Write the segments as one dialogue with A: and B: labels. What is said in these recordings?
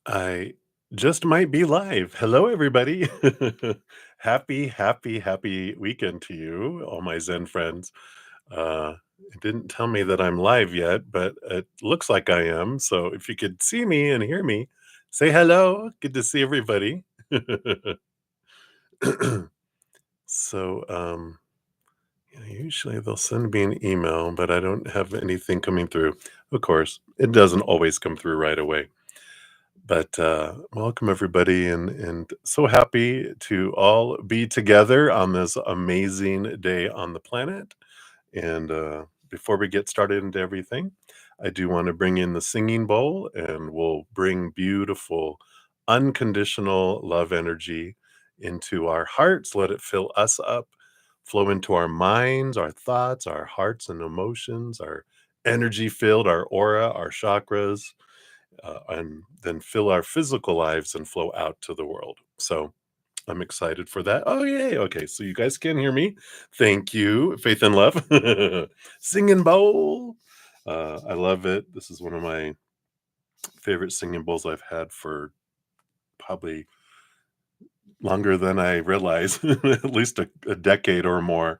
A: I just might be live. Hello, everybody. Happy weekend to you, all my Zen friends. It didn't tell me that I'm live yet, but it looks like I am. So if you could see me and hear me, say hello. Good to see everybody. so, usually they'll send me an email, but I don't have anything coming through. Of course, it doesn't always come through right away. But welcome everybody, and so happy to all be together on this amazing day on the planet. And before we get started into everything, I do want to bring in the singing bowl, and we'll bring beautiful, unconditional love energy into our hearts. Let it fill us up, flow into our minds, our thoughts, our hearts and emotions, our energy filled, our aura, our chakras, and then fill our physical lives and flow out to the world. So I'm excited for that. Oh, yay. Okay. So you guys can hear me. Thank you. Faith and love. Singing bowl. I love it. This is one of my favorite singing bowls I've had for probably longer than I realize, at least a decade or more.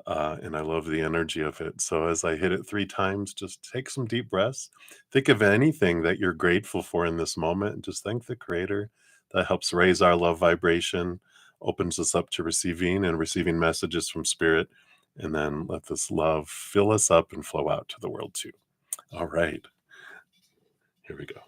A: And I love the energy of it. So as I hit it 3 times, just take some deep breaths. Think of anything that you're grateful for in this moment, and just thank the Creator. That helps raise our love vibration, opens us up to receiving and receiving messages from Spirit, and then let this love fill us up and flow out to the world too. All right, here we go.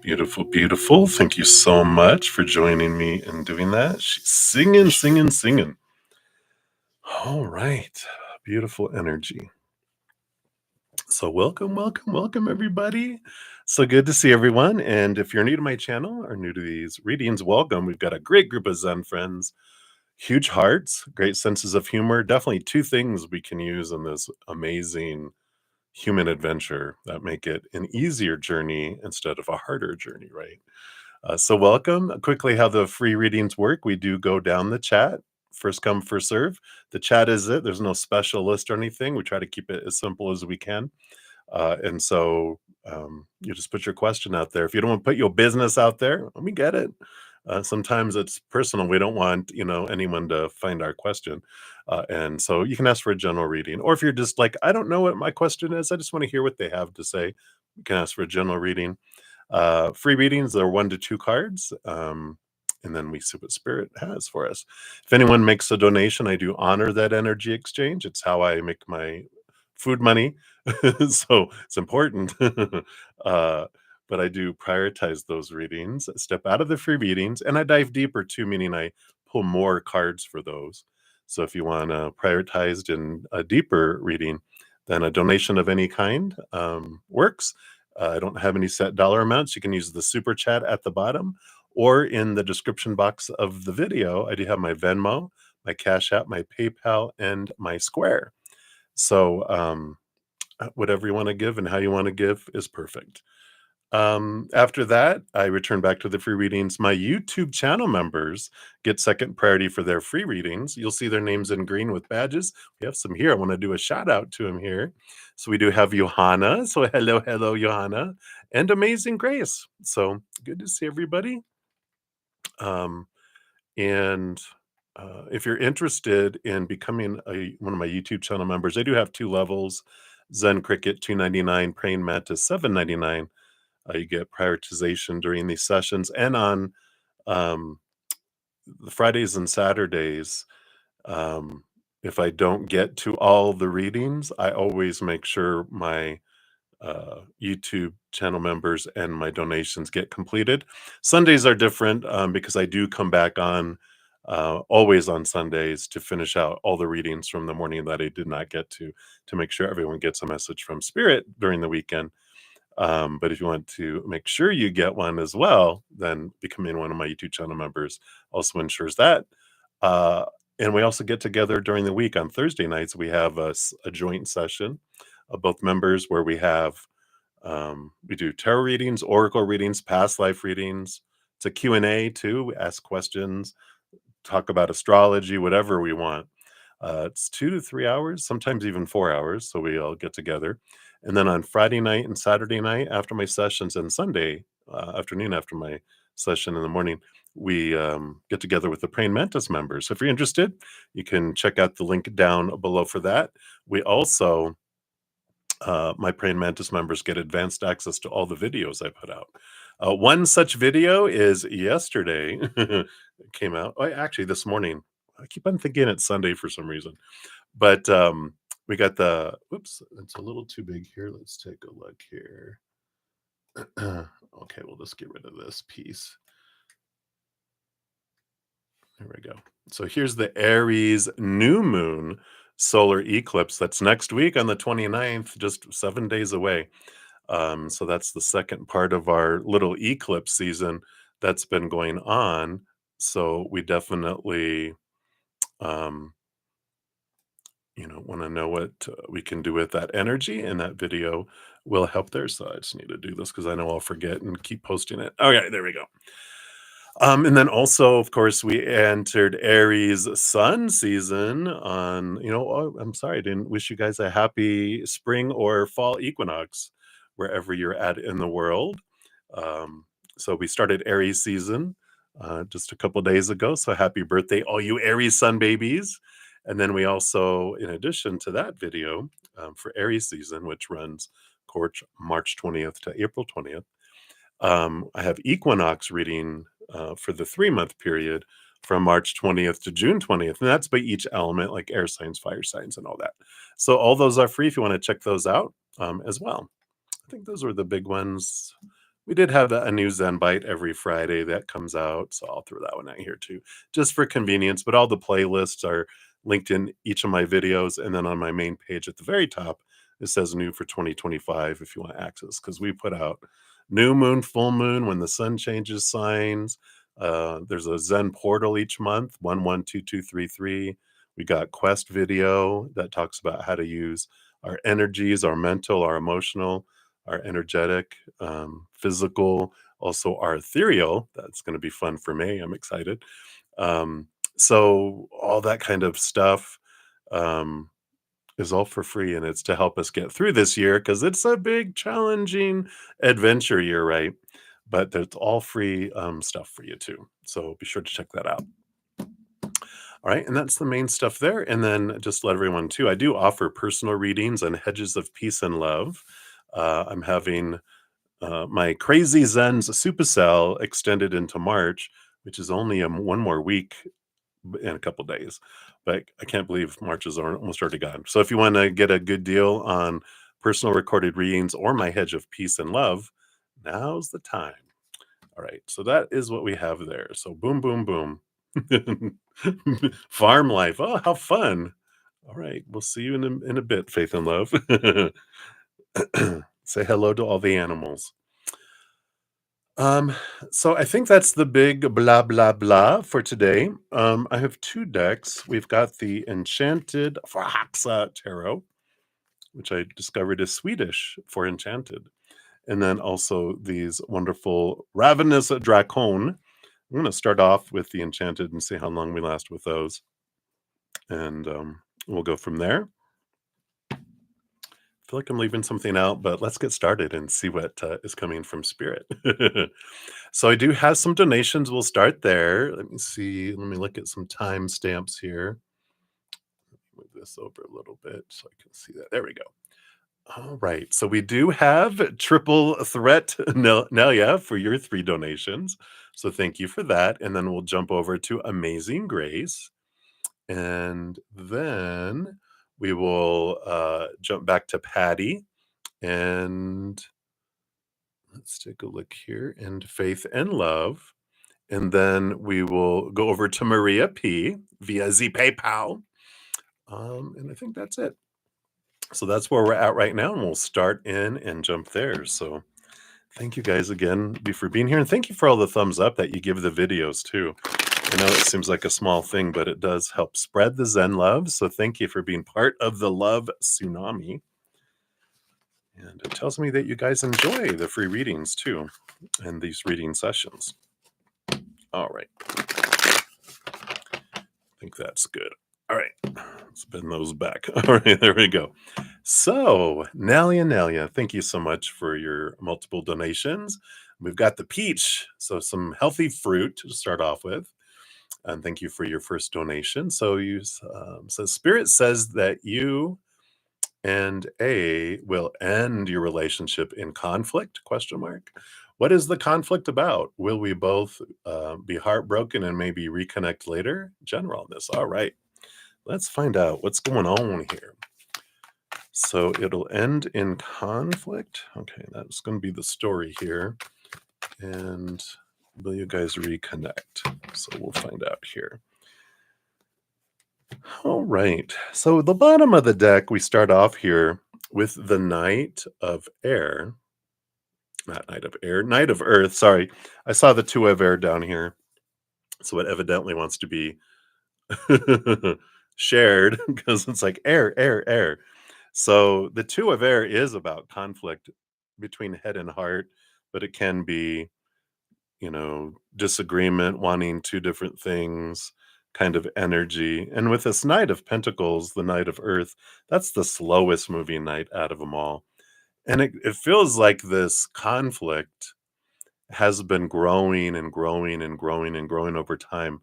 A: Beautiful, beautiful. Thank you so much for joining me and doing that. She's singing, singing, singing. All right. Beautiful energy. So welcome everybody. So good to see everyone. And if you're new to my channel or new to these readings, welcome. We've got a great group of Zen friends, huge hearts, great senses of humor. Definitely two things we can use in this amazing human adventure that make it an easier journey instead of a harder journey, right? So welcome. Quickly, how the free readings work. We do go down the chat. First come, first serve. The chat is it. There's no special list or anything. We try to keep it as simple as we can. And so you just put your question out there. If you don't want to put your business out there, we get it. Sometimes it's personal. We don't want anyone to find our question, and so you can ask for a general reading. Or if you're just like, I don't know what my question is, I just want to hear what they have to say, you can ask for a general reading. Free readings are 1 to 2 cards. And then we see what Spirit has for us. If anyone makes a donation, I do honor that energy exchange. It's how I make my food money. So it's important. But I do prioritize those readings, step out of the free readings, and I dive deeper too, meaning I pull more cards for those. So if you want to prioritize in a deeper reading, then a donation of any kind works. I don't have any set dollar amounts. You can use the super chat at the bottom or in the description box of the video. I do have my Venmo, my Cash App, my PayPal, and my Square. So whatever you want to give and how you want to give is perfect. After that, I return back to the free readings. My YouTube channel members get second priority for their free readings. You'll see their names in green with badges. We have some here. I want to do a shout out to them here. So we do have Johanna. So hello, hello, Johanna, and Amazing Grace. So good to see everybody. Um, and if you're interested in becoming one of my YouTube channel members, I do have two levels: Zen Cricket $2.99, Praying Mantis $7.99. You get prioritization during these sessions, and on um, the Fridays and Saturdays. Um, if I don't get to all the readings, I always make sure my YouTube channel members and my donations get completed. Sundays are different because I do come back on always on Sundays to finish out all the readings from the morning that I did not get to make sure everyone gets a message from Spirit during the weekend. But if you want to make sure you get one as well, then becoming one of my YouTube channel members also ensures that. Uh, and we also get together during the week on Thursday nights. We have a joint session of both members where we do tarot readings, oracle readings, past life readings. It's a Q&A too. We ask questions, talk about astrology, whatever we want. It's 2 to 3 hours, sometimes even 4 hours. So we all get together. And then on Friday night and Saturday night after my sessions and Sunday afternoon after my session in the morning, we get together with the Praying Mantis members. So if you're interested, you can check out the link down below for that. We also, my Praying Mantis members get advanced access to all the videos I put out. One such video is yesterday. It came out. Oh, actually, this morning. I keep on thinking it's Sunday for some reason. But we got oops, it's a little too big here. Let's take a look here. Okay, we'll just get rid of this piece. There we go. So here's the Aries new moon solar eclipse. That's next week on the 29th, just 7 days away. So that's the second part of our little eclipse season that's been going on. So we definitely um, want to know what we can do with that energy, and that video will help there. So I just need to do this because I know I'll forget and keep posting it. Okay, there we go. And then also, of course, we entered Aries sun season on, oh, I'm sorry, I didn't wish you guys a happy spring or fall equinox wherever you're at in the world. Um, so we started Aries season just a couple days ago. So happy birthday, all you Aries sun babies. And then we also, in addition to that video for Aries season, which runs March 20th to April 20th, I have Equinox reading for the 3 month period from March 20th to June 20th. And that's by each element, like air signs, fire signs, and all that. So all those are free if you want to check those out as well. I think those were the big ones. We did have a new Zen Byte every Friday that comes out, so I'll throw that one out here too, just for convenience. But all the playlists are linked in each of my videos, and then on my main page at the very top, it says new for 2025 if you want access, because we put out new moon, full moon, when the sun changes signs. There's a Zen portal each month, 112233. We got Quest video that talks about how to use our energies, our mental, our emotional, our energetic, physical, also our ethereal. That's going to be fun for me. I'm excited. So all that kind of stuff is all for free, and it's to help us get through this year because it's a big, challenging adventure year, right? But there's all free stuff for you too. So be sure to check that out. All right, and that's the main stuff there. And then just let everyone too, I do offer personal readings on hedges of peace and love. I'm having my Crazy Zen's Supercell extended into March, which is only one more week in a couple days. But I can't believe March is almost already gone. So if you want to get a good deal on personal recorded readings or my hedge of peace and love, now's the time. All right, so that is what we have there. So boom, boom, boom. Farm life. Oh, how fun. All right. We'll see you in a bit, Faith and Love. Say hello to all the animals. Um, so I think that's the big blah blah blah for today. I have two decks. We've got the Enchanted Fahaxa Tarot, which I discovered is Swedish for enchanted, and then also these wonderful Ravenous Dracon. I'm going to start off with the Enchanted and see how long we last with those, and we'll go from there. I feel like I'm leaving something out, but let's get started and see what is coming from Spirit. So I do have some donations. We'll start there. Let me see. Let me look at some timestamps here. Move this over a little bit so I can see that. There we go. All right. So we do have Triple Threat Nelia for your 3 donations. So thank you for that. And then we'll jump over to Amazing Grace. And then we will jump back to Patty. And let's take a look here. And Faith and Love. And then we will go over to Maria P via Z PayPal. And I think that's it. So that's where we're at right now. And we'll start in and jump there. So thank you guys again for being here. And thank you for all the thumbs up that you give the videos too. I know it seems like a small thing, but it does help spread the Zen love. So thank you for being part of the love tsunami. And it tells me that you guys enjoy the free readings too, and these reading sessions. All right. I think that's good. All right. Let's bend those back. All right. There we go. So, Nalia, thank you so much for your multiple donations. We've got the peach. So, some healthy fruit to start off with. And thank you for your first donation. So, Spirit says that you and A will end your relationship in conflict? Question mark. What is the conflict about? Will we both be heartbroken and maybe reconnect later? General on this. All right. Let's find out what's going on here. So it'll end in conflict. Okay, that's going to be the story here. And will you guys reconnect? So we'll find out here. All right. So the bottom of the deck, we start off here with the Knight of Air. Not Knight of Air, Knight of Earth. Sorry. I saw the Two of Air down here. So it evidently wants to be shared because it's like air. So the Two of Air is about conflict between head and heart, but it can be, disagreement, wanting two different things, kind of energy. And with this Knight of Pentacles, the Knight of Earth, that's the slowest moving knight out of them all. And it feels like this conflict has been growing and growing and growing and growing over time.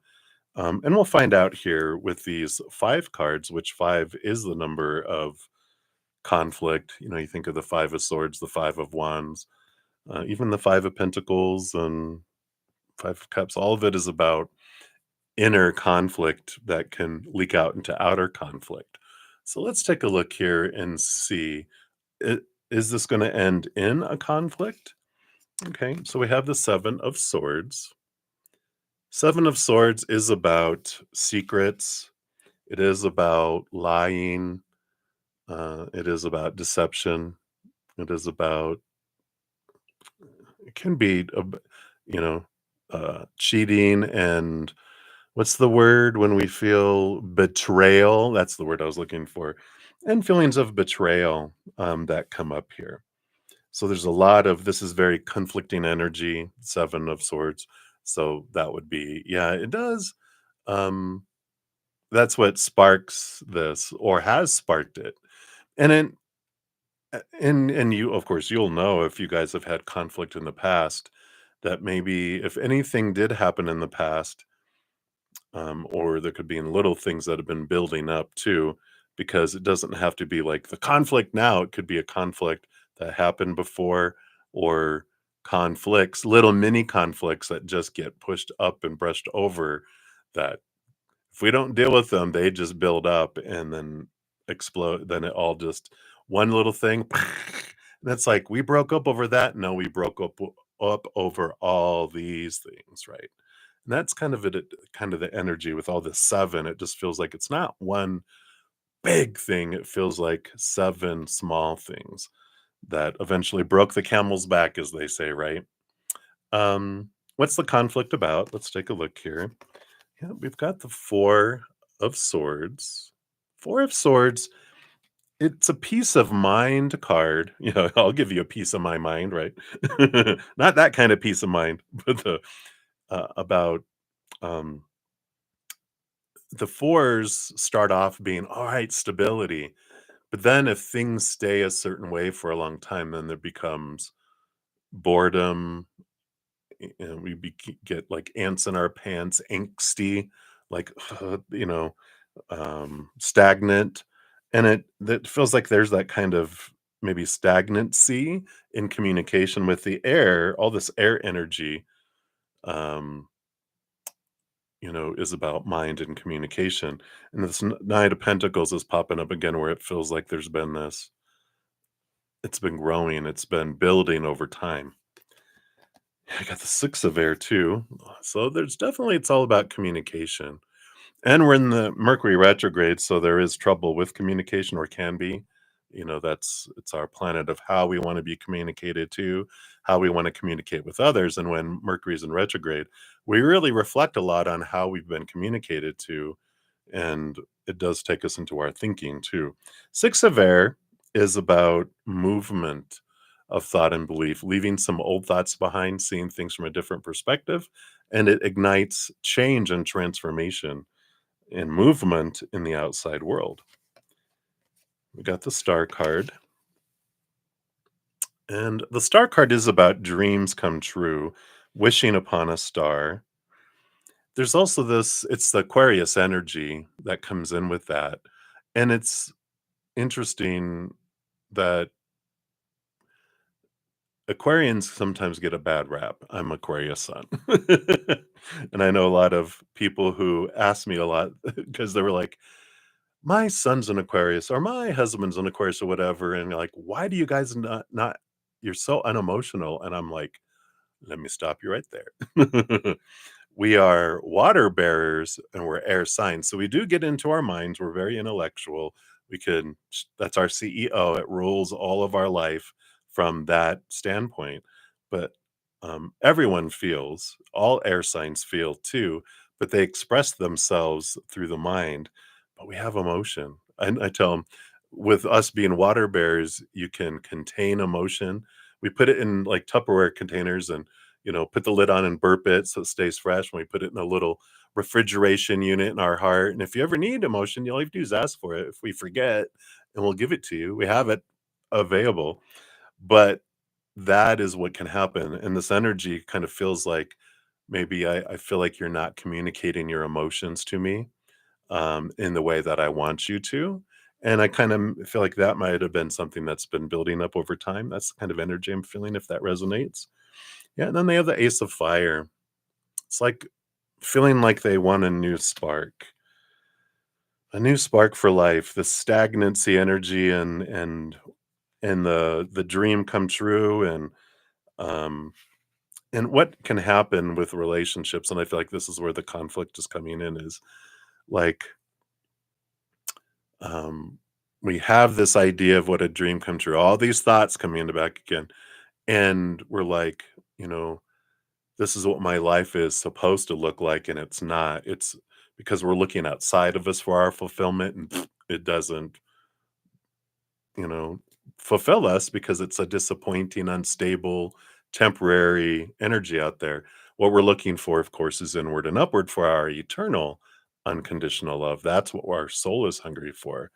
A: And we'll find out here with these 5 cards, which 5 is the number of conflict. You think of the 5 of Swords, the 5 of Wands, even the 5 of Pentacles and 5 of Cups. All of it is about inner conflict that can leak out into outer conflict. So let's take a look here and see, is this going to end in a conflict? Okay, so we have the 7 of Swords. 7 of Swords is about secrets. It is about lying. It is about deception. It is about, it can be, cheating and what's the word when we feel betrayal? That's the word I was looking for. And feelings of betrayal that come up here. So there's a lot of, this is very conflicting energy, 7 of Swords. So that would be, yeah, it does. That's what sparks this or has sparked it. And then, and you, of course, you'll know if you guys have had conflict in the past that maybe if anything did happen in the past, or there could be in little things that have been building up too, because it doesn't have to be like the conflict now. It could be a conflict that happened before, or conflicts, little mini conflicts that just get pushed up and brushed over, that if we don't deal with them, they just build up and then explode. Then it all just one little thing. And it's like, we broke up over that. No, we broke up over all these things, right? And that's kind of it, kind of the energy with all this 7. It just feels like it's not one big thing, it feels like seven small things that eventually broke the camel's back, as they say, right? What's the conflict about? Let's take a look here. Yeah, we've got the Four of Swords. Four of Swords, it's a peace of mind card. I'll give you a piece of my mind, right? Not that kind of peace of mind, but about um, the fours start off being all right, stability. But then if things stay a certain way for a long time, then there becomes boredom, and get like ants in our pants, angsty, like stagnant, and it that feels like there's that kind of maybe stagnancy in communication with the air. All this air energy, um, is about mind and communication. And this Knight of Pentacles is popping up again, where it feels like there's been this. It's been growing. It's been building over time. I got the Six of Air too. So there's definitely, it's all about communication. And we're in the Mercury retrograde, so there is trouble with communication, or can be. It's our planet of how we want to be communicated to, how we want to communicate with others. And when Mercury's in retrograde, we really reflect a lot on how we've been communicated to. And it does take us into our thinking too. Six of Air is about movement of thought and belief, leaving some old thoughts behind, seeing things from a different perspective, and it ignites change and transformation and movement in the outside world. We got the Star card. And the Star card is about dreams come true, wishing upon a star. There's also it's the Aquarius energy that comes in with that. And it's interesting that Aquarians sometimes get a bad rap. I'm Aquarius sun. And I know a lot of people who ask me a lot because they were like, my son's an Aquarius or my husband's an Aquarius or whatever. And like, why do you guys not, you're so unemotional? And I'm like, let me stop you right there. We are water bearers and we're air signs. So we do get into our minds. We're very intellectual. That's our CEO. It rules all of our life from that standpoint. But everyone feels, all air signs feel too, but they express themselves through the mind. But we have emotion. And I tell them, with us being water bearers, you can contain emotion. We put it in like Tupperware containers and put the lid on and burp it so it stays fresh. When we put it in a little refrigeration unit in our heart. And if you ever need emotion, all you have to do is ask for it. If we forget, and we'll give it to you. We have it available. But that is what can happen. And this energy kind of feels like maybe I feel like you're not communicating your emotions to me in the way that I want you to. And I kind of feel like that might have been something that's been building up over time. That's the kind of energy I'm feeling, if that resonates. Yeah, and then they have the Ace of Fire. It's like feeling like they want a new spark for life. The stagnancy energy and the dream come true, um and what can happen with relationships. And I feel like this is where the conflict is coming in. Is like um we have this idea of what a dream come true. All these thoughts coming in the back again, and we're like, you know, this is what my life is supposed to look like, and it's not. It's because we're looking outside of us for our fulfillment, and it doesn't, you know, fulfill us because it's a disappointing, unstable, temporary energy out there. What we're looking for, of course, is inward and upward for our eternal, unconditional love. That's what our soul is hungry for.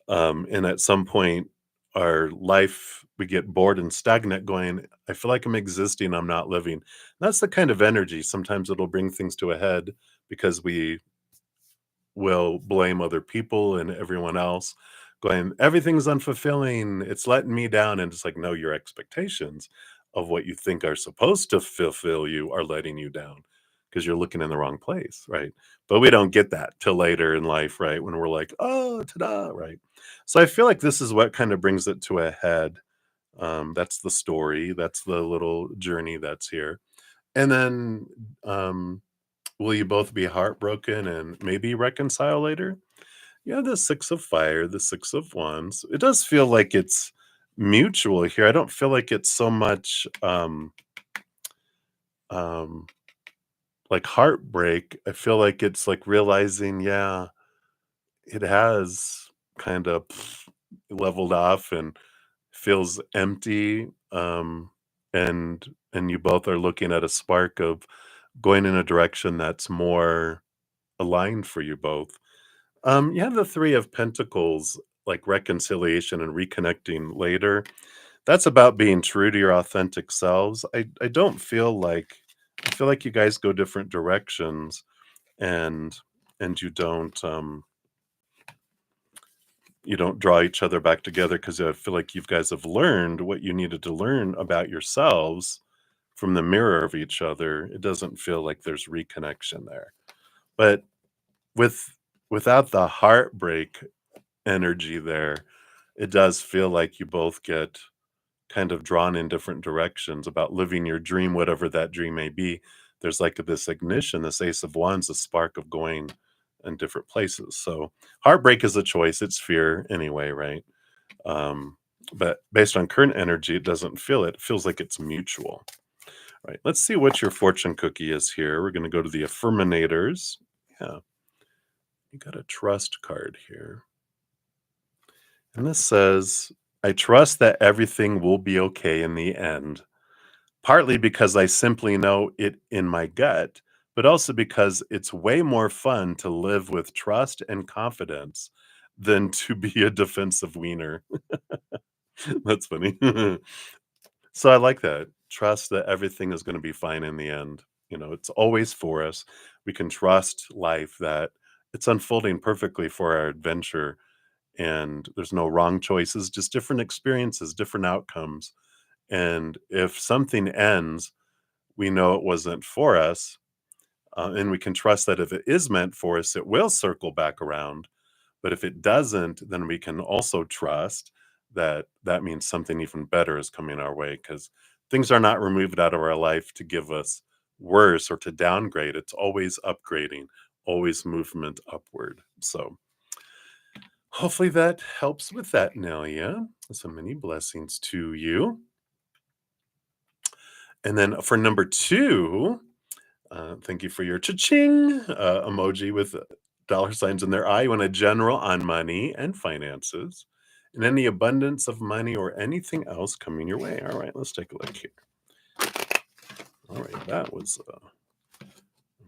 A: And at some point, our life, we get bored and stagnant, going, I feel like I'm existing, I'm not living. That's the kind of energy. Sometimes it'll bring things to a head because we will blame other people and everyone else, going, everything's unfulfilling, it's letting me down. And it's like, no, your expectations of what you think are supposed to fulfill you are letting you down because you're looking in the wrong place, right? But we don't get that till later in life, right? When we're like, oh, ta-da, right? So I feel like this is what kind of brings it to a head. That's the story, that's the little journey that's here. And then will you both be heartbroken and maybe reconcile later? Yeah, the Six of Fire, the Six of Wands. It does feel like it's mutual here. I don't feel like it's so much um like heartbreak. I feel like it's like realizing, yeah, it has kind of leveled off and feels empty. And you both are looking at a spark of going in a direction that's more aligned for you both. You have the Three of Pentacles, like reconciliation and reconnecting later. That's about being true to your authentic selves. I don't feel like I feel like you guys go different directions, and you don't draw each other back together because I feel like you guys have learned what you needed to learn about yourselves from the mirror of each other. It doesn't feel like there's reconnection there. But with without the heartbreak energy there, it does feel like you both get kind of drawn in different directions about living your dream, whatever that dream may be. There's like this ignition, this Ace of Wands, a spark of going in different places. So heartbreak is a choice. It's fear anyway, right? Um, but based on current energy, it doesn't feel it. It feels like it's mutual. Right. Let's see what your fortune cookie is here. We're going to go to the affirminators. Yeah. You got a trust card here. And this says, I trust that everything will be okay in the end, partly because I simply know it in my gut, but also because it's way more fun to live with trust and confidence than to be a defensive wiener. That's funny. So I like that. Trust that everything is going to be fine in the end. You know, it's always for us. We can trust life that it's unfolding perfectly for our adventure, and there's no wrong choices, just different experiences, different outcomes. And if something ends, we know it wasn't for us. And we can trust that if it is meant for us, it will circle back around. But if it doesn't, then we can also trust that that means something even better is coming our way, because things are not removed out of our life to give us worse or to downgrade. It's always upgrading, always movement upward. So hopefully that helps with that, Nelia. So many blessings to you. And then for number two, thank you for your cha-ching emoji with dollar signs in their eye. You want a general on money and finances and any abundance of money or anything else coming your way. All right, let's take a look here. All right, that was a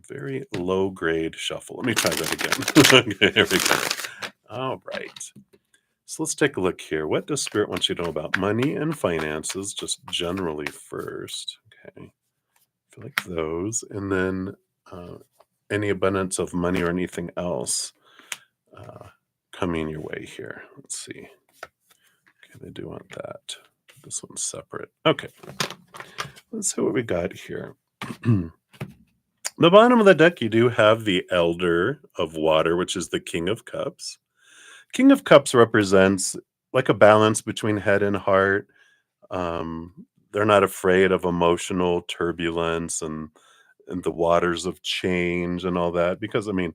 A: very low grade shuffle. Let me try that again. Okay, here we go. All right. So let's take a look here. What does Spirit want you to know about money and finances, just generally first? Okay. I feel like those. And then any abundance of money or anything else coming your way here. Let's see. Okay, they do want that. This one's separate. Okay. Let's see what we got here. The bottom of the deck, you do have the Elder of Water, which is the King of Cups. King of Cups represents like a balance between head and heart. They're not afraid of emotional turbulence and the waters of change and all that, because I mean,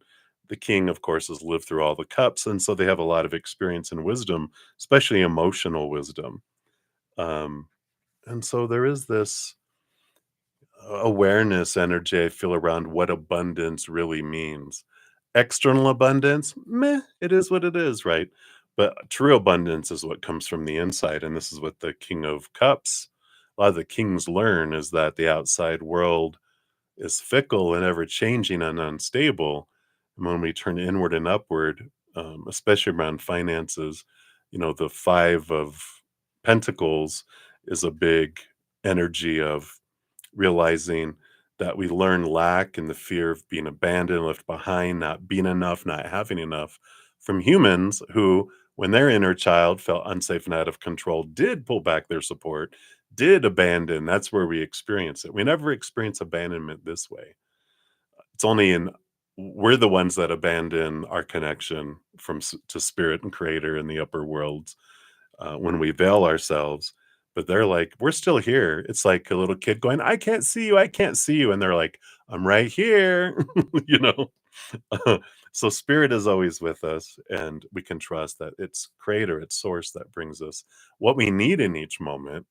A: the king, of course, has lived through all the cups, and so they have a lot of experience and wisdom, especially emotional wisdom. Um, and so there is this awareness energy I feel around what abundance really means. External abundance, meh, it is what it is, right? But true abundance is what comes from the inside. And this is what the King of Cups, a lot of the kings learn, is that the outside world is fickle and ever changing and unstable. And when we turn inward and upward, especially around finances, you know, the Five of Pentacles is a big energy of realizing that we learn lack and the fear of being abandoned, left behind, not being enough, not having enough from humans who, when their inner child felt unsafe and out of control, did pull back their support, did abandon. That's where we experience it. We never experience abandonment this way. It's only in we're the ones that abandon our connection to spirit and creator in the upper worlds when we veil ourselves. But they're like, we're still here. It's like a little kid going, I can't see you, I can't see you. And they're like, I'm right here, you know? So spirit is always with us, and we can trust that it's creator, it's source that brings us what we need in each moment.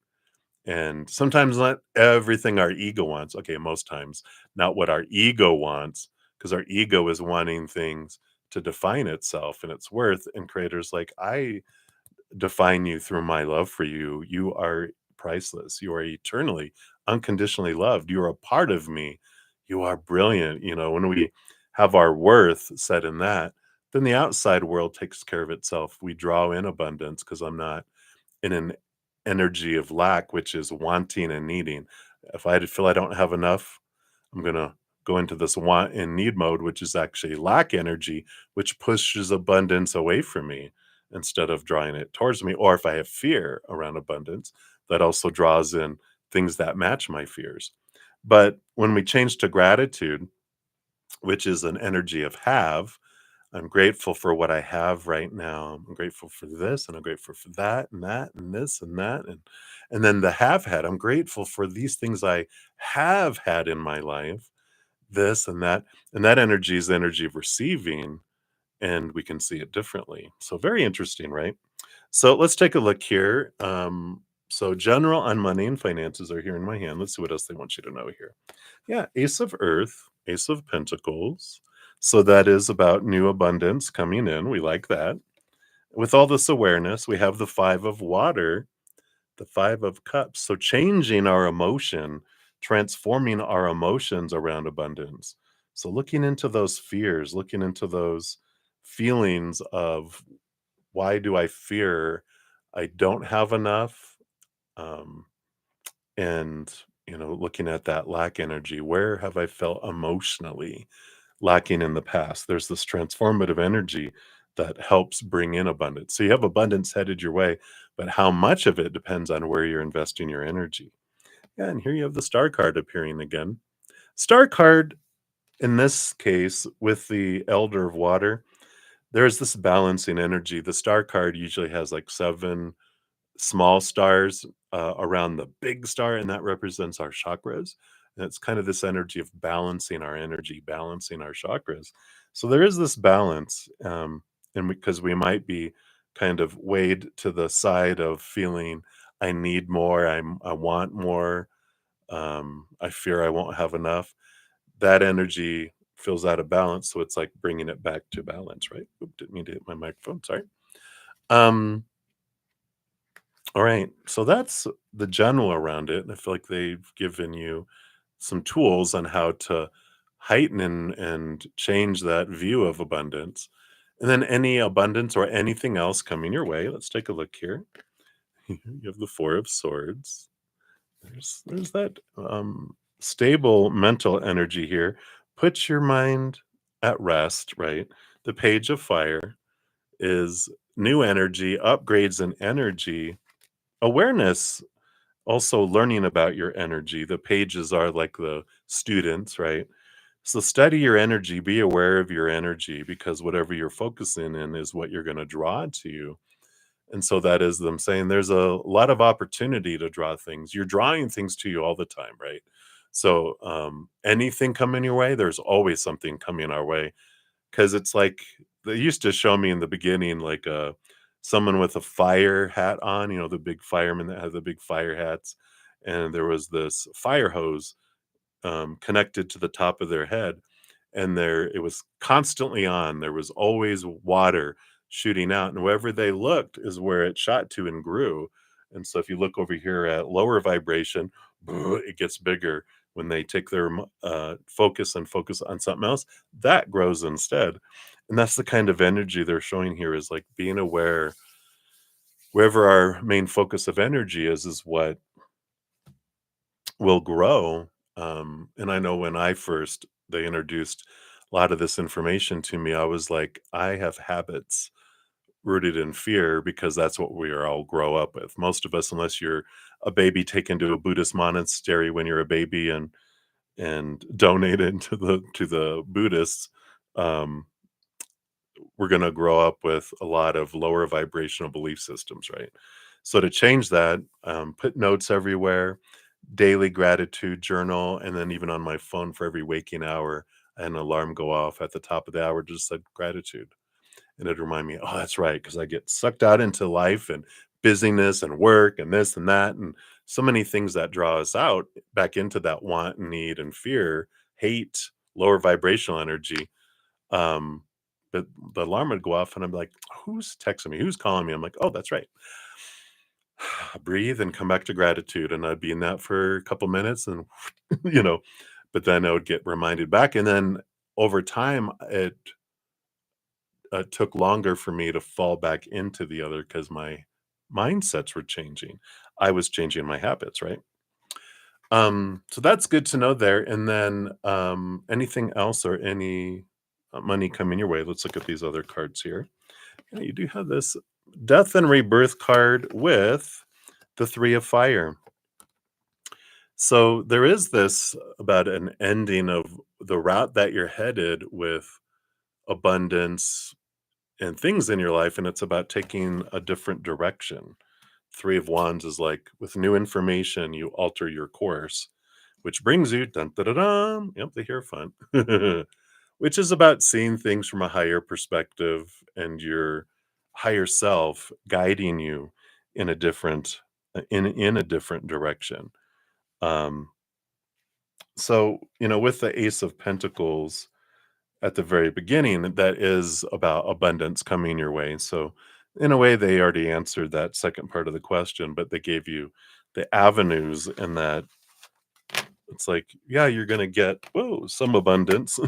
A: And sometimes not everything our ego wants. Okay, most times not what our ego wants, because our ego is wanting things to define itself and its worth. And creators like, I define you through my love for you. You are priceless. You are eternally, unconditionally loved. You are a part of me. You are brilliant. When we have our worth set in that, then the outside world takes care of itself. We draw in abundance because I'm not in an energy of lack, which is wanting and needing. If I feel I don't have enough, I'm going to go into this want and need mode, which is actually lack energy, which pushes abundance away from me instead of drawing it towards me. Or if I have fear around abundance, that also draws in things that match my fears. But when we change to gratitude, which is an energy of have, I'm grateful for what I have right now. I'm grateful for this, and I'm grateful for that, and this, and that, and then the have had. I'm grateful for these things I have had in my life, this and that energy is the energy of receiving, and we can see it differently. So very interesting, right? So let's take a look here. So general on money and finances are here in my hand. Let's see what else they want you to know here. Yeah, Ace of Earth, Ace of Pentacles. So that is about new abundance coming in. We like that. With all this awareness, we have the Five of Water, the Five of Cups. So changing our emotion, transforming our emotions around abundance. So looking into those fears, looking into those feelings of why do I fear I don't have enough? Um, and looking at that lack energy, where have I felt emotionally lacking in the past? There's this transformative energy that helps bring in abundance. So you have abundance headed your way, but how much of it depends on where you're investing your energy. Yeah, and here you have the star card appearing again. Star card in this case with the elder of water, there's this balancing energy. The star card usually has like seven small stars around the big star, and that represents our chakras. And it's kind of this energy of balancing our energy, balancing our chakras. So there is this balance, and because we might be kind of weighed to the side of feeling I need more, I want more, I fear I won't have enough. That energy feels out of balance, so it's like bringing it back to balance, right? Oop, didn't mean to hit my microphone. Sorry. Um, all right. So that's the general around it. And I feel like they've given you some tools on how to heighten and change that view of abundance. And then any abundance or anything else coming your way. Let's take a look here. You have the Four of Swords. There's that stable mental energy here. Put your mind at rest, right? The Page of Fire is new energy, upgrades in energy, awareness, also learning about your energy. The pages are like the students, right? So study your energy, be aware of your energy, because whatever you're focusing in is what you're going to draw to you. And so that is them saying there's a lot of opportunity to draw things. You're drawing things to you all the time, right? So anything coming your way, there's always something coming our way, because it's like they used to show me in the beginning, like someone with a fire hat on, the big firemen that have the big fire hats, and there was this fire hose connected to the top of their head, and there it was constantly on. There was always water shooting out, and wherever they looked is where it shot to and grew. And so if you look over here at lower vibration, it gets bigger. When they take their focus and focus on something else, that grows instead. And that's the kind of energy they're showing here, is like being aware wherever our main focus of energy is what will grow. And I know when I first they introduced a lot of this information to me, I was like, I have habits rooted in fear, because that's what we are all grow up with. Most of us, unless you're a baby taken to a Buddhist monastery when you're a baby and donated to the Buddhists, um, we're going to grow up with a lot of lower vibrational belief systems, right? So to change that, put notes everywhere, daily gratitude journal, and then even on my phone for every waking hour, I had an alarm go off at the top of the hour, just said gratitude. And it'd remind me, oh, that's right, because I get sucked out into life and busyness and work and this and that, and so many things that draw us out back into that want, need, and fear, hate, lower vibrational energy. Um, but the alarm would go off, and I'm like, who's texting me? Who's calling me? I'm like, oh, that's right. Breathe and come back to gratitude. And I'd be in that for a couple minutes and, you know, but then I would get reminded back. And then over time, it took longer for me to fall back into the other because my mindsets were changing. I was changing my habits, right? So that's good to know there. And then anything else or any money coming your way? Let's look at these other cards here. Yeah, you do have this death and rebirth card with the three of fire. So there is this about an ending of the route that you're headed with abundance and things in your life, and it's about taking a different direction. Three of Wands is like with new information, you alter your course, which brings you dun, dun, dun, dun, yep, the Hierophant, which is about seeing things from a higher perspective and your higher self guiding you in a different in a different direction. Um, so with the Ace of Pentacles at the very beginning, that is about abundance coming your way. So, in a way, they already answered that second part of the question, but they gave you the avenues, and that it's like, yeah, you're going to get some abundance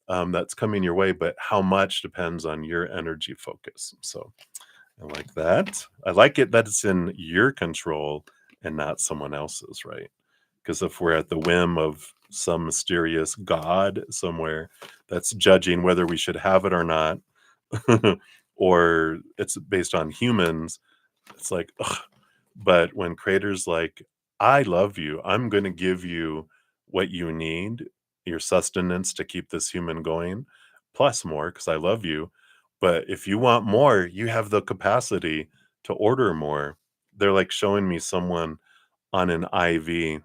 A: that's coming your way, but how much depends on your energy focus. So, I like that. I like it that it's in your control and not someone else's, right? Because if we're at the whim of some mysterious God somewhere that's judging whether we should have it or not, or it's based on humans, it's like, ugh. But when creators like, I love you, I'm going to give you what you need, your sustenance to keep this human going, plus more, because I love you. But if you want more, you have the capacity to order more. They're like showing me someone on an IV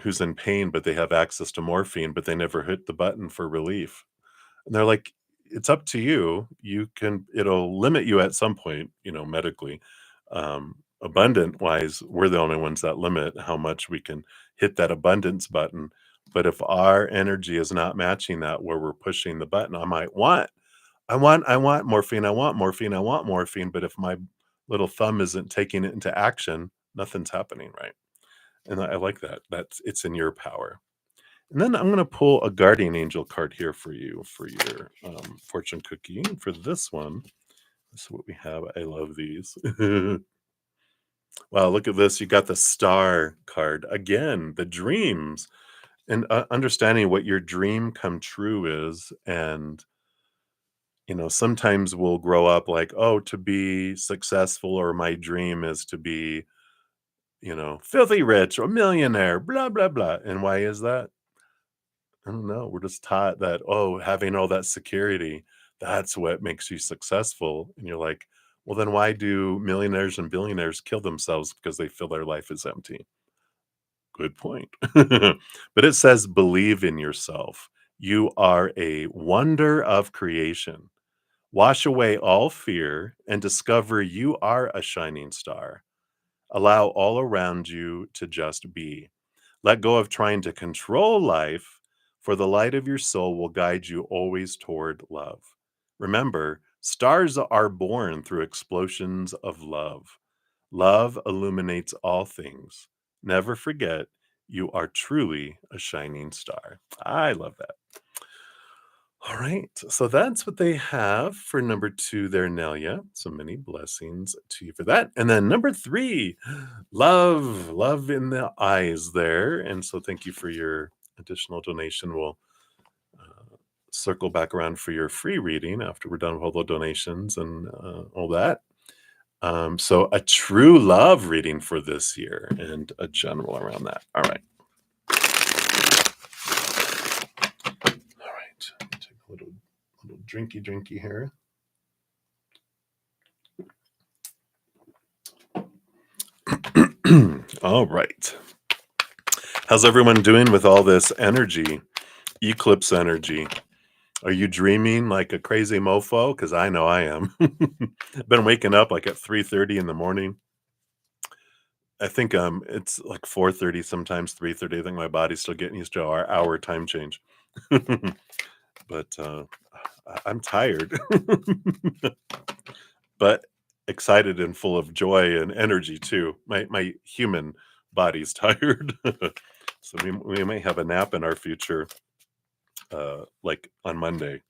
A: who's in pain, but they have access to morphine, but they never hit the button for relief. And they're like, it's up to you. It'll limit you at some point, medically. Abundant wise, we're the only ones that limit how much we can hit that abundance button. But if our energy is not matching that, where we're pushing the button, I want morphine, I want morphine, I want morphine. But if my little thumb isn't taking it into action, nothing's happening, right? And I like that. It's in your power. And then I'm going to pull a guardian angel card here for you for your fortune cookie. And for this one, this is what we have. I love these. Wow, look at this. You got the star card. Again, the dreams and understanding what your dream come true is. And, sometimes we'll grow up like, oh, to be successful, or my dream is to be, filthy rich or millionaire, blah, blah, blah. And why is that? I don't know. We're just taught that, oh, having all that security, that's what makes you successful. And you're like, well, then why do millionaires and billionaires kill themselves? Because they feel their life is empty. Good point. But it says, believe in yourself. You are a wonder of creation. Wash away all fear and discover you are a shining star. Allow all around you to just be. Let go of trying to control life, for the light of your soul will guide you always toward love. Remember, stars are born through explosions of love. Love illuminates all things. Never forget, you are truly a shining star. I love that. All right. So that's what they have for number 2 there, Nelia. So many blessings to you for that. And then number 3, love, love in the eyes there. And so thank you for your additional donation. We'll circle back around for your free reading after we're done with all the donations and all that. So a true love reading for this year and a general around that. All right. All right. Take a little drinky here. All right. How's everyone doing with all this energy, eclipse energy? Are you dreaming like a crazy mofo? Because I know I am. I've been waking up like at 3:30 in the morning. I think it's like 4:30, sometimes 3:30. I think my body's still getting used to our hour time change. But I'm tired, but excited and full of joy and energy too. My human body's tired. So we may have a nap in our future, like on Monday.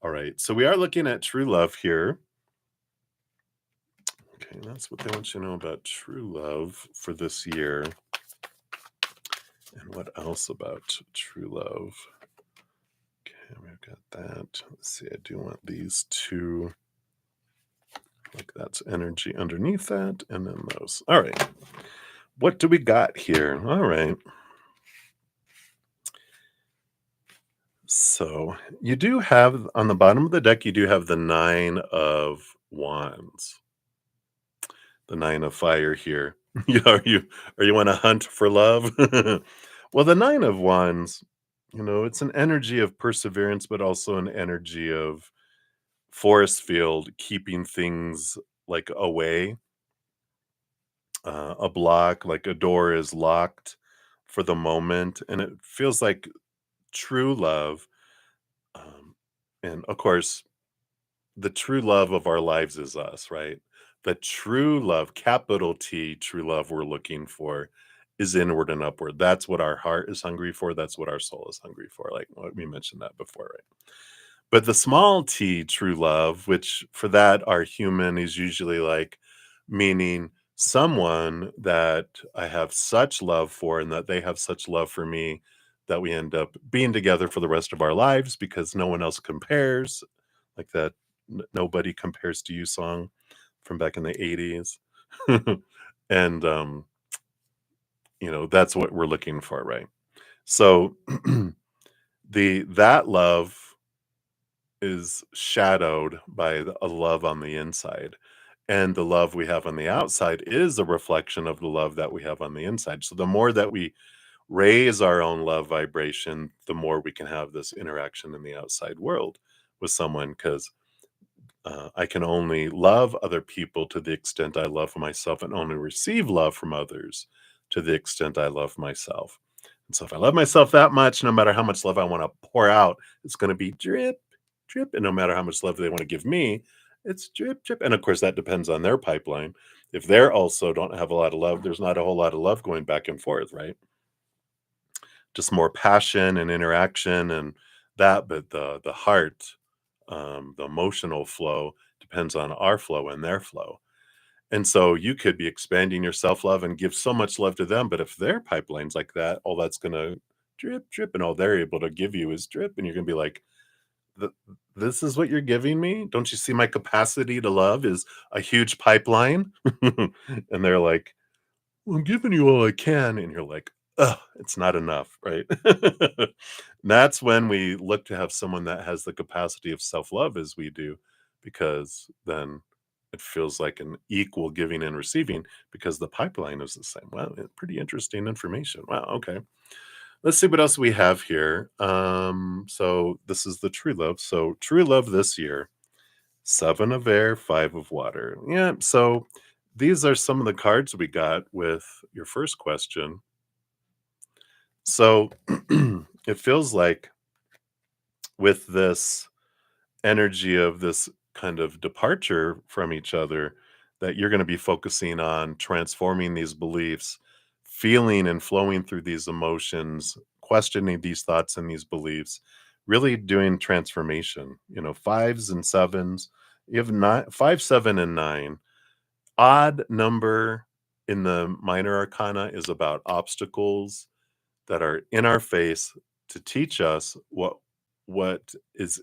A: All right. So we are looking at true love here. Okay, that's what they want you to know about true love for this year. And what else about true love? Okay, we've got that. Let's see, I do want these two. Like that's energy underneath that, and then those. All right. What do we got here? All right. So you do have on the bottom of the deck, you do have the Nine of Wands, the Nine of Fire here. Are you on a hunt for love? Well, the Nine of Wands, it's an energy of perseverance, but also an energy of forest field, keeping things like away, a block, like a door is locked for the moment, and it feels like true love. Um, and of course, the true love of our lives is us, right? The true love, capital T, true love we're looking for is inward and upward. That's what our heart is hungry for. That's what our soul is hungry for. Like what we mentioned that before, right? But the small t, true love, which for that our human is usually like meaning someone that I have such love for and that they have such love for me that we end up being together for the rest of our lives because no one else compares, like that Nobody Compares to You song from back in the 80s. And that's what we're looking for, right? So the that love is shadowed by a love on the inside. And the love we have on the outside is a reflection of the love that we have on the inside. So the more that we raise our own love vibration, the more we can have this interaction in the outside world with someone. Because I can only love other people to the extent I love myself and only receive love from others to the extent I love myself. And so if I love myself that much, no matter how much love I want to pour out, it's going to be drip, drip. And no matter how much love they want to give me, it's drip, drip. And of course, that depends on their pipeline. If they're also don't have a lot of love, there's not a whole lot of love going back and forth, right? Just more passion and interaction and that, but the heart, the emotional flow depends on our flow and their flow. And so you could be expanding your self-love and give so much love to them, but if their pipeline's like that, all that's gonna drip, drip, and all they're able to give you is drip, and you're gonna be like, "Th this is what you're giving me? Don't you see my capacity to love is a huge pipeline?" And they're like, "Well, I'm giving you all I can," and you're like, "Ugh, it's not enough," right? That's when we look to have someone that has the capacity of self-love as we do, because then it feels like an equal giving and receiving because the pipeline is the same. Wow, pretty interesting information. Wow, okay. Let's see what else we have here. So this is the true love. So true love this year, 7 of air, 5 of water. Yeah, so these are some of the cards we got with your first question. So it feels like with this energy of this kind of departure from each other, that you're going to be focusing on transforming these beliefs, feeling and flowing through these emotions, questioning these thoughts and these beliefs, really doing transformation. Fives and sevens. You have nine, 5, 7, and 9. Odd number in the minor arcana is about obstacles that are in our face to teach us what is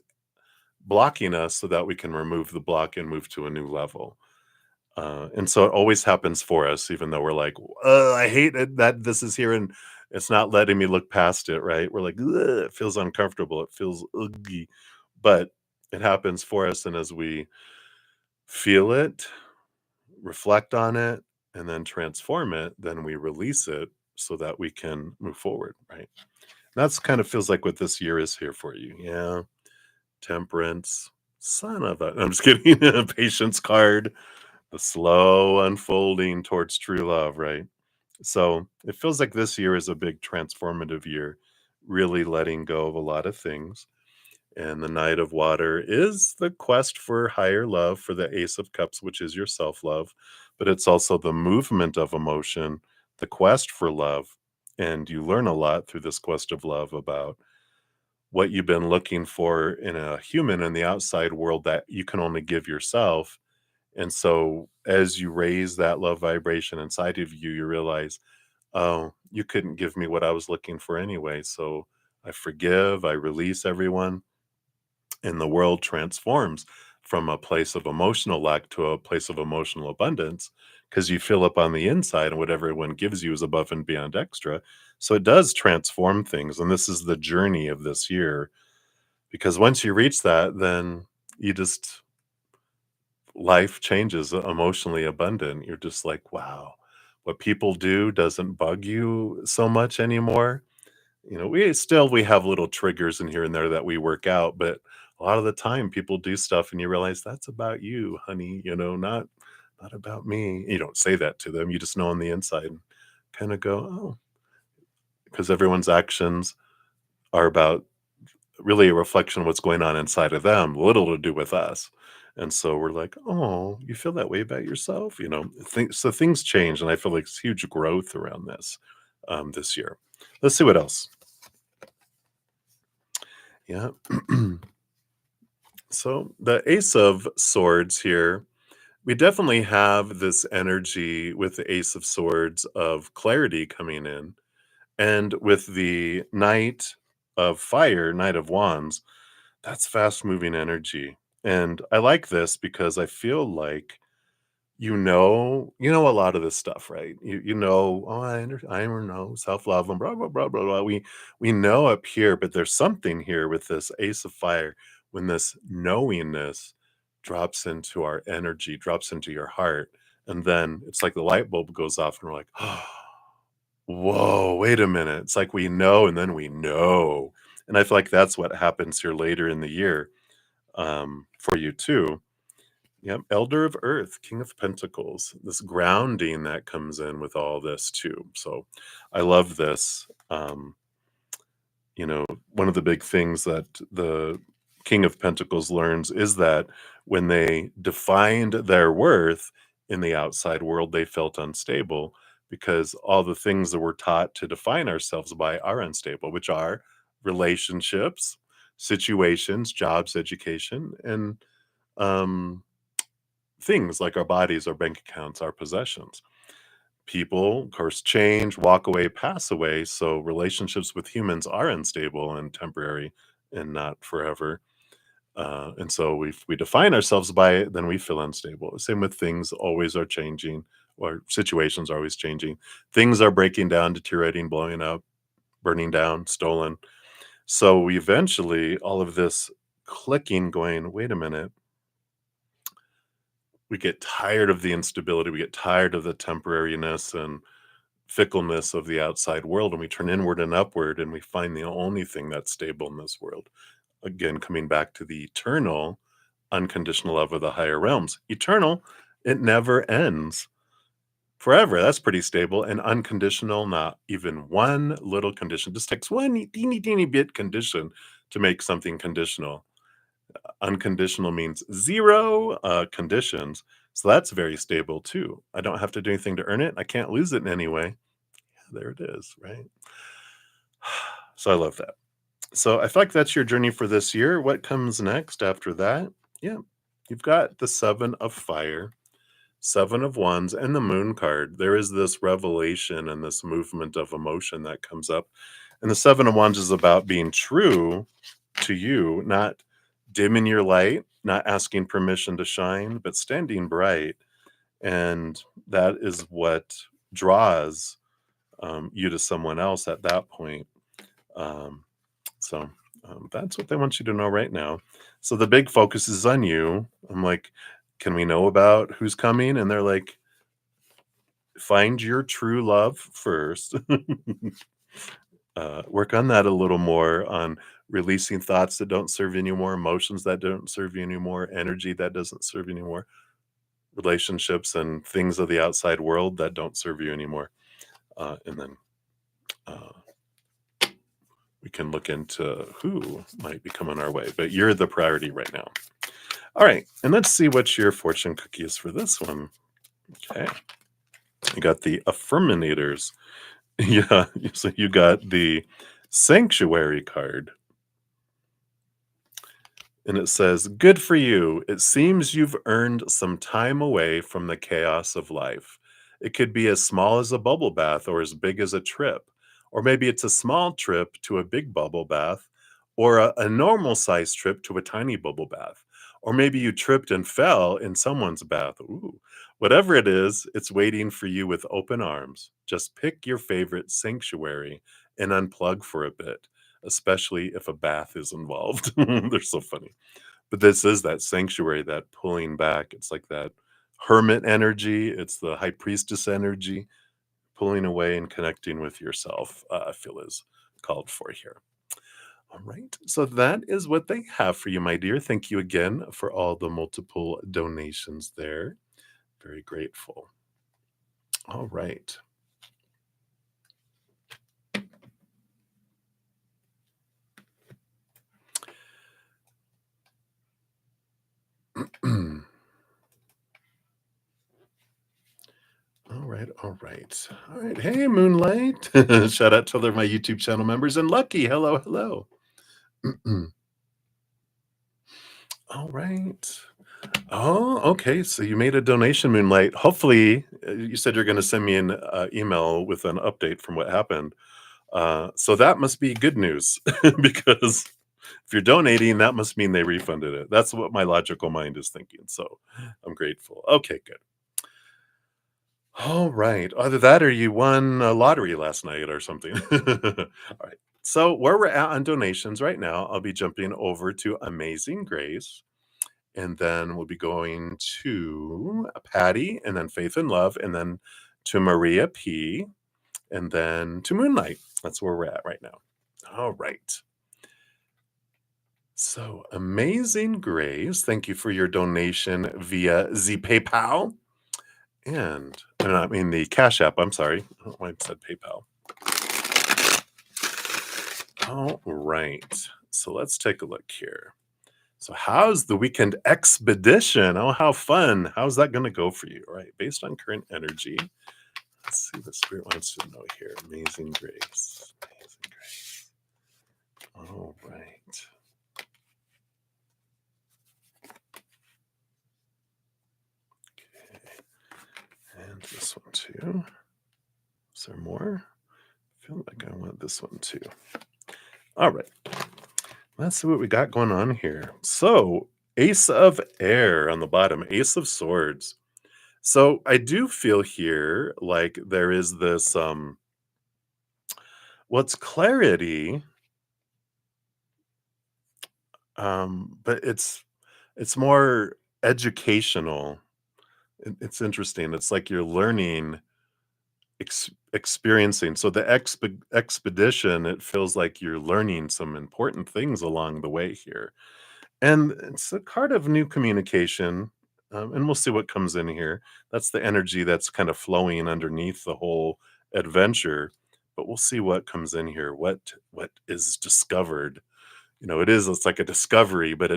A: blocking us so that we can remove the block and move to a new level. And so it always happens for us, even though we're like, I hate it that this is here and it's not letting me look past it, right? We're like, "Ugh, it feels uncomfortable. It feels ugly." But it happens for us. And as we feel it, reflect on it, and then transform it, then we release it so that we can move forward, right? That's kind of feels like what this year is here for you. Yeah. Temperance. Son of a I'm just kidding. Patience card. The slow unfolding towards true love, right? So it feels like this year is a big transformative year, really letting go of a lot of things. And the Knight of Water is the quest for higher love for the Ace of Cups, which is your self love, but it's also the movement of emotion, the quest for love. And you learn a lot through this quest of love about what you've been looking for in a human in the outside world that you can only give yourself. And so as you raise that love vibration inside of you, you realize, oh, you couldn't give me what I was looking for anyway. So I forgive, I release everyone, and the world transforms from a place of emotional lack to a place of emotional abundance because you fill up on the inside and what everyone gives you is above and beyond extra. So it does transform things. And this is the journey of this year because once you reach that, then you just life changes emotionally abundant. You're just like, wow, what people do doesn't bug you so much anymore. We have little triggers in here and there that we work out, but a lot of the time people do stuff and you realize that's about you, honey, not about me. You don't say that to them. You just know on the inside and kind of go, oh, because everyone's actions are about really a reflection of what's going on inside of them, little to do with us. And so we're like, oh, you feel that way about yourself, so things change, and I feel like it's huge growth around this year. Let's see what else. Yeah. So the Ace of Swords here, we definitely have this energy with the Ace of Swords of clarity coming in. And with the Knight of Fire, Knight of Wands, that's fast moving energy. And I like this because I feel like you know a lot of this stuff, right? Oh, I know self-love and blah blah blah blah blah. We know up here, but there's something here with this Ace of Fire when this knowingness drops into our energy, drops into your heart, and then it's like the light bulb goes off, and we're like, oh, whoa, wait a minute. It's like we know, and then we know, and I feel like that's what happens here later in the year for you too. Yep, Elder of Earth, King of Pentacles, this grounding that comes in with all this too. So I love this. One of the big things that the King of Pentacles learns is that when they defined their worth in the outside world, they felt unstable because all the things that we're taught to define ourselves by are unstable, which are relationships, situations, jobs, education, and um, things like our bodies, our bank accounts, our possessions. People, of course, change, walk away, pass away. So relationships with humans are unstable and temporary and not forever. And so if we define ourselves by it, then we feel unstable. Same with things always are changing, or situations are always changing. Things are breaking down, deteriorating, blowing up, burning down, stolen. So we eventually, all of this clicking, going, wait a minute, we get tired of the instability, we get tired of the temporariness and fickleness of the outside world, and we turn inward and upward, and we find the only thing that's stable in this world. Again, coming back to the eternal, unconditional love of the higher realms. Eternal, it never ends. Forever, that's pretty stable. And unconditional, not even one little condition. Just takes one teeny bit condition to make something conditional. Unconditional means zero conditions. So that's very stable too. I don't have to do anything to earn it. I can't lose it in any way. Yeah, there it is, right? So I love that. So I feel like that's your journey for this year. What comes next after that? Yeah, you've got the Seven of Fire, Seven of Wands, and the Moon card. There is this revelation and this movement of emotion that comes up. And the Seven of Wands is about being true to you, not dimming your light, not asking permission to shine, but standing bright. And that is what draws you to someone else at that point. Um, so that's what they want you to know right now. So the big focus is on you. I'm like, can we know about who's coming? And they're like, Find your true love first. Work on that a little more, on releasing thoughts that don't serve you anymore, emotions that don't serve you anymore, energy that doesn't serve you anymore, relationships and things of the outside world that don't serve you anymore. And then uh, we can look into who might be coming our way, but you're the priority right now. All right, and let's see what your fortune cookie is for this one. Okay, you got the affirminators. Yeah, so you got the sanctuary card. And it says, "Good for you. It seems you've earned some time away from the chaos of life. It could be as small as a bubble bath or as big as a trip. Or maybe it's a small trip to a big bubble bath, or a normal sized trip to a tiny bubble bath. Or maybe you tripped and fell in someone's bath. Ooh. Whatever it is, it's waiting for you with open arms. Just pick your favorite sanctuary and unplug for a bit, especially if a bath is involved." They're so funny. But this is that sanctuary, that pulling back. It's like that hermit energy. It's the high priestess energy, pulling away and connecting with yourself, I feel is called for here. All right. So that is what they have for you, my dear. Thank you again for all the multiple donations there. Very grateful. All right. All right, all right. All right. Hey, Moonlight. Shout out to my YouTube channel members and Lucky. Hello, hello. All right. Oh, okay. So you made a donation, Moonlight. Hopefully, you said you're going to send me an email with an update from what happened. So that must be good news because if you're donating, that must mean they refunded it. That's what my logical mind is thinking. So I'm grateful. Okay, good. All right. Either that or you won a lottery last night or something. All right. So where we're at on donations right now, I'll be jumping over to Amazing Grace. And then we'll be going to Patty, and then Faith and Love, and then to Maria P, and then to Moonlight. That's where we're at right now. All right. So, Amazing Grace, thank you for your donation via the PayPal. And I mean the Cash App. I'm sorry. I don't know why I said PayPal. All right. So let's take a look here. So how's the weekend expedition? Oh, how fun. How's that going to go for you? All right. Based on current energy, let's see what Spirit wants to know here. Amazing Grace. Amazing Grace. All right. Okay. And this one too. Is there more? I feel like I want this one too. All right. Let's see what we got going on here. So, Ace of Air on the bottom, Ace of Swords. So, I do feel here like there is this what's clarity, but it's more educational. It's interesting. It's like you're learning, experiencing. So the expedition, it feels like you're learning some important things along the way here. And it's a card of new communication. And we'll see what comes in here. That's the energy that's kind of flowing underneath the whole adventure. But we'll see what comes in here. What is discovered. It's like a discovery, but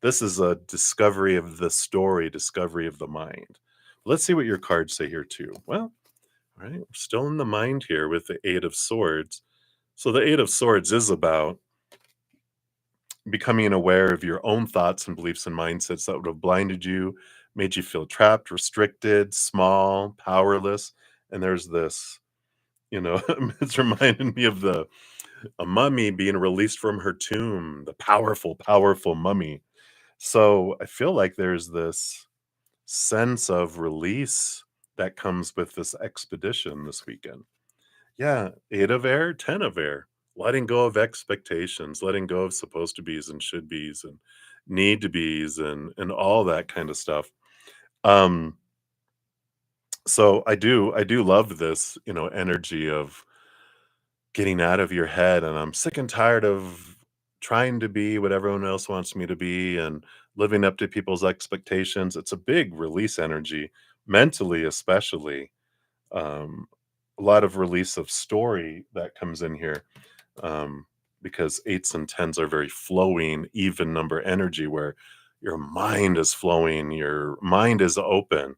A: this is a discovery of the story, discovery of the mind. Let's see what your cards say here too. Well, all right, we're still in the mind here with the Eight of Swords. So the Eight of Swords is about becoming aware of your own thoughts and beliefs and mindsets that would have blinded you, made you feel trapped, restricted, small, powerless. And there's this, it's reminding me of a mummy being released from her tomb, the powerful, powerful mummy. So I feel like there's this sense of release that comes with this expedition this weekend. Yeah, 8 of air, 10 of air. Letting go of expectations, letting go of supposed to be's and should be's and need to be's and all that kind of stuff. Um So I do love this, energy of getting out of your head, and I'm sick and tired of trying to be what everyone else wants me to be and living up to people's expectations. It's a big release energy, mentally especially. Um, a lot of release of story that comes in here, um, because eights and tens are very flowing, even number energy where your mind is flowing, your mind is open.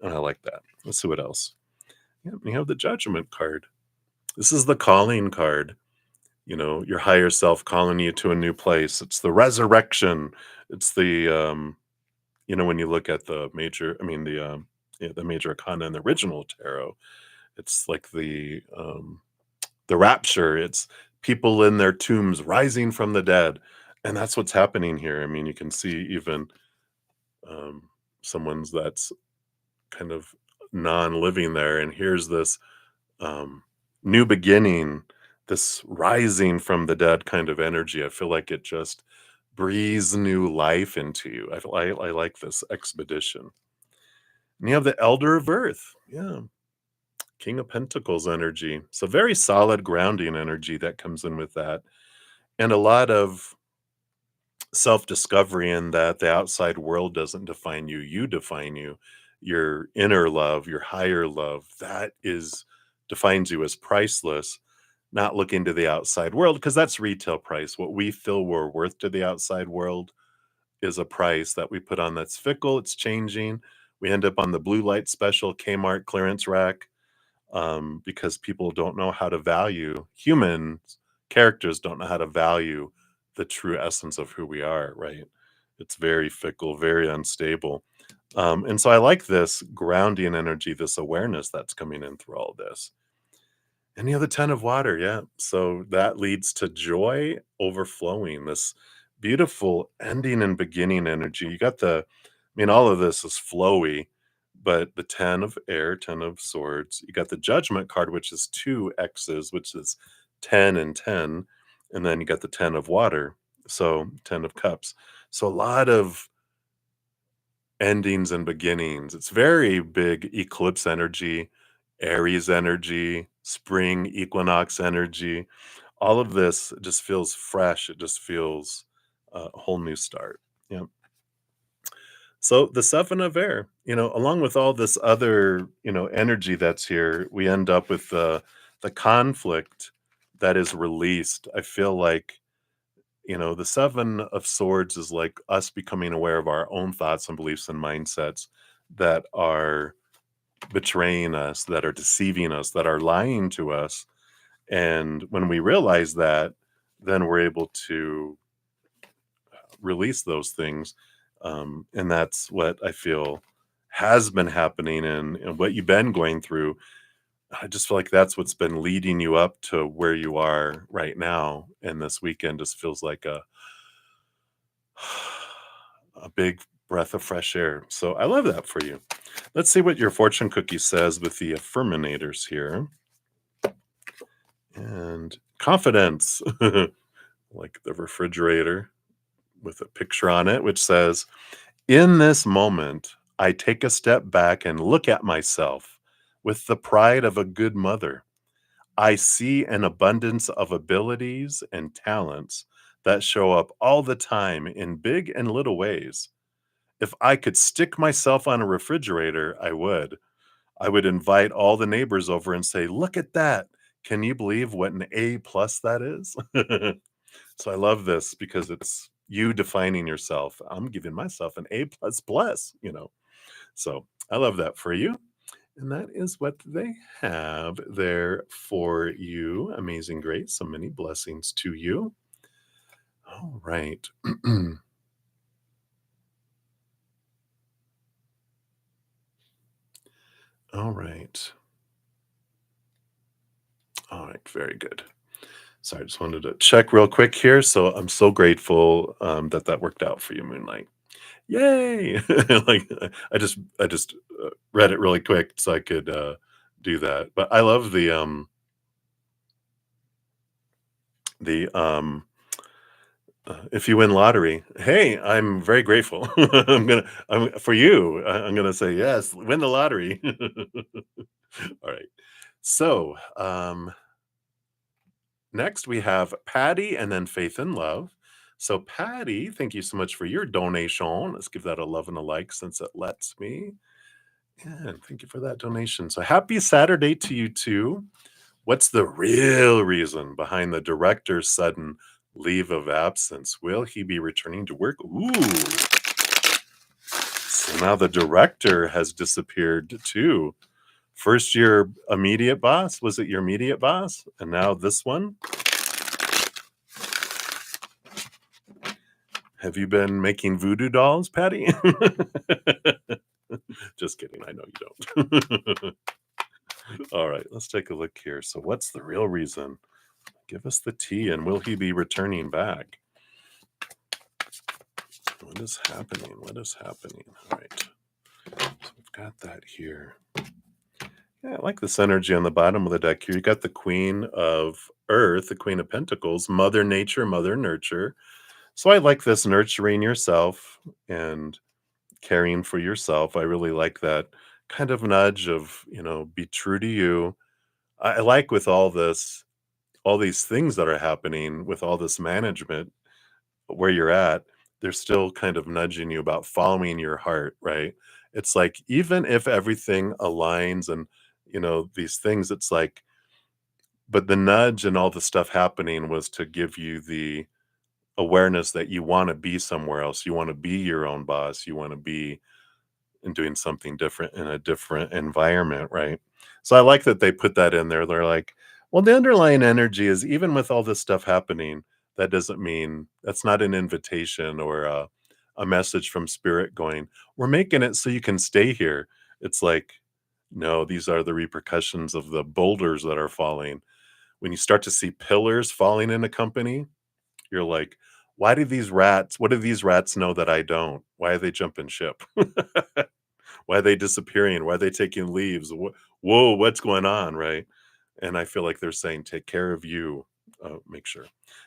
A: And I like that. Let's see what else. Yeah, we have the judgment card. This is the calling card, your higher self calling you to a new place. It's the resurrection. It's when you look at the major arcana in the original tarot, it's like the rapture. It's people in their tombs rising from the dead. And that's what's happening here. I mean, you can see even um, someone's that's kind of non-living there. And here's this um, new beginning, this rising from the dead kind of energy. I feel like it just breathes new life into you. I like this expedition. And you have the Elder of Earth. Yeah. King of Pentacles energy. So very solid grounding energy that comes in with that. And a lot of self-discovery in that the outside world doesn't define you, you define you. Your inner love, your higher love, that is defines you as priceless. Not looking to the outside world because that's retail price. What we feel we're worth to the outside world is a price that we put on that's fickle, it's changing. We end up on the blue light special Kmart clearance rack, because people don't know how to value humans, characters don't know how to value the true essence of who we are, right? It's very fickle, very unstable. And so I like this grounding energy, this awareness that's coming in through all this. And you have the 10 of water, yeah. So that leads to joy overflowing, this beautiful ending and beginning energy. All of this is flowy, but the 10 of air, 10 of swords, you got the judgment card, which is two X's, which is 10 and 10. And then you got the 10 of water, so 10 of cups. So a lot of endings and beginnings. It's very big eclipse energy, Aries energy, spring equinox energy. All of this just feels fresh. It just feels a whole new start. Yeah. So the seven of air, along with all this other, energy that's here, we end up with the conflict that is released. I feel like the seven of swords is like us becoming aware of our own thoughts and beliefs and mindsets that are betraying us, that are deceiving us, that are lying to us. And when we realize that, then we're able to release those things. And that's what I feel has been happening and what you've been going through. I just feel like that's what's been leading you up to where you are right now. And this weekend just feels like a big breath of fresh air. So I love that for you. Let's see what your fortune cookie says with the affirminators here. And confidence, like the refrigerator with a picture on it, which says, in this moment, I take a step back and look at myself with the pride of a good mother. I see an abundance of abilities and talents that show up all the time in big and little ways. If I could stick myself on a refrigerator, I would. I would invite all the neighbors over and say, "Look at that. Can you believe what an A plus that is?" So I love this because it's you defining yourself. I'm giving myself an A plus plus. So I love that for you. And that is what they have there for you. Amazing Grace. So many blessings to you. All right. All right. All right. Very good. So I just wanted to check real quick here. So I'm so grateful that that worked out for you, Moonlight. Yay! Like I just read it really quick so I could do that. But I love the If you win lottery, hey, I'm very grateful. I'm for you. I'm gonna say yes. Win the lottery. All right. So next we have Patty and then Faith and Love. So Patty, thank you so much for your donation. Let's give that a love and a like since it lets me. And thank you for that donation. So happy Saturday to you too. What's the real reason behind the director's sudden leave of absence? Will he be returning to work? Ooh. So now the director has disappeared too. First, your immediate boss. Was it your immediate boss? And now this one? Have you been making voodoo dolls, Patty? Just kidding. I know you don't. All right, let's take a look here. So, what's the real reason? Give us the tea, and will he be returning back? What is happening? What is happening? All right. So, we've got that here. Yeah, I like this energy on the bottom of the deck here. You got the Queen of Earth, the Queen of Pentacles, Mother Nature, Mother Nurture. So I like this nurturing yourself and caring for yourself. I really like that kind of nudge of, be true to you. I like with all these things that are happening with all this management where you're at, they're still kind of nudging you about following your heart, right? It's like even if everything aligns and these things, it's like, but the nudge and all the stuff happening was to give you the awareness that you want to be somewhere else. You want to be your own boss. You want to be in doing something different in a different environment, right? So I like that they put that in there. They're like, well, the underlying energy is even with all this stuff happening, that doesn't mean that's not an invitation or a message from spirit going, we're making it so you can stay here. It's like, no, these are the repercussions of the boulders that are falling. When you start to see pillars falling in a company, you're like, what do these rats know that I don't? Why are they jumping ship? Why are they disappearing? Why are they taking leaves? Whoa, what's going on, right? And I feel like they're saying, take care of you. Make sure.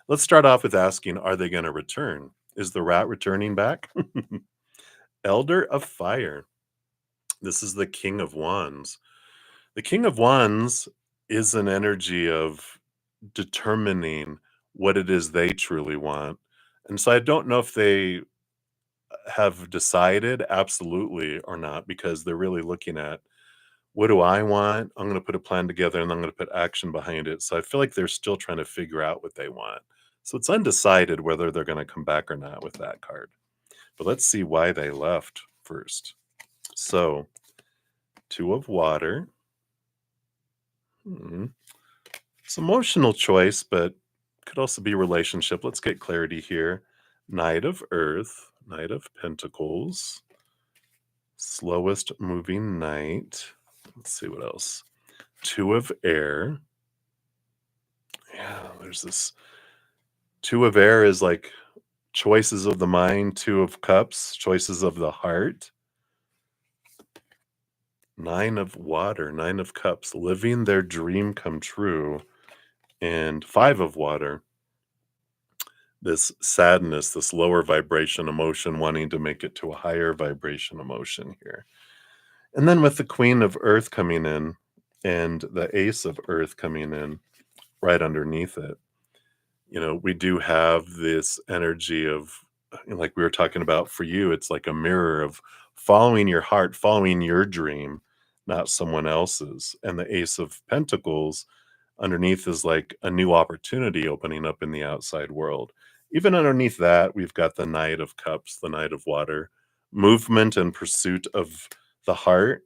A: Let's start off with asking, are they going to return? Is the rat returning back? Elder of Fire. This is the King of Wands. The King of Wands is an energy of determining what it is they truly want. And so I don't know if they have decided absolutely or not because they're really looking at what do I want? I'm going to put a plan together and I'm going to put action behind it. So I feel like they're still trying to figure out what they want. So it's undecided whether they're going to come back or not with that card. But let's see why they left first. So, Two of Water. Hmm. It's emotional choice, but could also be relationship. Let's get clarity here. Knight of Earth, Knight of Pentacles, slowest moving knight. Let's see what else. Two of Air. Yeah, there's this Two of Air is like choices of the mind, Two of Cups, choices of the heart. Nine of Water, Nine of Cups, living their dream come true. And Five of Water, this sadness, this lower vibration emotion, wanting to make it to a higher vibration emotion here. And then with the Queen of Earth coming in and the Ace of Earth coming in right underneath it, we do have this energy of, like we were talking about for you, it's like a mirror of following your heart, following your dream, not someone else's. And the Ace of Pentacles underneath is like a new opportunity opening up in the outside world. Even underneath that, we've got the Knight of Cups, the Knight of Water, movement and pursuit of the heart.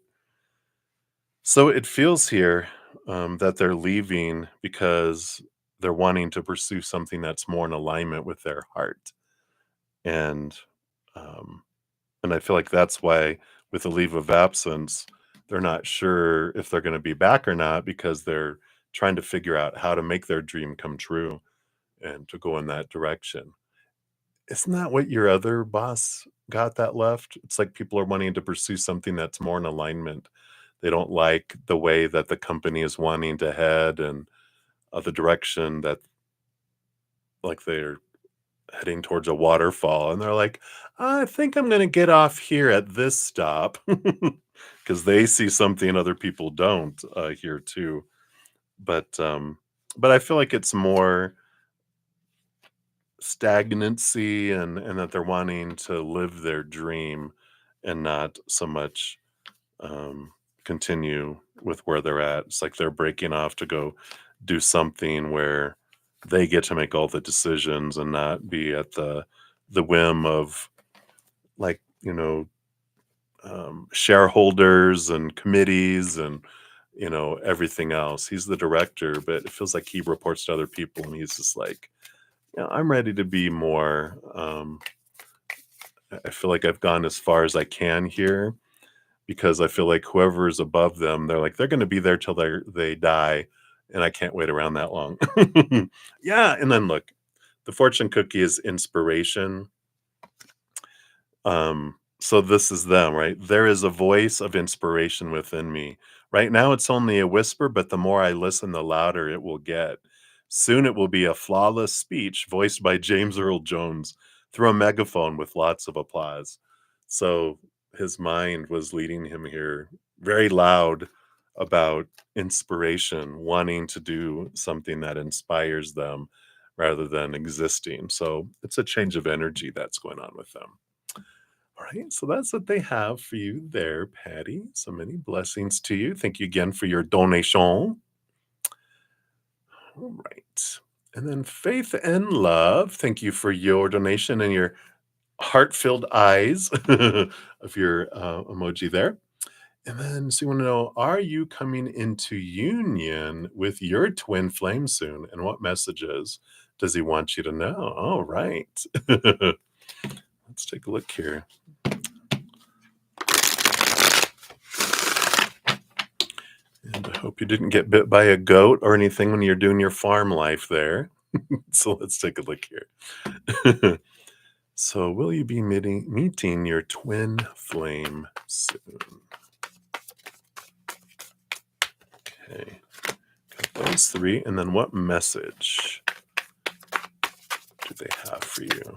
A: So it feels here that they're leaving because they're wanting to pursue something that's more in alignment with their heart. And um, and I feel like that's why with a leave of absence, they're not sure if they're going to be back or not because they're trying to figure out how to make their dream come true and to go in that direction. Isn't that what your other boss got that left? It's like people are wanting to pursue something that's more in alignment. They don't like the way that the company is wanting to head and the direction that like they're heading towards a waterfall, and they're like, I think I'm going to get off here at this stop because they see something other people don't here too. But but I feel like it's more stagnancy and that they're wanting to live their dream and not so much um, continue with where they're at. It's like they're breaking off to go do something where they get to make all the decisions and not be at the whim of, like, shareholders and committees and everything else. He's the director, but it feels like he reports to other people, and he's just like, I'm ready to be more. I feel like I've gone as far as I can here because I feel like whoever is above them, they're going to be there till they die, and I can't wait around that long. Yeah, and then look, the fortune cookie is inspiration. So this is them, right? There is a voice of inspiration within me. Right now, it's only a whisper, but the more I listen, the louder it will get. Soon it will be a flawless speech voiced by James Earl Jones through a megaphone with lots of applause. So his mind was leading him here very loud about inspiration, wanting to do something that inspires them rather than existing. So it's a change of energy that's going on with them. All right, so that's what they have for you there, Patty. So many blessings to you. Thank you again for your donation. All right. And then Faith and Love, thank you for your donation and your heart-filled eyes of your emoji there. And then, so you want to know, are you coming into union with your twin flame soon? And what messages does he want you to know? All right. Let's take a look here. And I hope you didn't get bit by a goat or anything when you're doing your farm life there. So let's take a look here. So, will you be meeting your twin flame soon? Okay, got those three. And then what message do they have for you?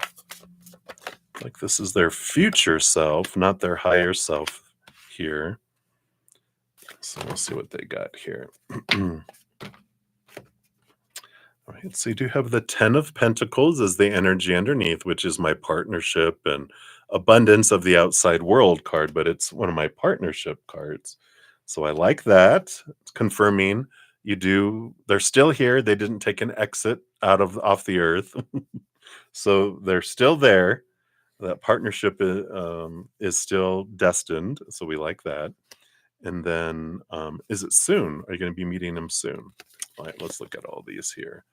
A: Like this is their future self, not their higher self here. So we'll see what they got here. All right, so you do have the 10 of Pentacles as the energy underneath, which is my partnership and abundance of the outside world card, but it's one of my partnership cards. So I like that. It's confirming they're still here. They didn't take an exit off the earth. So they're still there. That partnership is still destined. So we like that. And then is it soon? Are you going to be meeting them soon? All right, let's look at all these here.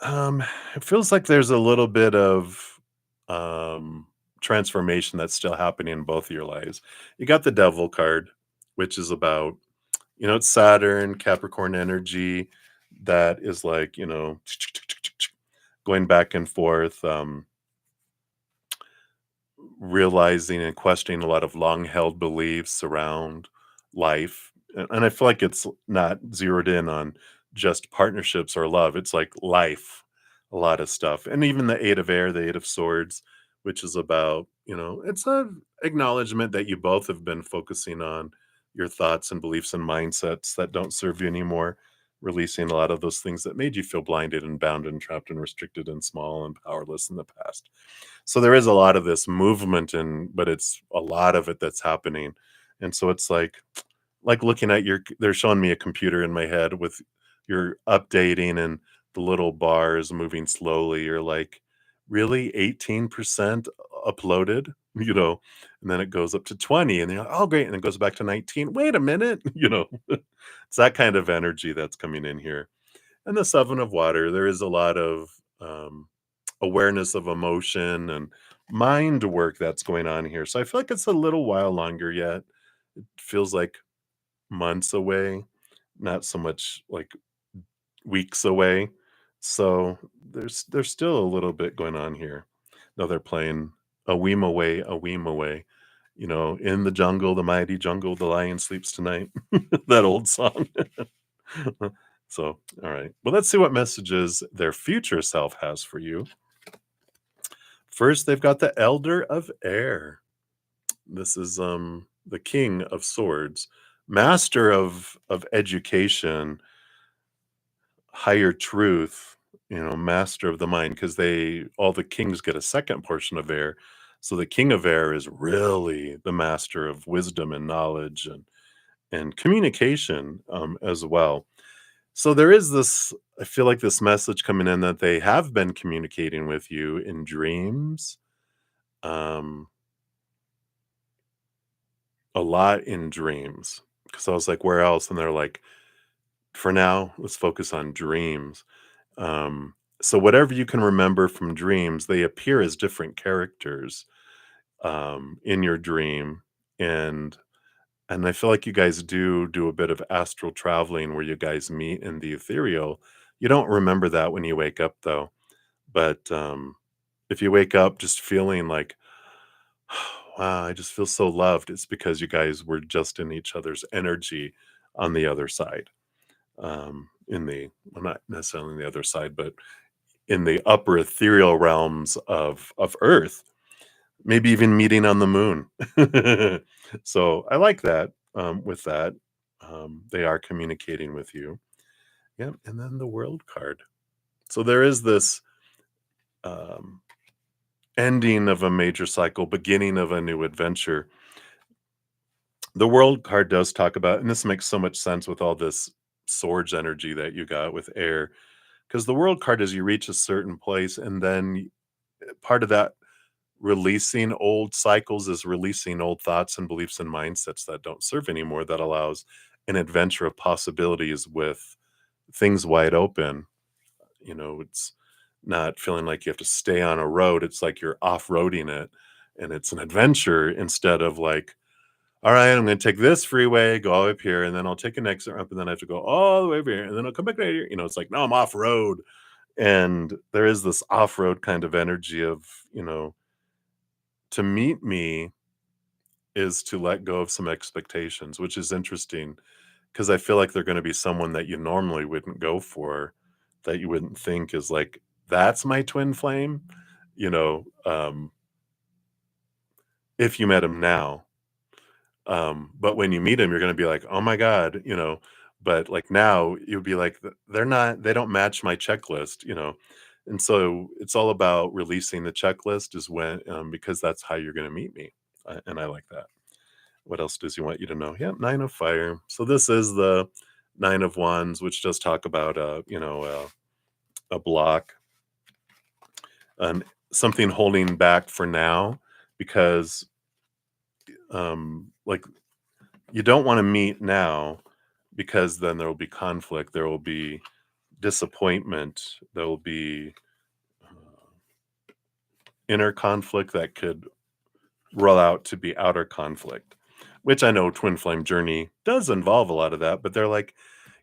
A: It feels like there's a little bit of transformation that's still happening in both of your lives. You got the Devil card, which is about, it's Saturn, Capricorn energy that is like, going back and forth, realizing and questioning a lot of long held beliefs around life. And I feel like it's not zeroed in on just partnerships or love. It's like life, a lot of stuff. And even the Eight of Air, the Eight of Swords, which is about, it's a acknowledgement that you both have been focusing on your thoughts and beliefs and mindsets that don't serve you anymore, releasing a lot of those things that made you feel blinded and bound and trapped and restricted and small and powerless in the past. So there is a lot of this movement, but it's a lot of it that's happening. And so it's like looking at they're showing me a computer in my head with your updating and the little bars moving slowly. You're like, really 18% uploaded, and then it goes up to 20 and you're like, oh great. And it goes back to 19. Wait a minute, it's that kind of energy that's coming in here. And the Seven of Water, there is a lot of awareness of emotion and mind work that's going on here. So I feel like it's a little while longer yet. It feels like months away, not so much like weeks away. So there's still a little bit going on here. No, they're playing a weem away, a weem away. In the jungle, the mighty jungle, the lion sleeps tonight. That old song. So, all right. Well, let's see what messages their future self has for you. First, they've got the Elder of Air. This is the King of Swords, master of education, higher truth, master of the mind, because all the kings get a second portion of air. So the King of Air is really the master of wisdom and knowledge and communication as well. So there is this, I feel like this message coming in that they have been communicating with you in dreams, um, a lot in dreams. Because I was like, where else? And they're like, for now, let's focus on dreams. So whatever you can remember from dreams, they appear as different characters in your dream, and I feel like you guys do a bit of astral traveling where you guys meet in the ethereal. You don't remember that when you wake up, though. But if you wake up just feeling like, wow, I just feel so loved, it's because you guys were just in each other's energy on the other side. Well, not necessarily on the other side, but in the upper ethereal realms of Earth, maybe even meeting on the moon. So I like that. With that, they are communicating with you. Yeah, and then the World card. So there is this um, ending of a major cycle, beginning of a new adventure. The World card does talk about, and this makes so much sense with all this swords energy that you got with air, because the World card is you reach a certain place, and then part of that releasing old cycles is releasing old thoughts and beliefs and mindsets that don't serve anymore. That allows an adventure of possibilities with things wide open. It's not feeling like you have to stay on a road. It's like you're off-roading it, and it's an adventure instead of like, all right, I'm going to take this freeway, go up here, and then I'll take an exit up, and then I have to go all the way over here, and then I'll come back right here. It's like, no, I'm off road. And there is this off road kind of energy of, to meet me is to let go of some expectations, which is interesting because I feel like they're going to be someone that you normally wouldn't go for, that you wouldn't think is like, that's my twin flame, you know, um, if you met him now. But when you meet him, you're going to be like, oh my God. But like now you'll be like, they don't match my checklist. And so it's all about releasing the checklist is when, because that's how you're going to meet me. And I like that. What else does he want you to know? Yeah, Nine of Fire. So this is the Nine of Wands, which does talk about a block and something holding back for now, because like you don't want to meet now because then there will be conflict, there will be disappointment, there will be inner conflict that could roll out to be outer conflict, which I know Twin Flame Journey does involve a lot of that, but they're like,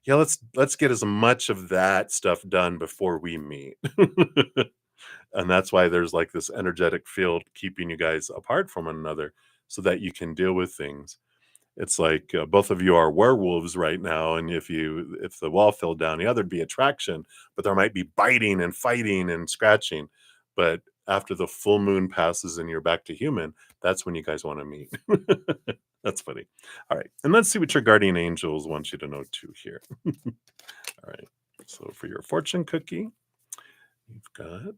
A: yeah, let's get as much of that stuff done before we meet. And that's why there's like this energetic field keeping you guys apart from one another so that you can deal with things. It's like both of you are werewolves right now, and if the wall fell down, yeah, there'd be attraction, but there might be biting and fighting and scratching. But after the full moon passes and you're back to human, that's when you guys want to meet. That's funny. All right, and let's see what your guardian angels want you to know too here. All right, so for your fortune cookie, you've got,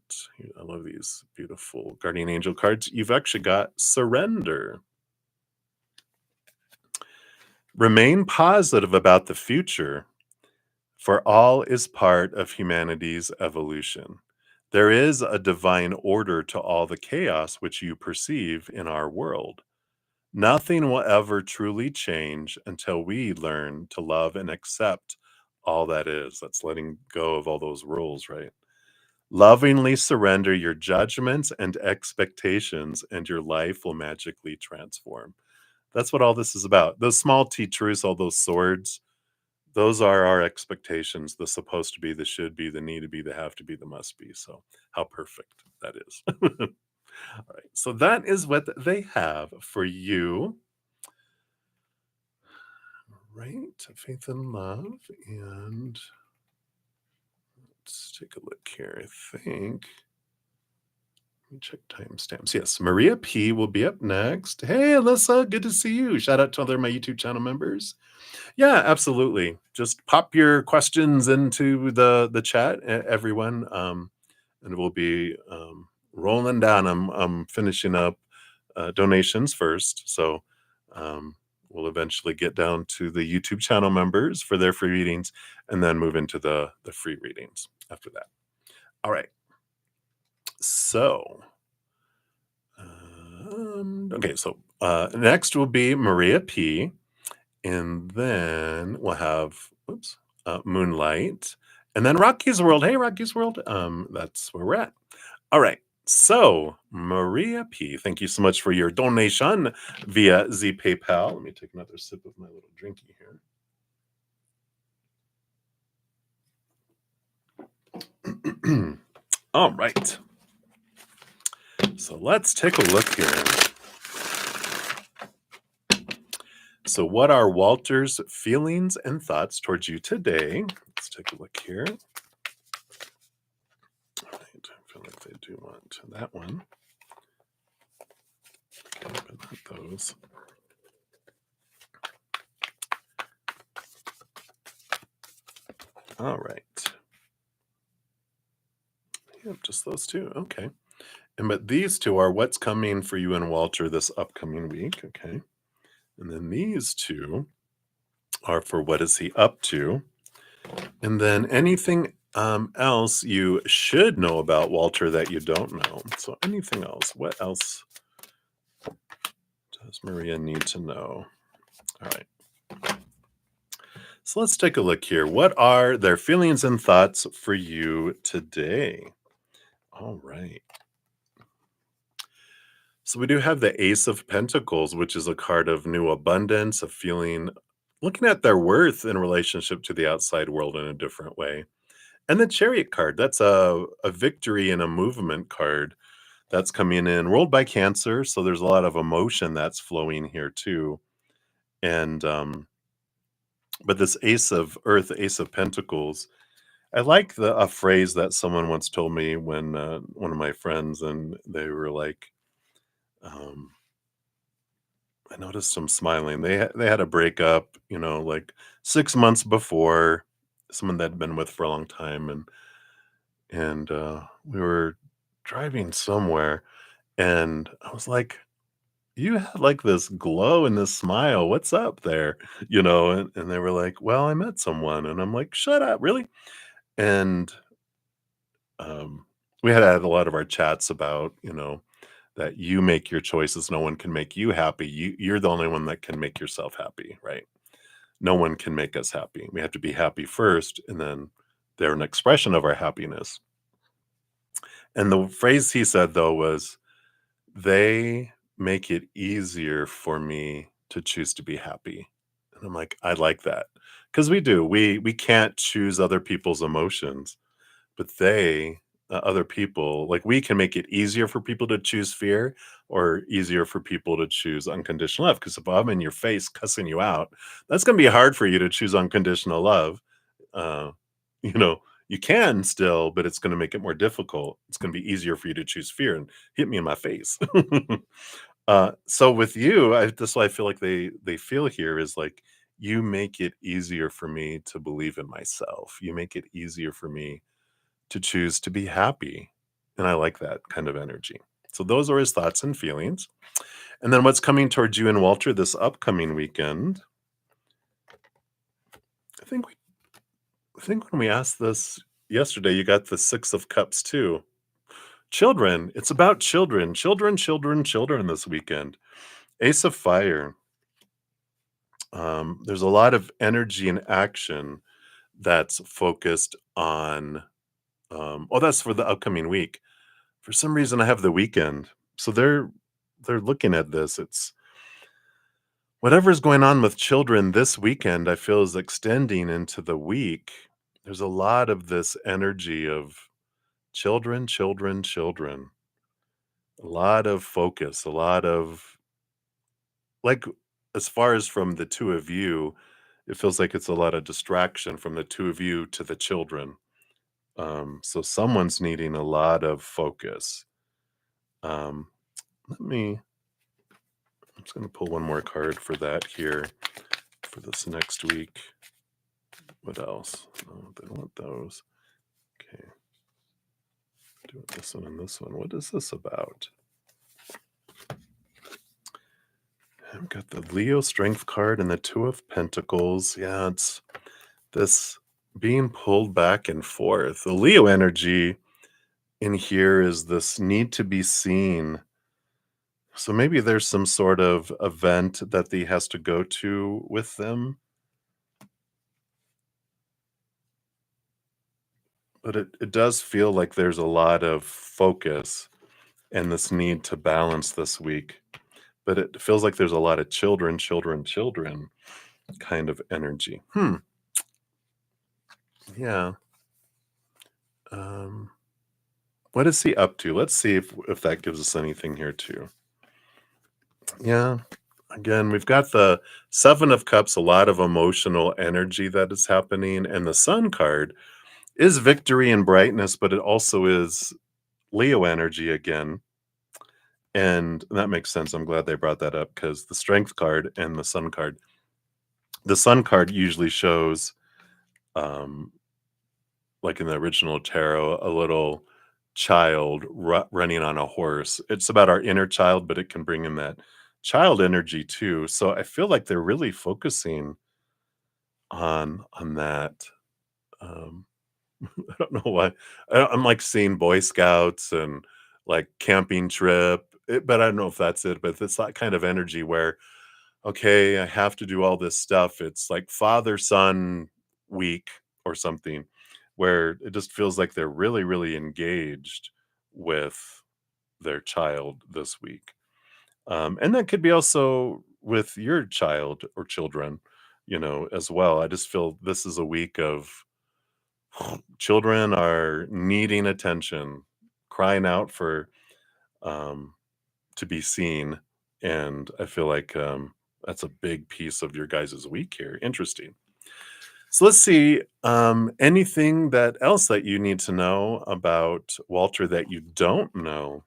A: I love these beautiful guardian angel cards. You've actually got surrender. Remain positive about the future, for all is part of humanity's evolution. There is a divine order to all the chaos which you perceive in our world. Nothing will ever truly change until we learn to love and accept all that is. That's letting go of all those rules, right? Lovingly surrender your judgments and expectations, and your life will magically transform. That's what all this is about. Those small T truths, all those swords, those are our expectations. The supposed to be, the should be, the need to be, the have to be, the must be. So, how perfect that is. All right. So, that is what they have for you. Right. Faith and love. And Let's take a look here. I think. Let me check timestamps. Yes, Maria P will be up next. Hey, Alyssa, good to see you. Shout out to other my YouTube channel members. Yeah, absolutely. Just pop your questions into the chat, everyone, and we'll be rolling down. I'm finishing up donations first, so we'll eventually get down to the YouTube channel members for their free readings, and then move into the free readings after that. All right. So, okay. So next will be Maria P. And then we'll have, Moonlight, and then Rocky's World. Hey, Rocky's World. That's where we're at. All right. So, Maria P, thank you so much for your donation via Z PayPal. Let me take another sip of my little drinky here. All right. So let's take a look here. So, what are Walter's feelings and thoughts towards you today? Let's take a look here. All right, I feel like they do want that one. Open those. All right. Yep, just those two. Okay. And but these two are what's coming for you and Walter this upcoming week. Okay. And then these two are for what is he up to. And then anything else you should know about Walter that you don't know. So anything else? What else does Maria need to know? All right. So let's take a look here. What are their feelings and thoughts for you today? All right. So we do have the Ace of Pentacles, which is a card of new abundance, of feeling, looking at their worth in relationship to the outside world in a different way. And the Chariot card, that's a victory and a movement card that's coming in, ruled by Cancer. So there's a lot of emotion that's flowing here too. And but this Ace of Earth, Ace of Pentacles, I like a phrase that someone once told me when one of my friends, and they were like, um, I noticed them smiling. They had a breakup, like 6 months before, someone they'd been with for a long time, and we were driving somewhere, and I was like, "You had like this glow and this smile. What's up there?" And they were like, "Well, I met someone," and I'm like, "Shut up, really?" And we had a lot of our chats about, that you make your choices. No one can make you happy. You're the only one that can make yourself happy, right? No one can make us happy. We have to be happy first, and then they're an expression of our happiness. And the phrase he said, though, was, they make it easier for me to choose to be happy. And I'm like, I like that. Because we do. We can't choose other people's emotions, but other people, like, we can make it easier for people to choose fear, or easier for people to choose unconditional love. Because if I'm in your face cussing you out, that's going to be hard for you to choose unconditional love. uh, you know you can still, but it's going to make it more difficult. It's going to be easier for you to choose fear and hit me in my face. So with you, that's why I feel like they feel here is like, you make it easier for me to believe in myself. You make it easier for me to choose to be happy. And I like that kind of energy. So those are his thoughts and feelings. And then what's coming towards you and Walter this upcoming weekend? I think when we asked this yesterday, you got the Six of Cups too. Children. It's about children. Children this weekend. Ace of Fire. There's a lot of energy and action that's focused on. That's for the upcoming week. For some reason, I have the weekend, so they're looking at this. It's whatever's going on with children this weekend, I feel, is extending into the week. There's a lot of this energy of children. A lot of focus, a lot of, like, as far as from the two of you, it feels like it's a lot of distraction from the two of you to the children. So someone's needing a lot of focus. Um, I'm just going to pull one more card for that here for this next week. What else? Oh, they don't want those. Okay. Doing this one and this one. What is this about? I've got the Leo Strength card and the Two of Pentacles. Yeah, it's this being pulled back and forth. The Leo energy in here is this need to be seen. So maybe there's some sort of event that he has to go to with them. But it does feel like there's a lot of focus and this need to balance this week. But it feels like there's a lot of children kind of energy. Yeah. Um, what is he up to? Let's see if that gives us anything here too. Yeah. Again, we've got the Seven of Cups, a lot of emotional energy that is happening. And the Sun card is victory and brightness, but it also is Leo energy again. And that makes sense. I'm glad they brought that up because the Strength card and the Sun card usually shows, um, like in the original tarot, a little child running on a horse. It's about our inner child, but it can bring in that child energy too. So I feel like they're really focusing on that. Um, I don't know why. I'm like seeing Boy Scouts and like camping trip, but I don't know if that's it. But it's that kind of energy where, okay, I have to do all this stuff. It's like father son week or something, where it just feels like they're really, really engaged with their child this week. And that could be also with your child or children, as well. I just feel this is a week of children are needing attention, crying out for um, to be seen, and I feel like that's a big piece of your guys' week here. Interesting. So let's see. Anything that else that you need to know about Walter that you don't know?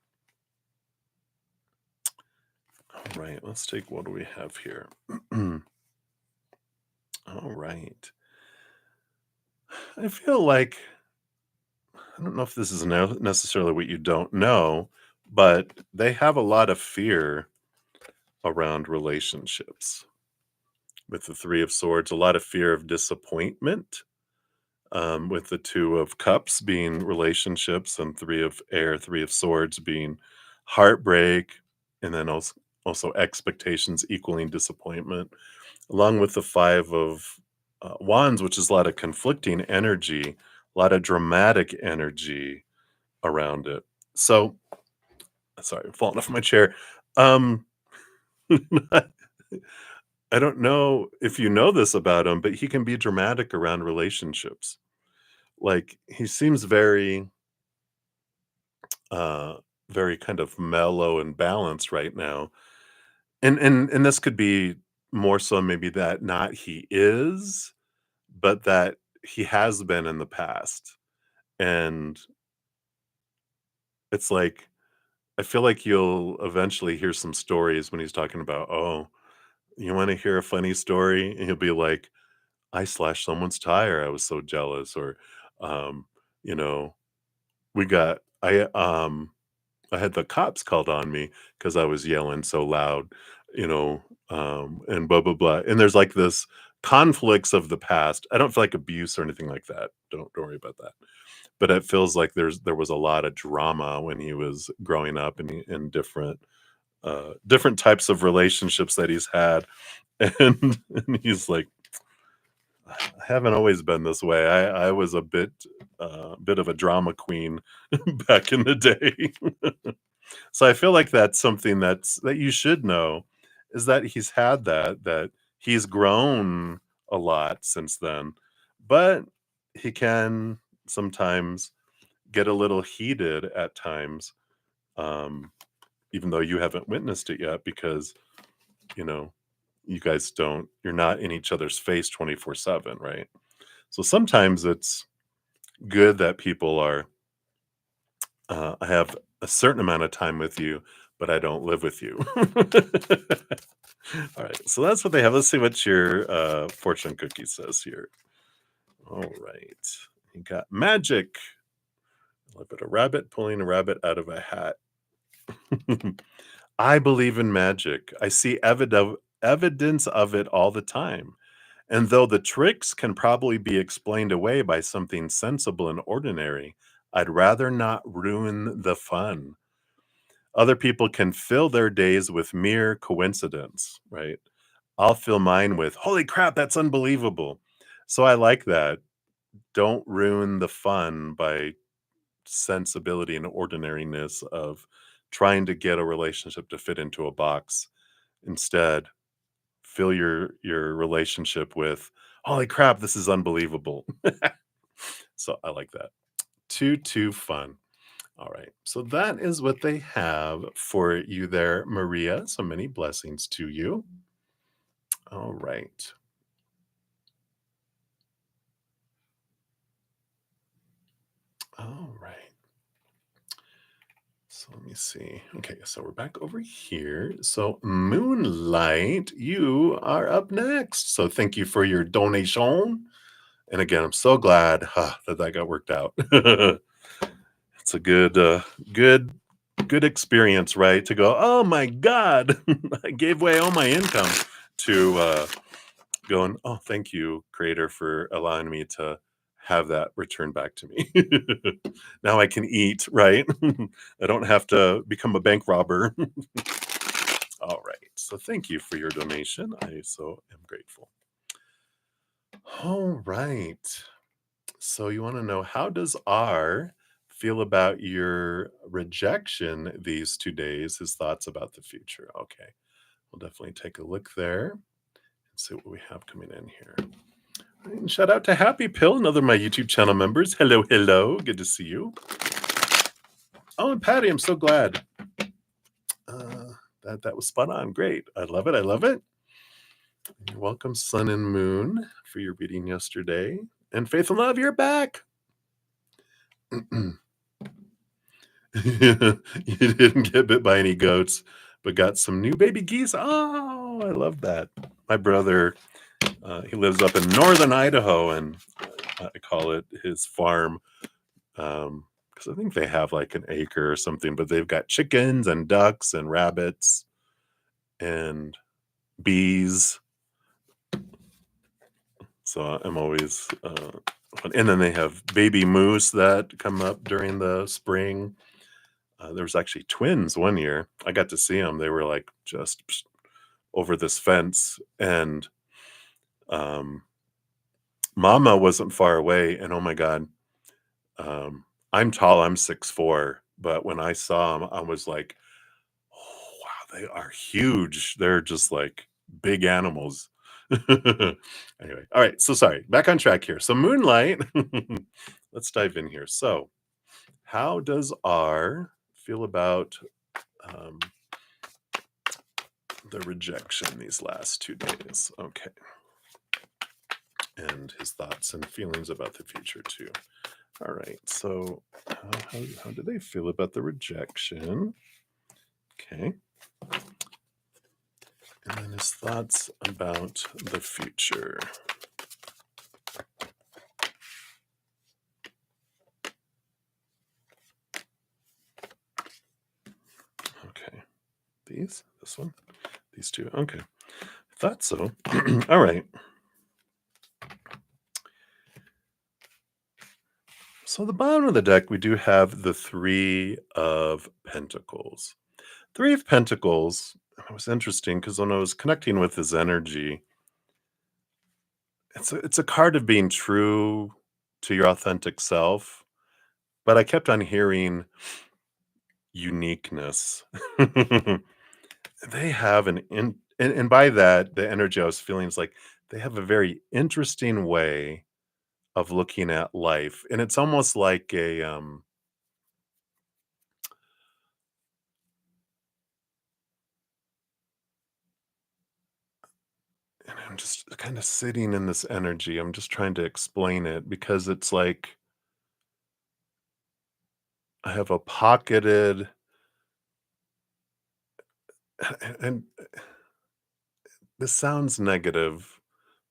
A: All right, let's take what do we have here? All right. I feel like I don't know if this is necessarily what you don't know, but they have a lot of fear around relationships. With the Three of Swords, a lot of fear of disappointment. With the Two of Cups being relationships, and Three of Air, Three of Swords being heartbreak, and then also expectations equaling disappointment, along with the Five of Wands, which is a lot of conflicting energy, a lot of dramatic energy around it. So, sorry, I'm falling off my chair. Um, I don't know if you know this about him, but he can be dramatic around relationships. Like he seems uh very kind of mellow and balanced right now. And this could be more so maybe that not he is, but that he has been in the past. And it's like I feel like you'll eventually hear some stories when he's talking about, "Oh, you want to hear a funny story?" And he'll be like, "I slashed someone's tire. I was so jealous." Or, um, you know, we got I had the cops called on me because I was yelling so loud, and blah blah blah. And there's like this conflicts of the past. I don't feel like abuse or anything like that. Don't worry about that. But it feels like there was a lot of drama when he was growing up in different types of relationships that he's had. And he's like, I haven't always been this way. I was a bit of a drama queen back in the day. So I feel like that's something that you should know is that he's had that he's grown a lot since then, but he can sometimes get a little heated at times, um, even though you haven't witnessed it yet because you know you guys don't you're not in each other's face 24/7, right? So sometimes it's good that people are, I have a certain amount of time with you, but I don't live with you. All right, so that's what they have. Let's see what your fortune cookie says here. All right, you got magic. A little bit of rabbit pulling a rabbit out of a hat. I believe in magic. I see evidence of it all the time. And though the tricks can probably be explained away by something sensible and ordinary, I'd rather not ruin the fun. Other people can fill their days with mere coincidence, right? I'll fill mine with, holy crap, that's unbelievable. So I like that. Don't ruin the fun by sensibility and ordinariness of trying to get a relationship to fit into a box. Instead, fill your relationship with, holy crap, this is unbelievable. So I like that. Too fun. All right. So that is what they have for you there, Maria. So many blessings to you. All right. All right. So let me see. Okay, so we're back over here. So Moonlight, you are up next. So thank you for your donation. And again, I'm so glad that got worked out. It's a good experience, right? To go, oh my God, I gave away all my income to going, oh, thank you, creator, for allowing me to have that returned back to me. Now I can eat, right? I don't have to become a bank robber. All right. So thank you for your donation. I so am grateful. All right. So you want to know, how does R feel about your rejection these 2 days? His thoughts about the future. Okay. We'll definitely take a look there and see what we have coming in here. And shout out to Happy Pill, another of my YouTube channel members. Hello, hello. Good to see you. Oh, and Patty, I'm so glad. That was spot on. Great. I love it. I love it. You're welcome, Sun and Moon, for your reading yesterday. And Faith and Love, you're back. You didn't get bit by any goats, but got some new baby geese. Oh, I love that. My brother, he lives up in northern Idaho, and I call it his farm, because I think they have like an acre or something, but they've got chickens and ducks and rabbits and bees. So I'm always, and then they have baby moose that come up during the spring. There was actually twins one year. I got to see them. They were like just over this fence, and um, Mama wasn't far away. And oh my God, I'm tall. I'm 6'4", but when I saw them, I was like, oh, wow, they are huge. They're just like big animals. Anyway, all right. So sorry, back on track here. So Moonlight, let's dive in here. So, how does R feel about um, the rejection these last 2 days? Okay. And his thoughts and feelings about the future, too. All right. So, how do they feel about the rejection? Okay. And then his thoughts about the future. Okay. This one, these two. Okay. Thought so. All right. So the bottom of the deck, we do have the Three of Pentacles. Three of Pentacles, it was interesting because when I was connecting with his energy, it's a card of being true to your authentic self, but I kept on hearing uniqueness. They have and by that, the energy I was feeling is like they have a very interesting way of looking at life, and it's almost like and I'm just kind of sitting in this energy. I'm just trying to explain it because it's like I have a pocketed and this sounds negative,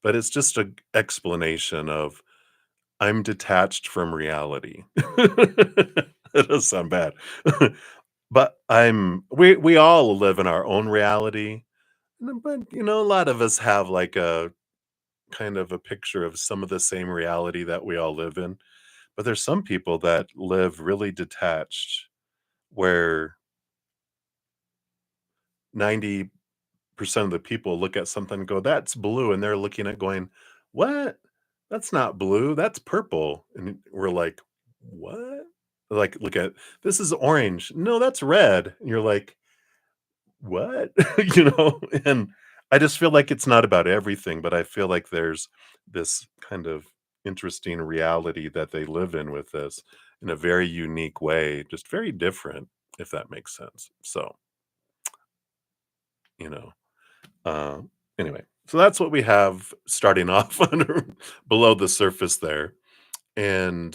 A: but it's just a explanation of I'm detached from reality. It does sound bad. But we all live in our own reality, but, a lot of us have, like, a kind of a picture of some of the same reality that we all live in. But there's some people that live really detached, where 90% of the people look at something and go, "That's blue," and they're looking at going, "What? That's not blue, that's purple." And we're like, "What?" Like, look at, "This is orange." "No, that's red." And you're like, "What?" And I just feel like it's not about everything, but I feel like there's this kind of interesting reality that they live in with this in a very unique way, just very different, if that makes sense. So, you know, uh, anyway, so that's what we have starting off under below the surface there. And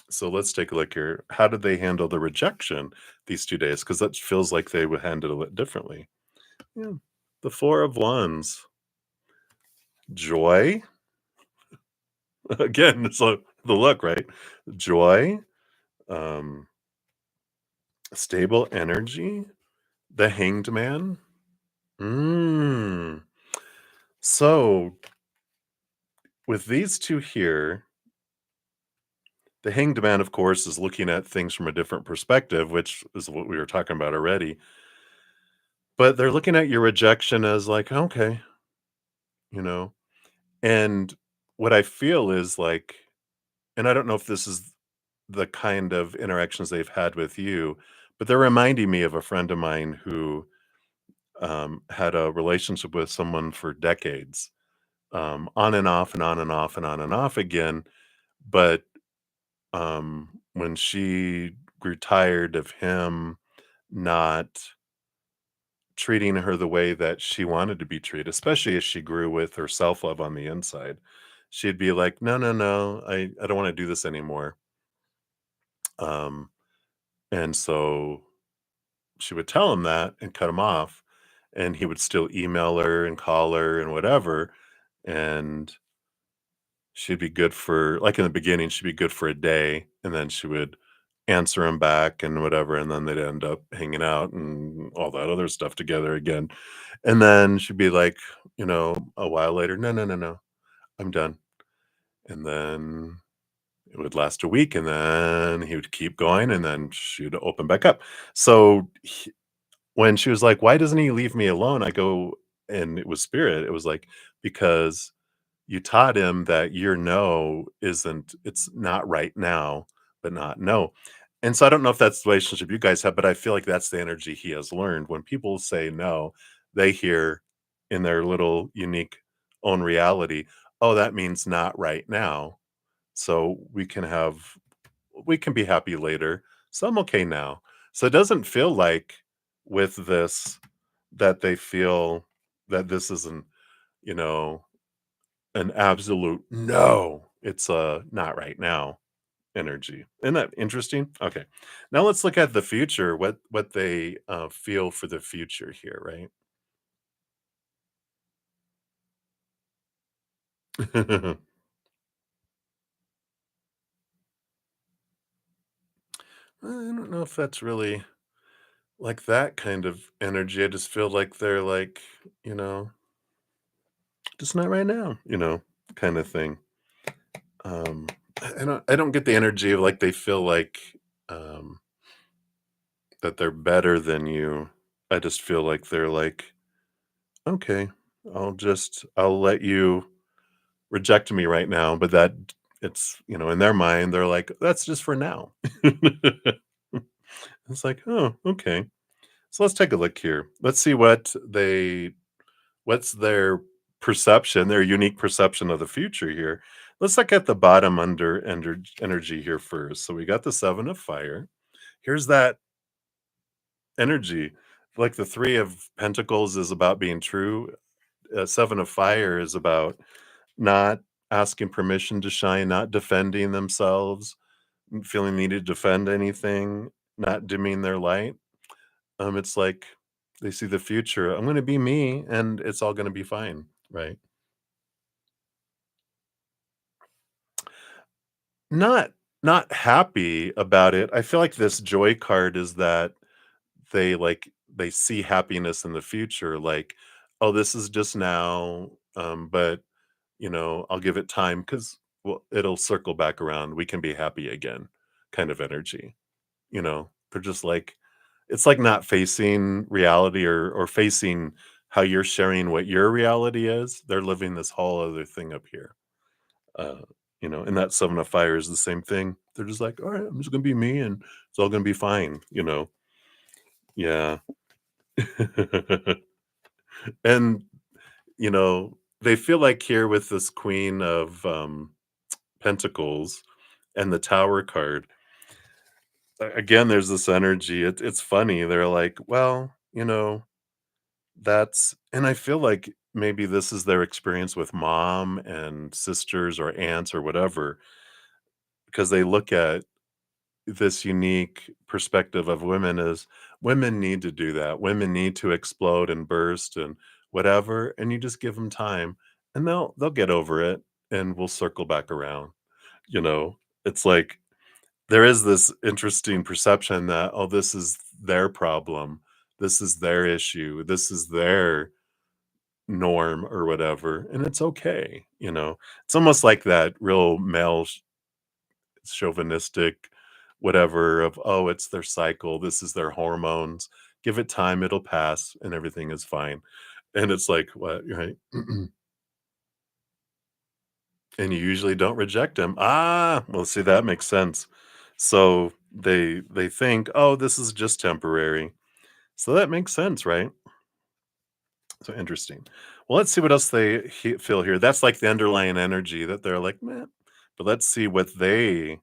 A: so let's take a look here. How did they handle the rejection these 2 days? Because that feels like they would handle it differently. Yeah. The Four of Wands. Joy. Again, so the look, right? Joy, um, stable energy, the Hanged Man. Mm. So with these two here, the Hanged Man, of course, is looking at things from a different perspective, which is what we were talking about already. But they're looking at your rejection as like, okay, you know, and what I feel is like, and I don't know if this is the kind of interactions they've had with you, but they're reminding me of a friend of mine who had a relationship with someone for decades, on and off and on and off and on and off again. But when she grew tired of him not treating her the way that she wanted to be treated, especially as she grew with her self love on the inside, she'd be like, "No, no, no, I don't want to do this anymore." Um, and so she would tell him that and cut him off, and he would still email her and call her and whatever, and she'd be good for, like, in the beginning, she'd be good for a day, and then she would answer him back and whatever, and then they'd end up hanging out and all that other stuff together again, and then she'd be like, a while later, "No, no, no, no, I'm done," and then it would last a week, and then he would keep going, and then she'd open back up. So when she was like, "Why doesn't he leave me alone?" I go, and it was spirit. It was like, "Because you taught him that your no isn't, it's not right now, but not no." And so I don't know if that's the relationship you guys have, but I feel like that's the energy he has learned. When people say no, they hear in their little unique own reality, "Oh, that means not right now. So we can be happy later. So I'm okay now." So it doesn't feel like with this that they feel that this isn't, you know, an absolute no. It's a not right now energy. Isn't that interesting? Okay. Now let's look at the future, what they feel for the future here, right? I don't know if that's really like that kind of energy. I just feel like they're like, you know, just not right now, kind of thing. Um, I don't get the energy of like they feel like um, that they're better than you. I just feel like they're like, okay, I'll let you reject me right now, but that it's in their mind they're like that's just for now. It's like, oh, okay. So let's take a look here. Let's see what's their perception, their unique perception of the future here. Let's look at the bottom under energy here first. So we got the Seven of Fire. Here's that energy. Like the Three of Pentacles is about being true. Seven of Fire is about not asking permission to shine, not defending themselves, feeling need to defend anything, not dimming their light. It's like they see the future. I'm gonna be me and it's all gonna be fine, right? Not not happy about it. I feel like this joy card is that they see happiness in the future, like, "Oh, this is just now, but, I'll give it time because well, it'll circle back around. We can be happy again," kind of energy, They're just like it's like not facing reality or facing how you're sharing what your reality is. They're living this whole other thing up here. Uh, and that 7 of fire is the same thing. They're just like, "Alright, I'm just gonna be me and it's all gonna be fine." Yeah. And, they feel like here with this Queen of, Pentacles and the Tower card, again, there's this energy. It's funny. They're like, "Well, that's" and I feel like maybe this is their experience with mom and sisters or aunts or whatever, because they look at this unique perspective of women as women need to do that. Women need to explode and burst and whatever, and you just give them time and they'll get over it and we'll circle back around, you know? It's like there is this interesting perception that, oh, this is their problem. This is their issue. This is their norm or whatever, and it's okay. It's almost like that real male chauvinistic whatever of, "Oh, it's their cycle, this is their hormones. Give it time, it'll pass, and everything is fine." And it's like, "What?" Right? And you usually don't reject reject 'em. Ah, well, see, that makes sense. So they think, "Oh, this is just temporary." So that makes sense, right? So interesting. Well, let's see what else they feel here. That's like the underlying energy that they're like, "Meh." But let's see what they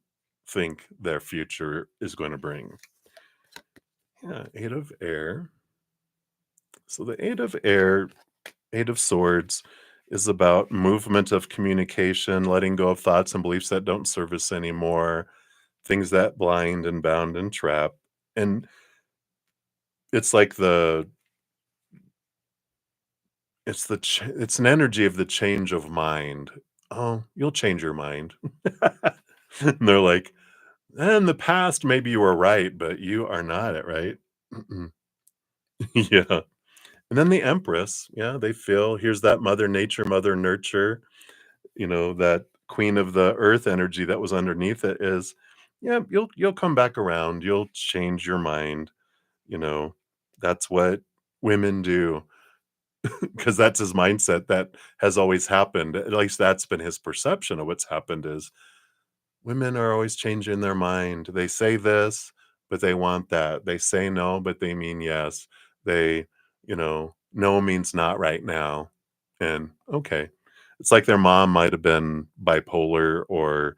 A: think their future is going to bring. Yeah, 8 of air. So the 8 of air, 8 of swords is about movement of communication, letting go of thoughts and beliefs that don't serve us anymore, things that blind and bound and trap. And it's like it's an energy of the change of mind. Oh, you'll change your mind. And they're like, in the past, maybe you were right, but you are not it, right? Mm-mm. Yeah. And then the Empress, yeah, they feel here's that Mother Nature, Mother Nurture, that Queen of the Earth energy that was underneath it is, yeah, you'll come back around, you'll change your mind, you know. That's what women do because that's his mindset that has always happened. At least that's been his perception of what's happened is women are always changing their mind. They say this, but they want that. They say no, but they mean yes. They, no means not right now. And okay. It's like their mom might have been bipolar or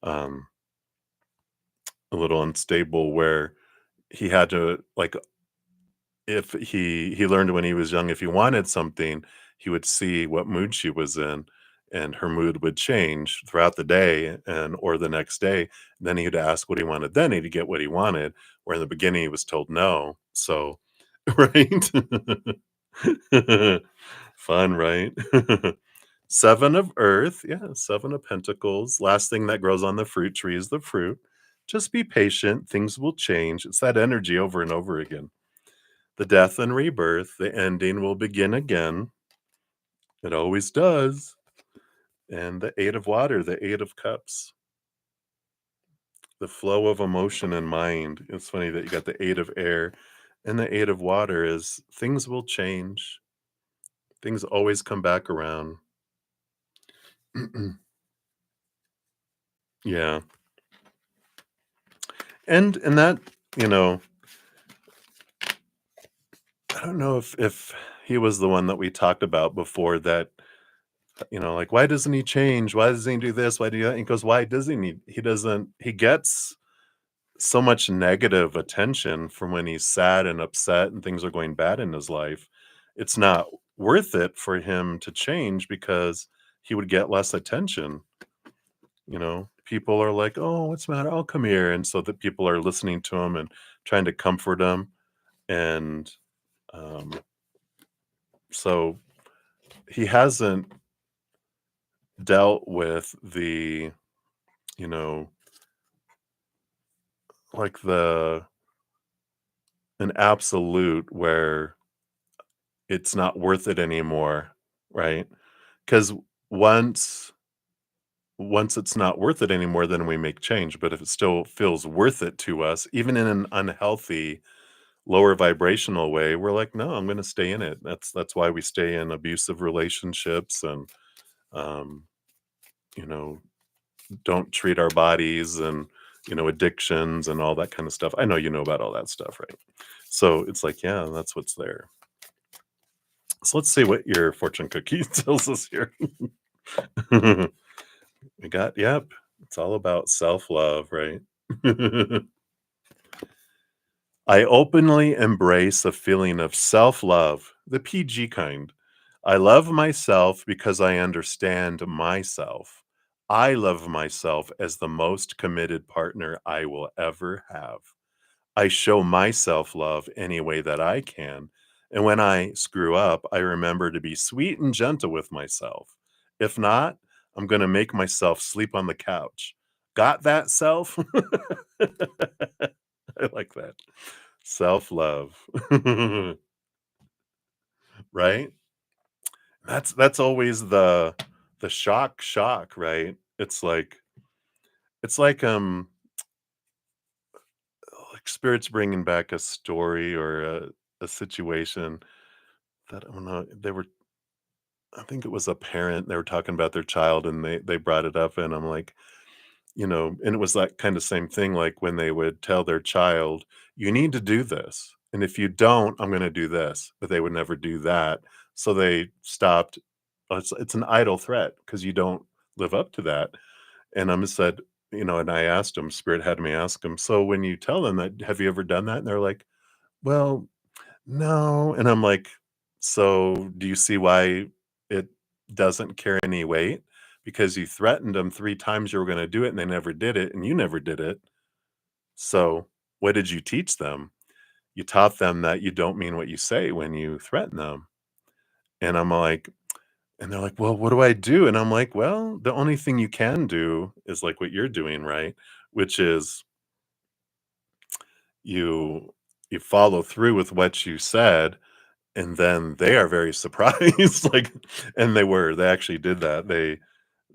A: um, a little unstable where he had to like if he learned when he was young, if he wanted something, he would see what mood she was in, and her mood would change throughout the day and or the next day. Then he'd ask what he wanted. Then he'd get what he wanted. Where in the beginning he was told no. So, right? Fun, right? 7 of Earth, yeah, 7 of Pentacles. Last thing that grows on the fruit tree is the fruit. Just be patient. Things will change. It's that energy over and over again. The death and rebirth, the ending will begin again. It always does. And the 8 of water, the 8 of cups, the flow of emotion and mind. It's funny that you got the 8 of air and the 8 of water is things will change. Things always come back around. Yeah. And that, you know, I don't know if he was the one that we talked about before that, like, why doesn't he change? Why doesn't he do this? Why do that? And he goes, why doesn't he doesn't he gets so much negative attention from when he's sad and upset and things are going bad in his life. It's not worth it for him to change because he would get less attention, you know? people are like, "Oh, what's the matter? Oh, come here." And so that people are listening to him and trying to comfort him. And um, so he hasn't dealt with the, you know, like an absolute where it's not worth it anymore, right? Because once once it's not worth it anymore, then we make change. But if it still feels worth it to us, even in an unhealthy, lower vibrational way, we're like, no, I'm going to stay in it. That's why we stay in abusive relationships and um, you know, don't treat our bodies and addictions and all that kind of stuff. I know you know about all that stuff, right? So it's like, yeah, that's what's there. So let's see what your fortune cookie tells us here. We got, yep, it's all about self love, right? I openly embrace a feeling of self love, the PG kind. I love myself because I understand myself. I love myself as the most committed partner I will ever have. I show myself love any way that I can. And when I screw up, I remember to be sweet and gentle with myself. If not, I'm going to make myself sleep on the couch. Got that, self? I like that. Self love. Right? That's always the shock, right? It's like spirits bringing back a story or a situation that I don't know. I think it was a parent. They were talking about their child, and they brought it up, and I'm like, and it was that kind of same thing. Like when they would tell their child, "You need to do this, and if you don't, I'm going to do this," but they would never do that, so they stopped. It's an idle threat because you don't live up to that. And I just said, and I asked him. Spirit had me ask him. So when you tell them that, have you ever done that? And they're like, "Well, no." And I'm like, "So, do you see why it doesn't carry any weight? Because you threatened them 3 times you were gonna do it, and they never did it, and you never did it. So, what did you teach them? You taught them that you don't mean what you say when you threaten them." And I'm like and they're like, "Well, what do I do?" And I'm like, "Well, the only thing you can do is like what you're doing, right? Which is you you follow through with what you said. And then they are very surprised, like and they actually did that.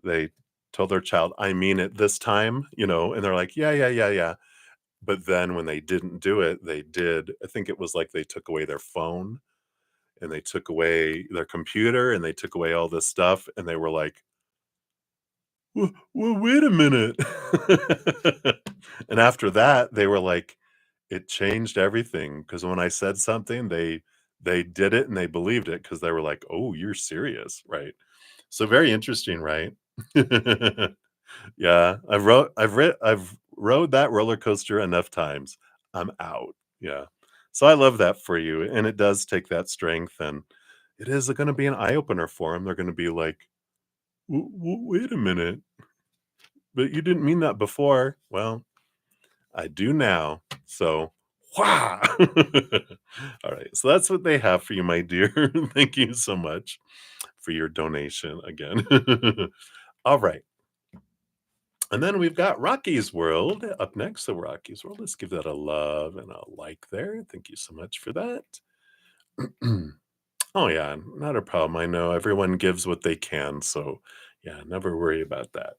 A: They told their child, "I mean it this time," and they're like, "Yeah, yeah, yeah, yeah." But then when they didn't do it, they did I think it was like they took away their phone, and they took away their computer, and they took away all this stuff, and they were like, "Well, wait a minute." And after that, they were like, it changed everything because when I said something, they did it and they believed it because they were like, "Oh, you're serious," right? So very interesting, right? Yeah, I've rode that roller coaster enough times. I'm out. Yeah. So I love that for you, and it does take that strength, and it is gonna be an eye opener for them. They're gonna be like, wait a minute, but you didn't mean that before." Well, I do now. So, wow. All right. So that's what they have for you, my dear. Thank you so much for your donation again. All right. And then we've got Rocky's World up next. So, Rocky's World, let's give that a love and a like there. Thank you so much for that. Oh, yeah. Not a problem. I know everyone gives what they can. So, yeah, never worry about that.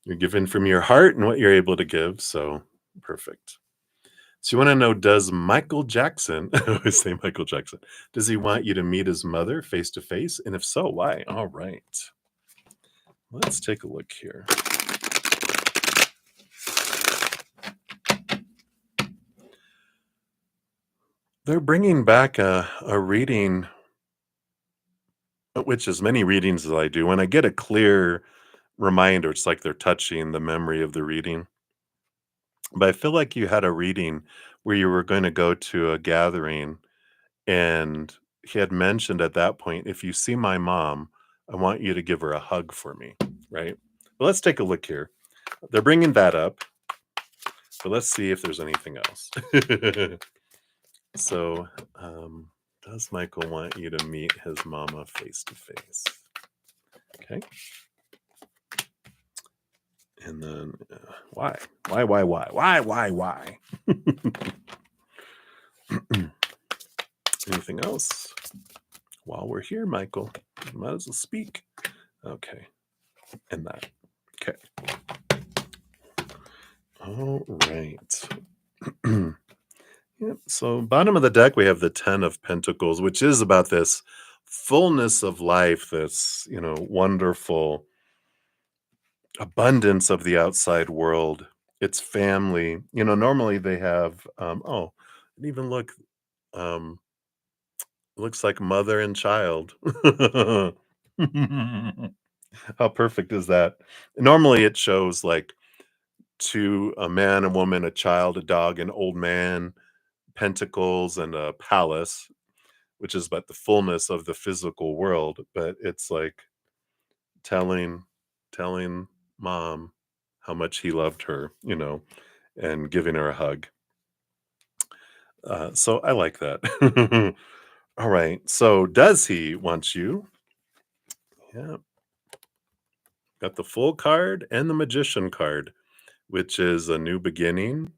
A: You're giving from your heart and what you're able to give. So, perfect. So you want to know, does Michael Jackson, I always say Michael Jackson, does he want you to meet his mother face to face? And if so, why? All right. Let's take a look here. They're bringing back a reading, which as many readings as I do, when I get a clear reminder, it's like they're touching the memory of the reading. But I feel like you had a reading where you were going to go to a gathering. And he had mentioned at that point, if you see my mom, I want you to give her a hug for me, right? Well, let's take a look here. they're bringing that up, but let's see if there's anything else. So, does Michael want you to meet his mama face to face? Okay. And then, why? Why? Anything else? While we're here, Michael, you might as well speak. Okay. And that. Okay. All right. Yep. So, bottom of the deck, we have the 10 of Pentacles, which is about this fullness of life, this, wonderful abundance of the outside world. It's family. Normally they have, and even um, looks like mother and child. How perfect is that? Normally it shows like a man, a woman, a child, a dog, an old man, pentacles, and a palace, which is about the fullness of the physical world. But it's like telling telling mom how much he loved her, and giving her a hug. So I like that. All right. So does he want you? Yeah. Got the Full card and the Magician card, which is a new beginning,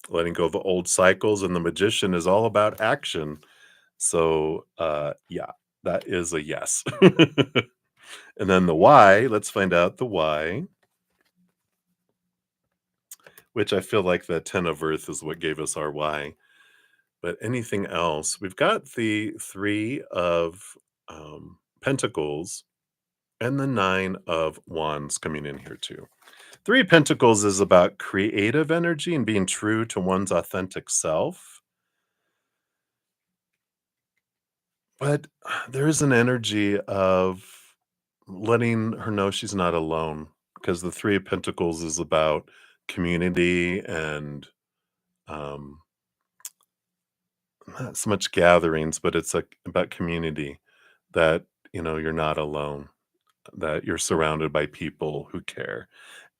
A: letting go of old cycles, and the Magician is all about action. So yeah, that is a yes. And then the why, let's find out the why, which I feel like the 10 of Earth is what gave us our why. But anything else? We've got the 3 of Pentacles and the 9 of Wands coming in here too. 3 of Pentacles is about creative energy and being true to one's authentic self. But there is an energy of letting her know she's not alone, because the 3 of Pentacles is about community and um, not so much gatherings, but it's like about community, that you're not alone, that you're surrounded by people who care.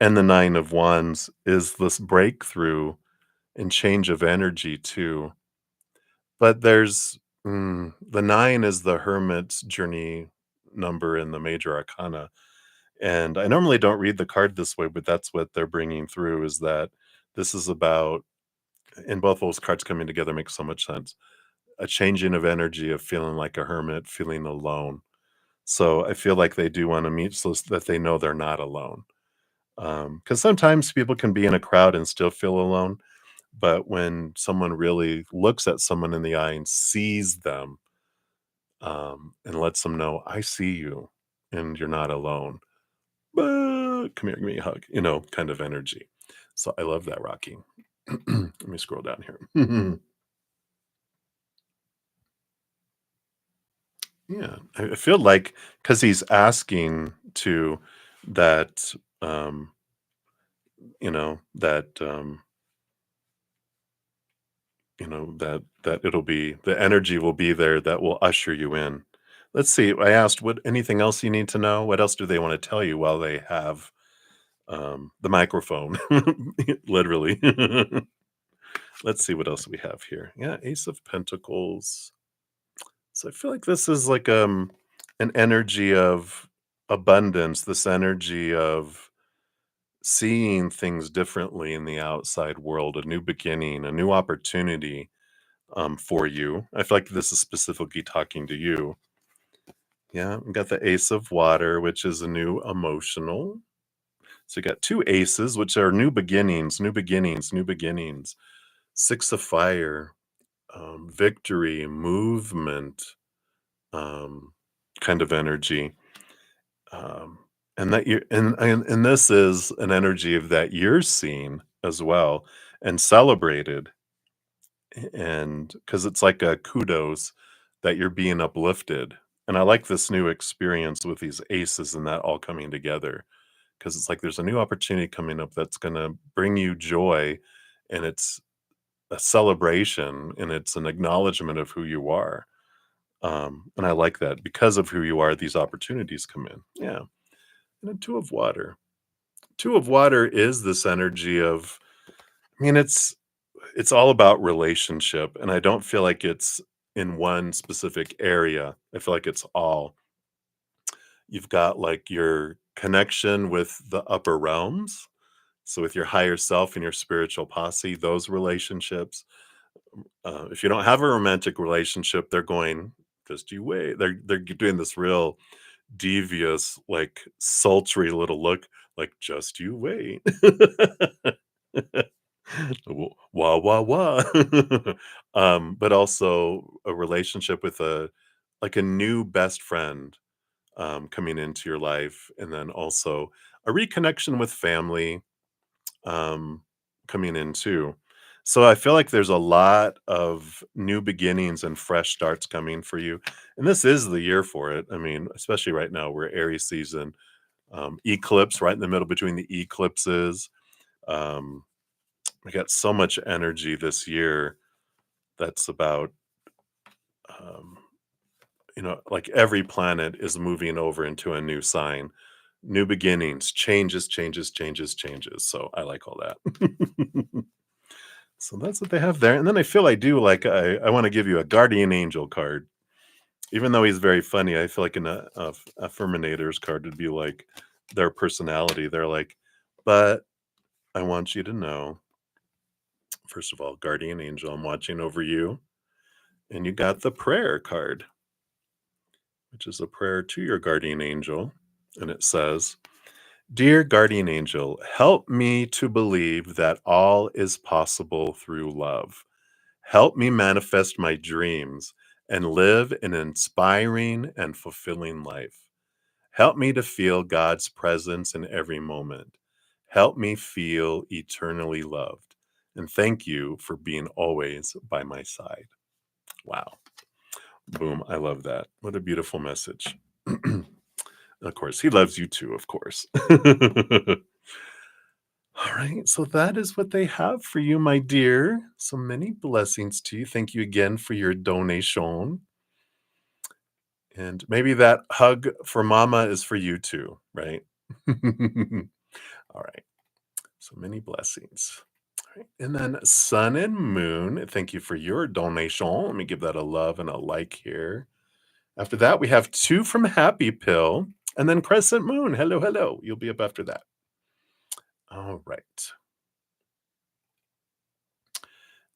A: And the 9 of Wands is this breakthrough and change of energy too. But the 9 is the Hermit's journey number in the major arcana. And I normally don't read the card this way, but that's what they're bringing through, is that this is about, and both those cards coming together makes so much sense, a changing of energy, of feeling like a hermit, feeling alone. So I feel like they do want to meet so that they know they're not alone. Because sometimes people can be in a crowd and still feel alone. But when someone really looks at someone in the eye and sees them, and lets them know, I see you and you're not alone. Come here, give me a hug, kind of energy. So I love that, Rocky. Let me scroll down here. Yeah, I feel like, because he's asking to, that, that, that it'll be, the energy will be there that will usher you in. Let's see. I asked, what anything else you need to know? What else do they want to tell you while they have the microphone? Literally. Let's see what else we have here. Yeah, Ace of Pentacles. So I feel like this is like an energy of abundance, this energy of seeing things differently in the outside world, a new beginning, a new opportunity for you. I feel like this is specifically talking to you. Yeah, we got the Ace of Water, which is a new emotional. So you got 2 aces, which are new beginnings, new beginnings, new beginnings. 6 of Fire, victory, movement, um, kind of energy. Um, and that you and this is an energy of that you're seen as well and celebrated, and because it's like a kudos that you're being uplifted. And I like this new experience with these aces and that all coming together, because it's like there's a new opportunity coming up that's going to bring you joy, and it's a celebration and it's an acknowledgement of who you are. And I like that, because of who you are, these opportunities come in. Yeah. And a 2 of Water. Two of water is this energy of, I mean, it's all about relationship, and I don't feel like it's in one specific area. I feel like it's all. You've got like your connection with the upper realms, so with your higher self and your spiritual posse, those relationships. If you don't have a romantic relationship, they're going, just you wait. They're doing this real devious, like sultry little look, like just you wait. Wah wah wah. But also a relationship with a like a new best friend coming into your life, and then also a reconnection with family um, coming in too. So I feel like there's a lot of new beginnings and fresh starts coming for you, and this is the year for it. I mean, especially right now, we're Aries season, eclipse right in the middle between the eclipses. Um, we got so much energy this year that's about um, like every planet is moving over into a new sign, new beginnings, changes, changes, changes, changes. So I like all that. So that's what they have there. And then I feel I do like I want to give you a guardian angel card. Even though he's very funny, I feel like an affirminator's card would be like their personality. They're like, but I want you to know, first of all, guardian angel, I'm watching over you. And you got the prayer card, which is a prayer to your guardian angel. And it says, Dear guardian angel, help me to believe that all is possible through love. Help me manifest my dreams and live an inspiring and fulfilling life. Help me to feel God's presence in every moment. Help me feel eternally loved. And thank you for being always by my side. Wow. Boom. I love that. What a beautiful message. Of course, he loves you too, of course. All right, so that is what they have for you, my dear. So many blessings to you. Thank you again for your donation. And maybe that hug for mama is for you too, right? All right. So many blessings. All right. And then Sun and Moon, thank you for your donation. Let me give that a love and a like here. After that, we have two from Happy Pill, and then Crescent Moon. Hello, hello. You'll be up after that. All right.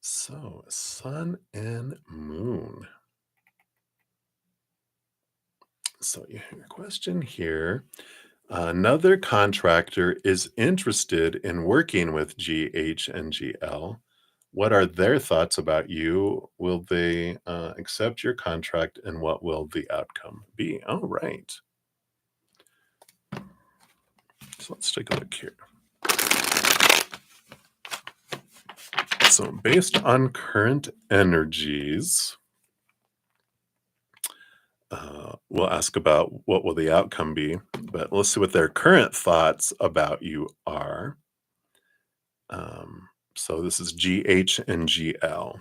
A: So, Sun and Moon. So, your question here. Another contractor is interested in working with GH and GL. What are their thoughts about you? Will they accept your contract, and what will the outcome be? All right. So, let's take a look here. So, based on current energies, we'll ask about what will the outcome be, but let's see what their current thoughts about you are. So this is GH and GL.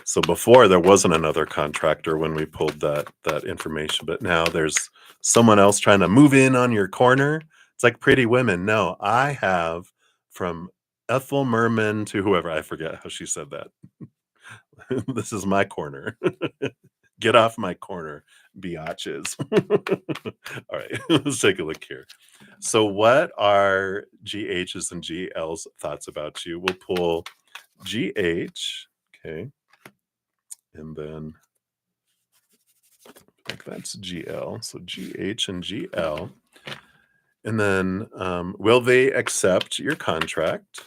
A: So before there wasn't another contractor when we pulled that information, but now there's someone else trying to move in on your corner. It's like Pretty Women. No, I have from Ethel Merman to whoever, I forget how she said that. This is my corner. Get off my corner, biatches. All right, let's take a look here. So, what are GH's and GL's thoughts about you? We'll pull GH, okay, and then like that's GL. So, GH and GL. And then, will they accept your contract?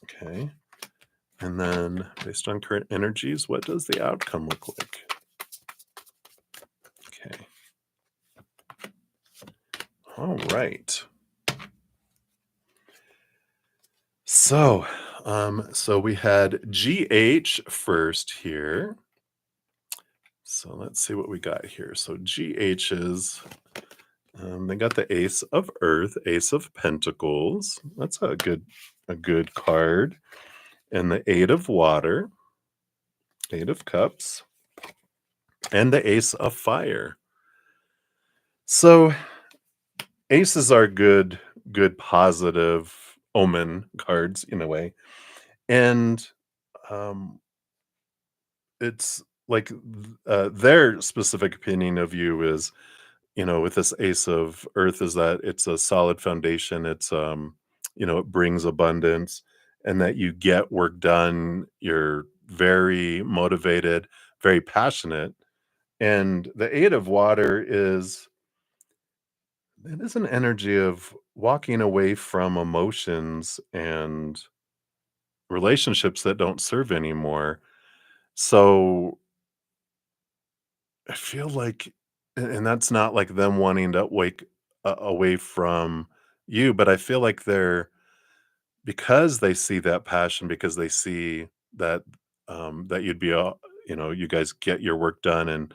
A: Okay. And then, based on current energies, what does the outcome look like? Okay. All right. So we had GH first here. So let's see what we got here. So GH's, they got the Ace of Earth, Ace of Pentacles. That's a good card. And the Eight of Water, Eight of Cups, and the Ace of Fire. So aces are good positive omen cards in a way. And um it's like their specific opinion of you is, with this ace of earth, is that it's a solid foundation. It's it brings abundance, and that you get work done. You're very motivated, very passionate. And the eight of water is, it is an energy of walking away from emotions and relationships that don't serve anymore. So I feel like, and that's not like them wanting to wake away from you, but I feel like they're, because they see that passion, because they see that that you'd be, you guys get your work done,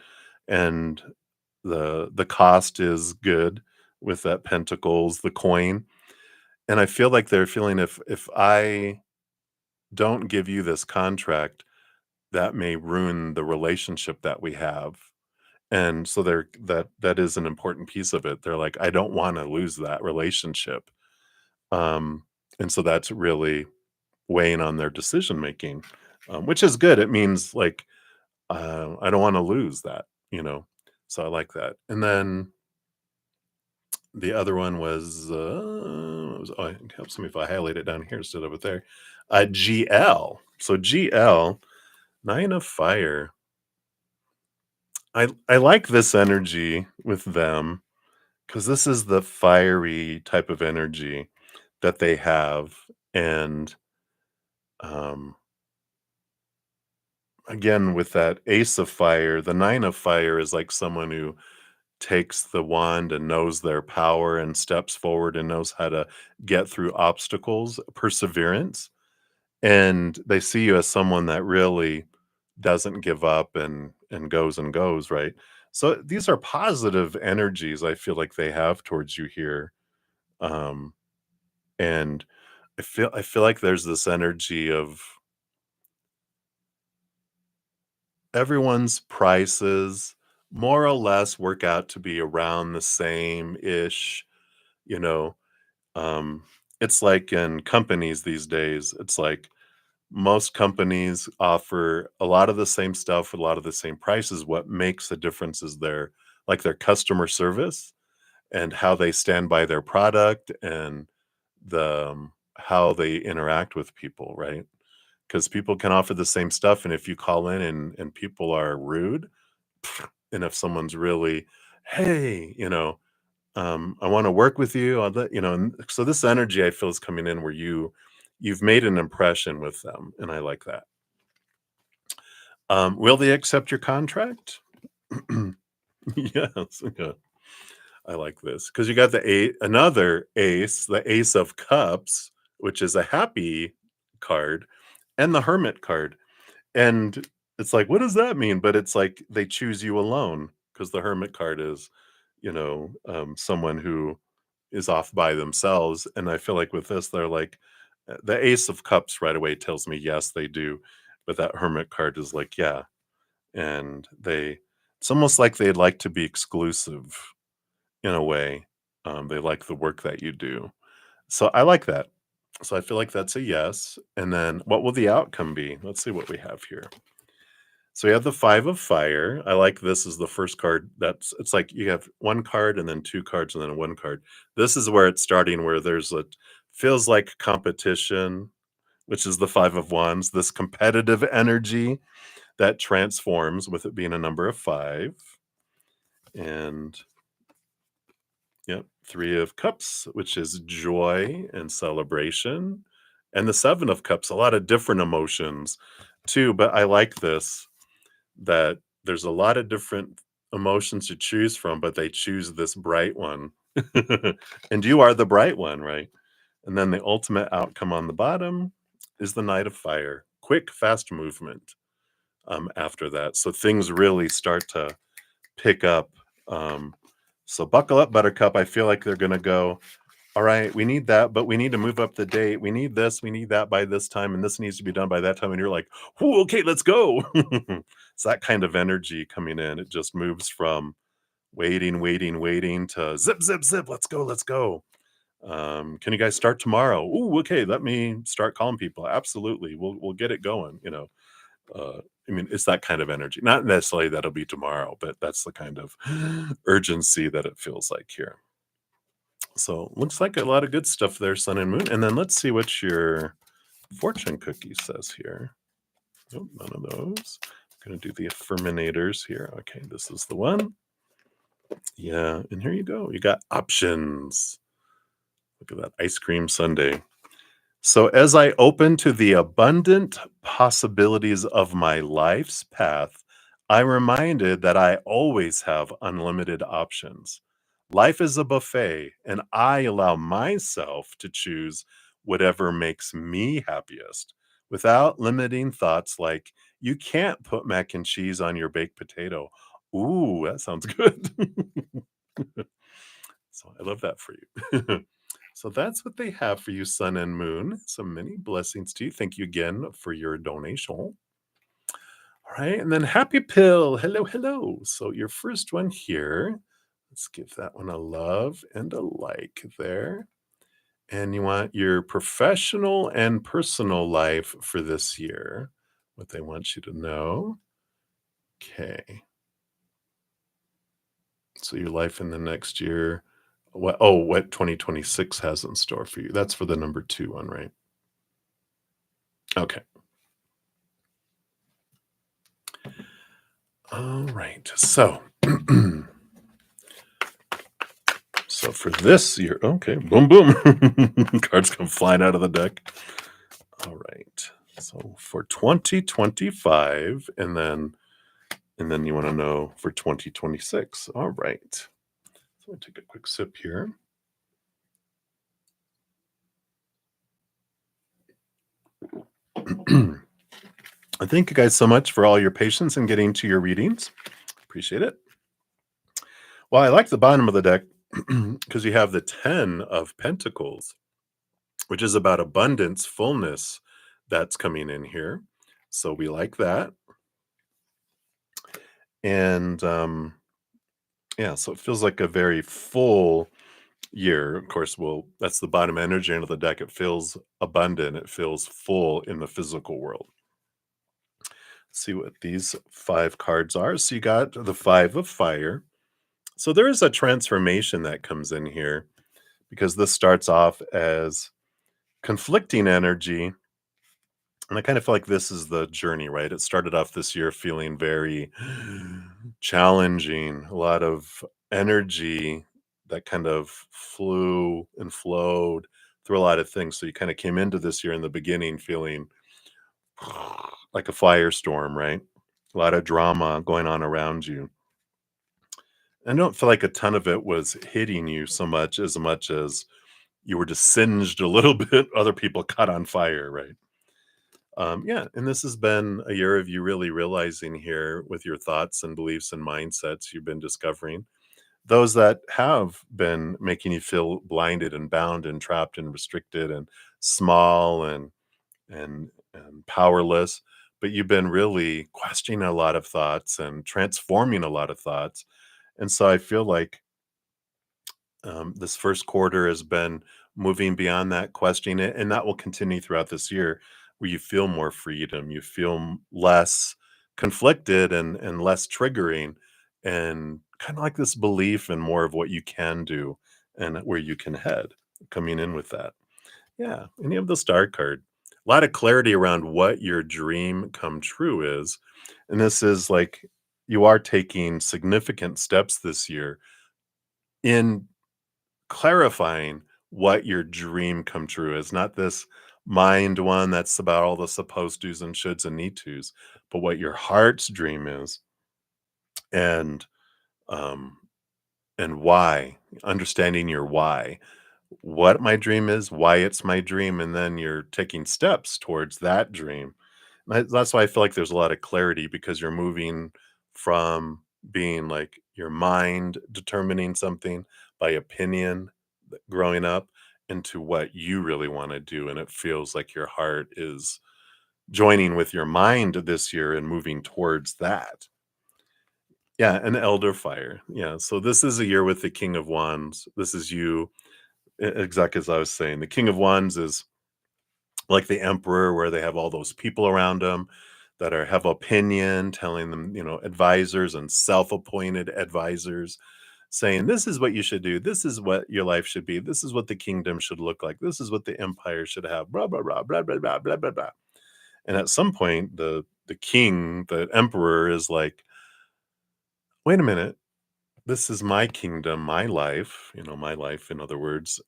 A: and the cost is good with that pentacles, the coin, and I feel like they're feeling, if I don't give you this contract, that may ruin the relationship that we have. And so that is an important piece of it. They're like, "I don't wanna lose that relationship." Um, and so that's really weighing on their decision making, which is good. It means, like, I don't wanna lose that, you know? So I like that. And then the other one was, it helps me if I highlight it down here instead of it there. GL. So GL, 9 of fire. I like this energy with them, 'cause this is the fiery type of energy that they have, and, um, again, with that ace of fire, the 9 of fire is like someone who takes the wand and knows their power and steps forward and knows how to get through obstacles, perseverance, and they see you as someone that really doesn't give up and goes, right? So these are positive energies I feel like they have towards you here, um and I feel like there's this energy of everyone's prices more or less work out to be around the same ish, you know. Um, it's like in companies these days, it's like most companies offer a lot of the same stuff with a lot of the same prices. What makes the difference is their customer service and how they stand by their product, and how they interact with people, right? Because people can offer the same stuff, and if you call in and people are rude, and if someone's really, hey, I want to work with you. And so this energy I feel is coming in where you've made an impression with them, and I like that. Will they accept your contract? Yes. Yeah. I like this because you got another ace, the Ace of Cups, which is a happy card, and the Hermit card. And it's like, what does that mean? But it's like they choose you alone, because the Hermit card is, someone who is off by themselves. And I feel like with this, they're like, the Ace of Cups right away tells me yes, they do. But that Hermit card is like, yeah. And it's almost like they'd like to be exclusive in a way. They like the work that you do. So I like that. So I feel like that's a yes. And then what will the outcome be? Let's see what we have here. So we have the Five of Fire. I like this as the first card. It's like you have one card and then two cards and then one card. This is where it's starting, where feels like competition, which is the Five of Wands, this competitive energy that transforms with it being a number of five. And yep, Three of Cups, which is joy and celebration. And the Seven of Cups, a lot of different emotions too. But I like this, that there's a lot of different emotions to choose from, but they choose this bright one. And you are the bright one, right? And then the ultimate outcome on the bottom is the Knight of Fire. Quick, fast movement after that. So things really start to pick up. Um, so buckle up, Buttercup. I feel like they're going to go, all right, we need that, but we need to move up the date. We need this, we need that by this time, and this needs to be done by that time. And you're like, "Ooh, okay, let's go." It's that kind of energy coming in. It just moves from waiting to zip, zip, zip. Let's go, let's go. Can you guys start tomorrow? Ooh, okay. Let me start calling people. Absolutely, we'll get it going. I mean, it's that kind of energy. Not necessarily that'll be tomorrow, but that's the kind of urgency that it feels like here. So looks like a lot of good stuff there, Sun and Moon. And then let's see what your fortune cookie says here. Nope, none of those. I'm gonna do the affirminators here. Okay, this is the one. Yeah, and here you go. You got options. Look at that ice cream sundae. So, as I open to the abundant possibilities of my life's path, I'm reminded that I always have unlimited options. Life is a buffet, and I allow myself to choose whatever makes me happiest without limiting thoughts like, you can't put mac and cheese on your baked potato. Ooh, that sounds good. So I love that for you. So that's what they have for you, Sun and Moon. So many blessings to you. Thank you again for your donation. All right. And then Happy Pill. Hello, hello. So your first one here. Let's give that one a love and a like there. And you want your professional and personal life for this year, what they want you to know. Okay. So your life in the next year. What 2026 has in store for you. That's for the number 2 one, right? Okay. All right. So so for this year, okay, boom, boom. Cards come flying out of the deck. All right. So for 2025, and then you want to know for 2026. All right. So I'll take a quick sip here. Thank you guys so much for all your patience in getting to your readings. Appreciate it. Well, I like the bottom of the deck because you have the 10 of Pentacles, which is about abundance, fullness that's coming in here. So we like that. And yeah, so it feels like a very full year. Of course, that's the bottom energy end of the deck. It feels abundant, it feels full in the physical world. See what these 5 cards are. So you got the 5 of Fire. So there is a transformation that comes in here because this starts off as conflicting energy. And I kind of feel like this is the journey, right? It started off this year feeling very challenging, a lot of energy that kind of flew and flowed through a lot of things. So you kind of came into this year in the beginning feeling like a firestorm, right? A lot of drama going on around you. I don't feel like a ton of it was hitting you so much as you were just singed a little bit. Other people caught on fire, right? Yeah, and this has been a year of you really realizing here with your thoughts and beliefs and mindsets you've been discovering. Those that have been making you feel blinded and bound and trapped and restricted and small and powerless, but you've been really questioning a lot of thoughts and transforming a lot of thoughts. And so I feel like this first quarter has been moving beyond that, questioning it, and that will continue throughout this year, where you feel more freedom, you feel less conflicted and less triggering, and kind of like this belief in more of what you can do and where you can head coming in with that. Yeah, and you have the Star card. A lot of clarity around what your dream come true is. And this is like you are taking significant steps this year in clarifying what your dream come true is. Not this mind one that's about all the supposed to's and shoulds and need to's, but what your heart's dream is, and um and why, understanding your why, what my dream is, why it's my dream, and then you're taking steps towards that dream. That's why I feel like there's a lot of clarity because you're moving from being like your mind determining something by opinion growing up into what you really want to do. And it feels like your heart is joining with your mind this year and moving towards that. Yeah, an elder fire. Yeah, so this is a year with the King of Wands. This is you, exactly as I was saying. The King of Wands is like the emperor, where they have all those people around them that are have opinion, telling them, advisors and self-appointed advisors, saying, "This is what you should do. This is what your life should be. This is what the kingdom should look like. This is what the empire should have." Blah blah blah blah blah blah blah blah blah. And at some point, the king, the emperor, is like, "Wait a minute. This is my kingdom, my life, my life, in other words.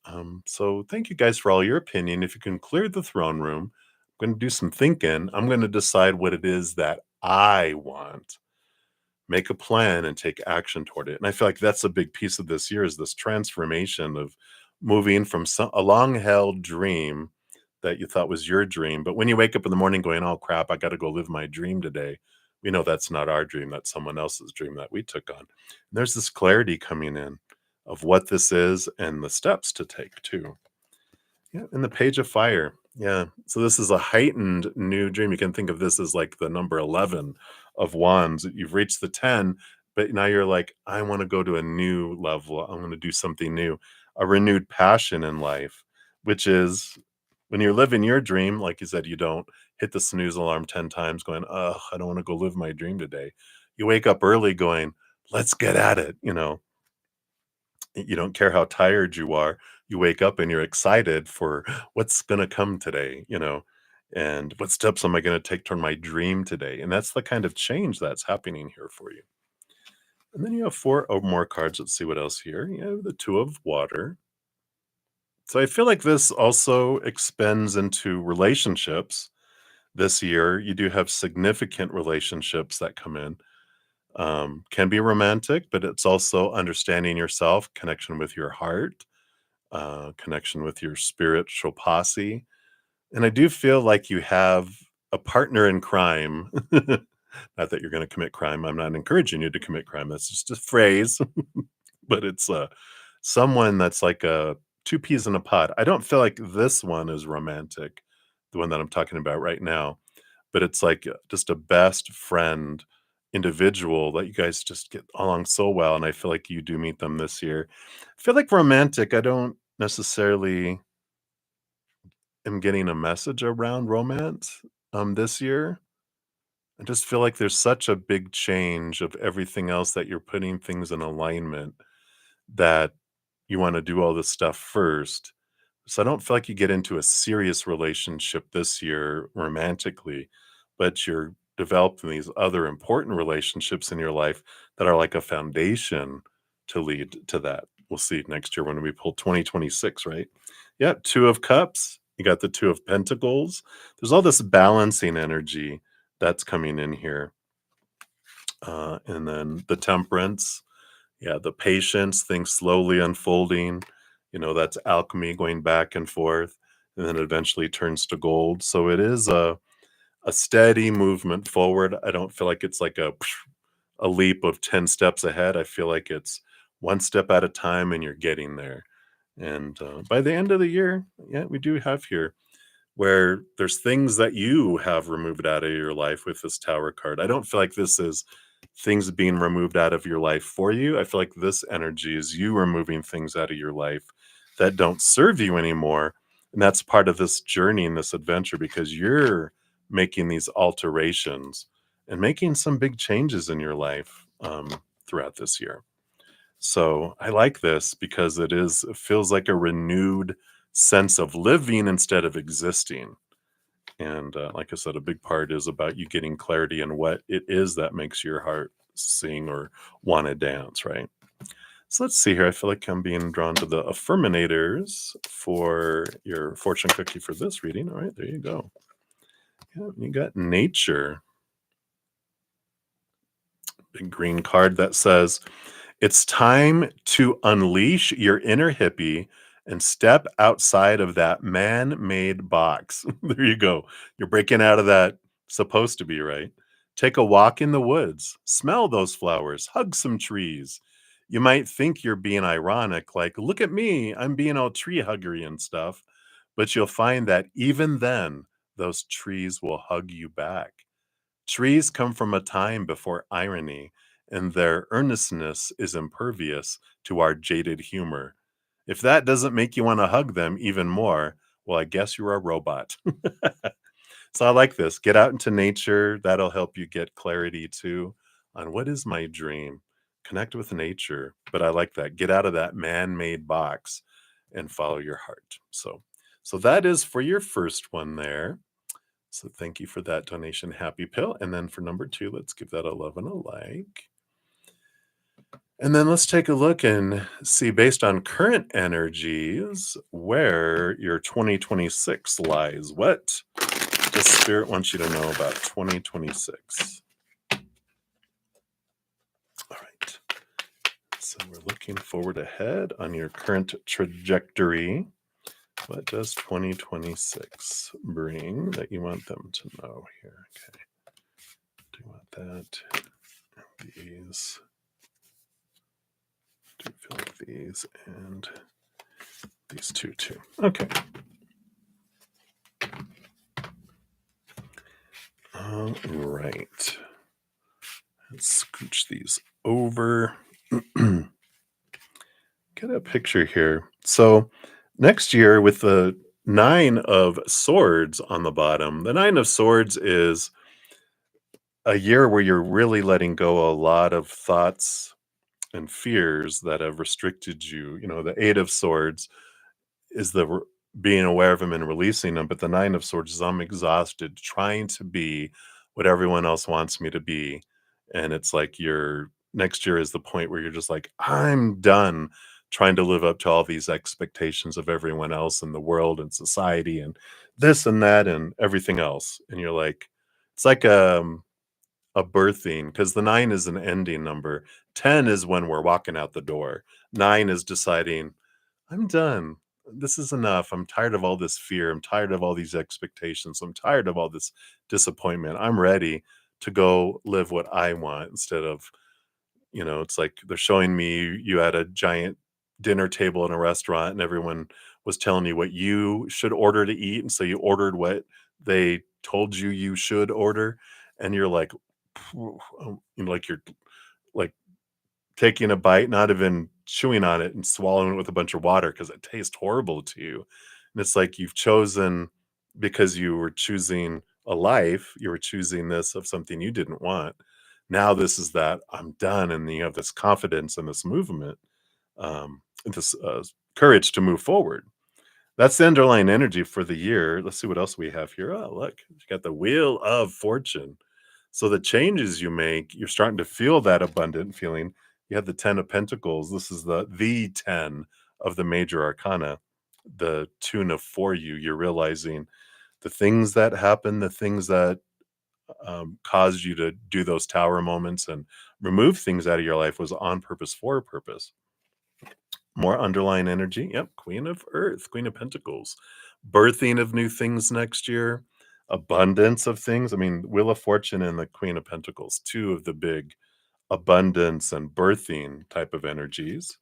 A: So thank you guys for all your opinion. If you can clear the throne room, I'm going to do some thinking. I'm going to decide what it is that I want, make a plan, and take action toward it." And I feel like that's a big piece of this year, is this transformation of moving from a long held dream that you thought was your dream. But when you wake up in the morning going, "Oh crap, I got to go live my dream today," we know that's not our dream. That's someone else's dream that we took on. And there's this clarity coming in of what this is and the steps to take too. Yeah, and the Page of Fire. Yeah. So this is a heightened new dream. You can think of this as like the number 11 of wands. You've reached the 10, but now you're like, I want to go to a new level. I want to do something new, a renewed passion in life, which is when you're living your dream, like you said, you don't hit the snooze alarm 10 times going, "Oh, I don't want to go live my dream today." You wake up early going, "Let's get at it." You don't care how tired you are. You wake up and you're excited for what's going to come today, and what steps am I going to take toward my dream today? And that's the kind of change that's happening here for you. And then you have four or more cards. Let's see what else here. You have the Two of Water. So I feel like this also extends into relationships this year. You do have significant relationships that come in. Can be romantic, but it's also understanding yourself, connection with your heart, connection with your spiritual posse. And I do feel like you have a partner in crime. Not that you're going to commit crime. I'm not encouraging you to commit crime. That's just a phrase, but it's someone that's like a two peas in a pod. I don't feel like this one is romantic, the one that I'm talking about right now, but it's like just a best friend individual that you guys just get along so well. And I feel like you do meet them this year. I feel like romantic, I don't necessarily am getting a message around romance this year. I just feel like there's such a big change of everything else that you're putting things in alignment, that you want to do all this stuff first. So I don't feel like you get into a serious relationship this year romantically, but you're developing these other important relationships in your life that are like a foundation to lead to that. We'll see next year when we pull 2026, right? Yeah, Two of Cups. You got the Two of Pentacles. There's all this balancing energy that's coming in here. And then the Temperance. Yeah, the patience, things slowly unfolding, that's alchemy going back and forth, and then eventually turns to gold. So it is a steady movement forward. I don't feel like it's like a leap of 10 steps ahead. I feel like it's one step at a time and you're getting there. And by the end of the year, yeah, we do have here where there's things that you have removed out of your life with this Tower card. I don't feel like this is things being removed out of your life for you. I feel like this energy is you removing things out of your life that don't serve you anymore. And that's part of this journey and this adventure, because you're making these alterations and making some big changes in your life throughout this year. So I like this because it feels like a renewed sense of living instead of existing. And like I said, a big part is about you getting clarity in what it is that makes your heart sing or want to dance, right? So let's see here. I feel like I'm being drawn to the affirminators for your fortune cookie for this reading. All right, there you go. Yeah, you got nature, big green card that says, "It's time to unleash your inner hippie and step outside of that man-made box." There you go. You're breaking out of that supposed to be, right? Take a walk in the woods, smell those flowers, hug some trees. You might think you're being ironic, like, "Look at me, I'm being all tree huggery and stuff." But you'll find that even then, those trees will hug you back. Trees come from a time before irony, and their earnestness is impervious to our jaded humor. If that doesn't make you want to hug them even more, well, I guess you're a robot. So I like this. Get out into nature. That'll help you get clarity too on what is my dream. Connect with nature. But I like that. Get out of that man-made box and follow your heart. So that is for your first one there. So thank you for that donation, Happy Pill. And then for number 2, let's give that a love and a like. And then let's take a look and see, based on current energies, where your 2026 lies. What does Spirit want you to know about 2026? All right. So we're looking forward ahead on your current trajectory. What does 2026 bring that you want them to know here? Okay. Do you want that? These. Do you feel like these and these two too? Okay. All right. Let's scooch these over. Get a picture here. So next year, with the 9 of Swords on the bottom, the 9 of Swords is a year where you're really letting go a lot of thoughts and fears that have restricted you. You know, the 8 of Swords is being aware of them and releasing them, but the 9 of Swords is I'm exhausted trying to be what everyone else wants me to be. And it's like your next year is the point where you're just like, I'm done trying to live up to all these expectations of everyone else in the world and society and this and that and everything else. And you're like, it's like a birthing, because the 9 is an ending number. 10 is when we're walking out the door. 9 is deciding, I'm done. This is enough. I'm tired of all this fear. I'm tired of all these expectations. I'm tired of all this disappointment. I'm ready to go live what I want instead of, it's like they're showing me you at a giant dinner table in a restaurant and everyone was telling you what you should order to eat. And so you ordered what they told you you should order. And you're like, like you're like taking a bite, not even chewing on it and swallowing it with a bunch of water because it tastes horrible to you. And it's like you've chosen, because you were choosing a life, you were choosing this of something you didn't want. Now this is that I'm done, and you have this confidence and this movement, this courage to move forward. That's the underlying energy for the year. Let's see what else we have here. Oh, look, you got the Wheel of Fortune. So the changes you make, you're starting to feel that abundant feeling. You have the 10 of Pentacles. This is the 10 of the major arcana, the tune of for you. You're realizing the things that happen, the things that caused you to do those tower moments and remove things out of your life was on purpose, for a purpose. More underlying energy. Yep. Queen of Earth, Queen of Pentacles. Birthing of new things next year. Abundance of things. I mean, Wheel of Fortune and the Queen of Pentacles, two of the big abundance and birthing type of energies.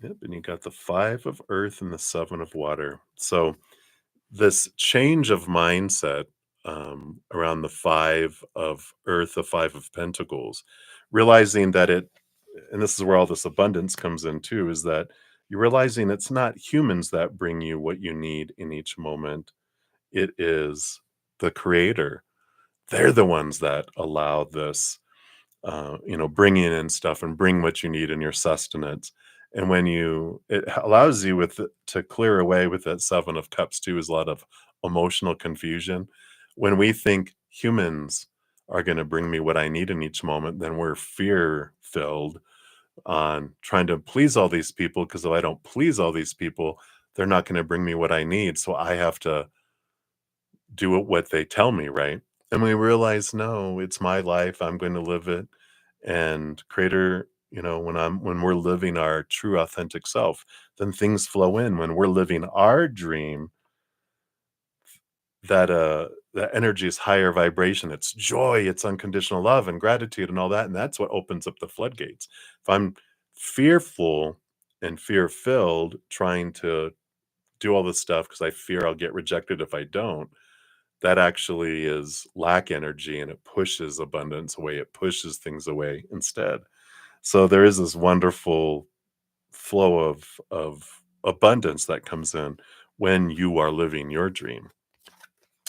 A: Yep. And you got the 5 of Earth and the 7 of Water. So this change of mindset around the 5 of Earth, the 5 of Pentacles, realizing that and this is where all this abundance comes in too, is that you're realizing it's not humans that bring you what you need in each moment. It is the creator. They're the ones that allow this, bring in stuff and bring what you need in your sustenance. And when it allows you to clear away with that 7 of Cups too, is a lot of emotional confusion. When we think humans are going to bring me what I need in each moment, then we're fear filled on trying to please all these people, because if I don't please all these people, they're not going to bring me what I need. So I have to do what they tell me, right? And we realize, no, it's my life. I'm going to live it. And creator, when we're living our true authentic self, then things flow in. When we're living our dream, that energy is higher vibration. It's joy, it's unconditional love and gratitude and all that. And that's what opens up the floodgates. If I'm fearful and fear filled, trying to do all this stuff because I fear I'll get rejected if I don't, that actually is lack energy and it pushes abundance away. It pushes things away instead. So there is this wonderful flow of abundance that comes in when you are living your dream.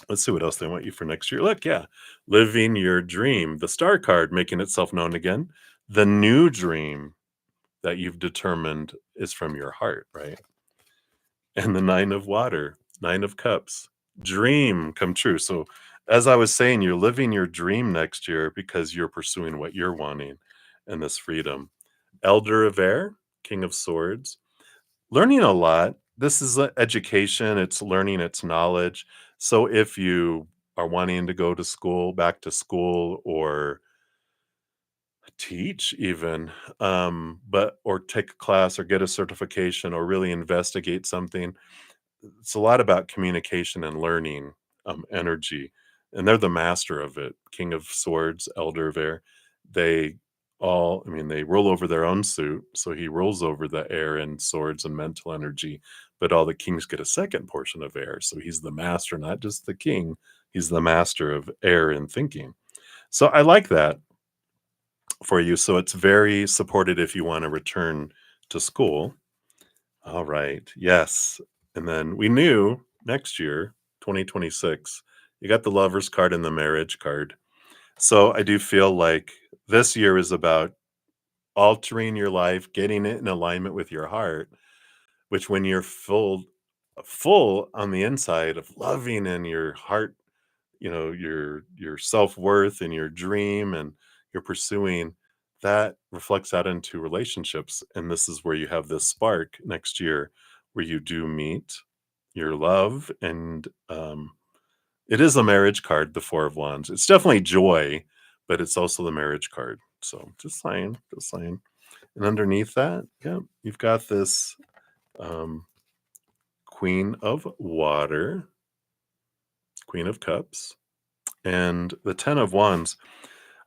A: Let's see what else they want you for next year. Look, yeah, living your dream. The star card making itself known again. The new dream that you've determined is from your heart, right? And the nine of water, nine of cups, dream come true. So, as I was saying, you're living your dream next year because you're pursuing what you're wanting and this freedom. Elder of air, king of swords, learning a lot. This is education, it's learning, it's knowledge. So, if you are wanting to go to school, back to school, or teach even, but or take a class or get a certification or really investigate something, it's a lot about communication and learning, energy, and they're the master of it. King of Swords, Elder of Air. They all, I mean, they roll over their own suit, so he rolls over the air and swords and mental energy. But all the kings get a second portion of air, so he's the master, not just the king. He's the master of air and thinking. So I like that for you. So it's very supported if you want to return to school. All right. Yes. And then we knew next year, 2026, you got the lover's card and the marriage card. So I do feel like this year is about altering your life, getting it in alignment with your heart, which when you're full on the inside of loving and your heart, your self-worth and your dream and you're pursuing, that reflects out into relationships, and this is where you have this spark next year where you do meet your love. And it is a marriage card, the Four of Wands. It's definitely joy, but it's also the marriage card. So just saying. And underneath that, yeah, you've got this um Queen of Water, Queen of Cups, and the Ten of Wands.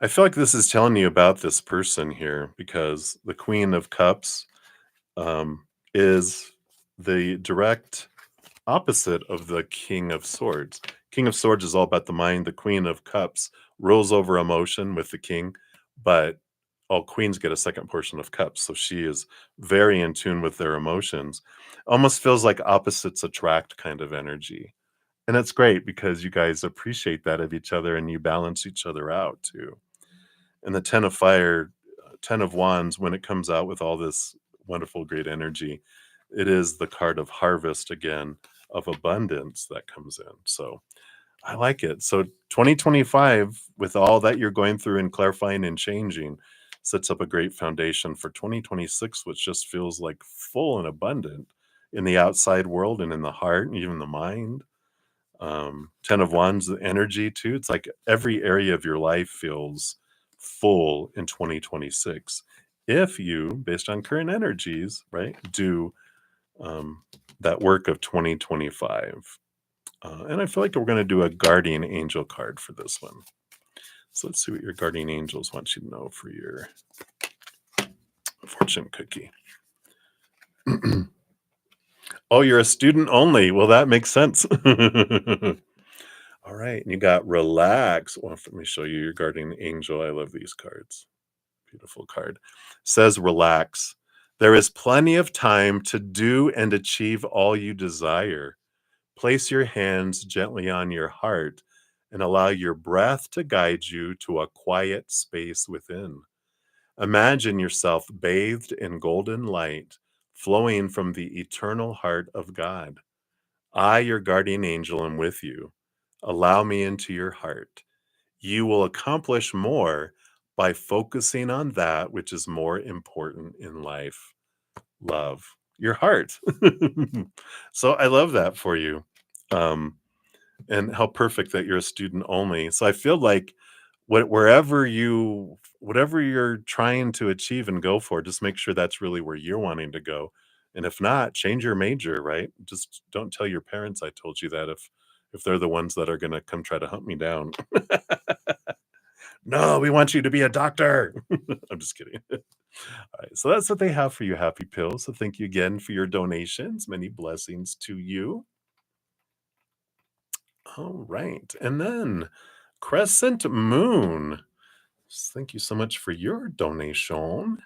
A: I feel like this is telling you about this person here because the Queen of Cups is the direct opposite of the King of Swords. King of Swords is all about the mind. The Queen of Cups rules over emotion with the King, but all queens get a second portion of cups. So she is very in tune with their emotions. Almost feels like opposites attract kind of energy. And it's great because you guys appreciate that of each other and you balance each other out too. And the 10 of fire, 10 of wands, when it comes out with all this wonderful, great energy, it is the card of harvest again, of abundance that comes in. So I like it. So 2025, with all that you're going through and clarifying and changing, sets up a great foundation for 2026, which just feels like full and abundant in the outside world and in the heart and even the mind. 10 of wands, the energy too. It's like every area of your life feels full in 2026 if you, based on current energies, right, do um, that work of 2025. And I feel like we're going to do a guardian angel card for this one. So let's see what your guardian angels want you to know for your fortune cookie. Oh, you're a student only. Well, that makes sense. All right. And you got relax. Well, let me show you your guardian angel. I love these cards. Beautiful card. Says relax. There is plenty of time to do and achieve all you desire. Place your hands gently on your heart and allow your breath to guide you to a quiet space within. Imagine yourself bathed in golden light flowing from the eternal heart of God. I, your guardian angel, am with you. Allow me into your heart. You will accomplish more by focusing on that which is more important in life. Love your heart. So I love that for you. Um, and how perfect that you're a student only. So I feel like whatever you're trying to achieve and go for, just make sure that's really where you're wanting to go. And if not, change your major, right? Just don't tell your parents I told you that if they're the ones that are going to come try to hunt me down. No, we want you to be a doctor. I'm just kidding. All right, so that's what they have for you, Happy Pills. So thank you again for your donations. Many blessings to you. All right. And then Crescent Moon. Thank you so much for your donation.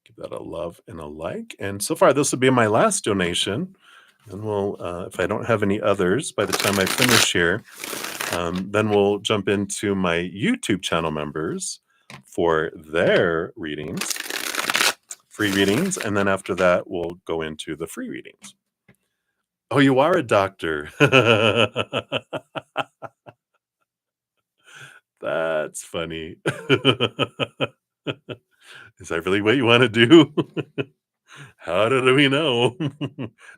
A: Give that a love and a like. And so far, this will be my last donation. And we'll, if I don't have any others by the time I finish here, then we'll jump into my YouTube channel members for their readings, free readings. And then after that, we'll go into the free readings. Oh, you are a doctor. That's funny. Is that really what you want to do? How did we know?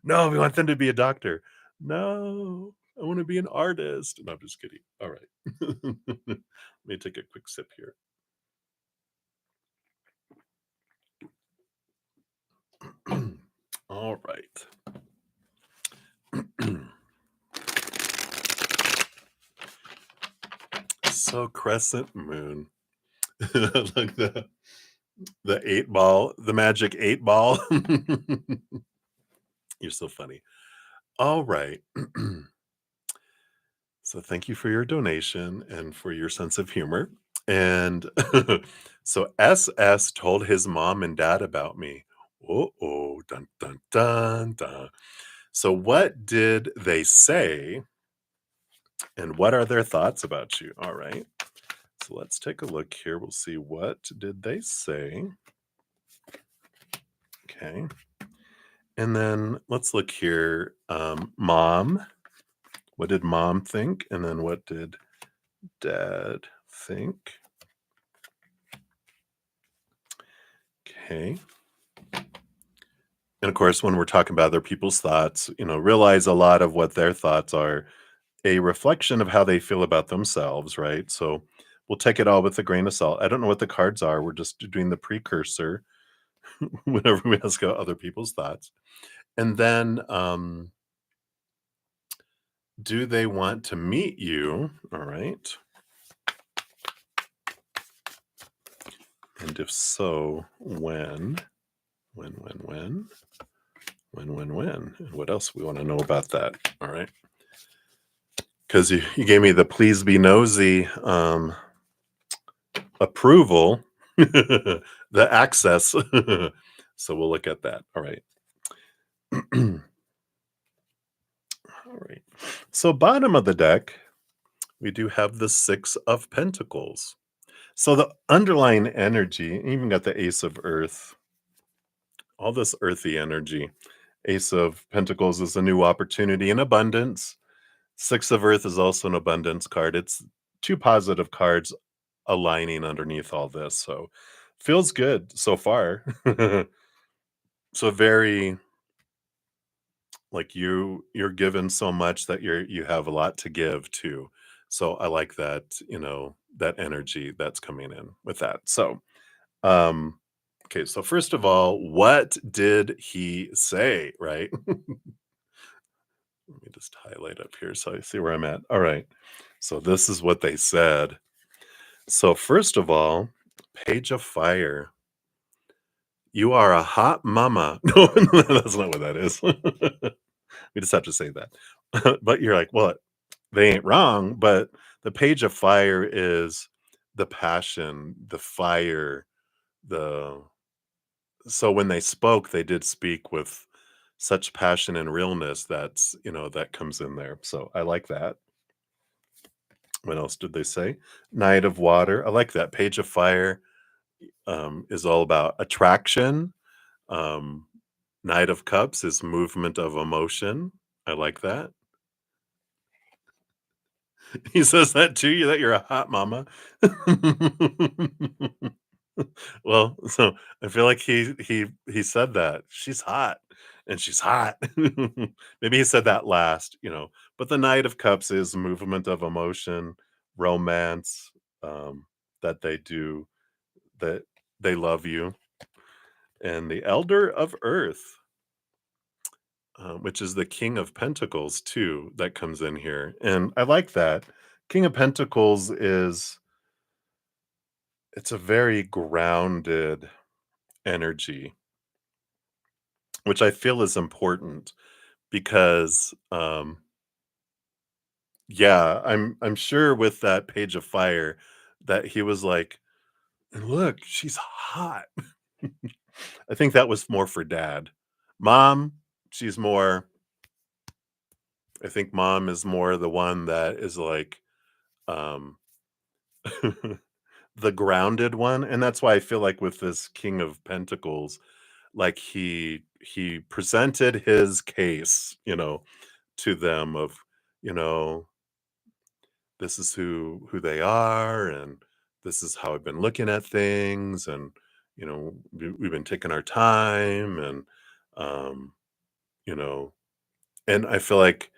A: No, we want them to be a doctor. No, I want to be an artist. No, I'm just kidding. All right. Let me take a quick sip here. All right. So crescent moon. Like the 8 ball, the magic 8 ball. You're so funny. All right. So thank you for your donation and for your sense of humor. And so SS told his mom and dad about me. Oh, dun dun dun dun. So what did they say? And what are their thoughts about you? All right. So let's take a look here. We'll see what did they say. Okay. And then let's look here. Mom. What did mom think? And then what did dad think? Okay. And of course, when we're talking about other people's thoughts, realize a lot of what their thoughts are a reflection of how they feel about themselves, right? So we'll take it all with a grain of salt. I don't know what the cards are. We're just doing the precursor whenever we ask about other people's thoughts. And then, do they want to meet you? All right. And if so, when? When? And what else we want to know about that? All right. Because you gave me the please be nosy approval, the access. So we'll look at that. All right. All right. So bottom of the deck, we do have the 6 of Pentacles. So the underlying energy, even got the Ace of Earth, all this earthy energy. Ace of Pentacles is a new opportunity and abundance. 6 of Earth is also an abundance card. It's 2 positive cards aligning underneath all this. So feels good so far. So very like you're given so much that you have a lot to give too. So I like that, that energy that's coming in with that. So um okay, so first of all, what did he say, right? Let me just highlight up here so I see where I'm at. All right. So this is what they said. So first of all, Page of Fire. You are a hot mama. No, that's not what that is. We just have to say that. But you're like, "What? They ain't wrong." But the Page of Fire is the passion, the fire, the so when they spoke, they did speak with such passion and realness that's, that comes in there. So I like that. What else did they say? Knight of Water. I like that. Page of Fire is all about attraction. Um, Knight of Cups is movement of emotion. I like that. He says that to you, that you're a hot mama. Well, so I feel like he said that. She's hot, and she's hot. Maybe he said that last. But the Knight of Cups is movement of emotion, romance, that they do, that they love you. And the Elder of Earth, which is the King of Pentacles too, that comes in here. And I like that. King of Pentacles it's a very grounded energy, which I feel is important because Yeah, I'm sure with that page of fire that he was like, "And look, she's hot." I think that was more for dad. Mom, she's more I think mom is more the one that is like, um, the grounded one, and that's why I feel like with this King of Pentacles, like he presented his case, to them of, you know, this is who they are, and this is how I've been looking at things, and we've been taking our time, and um, you know, and I feel like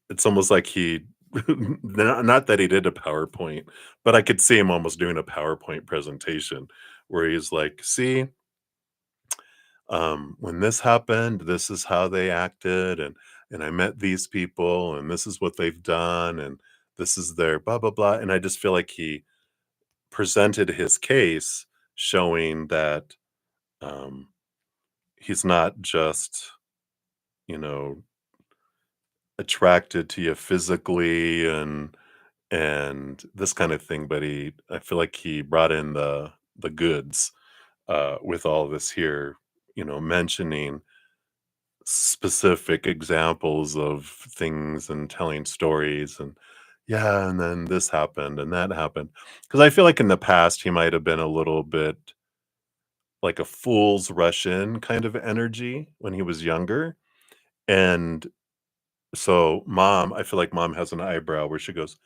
A: it's almost like he not that he did a PowerPoint, but I could see him almost doing a PowerPoint presentation where he's like, "See, when this happened, this is how they acted, and I met these people, and this is what they've done, and this is their blah blah blah." And I just feel like he presented his case, showing that um, he's not just you know attracted to you physically and this kind of thing, but I feel like he brought in the goods with all this here, mentioning specific examples of things and telling stories and yeah, and then this happened and that happened. Because I feel like in the past he might have been a little bit like a fool's rush in kind of energy when he was younger. And so I feel like mom has an eyebrow where she goes,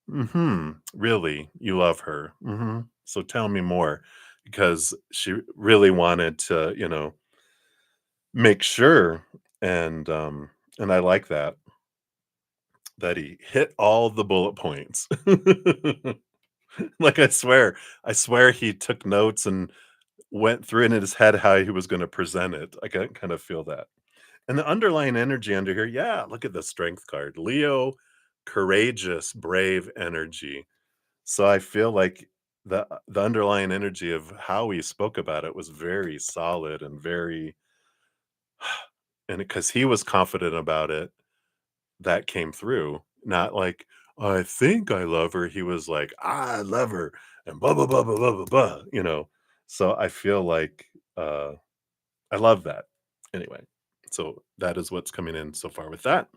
A: "Mhm, really? You love her? Mhm. So tell me more." Because she really wanted to, make sure, and I like that he hit all the bullet points. Like, I swear he took notes and went through it in his head how he was gonna present it. I can kind of feel that. And the underlying energy under here, yeah, look at the strength card. Leo, courageous, brave energy. So I feel like the underlying energy of how he spoke about it was very solid and very and because he was confident about it, that came through. Not like, "I think I love her." He was like, "I love her," and blah, blah, blah, blah, blah, blah, blah, you know? So I feel like, I love that. Anyway, so that is what's coming in so far with that.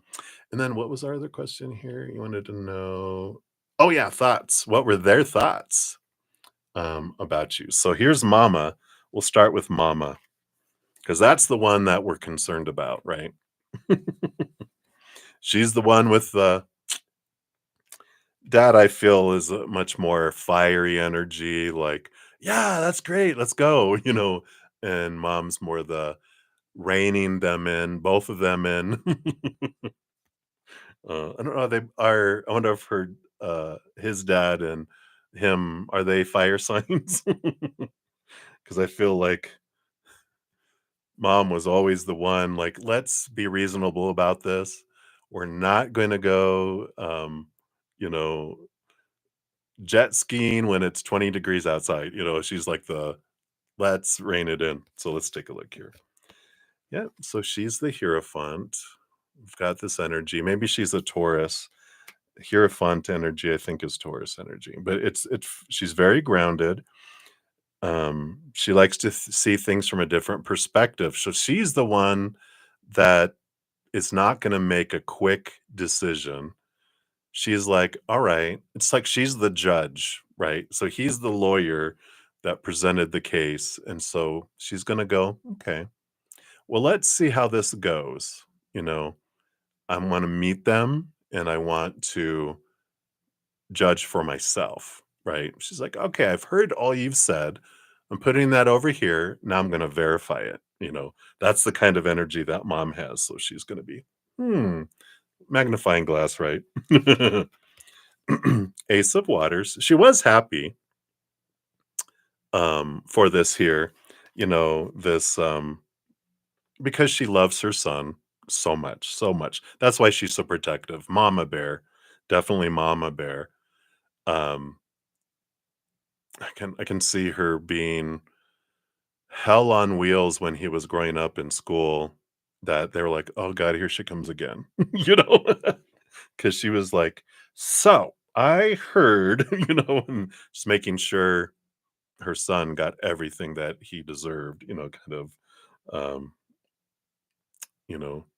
A: And then what was our other question here? You wanted to know Oh, yeah, thoughts. What were their thoughts? About you. So here's mama. We'll start with mama because that's the one that we're concerned about, right? She's the one with the dad, I feel, is a much more fiery energy, like, yeah, that's great, let's go, and mom's more the reining them in, both of them in. I don't know, I wonder if his dad and him, are they fire signs? Because I feel like mom was always the one like, "Let's be reasonable about this. We're not gonna go, you know, jet skiing when it's 20 degrees outside." She's like "Let's rein it in." So let's take a look here. Yeah, so she's the Hierophant. We've got this energy. Maybe she's a Taurus. Hierophant energy, I think, is Taurus energy, but she's very grounded. She likes to see things from a different perspective. So she's the one that is not gonna make a quick decision. She's like, "All right." It's like she's the judge, right? So he's the lawyer that presented the case, and so she's gonna go, "Okay, well, let's see how this goes." You know, I wanna meet them, and I want to judge for myself, right? She's like, "Okay, I've heard all you've said. I'm putting that over here. Now I'm gonna verify it." That's the kind of energy that mom has. So she's gonna be, "Hmm, magnifying glass, right?" Ace of Waters. She was happy for this here, this because she loves her son so much, so much. That's why she's so protective. Mama bear, definitely mama bear. Um, I can see her being hell on wheels when he was growing up in school. That they were like, "Oh God, here she comes again," you know, because she was like, "So I heard," and just making sure her son got everything that he deserved, kind of, um,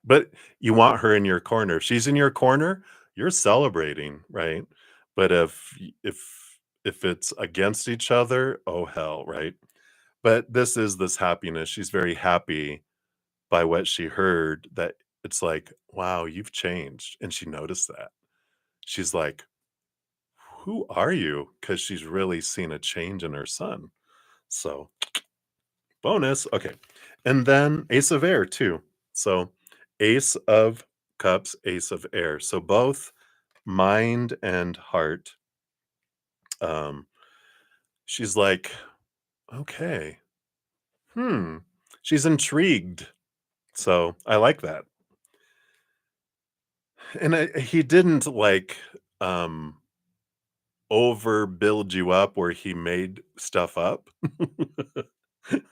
A: but you want her in your corner. If she's in your corner, you're celebrating, right? But if it's against each other, oh hell, right? But this happiness. She's very happy by what she heard that it's like, wow, you've changed. And she noticed that. She's like, who are you? Because she's really seen a change in her son. So bonus. Okay. And then Ace of Air too. So Ace of Cups, Ace of Air. So both mind and heart. Um, she's like, okay, hmm. She's intrigued. So I like that. And he didn't like overbuild you up where he made stuff up.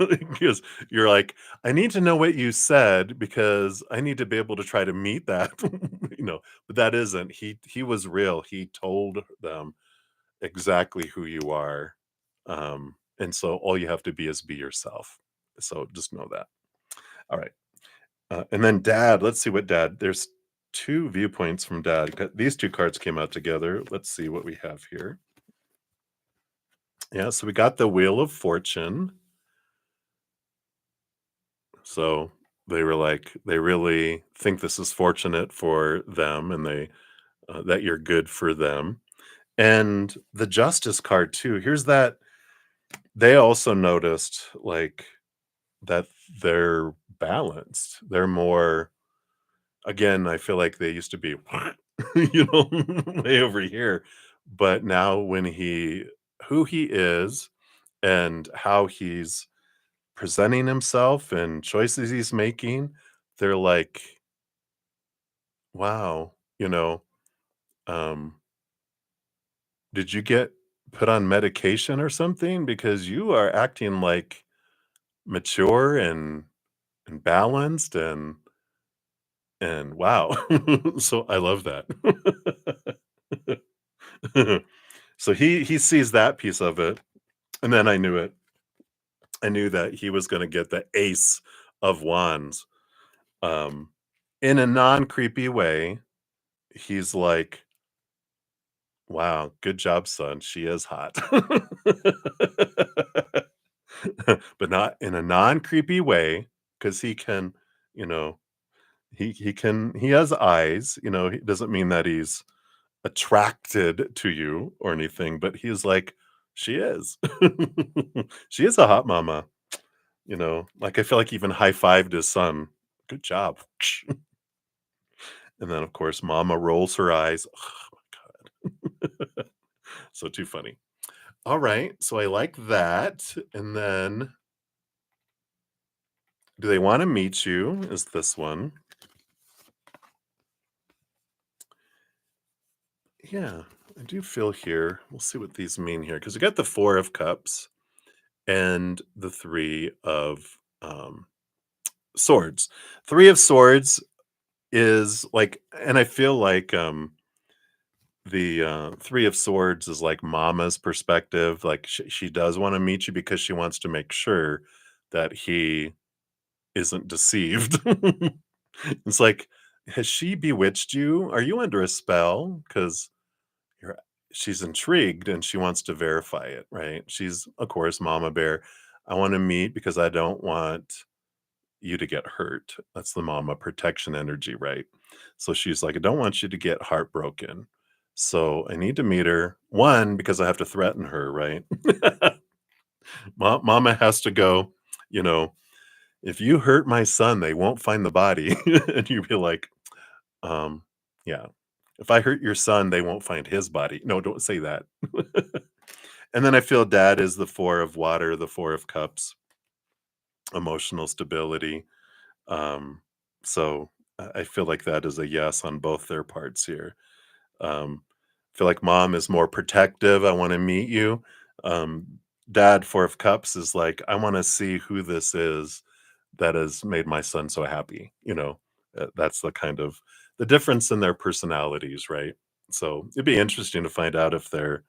A: Because you're like, I need to know what you said because I need to be able to try to meet that, but that isn't. He was real. He told them exactly who you are. And so all you have to be is be yourself. So just know that. All right. And then dad, let's see what dad. There's two viewpoints from dad. These two cards came out together. Let's see what we have here. Yeah, so we got the Wheel of Fortune. So they were like, they really think this is fortunate for them, and they that you're good for them. And the Justice card too. Here's that they also noticed like that they're balanced. They're more again, I feel like they used to be way over here. But now when who he is and how he's presenting himself and choices he's making, they're like, wow, um, did you get put on medication or something? Because you are acting like mature and balanced and wow. So I love that. So he sees that piece of it, and then I knew it. I knew that he was gonna get the ace of wands. Um, in a non-creepy way, he's like, "Wow, good job, son. She is hot." But not in a non-creepy way, because he can, you know, he has eyes, it doesn't mean that he's attracted to you or anything, but he's like, "She is." She is a hot mama, like, I feel like even high-fived his son. "Good job." And then, of course, mama rolls her eyes. Oh my god. So too funny. Alright, so I like that, and then, do they wanna meet you, is this one. Yeah, I do feel here we'll see what these mean here because we got the 4 of Cups and the 3 of, Swords. 3 of Swords is like and I feel like, the, 3 of Swords is like mama's perspective, like, she does wanna meet you because she wants to make sure that he isn't deceived. It's like, "Has she bewitched you? Are you under a spell? Because you're she's intrigued and she wants to verify it, right? She's, of course, mama bear. "I wanna meet because I don't want you to get hurt." That's the mama protection energy, right? So she's like, "I don't want you to get heartbroken. So I need to meet her, 1, because I have to threaten her, right?" Mama has to go, you know, "If you hurt my son, they won't find the body." And you'd be like, um, yeah. "If I hurt your son, they won't find his body." No, don't say that. And then I feel dad is the 4 of water, the 4 of cups, emotional stability. Um, so I feel like that is a yes on both their parts here. Feel like mom is more protective. I want to meet you. Um, dad, 4 of cups is like, I want to see who this is that has made my son so happy. That's the kind of the difference in their personalities, right? So it'd be interesting to find out if they're,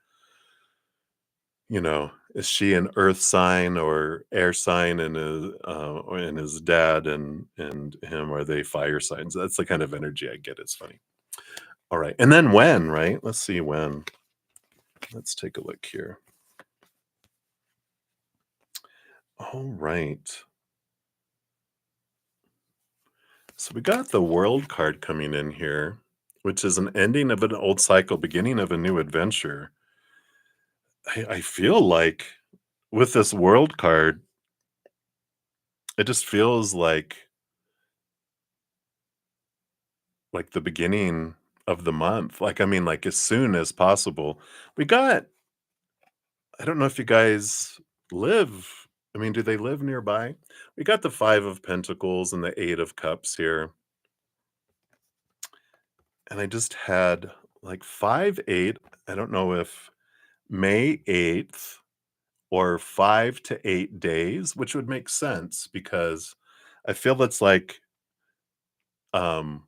A: is she an earth sign or air sign, and his dad and him, are they fire signs? That's the kind of energy I get. It's funny. All right. And then when, right? Let's see when. Let's take a look here. All right. So we got the world card coming in here, which is an ending of an old cycle, beginning of a new adventure. I feel like with this world card, it just feels like the beginning of the month. Like, I mean, like as soon as possible. We got, I don't know if you guys live, I mean, do they live nearby? We got the Five of Pentacles and the Eight of Cups here. And I just had like 5-8. I don't know if May 8th or 5 to 8 days, which would make sense because I feel it's um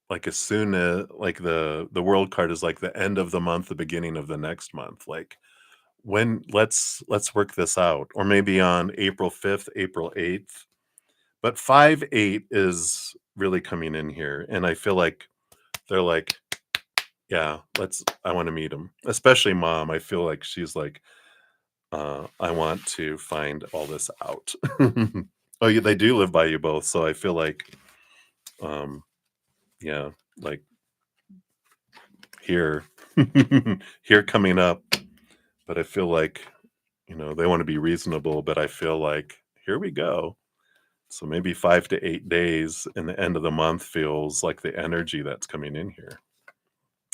A: like as soon as like the world card is like the end of the month, the beginning of the next month. Like when let's work this out. Or maybe on April 5th, April 8th. But 5-8 is really coming in here. And I feel like they're like, yeah, I want to meet him. Especially mom. I feel like she's like, I want to find all this out. Oh, yeah, they do live by you both, so I feel like, um, yeah, like here, here coming up. But I feel like, they want to be reasonable. But I feel like here we go. So maybe 5 to 8 days, and the end of the month feels like the energy that's coming in here,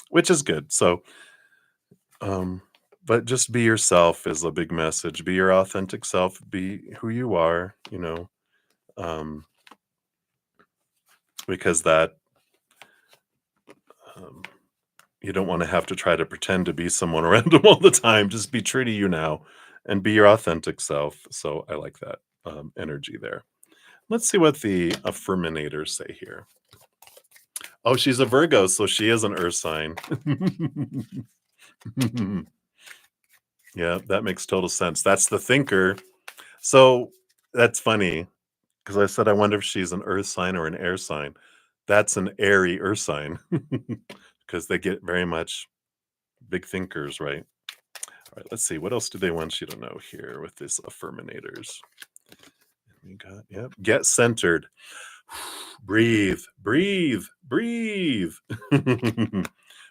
A: which is good. So, um, but just be yourself is a big message. Be your authentic self. Be who you are. Um, because that um, you don't want to have to try to pretend to be someone around them all the time. Just be true to you now and be your authentic self. So I like that energy there. Let's see what the affirminators say here. Oh, she's a Virgo, so she is an earth sign. Yeah, that makes total sense. That's the thinker. So that's funny because I said I wonder if she's an earth sign or an air sign. That's an airy earth sign because they get very much big thinkers, right? All right, let's see. What else do they want you to know here with this affirminators? We got, yep, get centered. Breathe, breathe, breathe.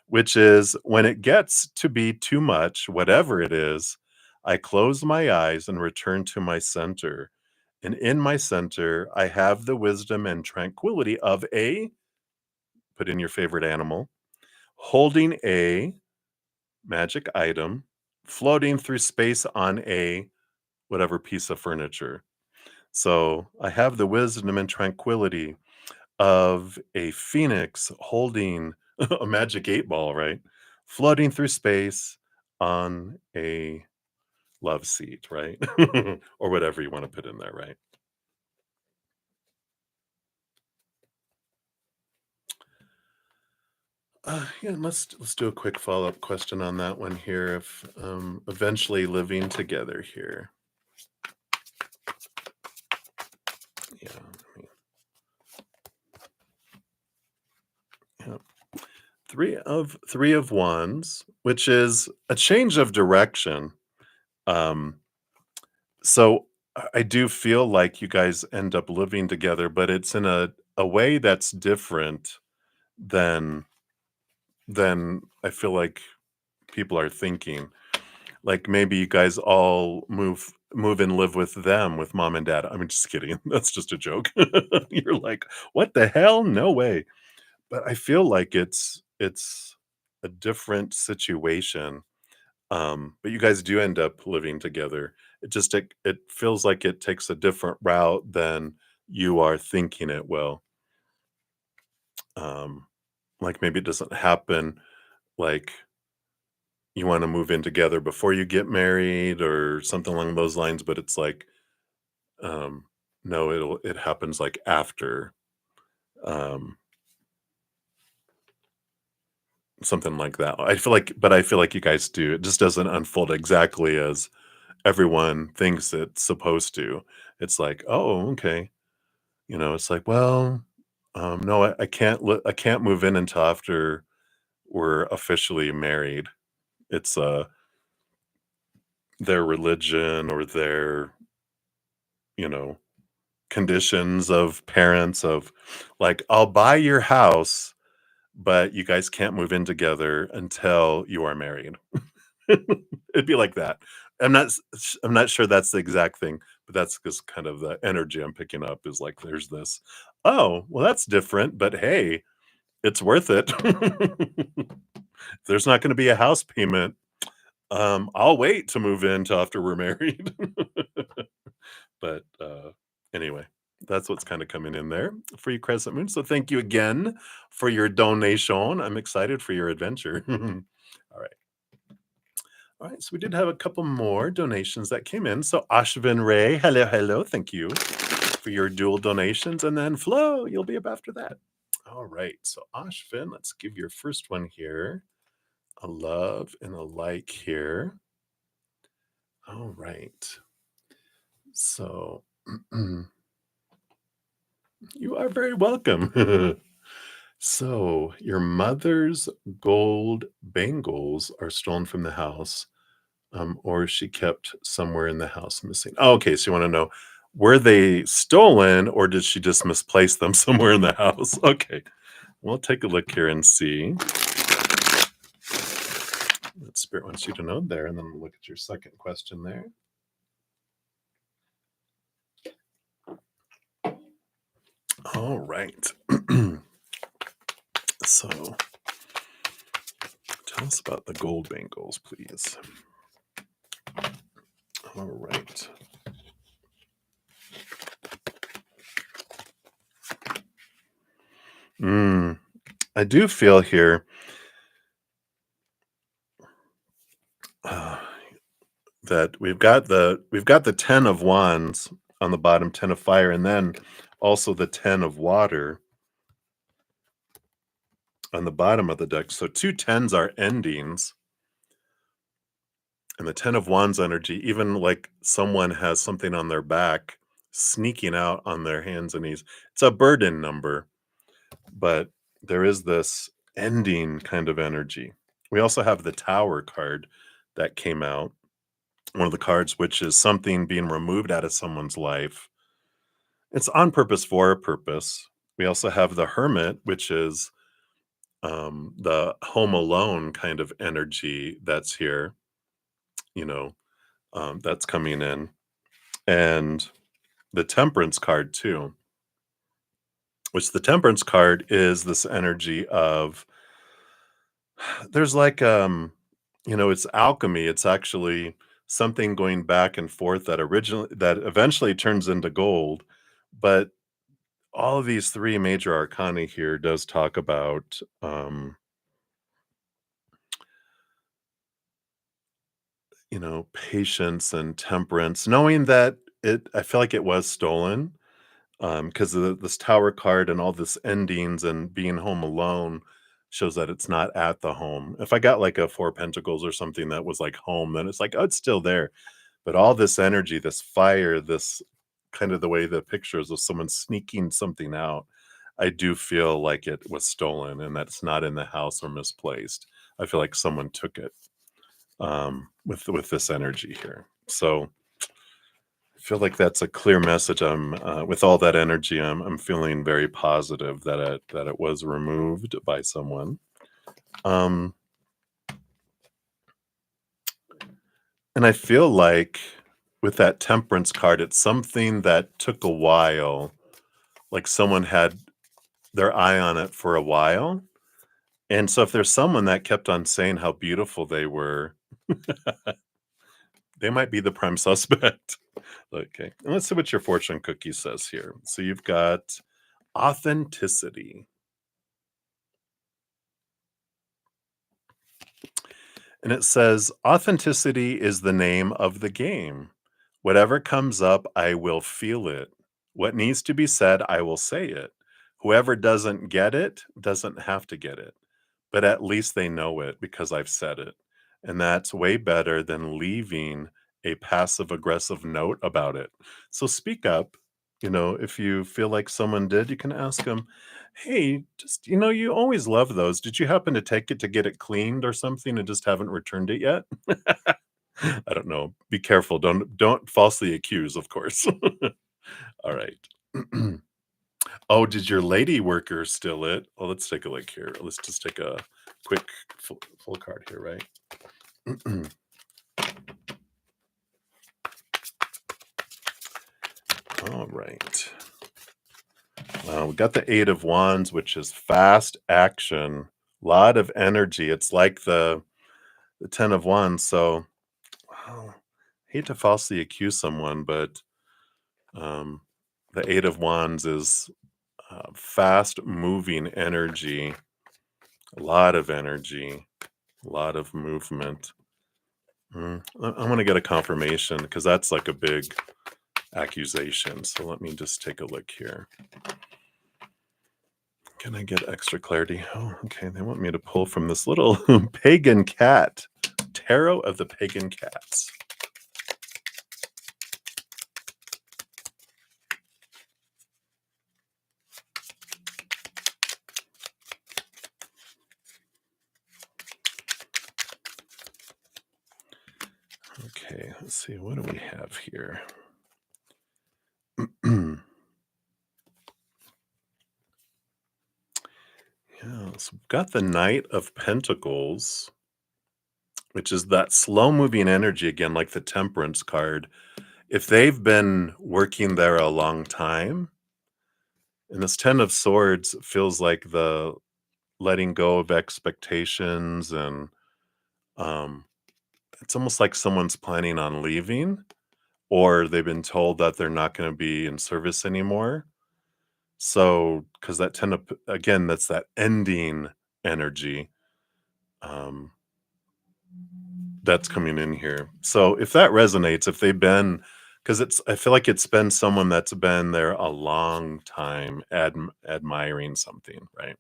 A: Which is when it gets to be too much, whatever it is, I close my eyes and return to my center. And in my center, I have the wisdom and tranquility of put in your favorite animal, holding a magic item, floating through space on whatever piece of furniture. So I have the wisdom and tranquility of a phoenix holding a magic 8 ball, right? Floating through space on a love seat, right? Or whatever you want to put in there, right? Yeah, let's do a quick follow-up question on that one here. If eventually living together here. Yeah. Yeah. Three of wands, which is a change of direction. Um, so I do feel like you guys end up living together, but it's in a way that's different than I feel like people are thinking. Like maybe you guys all move and live with them, with mom and dad. I'm just kidding. That's just a joke. You're like, what the hell? No way. But I feel like it's a different situation. But you guys do end up living together. It feels like it takes a different route than you are thinking it will. Um, like maybe it doesn't happen like you want to move in together before you get married or something along those lines, but it's like um, no, it happens like after. Um, something like that. I feel like you guys do. It just doesn't unfold exactly as everyone thinks it's supposed to. It's like, "Oh, okay." It's like, "Well, no, I can't move in until after we're officially married." It's, their religion or their, you know, conditions of parents of like, "I'll buy your house, but you guys can't move in together until you are married." It'd be like that. I'm not sure that's the exact thing, but that's just kind of the energy I'm picking up is like there's this, "Oh, well, that's different, but hey, it's worth it." There's not gonna be a house payment. I'll wait to move in till after we're married. But, anyway, that's what's kinda coming in there for you, Crescent Moon, so thank you again for your donation. I'm excited for your adventure. Alright. Alright, so we did have a couple more donations that came in. So Ashvin Ray, hello, hello, thank you for your dual donations, and then Flo, you'll be up after that. Alright, so Ashvin, let's give your first one here a love and a like here. Alright. So, you are very welcome. So, your mother's gold bangles are stolen from the house, or she kept somewhere in the house missing. Oh, okay, so you wanna know, were they stolen or did she just misplace them somewhere in the house? Okay, we'll take a look here and see what Spirit wants you to know there, and then we'll look at your second question there. All right. So, tell us about the gold bangles, please. All right. I do feel here uh, that we've got the 10 of wands on the bottom, 10 of fire, and then also the 10 of water on the bottom of the deck. So two tens are endings, and the 10 of wands energy, even like someone has something on their back sneaking out on their hands and knees. It's a burden number, but there is this ending kind of energy. We also have the Tower card that came out, one of the cards, which is something being removed out of someone's life. It's on purpose for a purpose. We also have the Hermit, which is the home alone kind of energy that's here, you know, that's coming in. And the Temperance card, too, which the Temperance card is this energy of there's like, it's alchemy. It's actually something going back and forth that eventually turns into gold. But all of these three major arcana here does talk about patience and temperance, knowing that I feel like it was stolen, because this Tower card and all this endings and being home alone shows that it's not at the home. If I got like a Four Pentacles or something that was like home, then it's like, oh, it's still there. But all this energy, this fire, this kind of the way the pictures of someone sneaking something out, I do feel like it was stolen and that it's not in the house or misplaced. I feel like someone took it, with this energy here. So I feel like that's a clear message. With all that energy, I'm feeling very positive that it was removed by someone. Um, and I feel like with that Temperance card, it's something that took a while. Like someone had their eye on it for a while. And so if there's someone that kept on saying how beautiful they were, they might be the prime suspect. Okay. And let's see what your fortune cookie says here. So you've got authenticity. And it says, authenticity is the name of the game. Whatever comes up, I will feel it. What needs to be said, I will say it. Whoever doesn't get it doesn't have to get it. but at least they know it because I've said it. And that's way better than leaving a passive aggressive note about it. So speak up. If you feel like someone did, you can ask them, hey, just, you always love those. Did you happen to take it to get it cleaned or something and just haven't returned it yet? I don't know. Be careful. Don't falsely accuse, of course. All right. Oh, did your lady worker steal it? Well, let's take a look here. Let's just take a quick full card here, right? All right. We got the Eight of Wands, which is fast action, lot of energy. It's like the Ten of Wands. So, wow, hate to falsely accuse someone, but um, the Eight of Wands is fast moving energy, a lot of energy, a lot of movement. I want to get a confirmation because that's like a big accusation. So let me just take a look here. Can I get extra clarity? Oh, okay. They want me to pull from this little pagan cat, tarot of the pagan cats. Okay, let's see. What do we have here? Yeah, so we've got the Knight of Pentacles, which is that slow moving energy again, like the Temperance card. If they've been working there a long time, and this Ten of Swords feels like the letting go of expectations, and um, it's almost like someone's planning on leaving, or they've been told that they're not going to be in service anymore. So, because that again, that's that ending energy. Um, that's coming in here. So if that resonates, if they've been, because I feel like it's been someone that's been there a long time, admiring something, right?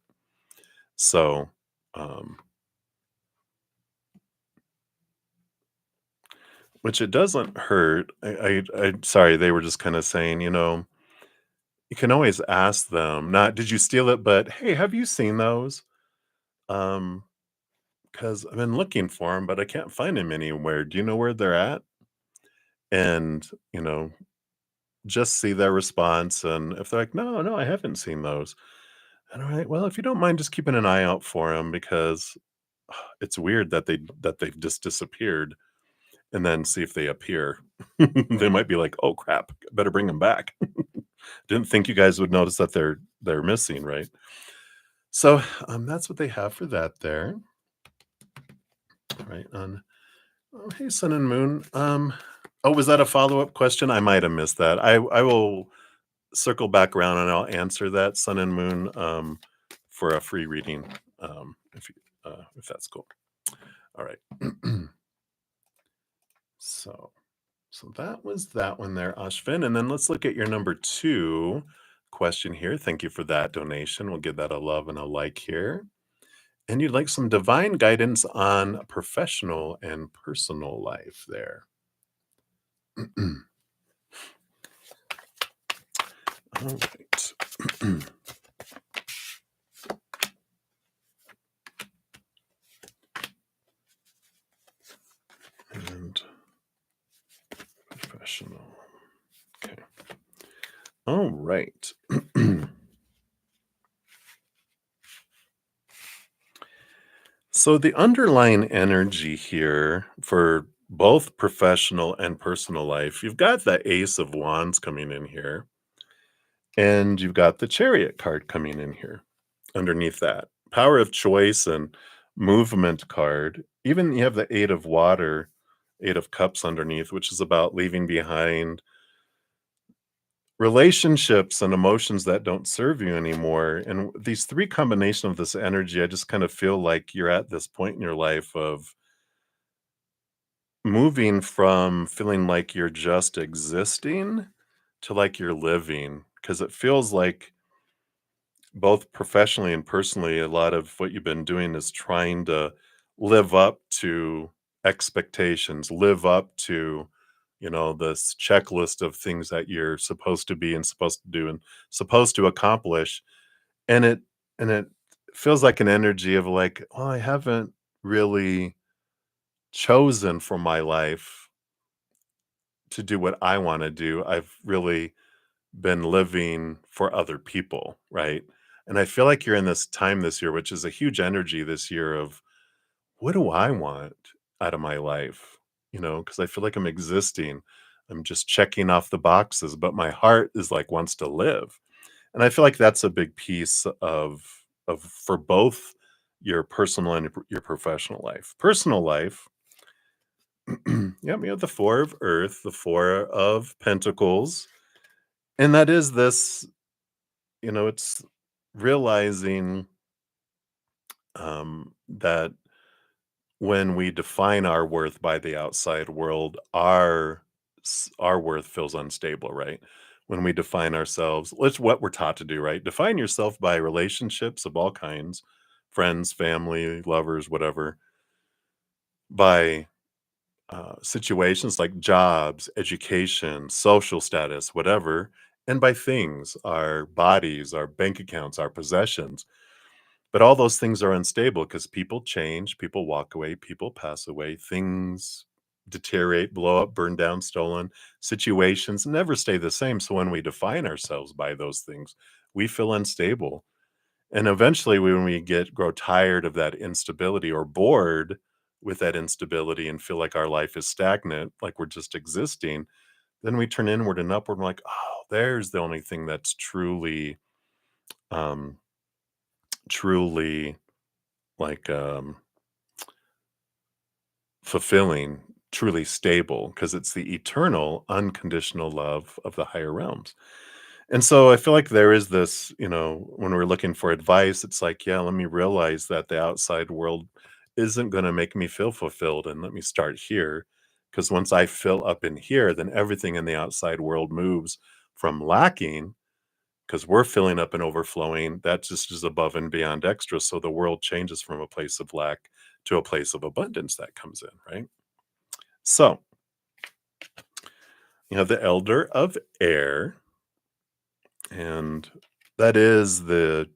A: So, um, which it doesn't hurt. Sorry, they were just kind of saying, you can always ask them, not did you steal it, but hey, have you seen those? Um, because I've been looking for them, but I can't find them anywhere. Do you know where they're at? And just see their response, and if they're like, "No, no, I haven't seen those." And all right, well, if you don't mind just keeping an eye out for them, because it's weird that they've just disappeared, and then see if they appear. They might be like, "Oh crap, better bring them back." Didn't think you guys would notice that they're missing, right? So, that's what they have for that there. Right on. Oh, hey, Sun and Moon. Oh, was that a follow-up question? I might have missed that. I will circle back around and I'll answer that, Sun and Moon, for a free reading, if that's cool. All right. so so that was that one there, Ashvin. And then let's look at your number 2 question here. Thank you for that donation. We'll give that a love and a like here. And you'd like some divine guidance on professional and personal life there. All right. And professional. Okay. All right. So the underlying energy here for both professional and personal life, you've got the Ace of Wands coming in here, and you've got the Chariot card coming in here underneath that. Power of choice and movement card. Even you have the Eight of Water, Eight of Cups underneath, which is about leaving behind relationships and emotions that don't serve you anymore. And these three combination of this energy, I just kind of feel like you're at this point in your life of moving from feeling like you're just existing to like you're living, because it feels like both professionally and personally, a lot of what you've been doing is trying to live up to expectations, live up to, this checklist of things that you're supposed to be and supposed to do and supposed to accomplish. And it feels like an energy of like, well, I haven't really chosen for my life to do what I want to do. I've really been living for other people, right? And I feel like you're in this time this year, which is a huge energy this year of what do I want out of my life? Because I feel like I'm existing. I'm just checking off the boxes, but my heart is like wants to live. And I feel like that's a big piece of for both your personal and your professional life. Personal life, yeah, we have the Four of Earth, the Four of Pentacles, and that is this, it's realizing that when we define our worth by the outside world, our worth feels unstable, right? When we define ourselves, it's what we're taught to do, right? Define yourself by relationships of all kinds, friends, family, lovers, whatever, by situations like jobs, education, social status, whatever, and by things, our bodies, our bank accounts, our possessions. But all those things are unstable because people change, people walk away, people pass away, things deteriorate, blow up, burn down, stolen. Situations never stay the same. So when we define ourselves by those things, we feel unstable. And eventually, when we grow tired of that instability or bored with that instability and feel like our life is stagnant, like we're just existing, then we turn inward and upward and we're like, oh, there's the only thing that's um, truly like fulfilling, truly stable, because it's the eternal, unconditional love of the higher realms. And so I feel like there is this, when we're looking for advice, it's like, yeah, let me realize that the outside world isn't going to make me feel fulfilled. And let me start here. Because once I fill up in here, then everything in the outside world moves from lacking, because we're filling up and overflowing. That just is above and beyond extra. So the world changes from a place of lack to a place of abundance that comes in, right? So you have the elder of air, and that is the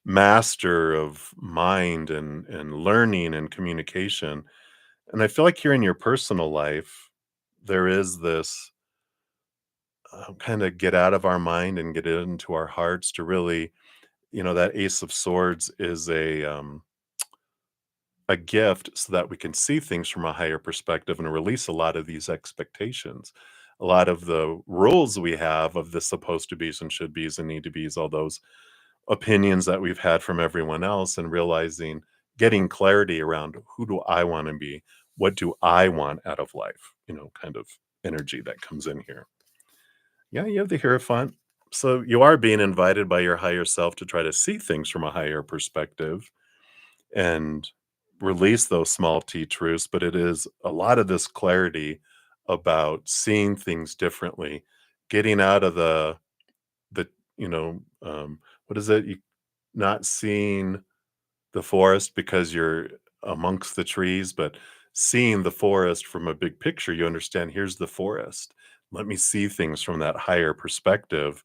A: master of mind and learning and communication. And I feel like here in your personal life, there is this kind of get out of our mind and get it into our hearts to really, that Ace of Swords is a gift so that we can see things from a higher perspective and release a lot of these expectations. A lot of the rules we have of the supposed to be's and should be's and need to be's, all those opinions that we've had from everyone else, and realizing, getting clarity around who do I want to be? What do I want out of life? Kind of energy that comes in here. Yeah, you have the Hierophant. So you are being invited by your higher self to try to see things from a higher perspective and release those small t truths, but it is a lot of this clarity about seeing things differently, getting out of the what is it? You not seeing the forest because you're amongst the trees, but seeing the forest from a big picture, you understand here's the forest. Let me see things from that higher perspective,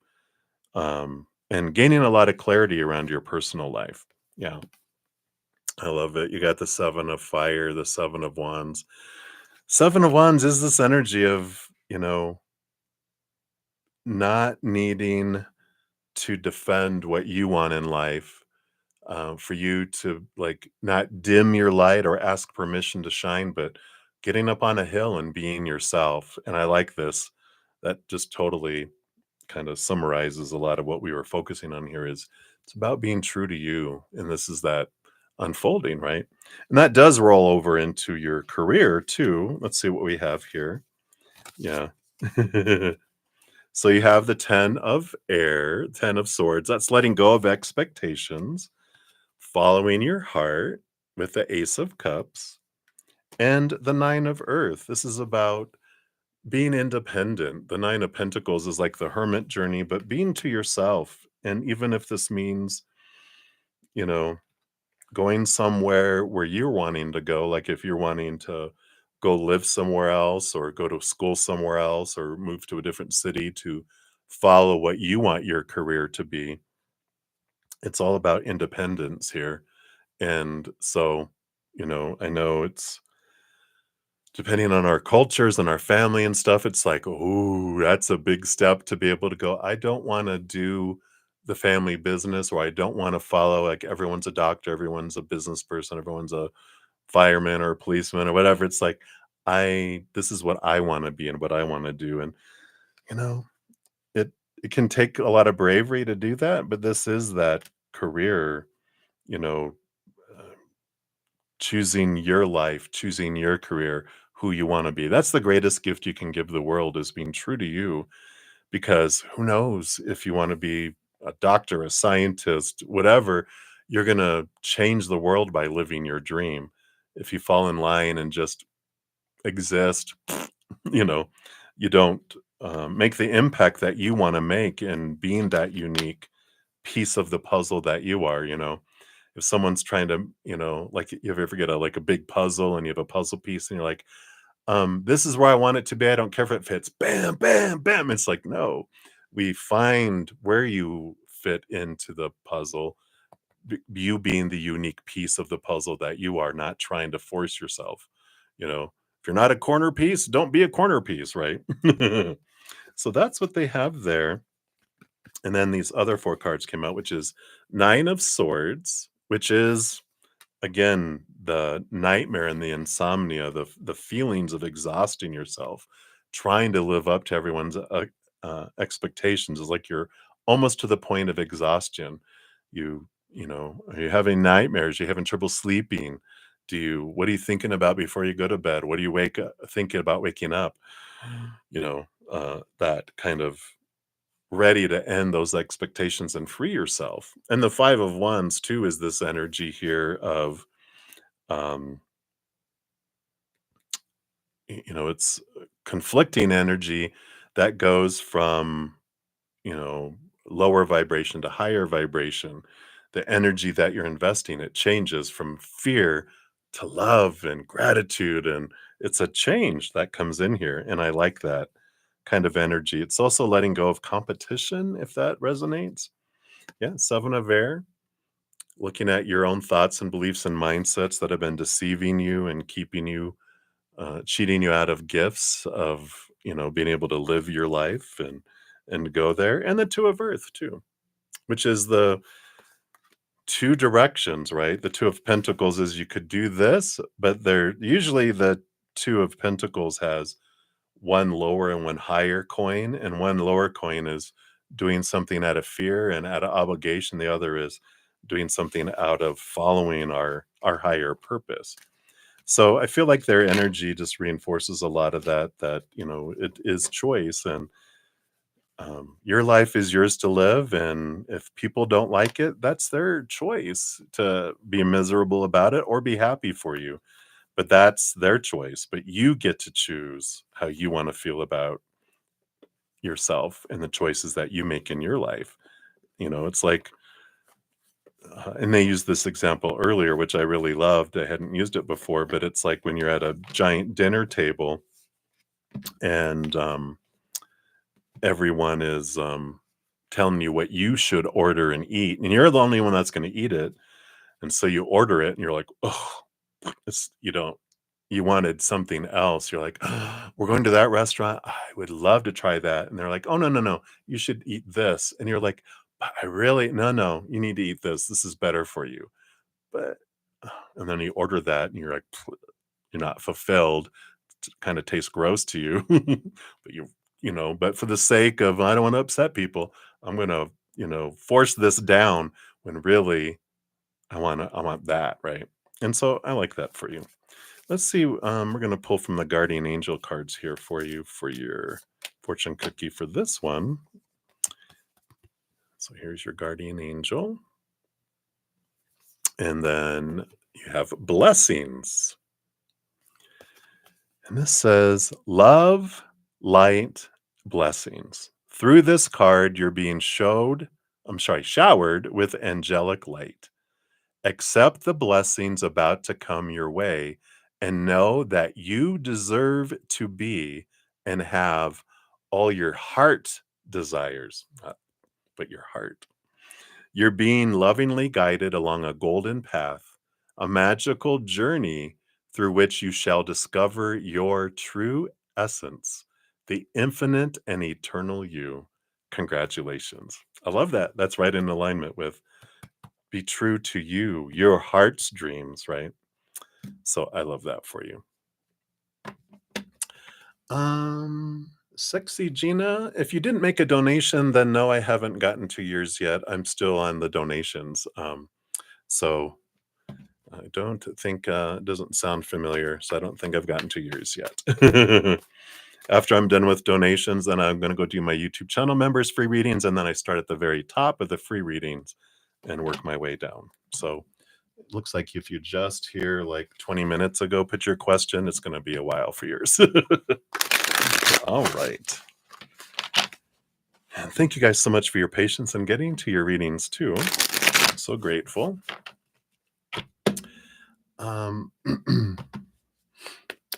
A: and gaining a lot of clarity around your personal life. Yeah. I love it. You got the Seven of Fire, the Seven of Wands. Seven of Wands is this energy of, not needing to defend what you want in life, for you to like not dim your light or ask permission to shine, but getting up on a hill and being yourself. And I like this. That just totally kind of summarizes a lot of what we were focusing on here. Is it's about being true to you, and this is that unfolding, right? And that does roll over into your career too. Let's see what we have here. Yeah. So you have the 10 of air, 10 of swords. That's letting go of expectations, following your heart, with the ace of cups, and the 9 of earth. This is about being independent. The 9 of pentacles is like the hermit journey, but being to yourself. And even if this means you know, going somewhere where you're wanting to go, like if you're wanting to go live somewhere else or go to school somewhere else or move to a different city to follow what you want your career to be, it's all about independence here. And so, I know it's depending on our cultures and our family and stuff, it's like, oh, that's a big step to be able to go. I don't want to do the family business, or I don't want to follow like everyone's a doctor, everyone's a business person, everyone's a fireman or a policeman or whatever. It's like, this is what I want to be and what I want to do. And, you know, it, it can take a lot of bravery to do that, but this is that career, you know, uh, choosing your life, choosing your career, who you want to be. That's the greatest gift you can give the world is being true to you, because who knows if you want to be a doctor, a scientist, whatever, you're going to change the world by living your dream. If you fall in line and just exist, you know, you don't make the impact that you want to make and being that unique piece of the puzzle that you are, if someone's trying to, like you ever get a big puzzle and you have a puzzle piece and you're like, this is where I want it to be. I don't care if it fits. Bam, bam, bam. It's like, no, we find where you fit into the puzzle, you being the unique piece of the puzzle that you are, not trying to force yourself. If you're not a corner piece, don't be a corner piece, right? So that's what they have there. And then these other four cards came out, which is Nine of Swords, which is again the nightmare and the insomnia, the feelings of exhausting yourself, trying to live up to everyone's expectations. Is like you're almost to the point of exhaustion. Are you having nightmares? Are you having trouble sleeping? What are you thinking about before you go to bed? What do you wake up thinking about waking up? That kind of ready to end those expectations and free yourself. And the Five of Wands too is this energy here of um it's conflicting energy that goes from, you know lower vibration to higher vibration. The energy that you're investing, it changes from fear to love and gratitude, and it's a change that comes in here, and I like that kind of energy. It's also letting go of competition, if that resonates. Yeah, Seven of Air, looking at your own thoughts and beliefs and mindsets that have been deceiving you and keeping you, cheating you out of gifts of, being able to live your life and go there. And the Two of Earth too, which is the two directions, right? The Two of Pentacles is you could do this, but they're usually the Two of Pentacles has one lower and one higher coin, and one lower coin is doing something out of fear and out of obligation. The other is doing something out of following our higher purpose. So I feel like their energy just reinforces a lot of that it is choice, and your life is yours to live, and if people don't like it, that's their choice to be miserable about it or be happy for you. But that's their choice, but you get to choose how you want to feel about yourself and the choices that you make in your life. It's like, and they used this example earlier, which I really loved. I hadn't used it before, but it's like when you're at a giant dinner table and everyone is telling you what you should order and eat, and you're the only one that's going to eat it. And so you order it and you're like, oh, you wanted something else. You're like, "Oh, we're going to that restaurant. I would love to try that." And they're like, "Oh, no, no, no. You should eat this." And you're like, "But I really, no, no, you need to eat this. This is better for you." But, and then you order that and you're like, you're not fulfilled. It kind of tastes gross to you. But but for the sake of, I don't want to upset people, I'm going to, force this down when really I want that. Right. And so I like that for you. Let's see. We're going to pull from the Guardian Angel cards here for you for your fortune cookie for this one. So here's your Guardian Angel. And then you have blessings. And this says love, light, blessings. Through this card, you're being showered with angelic light. Accept the blessings about to come your way and know that you deserve to be and have all your heart desires, but your heart. You're being lovingly guided along a golden path, a magical journey through which you shall discover your true essence, the infinite and eternal you. Congratulations. I love that. That's right in alignment with be true to you, your heart's dreams, right? So I love that for you. Sexy Gina, if you didn't make a donation, then no, I haven't gotten to yours yet. I'm still on the donations. So I don't think it doesn't sound familiar, so I don't think I've gotten to yours yet. After I'm done with donations, then I'm going to go do my YouTube channel members free readings, and then I start at the very top of the free readings and work my way down. So it looks like if you just here like 20 minutes ago put your question, it's going to be a while for yours. All right. And thank you guys so much for your patience and getting to your readings too. So grateful. And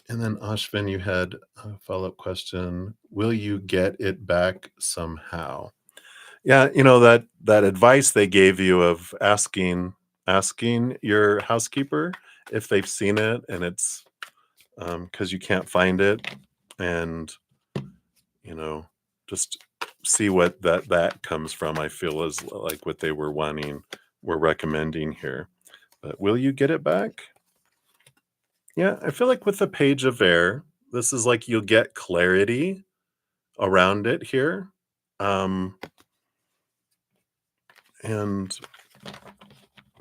A: then Ashvin, you had a follow-up question. Will you get it back somehow? Yeah, that advice they gave you of asking your housekeeper if they've seen it, and it's because you can't find it, and just see what that comes from. I feel is like what they were recommending here. But will you get it back? Yeah, I feel like with the Page of Air, this is like you'll get clarity around it here. And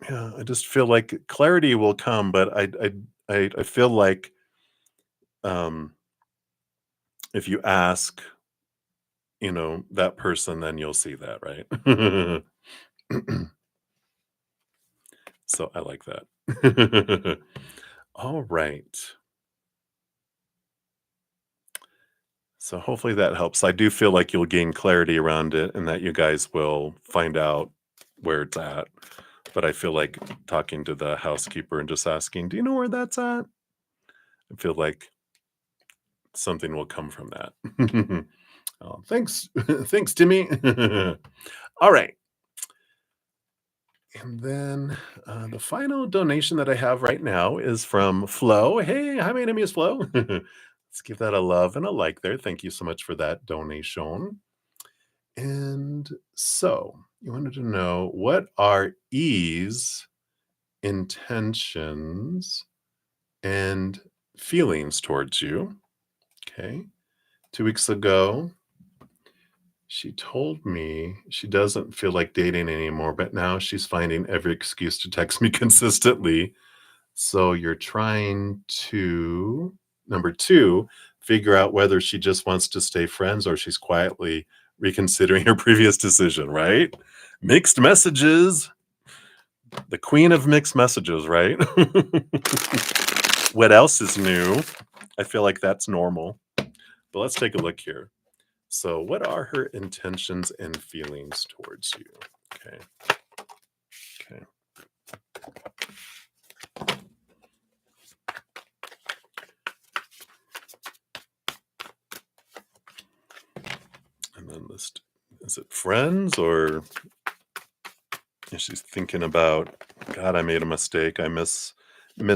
A: yeah, I just feel like clarity will come, but I feel like if you ask, that person, then you'll see that, right? So I like that. All right. So hopefully that helps. I do feel like you'll gain clarity around it and that you guys will find out where it's at. But I feel like talking to the housekeeper and just asking, do you know where that's at? I feel like something will come from that. Oh, thanks. Thanks, Timmy. All right. And then the final donation that I have right now is from Flo. Hey, hi, my name is Flo. Let's give that a love and a like there. Thank you so much for that donation. And so you wanted to know, what are ease, intentions, and feelings towards you? Okay. 2 weeks ago, she told me she doesn't feel like dating anymore, but now she's finding every excuse to text me consistently. So you're trying to, number two, figure out whether she just wants to stay friends or she's quietly reconsidering her previous decision, right? Mixed messages. The queen of mixed messages, right? What else is new? I feel like that's normal. But let's take a look here. So, what are her intentions and feelings towards you? Okay. Okay. And then is it friends, or is she thinking about, God, I made a mistake. I miss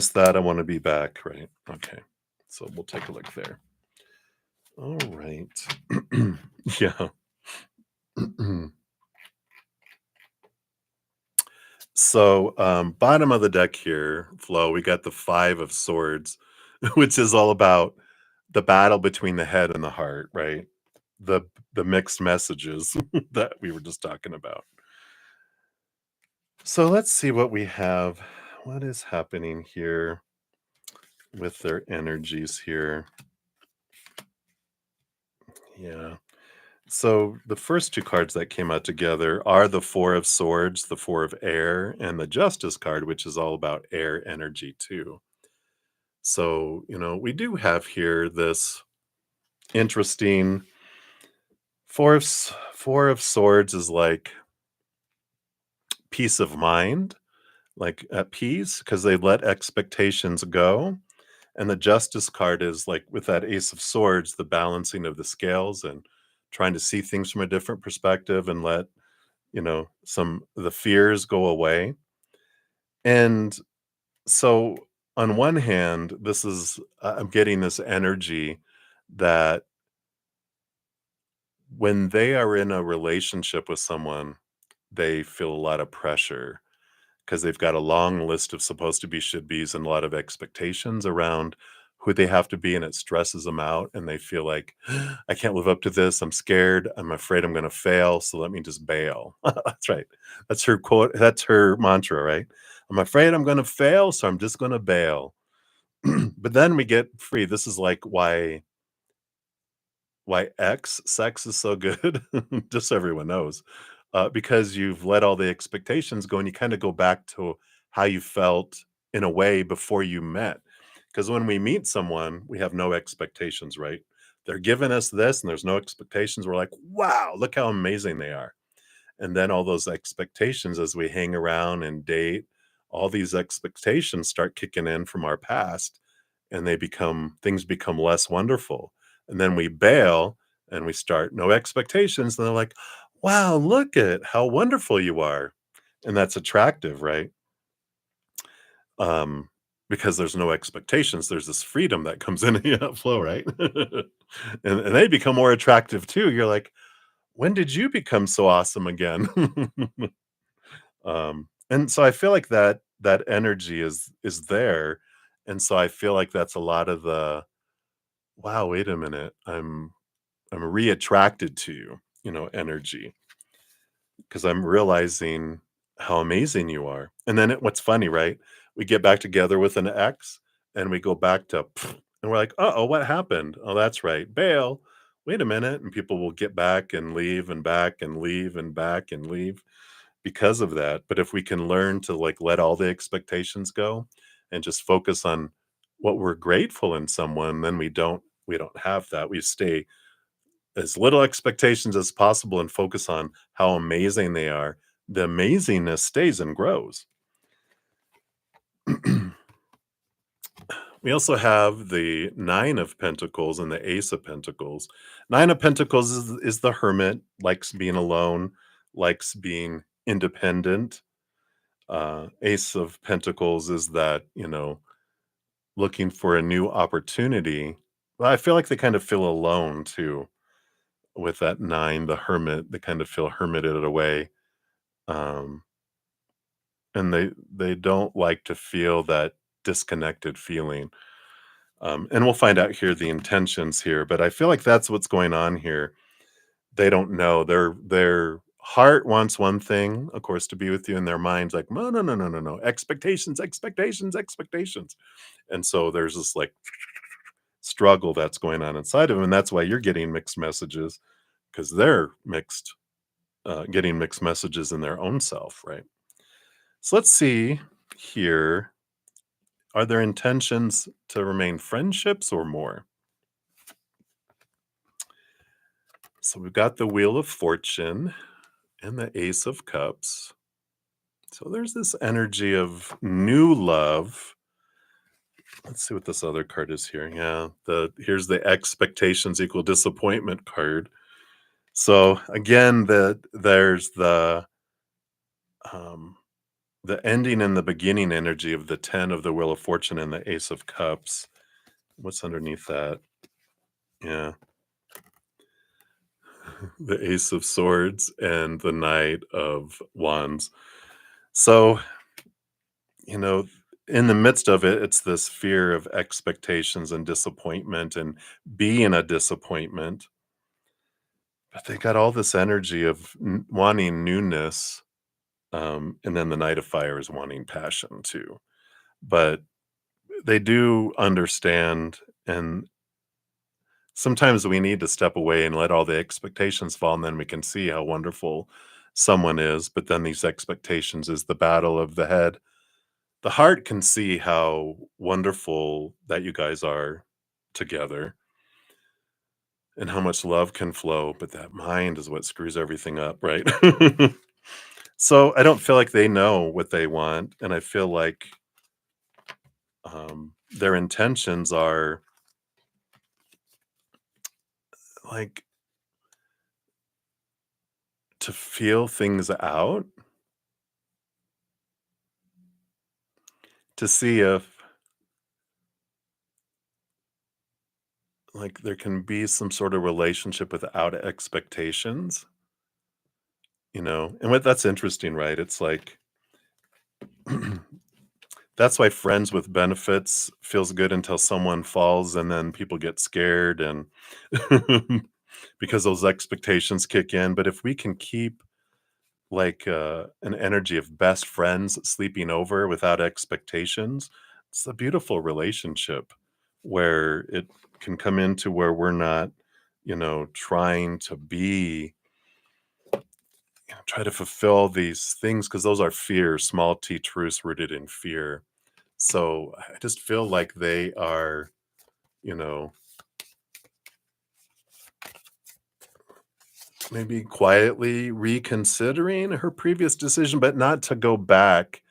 A: that. I want to be back, right? Okay. So we'll take a look there. All right. Yeah. So, bottom of the deck here, Flo, we got the 5 of Swords, which is all about the battle between the head and the heart, right? The mixed messages that we were just talking about. So let's see what we have. What is happening here with their energies here? Yeah. So the first 2 cards that came out together are the 4 of Swords, the 4 of Air, and the Justice card, which is all about air energy too. So, we do have here this interesting four of Swords is like peace of mind. like at peace because they let expectations go. And the Justice card is like with that Ace of Swords, the balancing of the scales and trying to see things from a different perspective and let, some of the fears go away. And so, on one hand, this is I'm getting this energy that when they are in a relationship with someone, they feel a lot of pressure because they've got a long list of supposed to be should be's and a lot of expectations around who they have to be, and it stresses them out. And they feel like, I can't live up to this. I'm scared. I'm afraid I'm going to fail. So let me just bail. That's right. That's her quote. That's her mantra, right? I'm afraid I'm going to fail. So I'm just going to bail. But then we get free. This is like why X sex is so good, just so everyone knows, because you've let all the expectations go and you kind of go back to how you felt in a way before you met. Because when we meet someone, we have no expectations, right? They're giving us this and there's no expectations. We're like, wow, look how amazing they are. And then all those expectations as we hang around and date, all these expectations start kicking in from our past and things become less wonderful. And then we bail and we start no expectations. And they're like, wow, look at how wonderful you are. And that's attractive, right? Um, because there's no expectations. There's this freedom that comes in and flow, right? And they become more attractive too. You're like, when did you become so awesome again? And so I feel like that energy is there. And so I feel like that's a lot of the wow, wait a minute. I'm re-attracted to you, energy because I'm realizing how amazing you are. And then what's funny, right? We get back together with an ex and we go back to and we're like, "Uh-oh, what happened? Oh, that's right. Bail. Wait a minute." And people will get back and leave and back and leave and back and leave because of that. But if we can learn to like let all the expectations go and just focus on what we're grateful in someone, then we don't have that. We stay as little expectations as possible and focus on how amazing they are. The amazingness stays and grows. We also have the Nine of Pentacles and the Ace of Pentacles. Nine of Pentacles is the hermit, likes being alone, likes being independent. Ace of Pentacles is that, looking for a new opportunity. Well, I feel like they kind of feel alone too with that nine, the hermit. They kind of feel hermited away. Um, and they don't like to feel that disconnected feeling. And we'll find out here the intentions here, but I feel like that's what's going on here. They don't know. Their heart wants one thing, of course, to be with you, and their mind's like, no, no, no, no, no, no. Expectations, expectations, expectations. And so there's this like struggle that's going on inside of them. And that's why you're getting mixed messages because they're getting mixed messages in their own self, right? So let's see here. Are there intentions to remain friendships or more? So we've got the Wheel of Fortune and the Ace of Cups. So there's this energy of new love. Let's see what this other card is here. Yeah, here's the expectations equal disappointment card. So again, there's um, the ending and the beginning energy of the 10 of the Wheel of Fortune and the Ace of Cups. What's underneath that? Yeah, the Ace of Swords and the Knight of Wands. So, you know, in the midst of it, it's this fear of expectations and disappointment and being a disappointment. But they got all this energy of wanting newness. And then the Knight of Fire is wanting passion too. But they do understand. And sometimes we need to step away and let all the expectations fall. And then we can see how wonderful someone is. But then these expectations is the battle of the head. The heart can see how wonderful that you guys are together and how much love can flow, but that mind is what screws everything up, right? So I don't feel like they know what they want, and I feel like their intentions are like to feel things out, to see if like there can be some sort of relationship without expectations, And what that's interesting, right? It's like that's why friends with benefits feels good until someone falls and then people get scared and because those expectations kick in. But if we can keep like an energy of best friends sleeping over without expectations, it's a beautiful relationship where it can come into where we're not, trying to be, try to fulfill these things because those are fears, small t truths rooted in fear. So I just feel like they are, you know, maybe quietly reconsidering her previous decision, but not to go back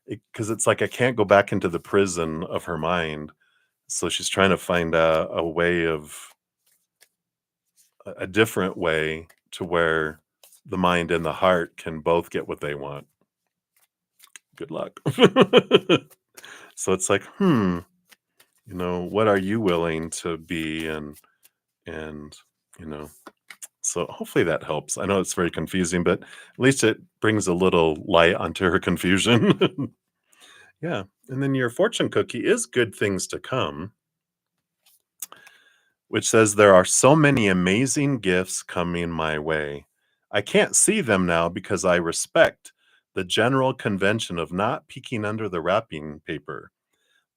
A: because it's like I can't go back into the prison of her mind. So she's trying to find a way of a different way to where the mind and the heart can both get what they want. Good luck. So it's like, what are you willing to be and you know so hopefully that helps. I know it's very confusing, but at least it brings a little light onto her confusion. Yeah. And then your fortune cookie is good things to come, which says there are so many amazing gifts coming my way. I can't see them now because I respect the general convention of not peeking under the wrapping paper,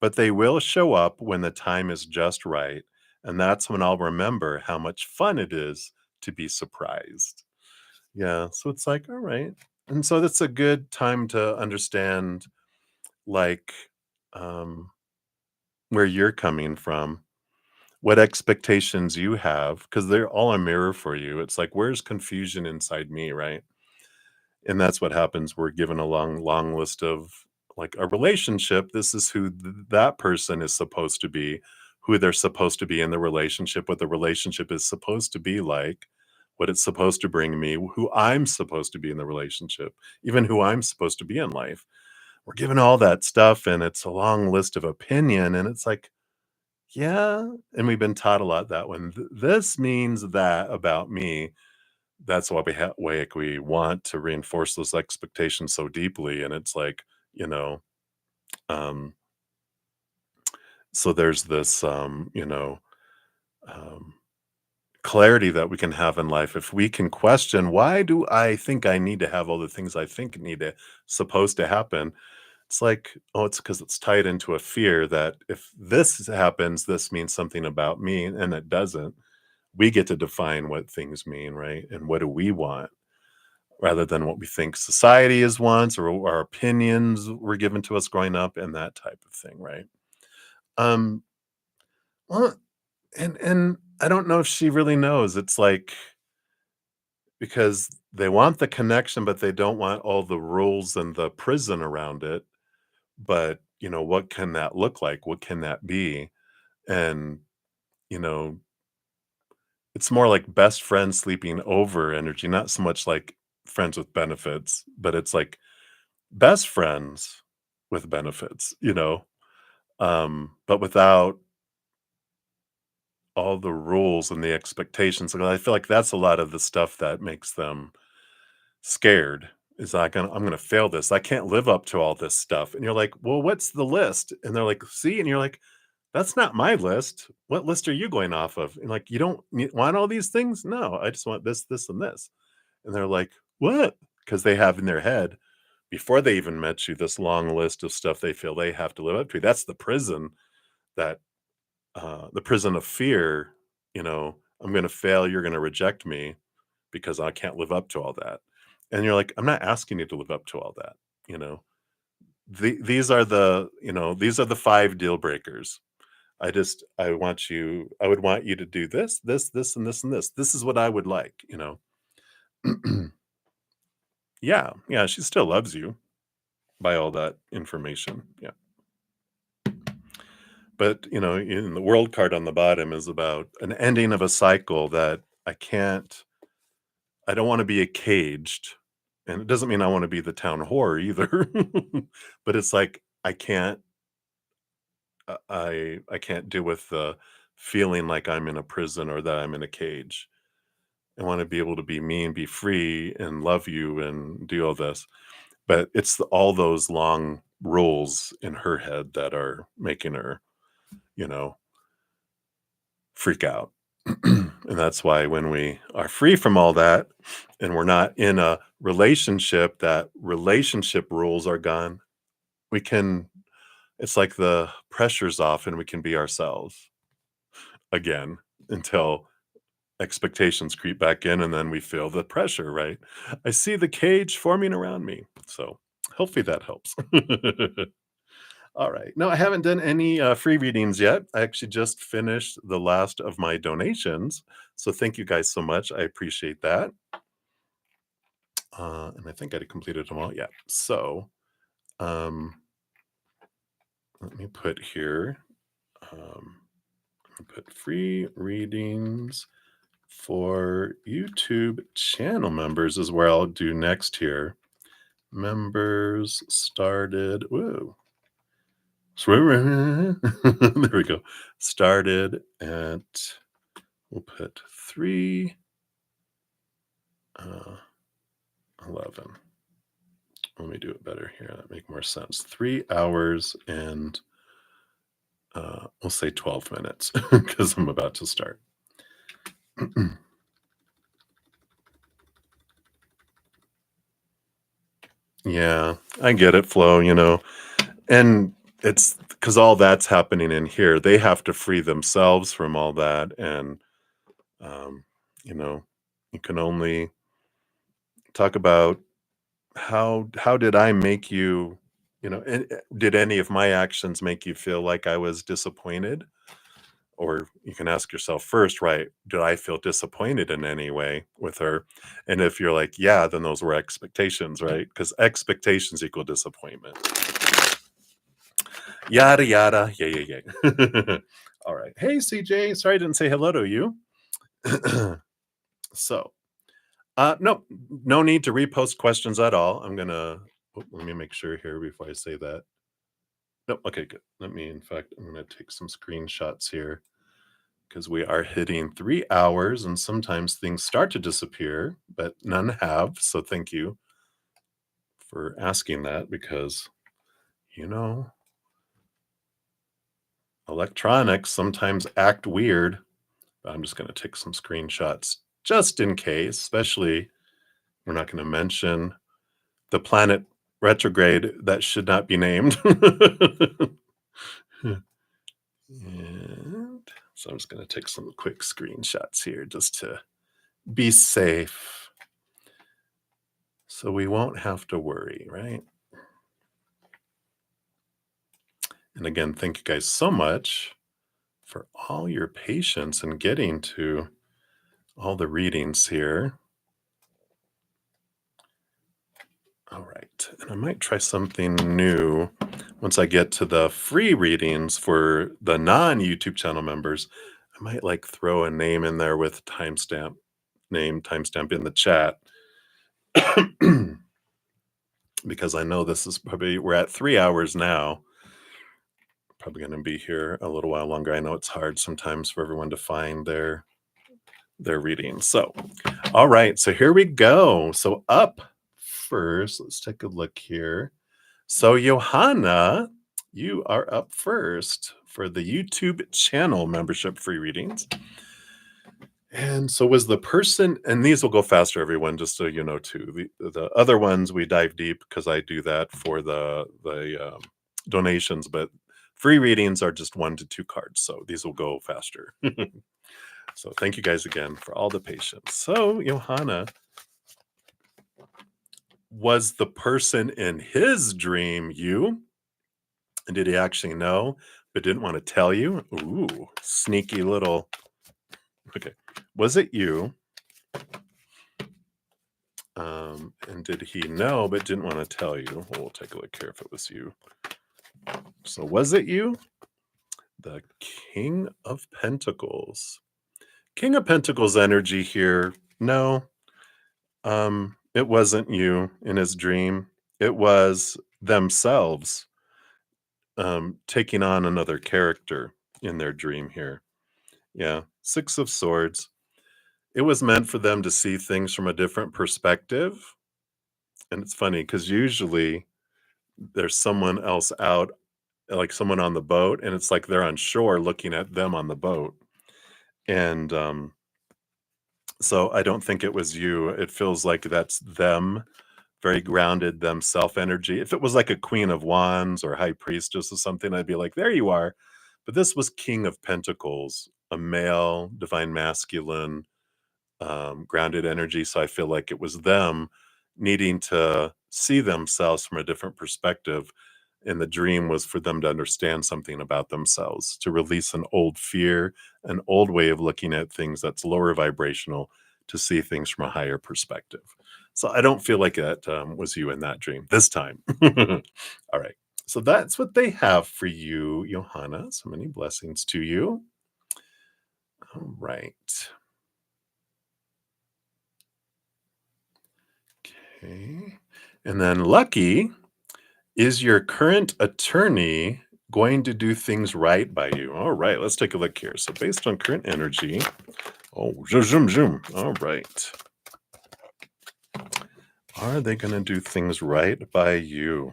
A: but they will show up when the time is just right. And that's when I'll remember how much fun it is to be surprised. Yeah. So it's like, all right. And so that's a good time to understand, like, um, where you're coming from, what expectations you have, because they're all a mirror for you. It's like, where's confusion inside me, right? And that's what happens. We're given a long, long list of like a relationship. This is who that person is supposed to be, who they're supposed to be in the relationship, what the relationship is supposed to be like, what it's supposed to bring me, who I'm supposed to be in the relationship, even who I'm supposed to be in life. We're given all that stuff, and it's a long list of opinion. And it's like, yeah. And we've been taught a lot that when this means that about me, that's why we want to reinforce those expectations so deeply, and it's like, you know, um, so there's this, um, clarity that we can have in life if we can question, "Why do I think I need to have all the things I think need to supposed to happen?" It's like, "Oh, it's because it's tied into a fear that if this happens, this means something about me," and it doesn't. We get to define what things mean, right? And what do we want? Rather than what we think society is wants or our opinions were given to us growing up and that type of thing, right? Um, well, and I don't know if she really knows. It's like because they want the connection, but they don't want all the rules and the prison around it. But what can that look like? What can that be? And you know, it's more like best friend sleeping over energy, not so much like friends with benefits, but it's like best friends with benefits, but without all the rules and the expectations. And I feel like that's a lot of the stuff that makes them scared. Is like I'm gonna fail this. I can't live up to all this stuff. And you're like, well, what's the list? And they're like, see, and you're like, that's not my list. What list are you going off of? And like, you don't want all these things? No, I just want this, this, and this. And they're like, what? Because they have in their head before they even met you this long list of stuff they feel they have to live up to. That's the prison that the prison of fear. I'm going to fail. You're going to reject me because I can't live up to all that. And you're like, I'm not asking you to live up to all that. You know, these are the five deal breakers. I would want you to do this, this, this, and this, and this. This is what I would like. yeah, she still loves you by all that information. Yeah. But, in the world card on the bottom is about an ending of a cycle that I don't want to be caged. And it doesn't mean I want to be the town whore either. But it's like I can't deal with the feeling like I'm in a prison or that I'm in a cage. I want to be able to be me and be free and love you and do all this. But it's all those long rules in her head that are making her, you know, freak out. And that's why when we are free from all that and we're not in a relationship, that relationship rules are gone, we can, it's like the pressure's off and we can be ourselves again until expectations creep back in and then we feel the pressure, right? I see the cage forming around me. So hopefully that helps. All right. No, I haven't done any free readings yet. I actually just finished the last of my donations. So thank you guys so much. I appreciate that. And I think I completed them all. Yeah. So um, let me put here, put free readings for YouTube channel members is where I'll do next here. Members started. Whoa. There we go. Started at, we'll put 3 11. Let me do it better here. That make more sense. 3 hours and we'll say 12 minutes because I'm about to start. Yeah, I get it, Flo, and it's because all that's happening in here. They have to free themselves from all that. And, um, you can only talk about how did I make you, did any of my actions make you feel like I was disappointed? Or you can ask yourself first, right? Did I feel disappointed in any way with her? And if you're like, yeah, then those were expectations, right? Because expectations equal disappointment. Yada, yada. Yeah. All right. Hey, CJ. Sorry I didn't say hello to you. So, no need to repost questions at all. Let me make sure here before I say that. No, okay, good. I'm going to take some screenshots here because we are hitting 3 hours and sometimes things start to disappear, but none have. So thank you for asking that because, electronics sometimes act weird. But I'm just going to take some screenshots just in case, especially we're not going to mention the planet retrograde that should not be named. And so I'm just going to take some quick screenshots here just to be safe. So we won't have to worry, right? And again, thank you guys so much for all your patience in getting to all the readings here. All right. And I might try something new once I get to the free readings for the non-YouTube channel members. I might throw a name in there with timestamp in the chat. Because I know this is we're at 3 hours now. Probably going to be here a little while longer. I know it's hard sometimes for everyone to find their readings. So, all right. So here we go. So up first, let's take a look here. So Johanna, you are up first for the YouTube channel membership free readings. And so was the person, and these will go faster, everyone, just so you know too. The other ones we dive deep because I do that for the donations, but free readings are just 1 to 2 cards, so these will go faster. So thank you guys again for all the patience. So Johanna, was the person in his dream you? And did he actually know but didn't want to tell you? Ooh, sneaky little. Okay. Was it you? And did he know but didn't want to tell you? Well, we'll take a look here if it was you. So was it you? The King of Pentacles. King of Pentacles energy here. No, it wasn't you in his dream. It was themselves taking on another character in their dream here. Yeah, Six of Swords. It was meant for them to see things from a different perspective. And it's funny because usually there's someone else out, like someone on the boat, and it's like they're on shore looking at them on the boat. And so I don't think it was you. It feels like that's them, very grounded, them self energy. If it was like a Queen of Wands or High Priestess or something, I'd be like, there you are. But this was King of Pentacles, a male, divine masculine, grounded energy. So I feel like it was them needing to see themselves from a different perspective. And the dream was for them to understand something about themselves, to release an old fear, an old way of looking at things that's lower vibrational, to see things from a higher perspective. So I don't feel like that was you in that dream this time. All right. So that's what they have for you, Johanna. So many blessings to you. All right. Okay. And then Lucky, is your current attorney going to do things right by you? All right, let's take a look here. So based on current energy, oh, zoom, zoom, zoom. All right. Are they going to do things right by you?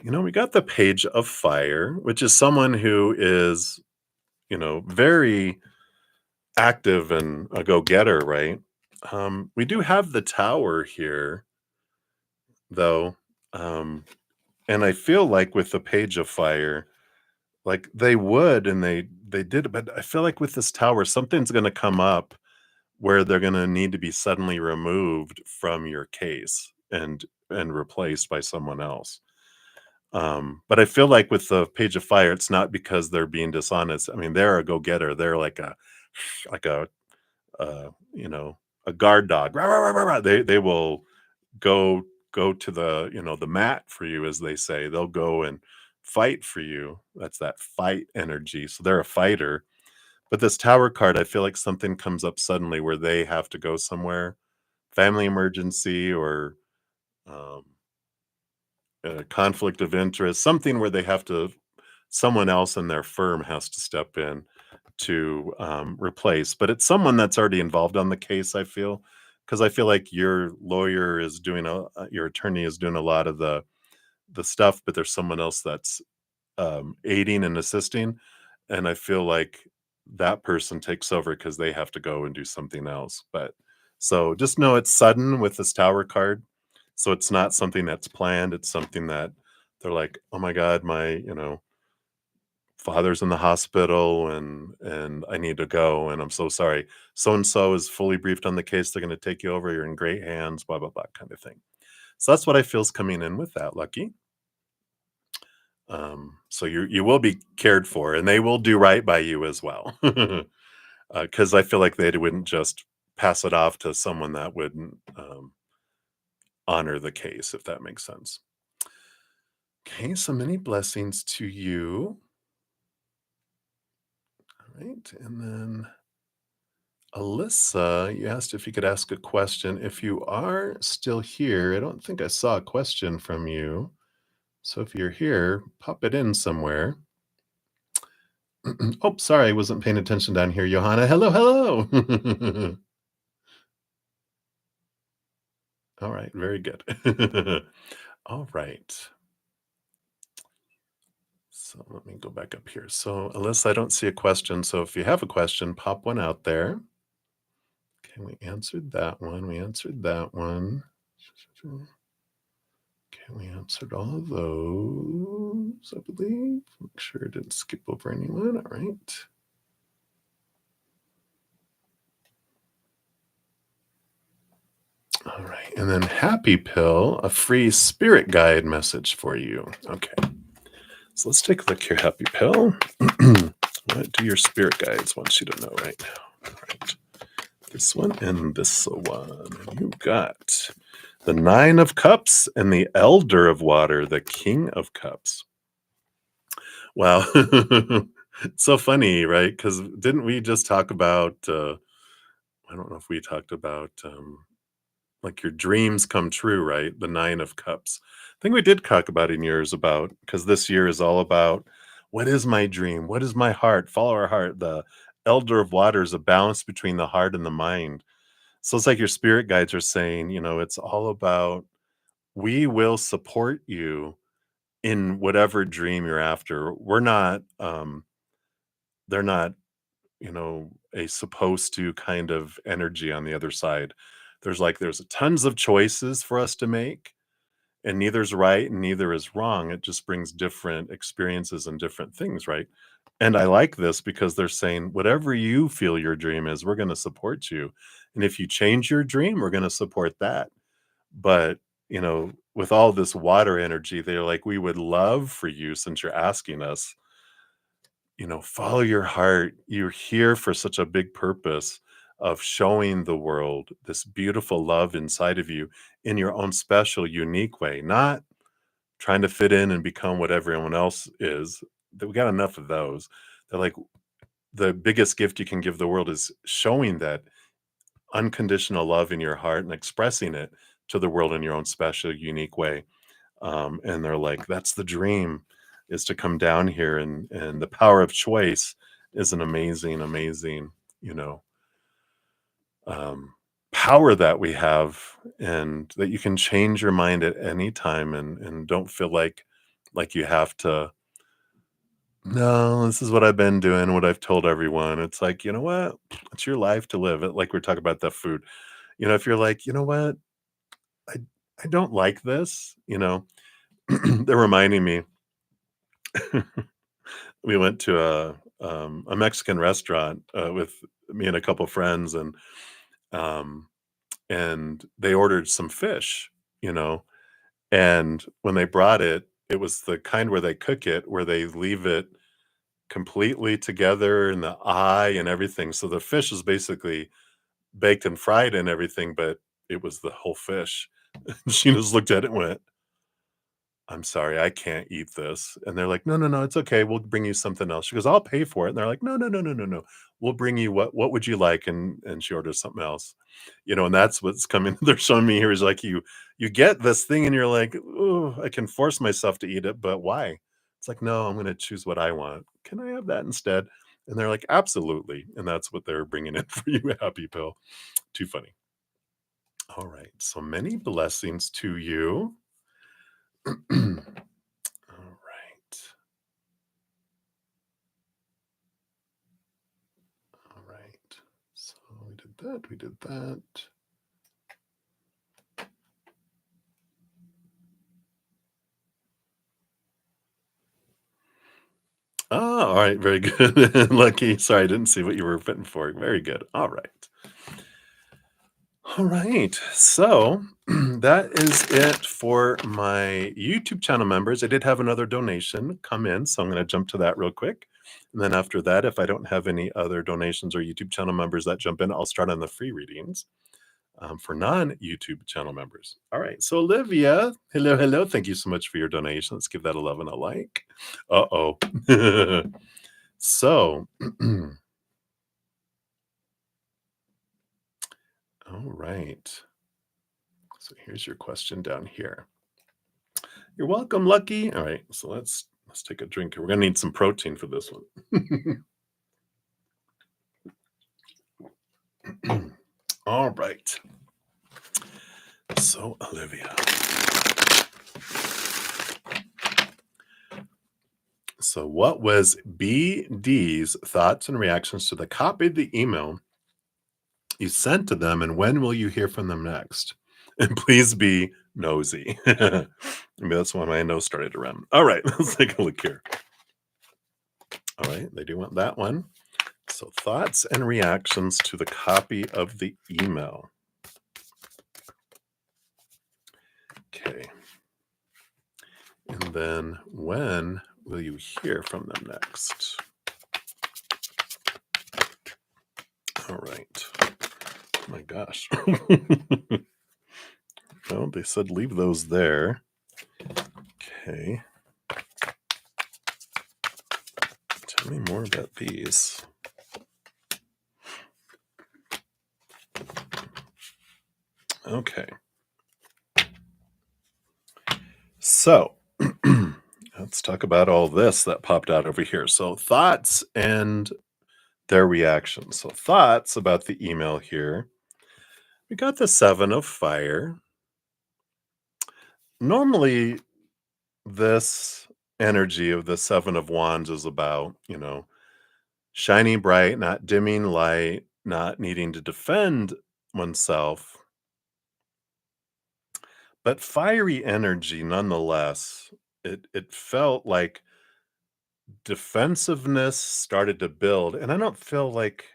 A: You know, we got the Page of Fire, which is someone who is, very active and a go-getter, right? We do have the Tower here, though. And I feel like with the Page of Fire, like they would and they did, but I feel like with this Tower, something's going to come up where they're going to need to be suddenly removed from your case and replaced by someone else. But I feel like with the Page of Fire, it's not because they're being dishonest. I mean, they're a go-getter. They're like a a guard dog. Rah, rah, rah, rah, rah. They will go to the mat for you, as they say. They'll go and fight for you. That's that fight energy. So they're a fighter. But this Tower card, I feel like something comes up suddenly where they have to go somewhere, family emergency or um, a conflict of interest, something where they have to, someone else in their firm has to step in to replace. But it's someone that's already involved on the case, I feel, because I feel like your lawyer is doing your attorney is doing a lot of the stuff, but there's someone else that's aiding and assisting. And I feel like that person takes over because they have to go and do something else. But so just know it's sudden with this Tower card. So it's not something that's planned. It's something that they're like, oh my God, my, father's in the hospital and I need to go. And I'm so sorry. So and so is fully briefed on the case. They're going to take you over. You're in great hands, blah, blah, blah, kind of thing. So that's what I feel is coming in with that, Lucky. So you will be cared for, and they will do right by you as well. Because I feel like they wouldn't just pass it off to someone that wouldn't honor the case, if that makes sense. Okay, so many blessings to you. All right, and then Alyssa, you asked if you could ask a question. If you are still here, I don't think I saw a question from you. So if you're here, pop it in somewhere. Oh, sorry, I wasn't paying attention down here, Johanna. Hello, hello. All right, very good. All right. So let me go back up here. So Alyssa, I don't see a question. So if you have a question, pop one out there. Okay, we answered that one. We answered that one. Okay, we answered all of those, I believe. Make sure I didn't skip over anyone. All right. All right. And then Happy Pill, a free spirit guide message for you. Okay. So let's take a look here, Happy Pill. What do your spirit guides want you to know right now? All right. This one and this one. And you got the Nine of Cups and the Elder of Water, the King of Cups. Wow. It's so funny, right? Because didn't we just talk about, I don't know if we talked about like your dreams come true, right? The Nine of Cups. I think we did talk about in years about, because this year is all about what is my dream? What is my heart? Follow our heart. The Elder of Water is a balance between the heart and the mind. So it's like your spirit guides are saying, it's all about we will support you in whatever dream you're after. We're not, they're not, a supposed to kind of energy on the other side. There's tons of choices for us to make, and neither's right and neither is wrong. It just brings different experiences and different things, right? And I like this because they're saying, whatever you feel your dream is, we're going to support you. And if you change your dream, we're going to support that. But, with all this water energy, they're like, we would love for you, since you're asking us, follow your heart. You're here for such a big purpose of showing the world this beautiful love inside of you in your own special, unique way, not trying to fit in and become what everyone else is. We got enough of those. They're like, the biggest gift you can give the world is showing that unconditional love in your heart and expressing it to the world in your own special, unique way. And they're like, that's the dream, is to come down here, and the power of choice is an amazing, amazing, you know, um, power that we have, and that you can change your mind at any time, and don't feel like you have to. No, this is what I've been doing, what I've told everyone. It's like, you know what? It's your life to live. Like we're talking about the food. If you're like, you know what? I I don't like this, they're reminding me. We went to a Mexican restaurant with me and a couple friends, um, and they ordered some fish, you know, and when they brought it, it was the kind where they cook it, where they leave it completely together in the eye and everything. So the fish is basically baked and fried and everything, but it was the whole fish. She just looked at it and went, "I'm sorry, I can't eat this." And they're like, "No, no, no, it's okay. We'll bring you something else." She goes, "I'll pay for it." And they're like, "No, no, no, no, no, no. We'll bring you what would you like?" And she orders something else. And that's what's coming. They're showing me here is like you get this thing and you're like, "Oh, I can force myself to eat it, but why?" It's like, "No, I'm going to choose what I want. Can I have that instead?" And they're like, "Absolutely." And that's what they're bringing in for you, Happy Pill. Too funny. All right. So many blessings to you. All right. All right. So we did that. We did that. Oh, all right. Very good. Lucky. Sorry, I didn't see what you were fitting for. Very good. All right. All right. So that is it for my YouTube channel members. I did have another donation come in, so I'm going to jump to that real quick. And then after that, if I don't have any other donations or YouTube channel members that jump in, I'll start on the free readings. For non-YouTube channell members. All right, so Olivia, hello, hello. Thank you so much for your donation. Let's give that a love and a like. Uh-oh. So, all right. So here's your question down here. You're welcome, Lucky. All right, so let's take a drink here. We're gonna need some protein for this one. All right. So, Olivia. So, what was BD's thoughts and reactions to the copy of the email you sent to them, and when will you hear from them next? And please be nosy. Maybe that's why my nose started to run. All right, let's take a look here. All right, they do want that one. So, thoughts and reactions to the copy of the email. Okay. And then when will you hear from them next? All right. My gosh. Well, they said leave those there. Okay. Tell me more about these. Okay. So let's talk about all this that popped out over here. So, thoughts and their reactions. So, thoughts about the email here. We got the Seven of Fire. Normally, this energy of the Seven of Wands is about, shining bright, not dimming light, not needing to defend oneself, but fiery energy nonetheless. It felt like defensiveness started to build, and I don't feel like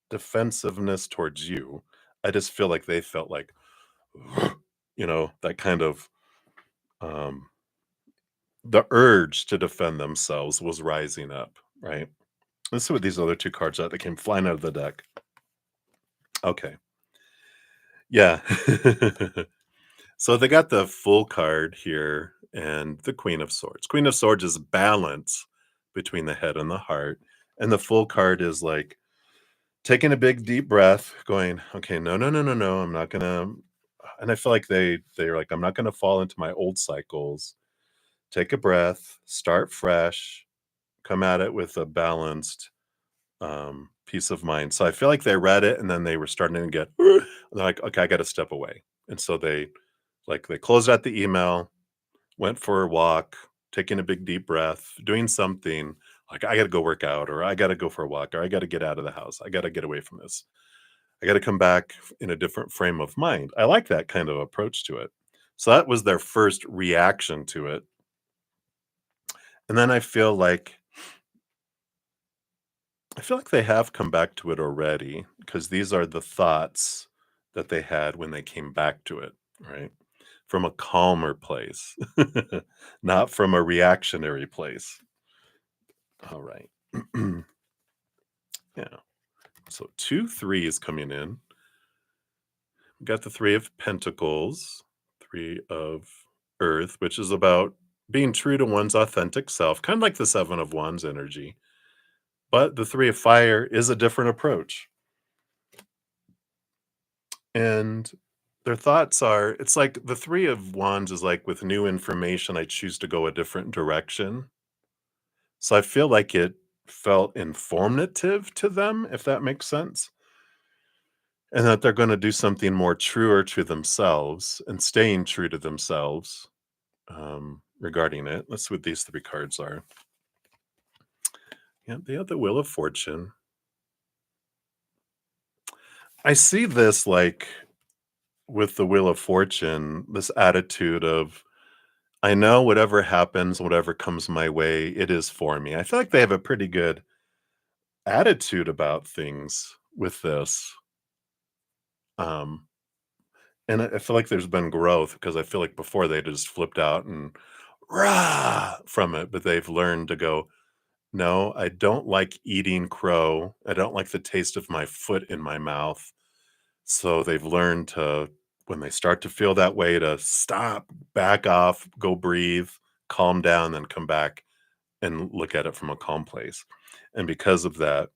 A: defensiveness towards you. I just feel like they felt like, that kind of um, the urge to defend themselves was rising up, right? Let's see what these other two cards are that came flying out of the deck. Okay, yeah. So they got the full card here and the Queen of Swords. Queen of Swords is balance between the head and the heart, and the full card is like taking a big deep breath, going, "Okay, no, no, no, no, no, I'm not gonna." And I feel like they're like, "I'm not gonna fall into my old cycles. Take a breath, start fresh, come at it with a balanced peace of mind." So I feel like they read it and then they were starting to get they're like, "Okay, I got to step away." And so they closed out the email, went for a walk, taking a big deep breath, doing something like, I got to go work out, or I got to go for a walk, or I got to get out of the house. I got to get away from this. I got to come back in a different frame of mind. I like that kind of approach to it. So that was their first reaction to it. And then I feel like they have come back to it already, because these are the thoughts that they had when they came back to it, right? From a calmer place, not from a reactionary place. All right. Yeah. So 2 3s coming in. We got the Three of Pentacles, Three of Earth, which is about being true to one's authentic self, kind of like the Seven of Wands energy. But the Three of Fire is a different approach. And their thoughts are, it's like the Three of Wands is like, with new information, I choose to go a different direction. So I feel like it felt informative to them, if that makes sense. And that they're going to do something more truer to themselves and staying true to themselves regarding it. Let's see what these three cards are. Yeah, they have the Wheel of Fortune. I see this like with the Wheel of Fortune, this attitude of, I know whatever happens, whatever comes my way, it is for me. I feel like they have a pretty good attitude about things with this. Um, and I feel like there's been growth, because I feel like before they just flipped out and rah from it, but they've learned to go, no, I don't like eating crow. I don't like the taste of my foot in my mouth. So they've learned to, when they start to feel that way, to stop, back off, go breathe, calm down, then come back and look at it from a calm place. And because of that,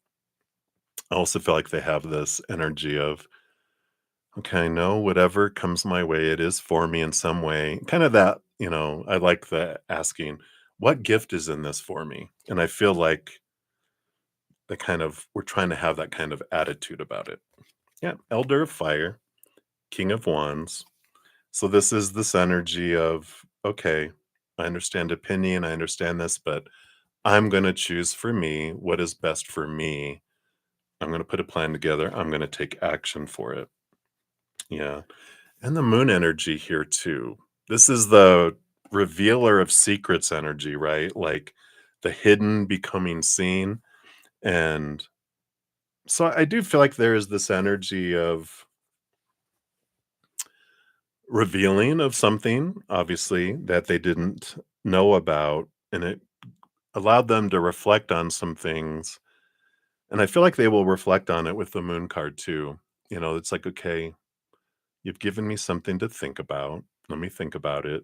A: I also feel like they have this energy of, okay, no, whatever comes my way, it is for me in some way. Kind of that, I like the asking, what gift is in this for me? And I feel like we're trying to have that kind of attitude about it. Yeah. Elder of Fire, King of Wands. So this is this energy of, okay, I understand opinion, I understand this, but I'm going to choose for me what is best for me. I'm going to put a plan together. I'm going to take action for it. Yeah. And the moon energy here too. This is the revealer of secrets energy, right? Like the hidden becoming seen. And so I do feel like there is this energy of revealing of something, obviously, that they didn't know about. And it allowed them to reflect on some things. And I feel like they will reflect on it with the moon card too. It's like, okay, you've given me something to think about. Let me think about it.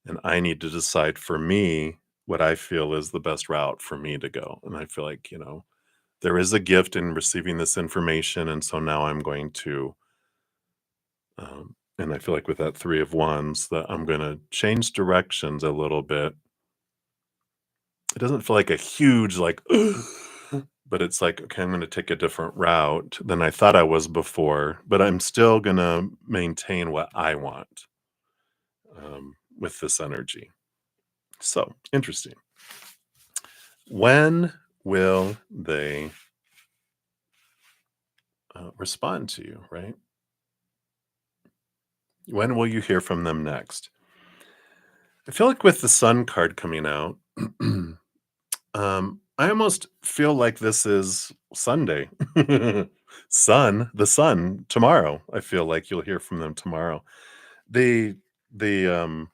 A: And I need to decide for me what I feel is the best route for me to go. And I feel like, there is a gift in receiving this information. And so now I'm going to, and I feel like with that Three of Wands, that I'm going to change directions a little bit. It doesn't feel like a huge, like, but it's like, okay, I'm going to take a different route than I thought I was before, but I'm still going to maintain what I want with this energy. So interesting. When will they respond to you, right? When will you hear from them next? I feel like with the Sun card coming out, I almost feel like this is Sunday. The sun tomorrow. I feel like you'll hear from them tomorrow. The the um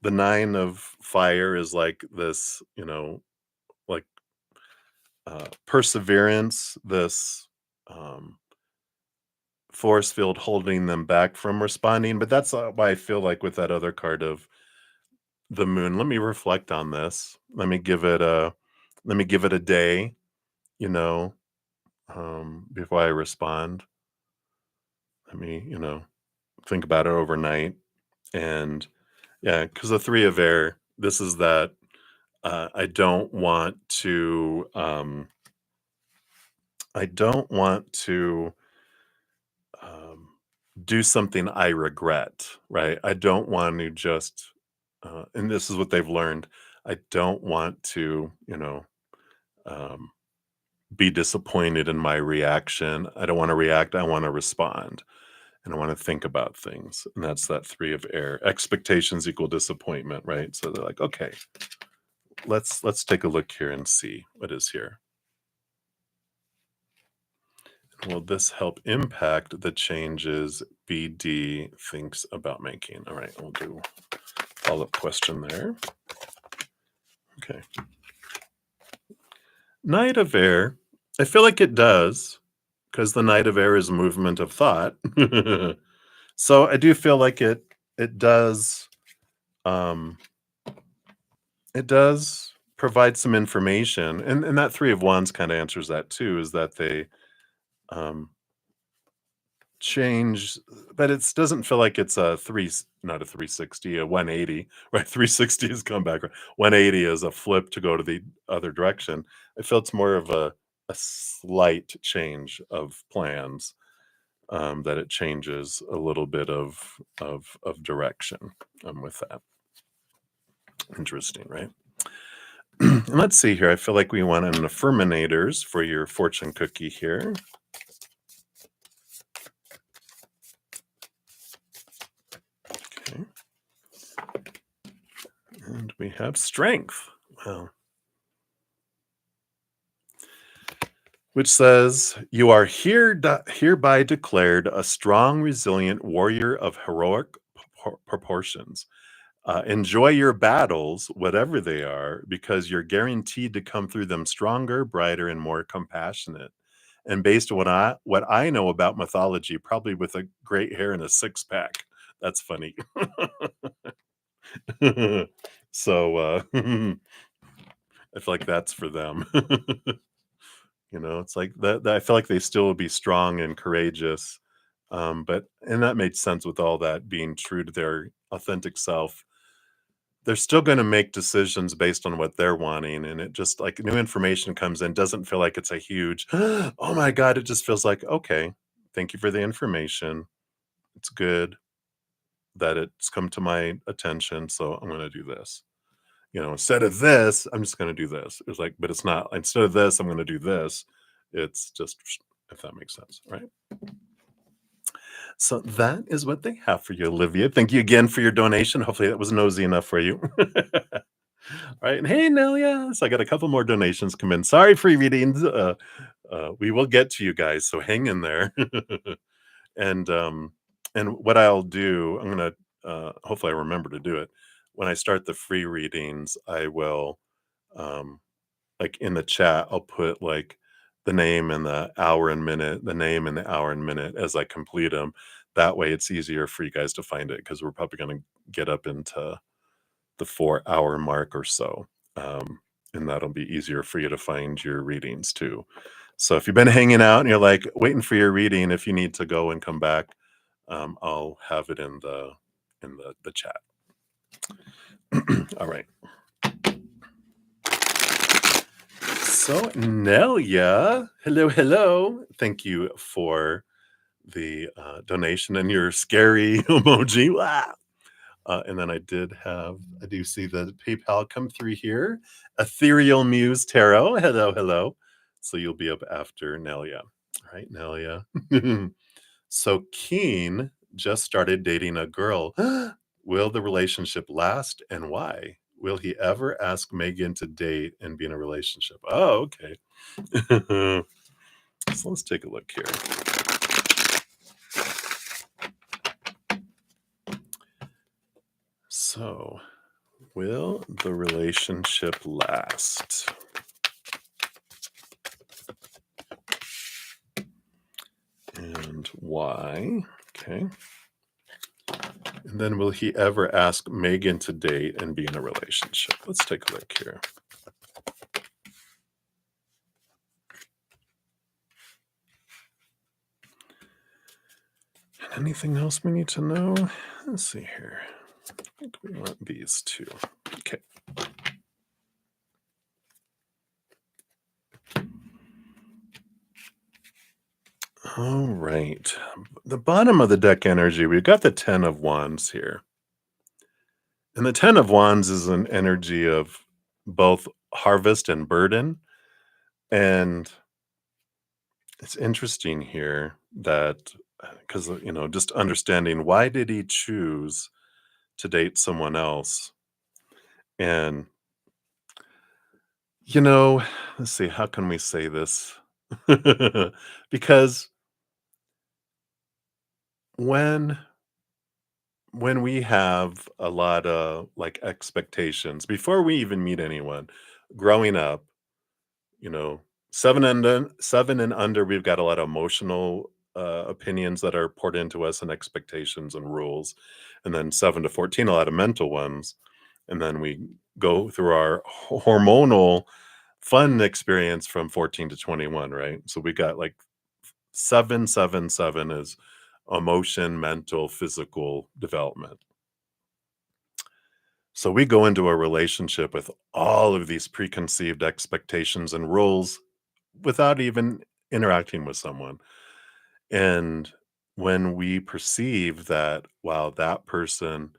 A: the nine of fire is like this, like perseverance, this um force field holding them back from responding. But that's why I feel like with that other card of the moon, let me reflect on this. Let me give it a day, you know, before I respond. Let me, think about it overnight. And yeah, because the three of air, this is that I don't want to um, do something I regret, right? I don't want to just, and this is what they've learned. I don't want to, um, be disappointed in my reaction. I don't want to react. I want to respond, and I want to think about things. And that's that three of air. Expectations equal disappointment, right? So they're like, okay, let's take a look here and see what is here. Will this help impact the changes BD thinks about making? All right, we'll do follow-up question there. Okay. Knight of Air. I feel like it does, because the Knight of Air is movement of thought. So I do feel like it does um it does provide some information. And that Three of Wands kind of answers that too, is that they um change, but it doesn't feel like it's not a 360, a 180, right? 360 is come back. Right? 180 is a flip to go to the other direction. I feel it's more of a slight change of plans, that it changes a little bit of direction, with that. Interesting, right? And let's see here. I feel like we want an affirminators for your fortune cookie here. Okay. And we have strength. Wow. Which says, "You are hereby declared a strong, resilient warrior of heroic proportions. Enjoy your battles, whatever they are, because you're guaranteed to come through them stronger, brighter, and more compassionate. And based on what I know about mythology, probably with a great hair and a six pack." That's funny. So I feel like that's for them. It's like that I feel like they still would be strong and courageous. But and that made sense with all that being true to their authentic self. They're still going to make decisions based on what they're wanting. And it just like new information comes in, doesn't feel like it's a huge, oh my God. It just feels like, okay, thank you for the information. It's good that it's come to my attention. So I'm going to do this. Instead of this, I'm just going to do this. It's like, but it's not, instead of this, I'm going to do this. It's just, if that makes sense, right? So that is what they have for you, Olivia. Thank you again for your donation. Hopefully that was nosy enough for you. All right. And hey, Nelia. So I got a couple more donations come in. Sorry, free readings. We will get to you guys. So hang in there. and and what I'll do, I'm gonna hopefully I remember to do it. When I start the free readings, I will like in the chat, I'll put like the name and the hour and minute, the name and the hour and minute as I complete them. That way it's easier for you guys to find it because we're probably going to get up into the 4 hour mark or so. And that'll be easier for you to find your readings too. So if you've been hanging out and you're like waiting for your reading, if you need to go and come back, I'll have it in the chat. All right. So Nelia, hello, hello. Thank you for the donation and your scary emoji. Wow. And then I do see the PayPal come through here. Ethereal Muse Tarot. Hello, hello. So you'll be up after Nelia. All right, Nelia. So Keen just started dating a girl. Will the relationship last and why? Will he ever ask Megan to date and be in a relationship? Oh, okay. So let's take a look here. So, will the relationship last? And why? Okay. And then will he ever ask Megan to date and be in a relationship? Let's take a look here. Anything else we need to know? Let's see here. I think we want these two. Okay. All right. The bottom of the deck energy, we've got the 10 of Wands here. And the 10 of Wands is an energy of both harvest and burden. And it's interesting here that because, just understanding why did he choose to date someone else? And, let's see, how can we say this? Because when we have a lot of like expectations before we even meet anyone growing up, you know, 7 and under, we've got a lot of emotional opinions that are poured into us and expectations and rules. And then 7 to 14, a lot of mental ones. And then we go through our hormonal fun experience from 14 to 21, right? So we got like 7 7 7 is emotion, mental, physical development. So we go into a relationship with all of these preconceived expectations and rules without even interacting with someone. And when we perceive that, wow, that person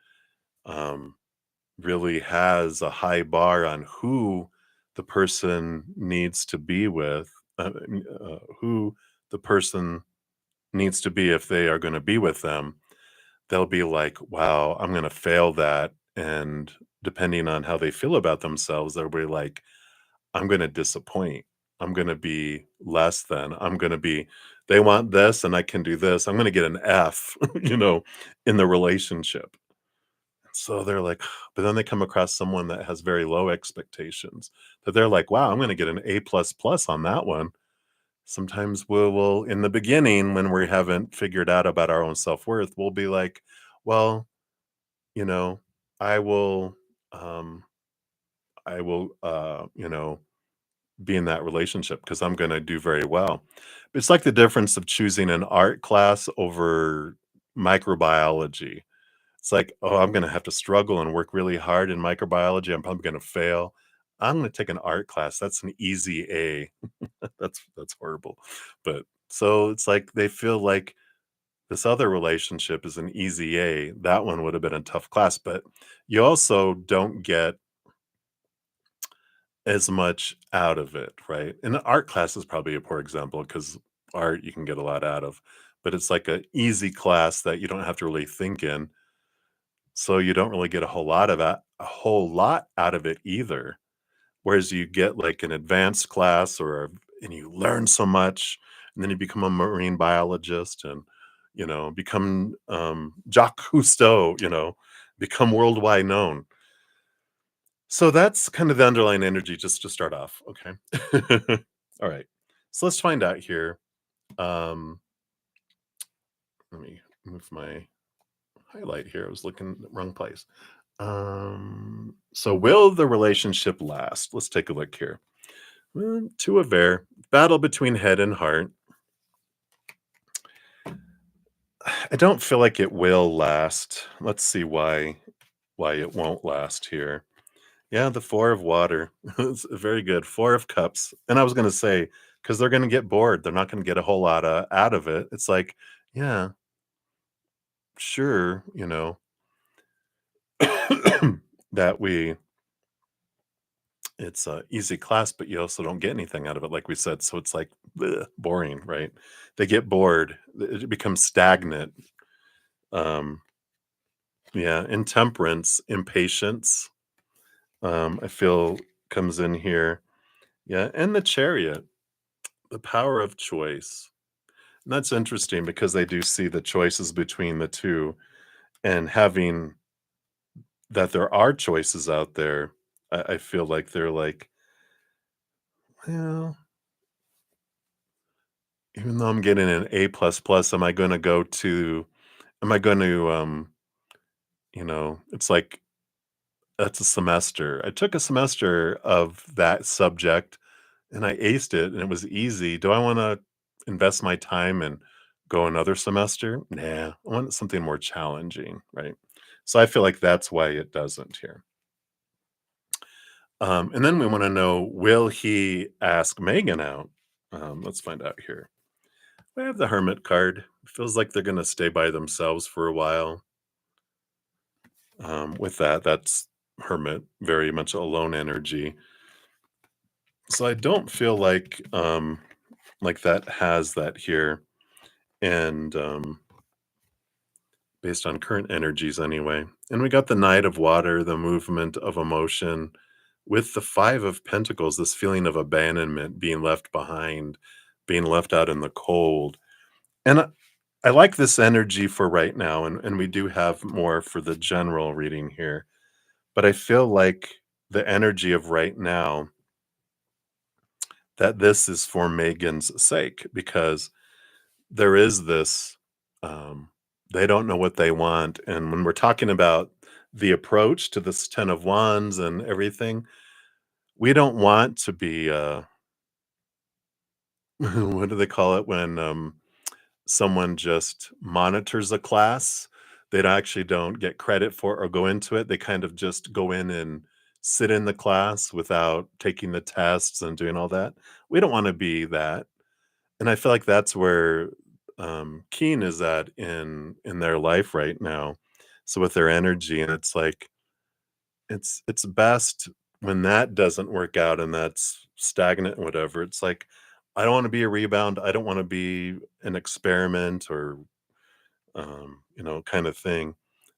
A: um, really has a high bar on who the person needs to be with, who the person needs to be if they are going to be with them, they'll be like, wow, I'm going to fail that. And depending on how they feel about themselves, they'll be like, I'm going to disappoint. I'm going to be less than. They want this and I can do this. I'm going to get an F, in the relationship. So they're like, but then they come across someone that has very low expectations that they're like, wow, I'm going to get an A plus plus on that one. Sometimes we'll in the beginning when we haven't figured out about our own self-worth, we'll be like, well, you know, I will um I will be in that relationship because I'm going to do very well. It's like the difference of choosing an art class over microbiology. It's like, oh, I'm going to have to struggle and work really hard in microbiology. I'm probably going to fail. I'm going to take an art class. That's an easy A. That's horrible. But so it's like they feel like this other relationship is an easy A. That one would have been a tough class, but you also don't get as much out of it, right? And the art class is probably a poor example because art you can get a lot out of, but it's like an easy class that you don't have to really think in. So you don't really get a whole lot out of it either. Whereas you get like an advanced class and you learn so much, and then you become a marine biologist and become Jacques Cousteau, become worldwide known. So that's kind of the underlying energy just to start off. Okay. All right. So let's find out here. Um, Let me move my highlight here. I was looking in the wrong place. So will the relationship last? Let's take a look here. Two of air, battle between head and heart. I don't feel like it will last. Let's see why it won't last here. Yeah, the 4 of water. It's very good. 4 of cups. And I was gonna say, because 'cause they're gonna get bored, they're not gonna get a whole lot out of it. It's like, yeah, sure, that we it's a easy class, but you also don't get anything out of it, like we said. So it's like, bleh, boring, right? They get bored. It becomes stagnant. Um, yeah, intemperance, impatience, I feel comes in here. Yeah, and the chariot, the power of choice. And that's interesting because they do see the choices between the two, and having that there are choices out there, I feel like they're like, well, even though I'm getting an A plus plus, am I going to, it's like, that's a semester. I took a semester of that subject and I aced it and it was easy. Do I want to invest my time and go another semester? Nah, I want something more challenging, right? So I feel like that's why it doesn't here. And then we want to know, will he ask Megan out? Let's find out here. We have the Hermit card. Feels like they're going to stay by themselves for a while. With that, that's Hermit, very much alone energy. So I don't feel like that has that here. And based on current energies anyway. And we got the Knight of Water, the movement of emotion, with the Five of Pentacles, this feeling of abandonment, being left behind, being left out in the cold. And I like this energy for right now, and we do have more for the general reading here. But I feel like the energy of right now, that this is for Megan's sake, because there is this, um, they don't know what they want. And when we're talking about the approach to this 10 of Wands and everything, we don't want to be, what do they call it when someone just monitors a class? They actually don't get credit for or go into it. They kind of just go in and sit in the class without taking the tests and doing all that. We don't want to be that. And I feel like that's where, Keen is at in their life right now. So with their energy, and it's like, it's best when that doesn't work out and that's stagnant and whatever. It's like, I don't wanna be a rebound, I don't wanna be an experiment or, kind of thing.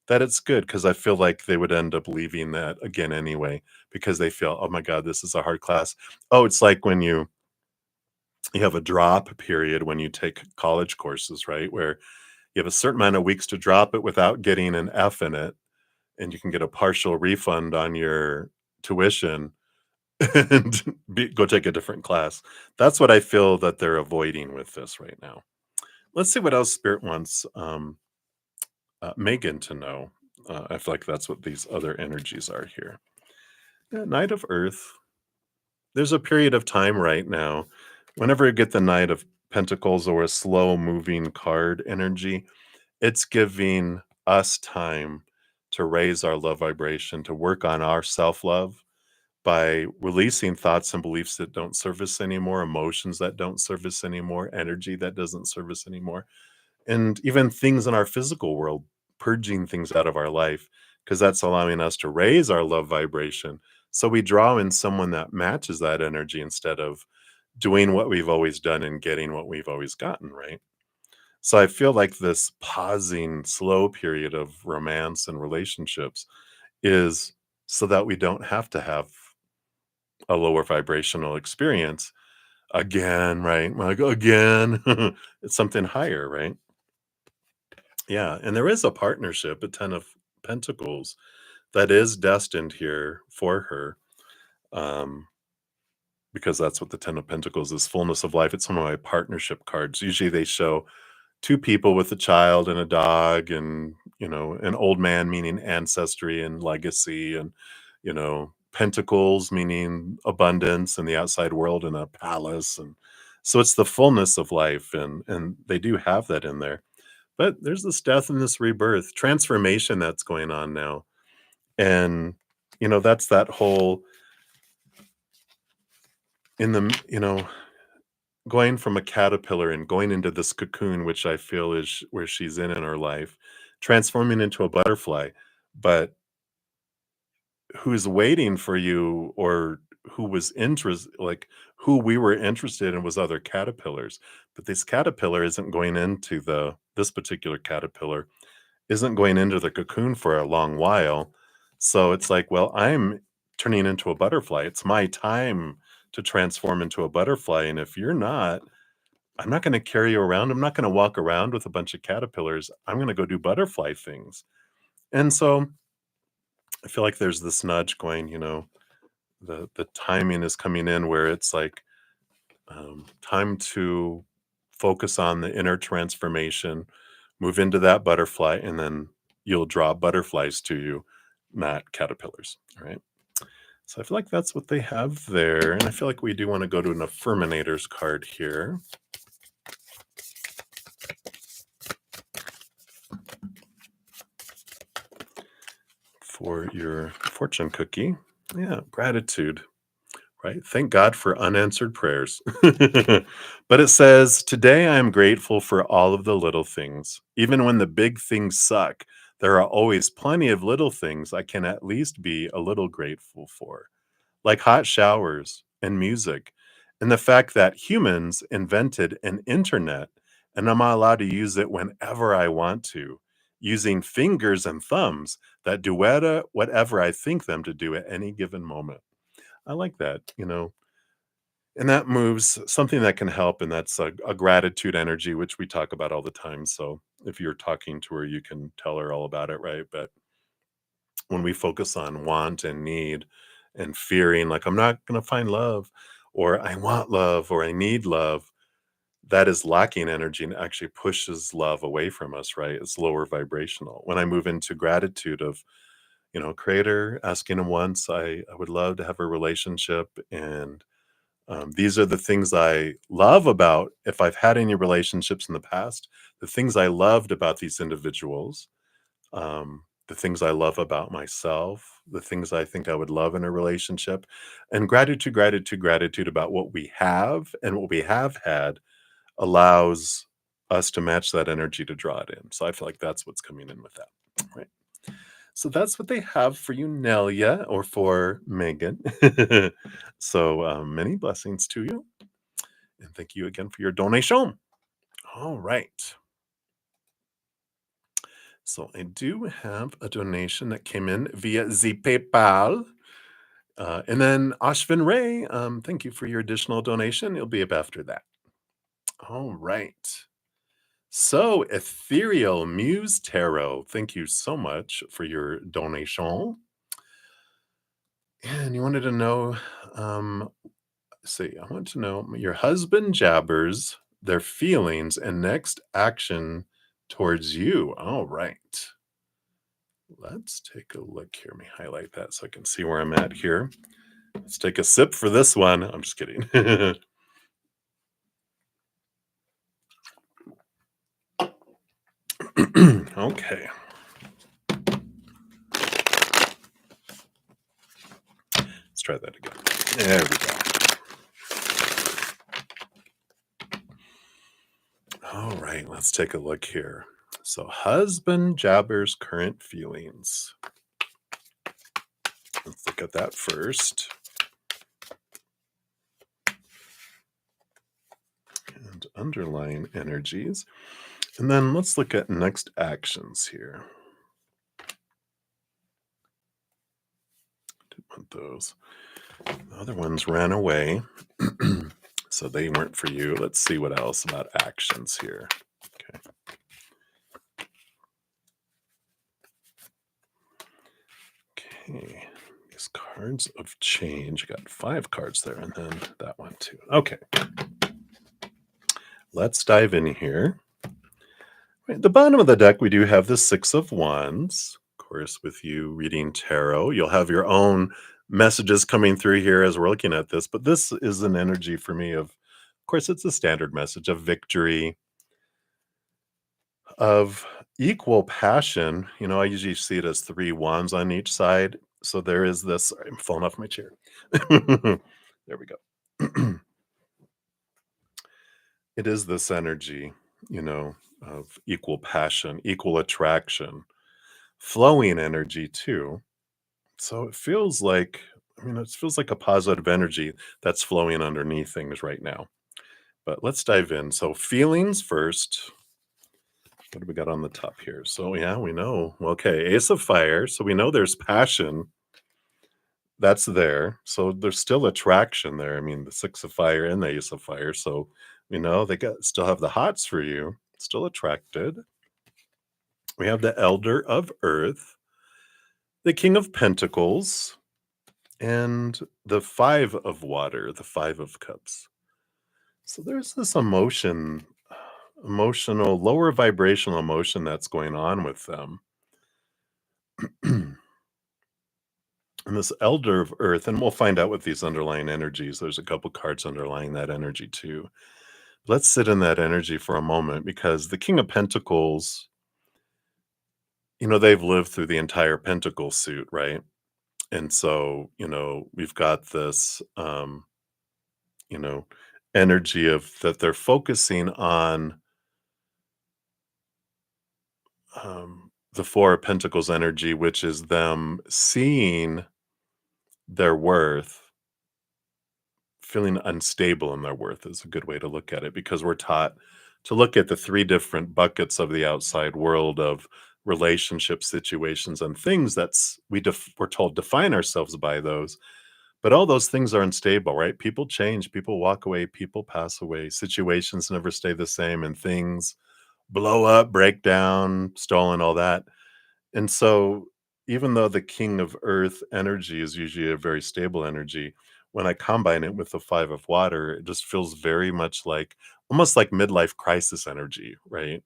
A: That it's good because I feel like they would end up leaving that again anyway because they feel, "Oh my god, this is a hard class." Oh, it's like when you have a drop period when you take college courses, right? Where you have a certain amount of weeks to drop it without getting an F in it, and you can get a partial refund on your tuition and go take a different class. That's what I feel that they're avoiding with this right now. Let's see what else Spirit wants Megan to know. I feel like that's what these other energies are here. Yeah, Knight of Earth. There's a period of time right now. Whenever you get the Knight of Pentacles or a slow moving card energy, it's giving us time to raise our love vibration, to work on our self love by releasing thoughts and beliefs that don't serve us anymore, emotions that don't serve us anymore, energy that doesn't serve us anymore, and even things in our physical world, purging things out of our life, because that's allowing us to raise our love vibration. So we draw in someone that matches that energy instead of doing what we've always done and getting what we've always gotten, right? So I feel like this pausing, slow period of romance and relationships is so that we don't have to have a lower vibrational experience again, right? Like again, it's something higher, right? Yeah, and there is a partnership, a 10 of Pentacles, that is destined here for her. Um, because that's what the Ten of Pentacles is, fullness of life. It's one of my partnership cards. Usually they show two people with a child and a dog and, an old man meaning ancestry and legacy and, pentacles meaning abundance and the outside world and a palace. And so it's the fullness of life. And they do have that in there. But there's this death and this rebirth, transformation that's going on now. And, that's that whole going from a caterpillar and going into this cocoon, which I feel is where she's in her life, transforming into a butterfly. But who's waiting for you, or who was who we were interested in was other caterpillars. But this caterpillar isn't going into this particular caterpillar isn't going into the cocoon for a long while. So it's like, well, I'm turning into a butterfly. It's my time to transform into a butterfly. And if you're not, I'm not going to carry you around. I'm not going to walk around with a bunch of caterpillars. I'm going to go do butterfly things. And so I feel like there's this nudge going, the timing is coming in where it's like time to focus on the inner transformation, move into that butterfly, and then you'll draw butterflies to you, not caterpillars. All right. So I feel like that's what they have there. And I feel like we do want to go to an affirminator's card here for your fortune cookie. Yeah, gratitude. Right? Thank God for unanswered prayers. But it says, today I am grateful for all of the little things. Even when the big things suck, there are always plenty of little things I can at least be a little grateful for, like hot showers and music, and the fact that humans invented an internet and I'm allowed to use it whenever I want to, using fingers and thumbs that do whatever I think them to do at any given moment. I like that, and that moves something that can help. And that's a gratitude energy, which we talk about all the time. So if you're talking to her, you can tell her all about it, right? But when we focus on want and need and fearing, like, I'm not going to find love, or I want love, or I need love, that is lacking energy and actually pushes love away from us, right? It's lower vibrational. When I move into gratitude of, creator asking him once, I would love to have a relationship. And these are the things I love about, if I've had any relationships in the past, the things I loved about these individuals, the things I love about myself, the things I think I would love in a relationship, and gratitude, gratitude, gratitude about what we have and what we have had allows us to match that energy to draw it in. So I feel like that's what's coming in with that. Right. So that's what they have for you, Nelia, or for Megan. So many blessings to you. And thank you again for your donation. All right. So I do have a donation that came in via the PayPal. And then Ashvin Ray, thank you for your additional donation. It'll be up after that. All right. So Ethereal Muse Tarot, thank you so much for your donation. And you wanted to know, I want to know your husband jabbers, their feelings, and next action towards you. All right. Let's take a look here. Let me highlight that so I can see where I'm at here. Let's take a sip for this one. I'm just kidding. Okay. Let's try that again. There we go. All right, let's take a look here. So, husband jabber's current feelings. Let's look at that first. And underlying energies. And then let's look at next actions here. Didn't want those. The other ones ran away. So they weren't for you. Let's see what else about actions here. Okay. Okay. These Cards of change. Got 5 cards there, and then that one too. Okay. Let's dive in here. At the bottom of the deck, we do have the 6 of Wands. Of course, with you reading tarot, you'll have your own messages coming through here as we're looking at this. But this is an energy for me of course, it's a standard message of victory, of equal passion. You know, I usually see it as 3 wands on each side. So there is this. Sorry, I'm falling off my chair. There we go. It is this energy, you know, of equal passion, equal attraction, flowing energy too. So it feels like, I mean, it feels like a positive energy that's flowing underneath things right now. But let's dive in. So feelings first. What do we got on the top here? So yeah, we know. Okay, Ace of Fire. So we know there's passion that's there. So there's still attraction there. I mean, the 6 of Fire and the Ace of Fire. So we know they got still have the hots for you, still attracted. We have the Elder of Earth, the King of Pentacles, and the 5 of Water, the 5 of Cups. So there's this emotional, lower vibrational emotion that's going on with them. And this Elder of Earth, and we'll find out with these underlying energies. There's a couple cards underlying that energy too. Let's sit in that energy for a moment because the King of Pentacles, you know, they've lived through the entire Pentacle suit, right? And so, you know, we've got this, you know, energy of that they're focusing on the 4 of Pentacles energy, which is them seeing their worth, feeling unstable in their worth is a good way to look at it because we're taught to look at the 3 different buckets of the outside world of relationship situations and things that's we're told define ourselves by those. But all those things are unstable, right? People change, people walk away, people pass away, situations never stay the same, and things blow up, break down, stolen, all that. And so, even though the King of Earth energy is usually a very stable energy, when I combine it with the 5 of Water, it just feels very much like almost like midlife crisis energy, right?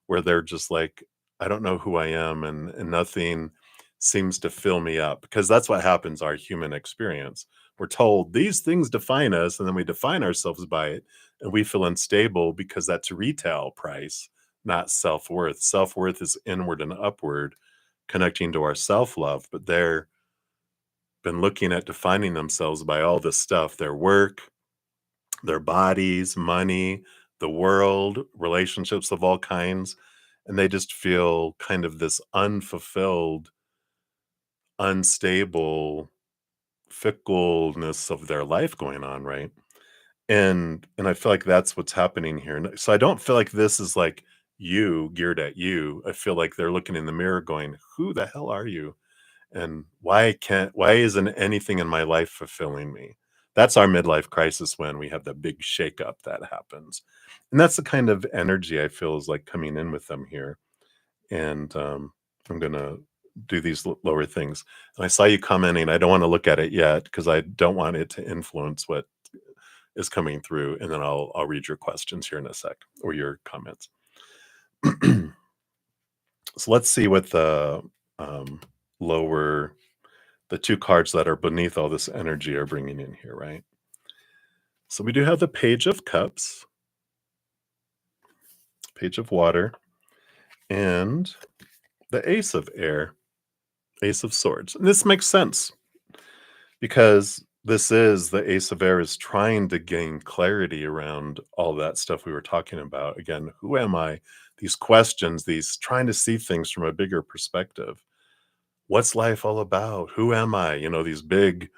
A: Where they're just like, I don't know who I am, and nothing seems to fill me up because that's what happens our human experience. We're told these things define us, and then we define ourselves by it, and we feel unstable because that's retail price, not self-worth. Self-worth is inward and upward, connecting to our self-love, but they're been looking at defining themselves by all this stuff, their work, their bodies, money, the world, relationships of all kinds, and they just feel kind of this unfulfilled, unstable fickleness of their life going on, right? And I feel like that's what's happening here. And so I don't feel like this is like you geared at you. I feel like they're looking in the mirror going, "Who the hell are you? And why isn't anything in my life fulfilling me?" That's our midlife crisis when we have the big shakeup that happens. And that's the kind of energy I feel is like coming in with them here. And I'm gonna do these lower things. And I saw you commenting. I don't want to look at it yet because I don't want it to influence what is coming through. And then I'll read your questions here in a sec or your comments. So let's see what the um, lower the 2 cards that are beneath all this energy are bringing in here, right? So we do have the Page of Cups, Page of Water, and the Ace of Air, Ace of Swords. And this makes sense because this is the Ace of Air is trying to gain clarity around all that stuff we were talking about. Again, who am I? These questions, these trying to see things from a bigger perspective. What's life all about? Who am I? You know, these big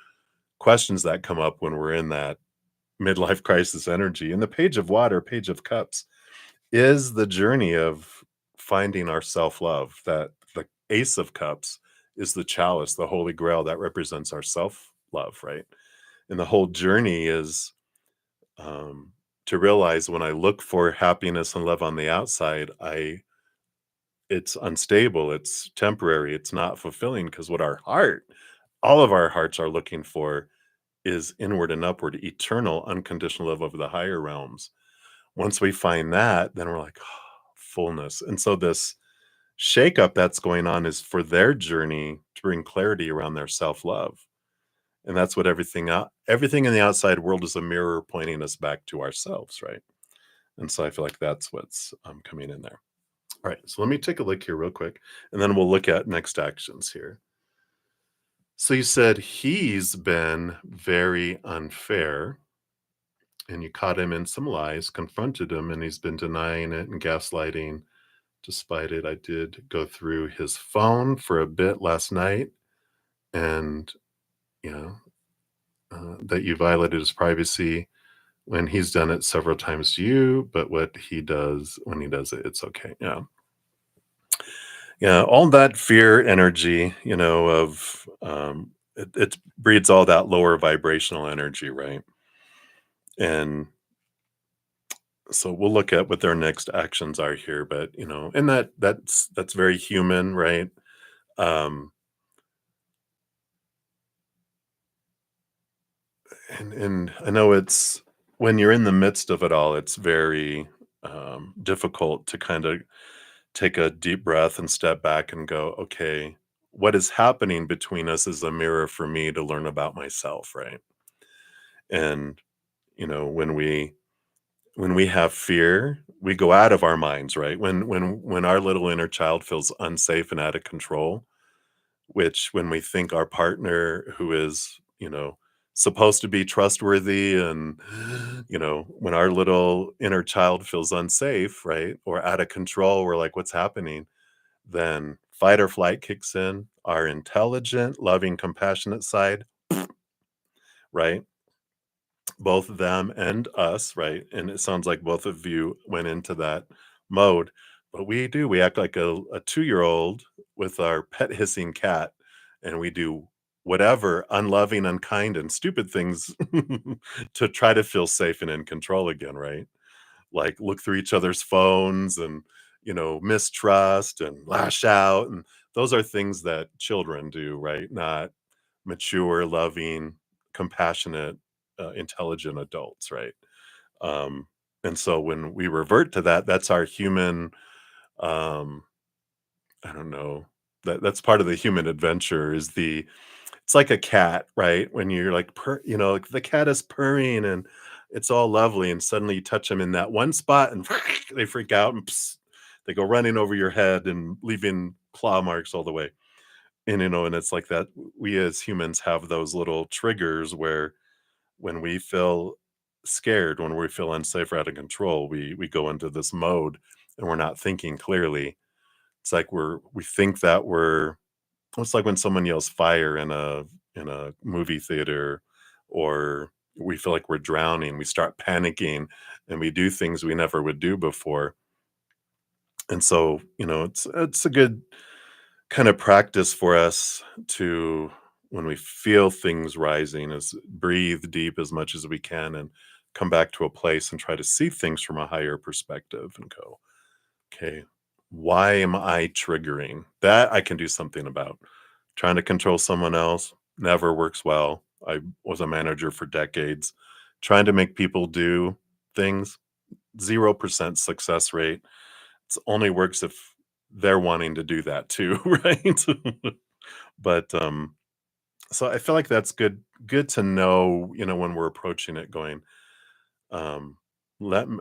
A: questions that come up when we're in that midlife crisis energy. And the Page of Water, Page of Cups, is the journey of finding our self-love. That the Ace of Cups is the chalice, the holy grail that represents our self-love, right? And the whole journey is to realize when I look for happiness and love on the outside, it's unstable, it's temporary, it's not fulfilling because what our heart all of our hearts are looking for is inward and upward, eternal, unconditional love of the higher realms. Once we find that, then we're like, "Oh, fullness." And so this shakeup that's going on is for their journey to bring clarity around their self-love. And that's what everything in the outside world is a mirror pointing us back to ourselves, right? And so I feel like that's what's coming in there. All right, so let me take a look here real quick, and then we'll look at next actions here. So you said he's been very unfair, and you caught him in some lies, confronted him, and he's been denying it and gaslighting. Despite it, I did go through his phone for a bit last night, and you know that you violated his privacy when he's done it several times to you. But what he does when he does it, it's okay. Yeah, yeah. All that fear energy, of it breeds all that lower vibrational energy, right? And so we'll look at what their next actions are here, but and that's very human, right? um and I know it's when you're in the midst of it all, it's very difficult to kind of take a deep breath and step back and go, okay, what is happening between us is a mirror for me to learn about myself, right? And when we have fear, we go out of our minds, right? When our little inner child feels unsafe and out of control, which when we think our partner who is, supposed to be trustworthy, and when our little inner child feels unsafe, right? Or out of control, we're like, what's happening? Then fight or flight kicks in, our intelligent, loving, compassionate side, right? Both them and us, right? And it sounds like both of you went into that mode. But we act like a 2-year-old with our pet hissing cat, and we do whatever unloving, unkind, and stupid things to try to feel safe and in control again, right? Like look through each other's phones and, mistrust and lash out. And those are things that children do, right? Not mature, loving, compassionate, intelligent adults, right? Um, and so when we revert to that, that's our human. Um, I don't know. That's part of the human adventure. It's like a cat, right? When you're like, like the cat is purring and it's all lovely, and suddenly you touch them in that one spot, and they freak out and they go running over your head and leaving claw marks all the way. And it's like that. We as humans have those little triggers where when we feel scared, when we feel unsafe or out of control, we go into this mode and we're not thinking clearly. It's like we think that we're it's like when someone yells fire in a movie theater, or we feel like we're drowning, we start panicking and we do things we never would do before. And so, it's a good kind of practice for us to, when we feel things rising, is breathe deep as much as we can and come back to a place and try to see things from a higher perspective and go, okay, why am I triggering that? I can do something about. Trying to control someone else never works well. I was a manager for decades. Trying to make people do things, 0% success rate. It only works if they're wanting to do that too, right? But so I feel like that's good to know, when we're approaching it, going, um, let m-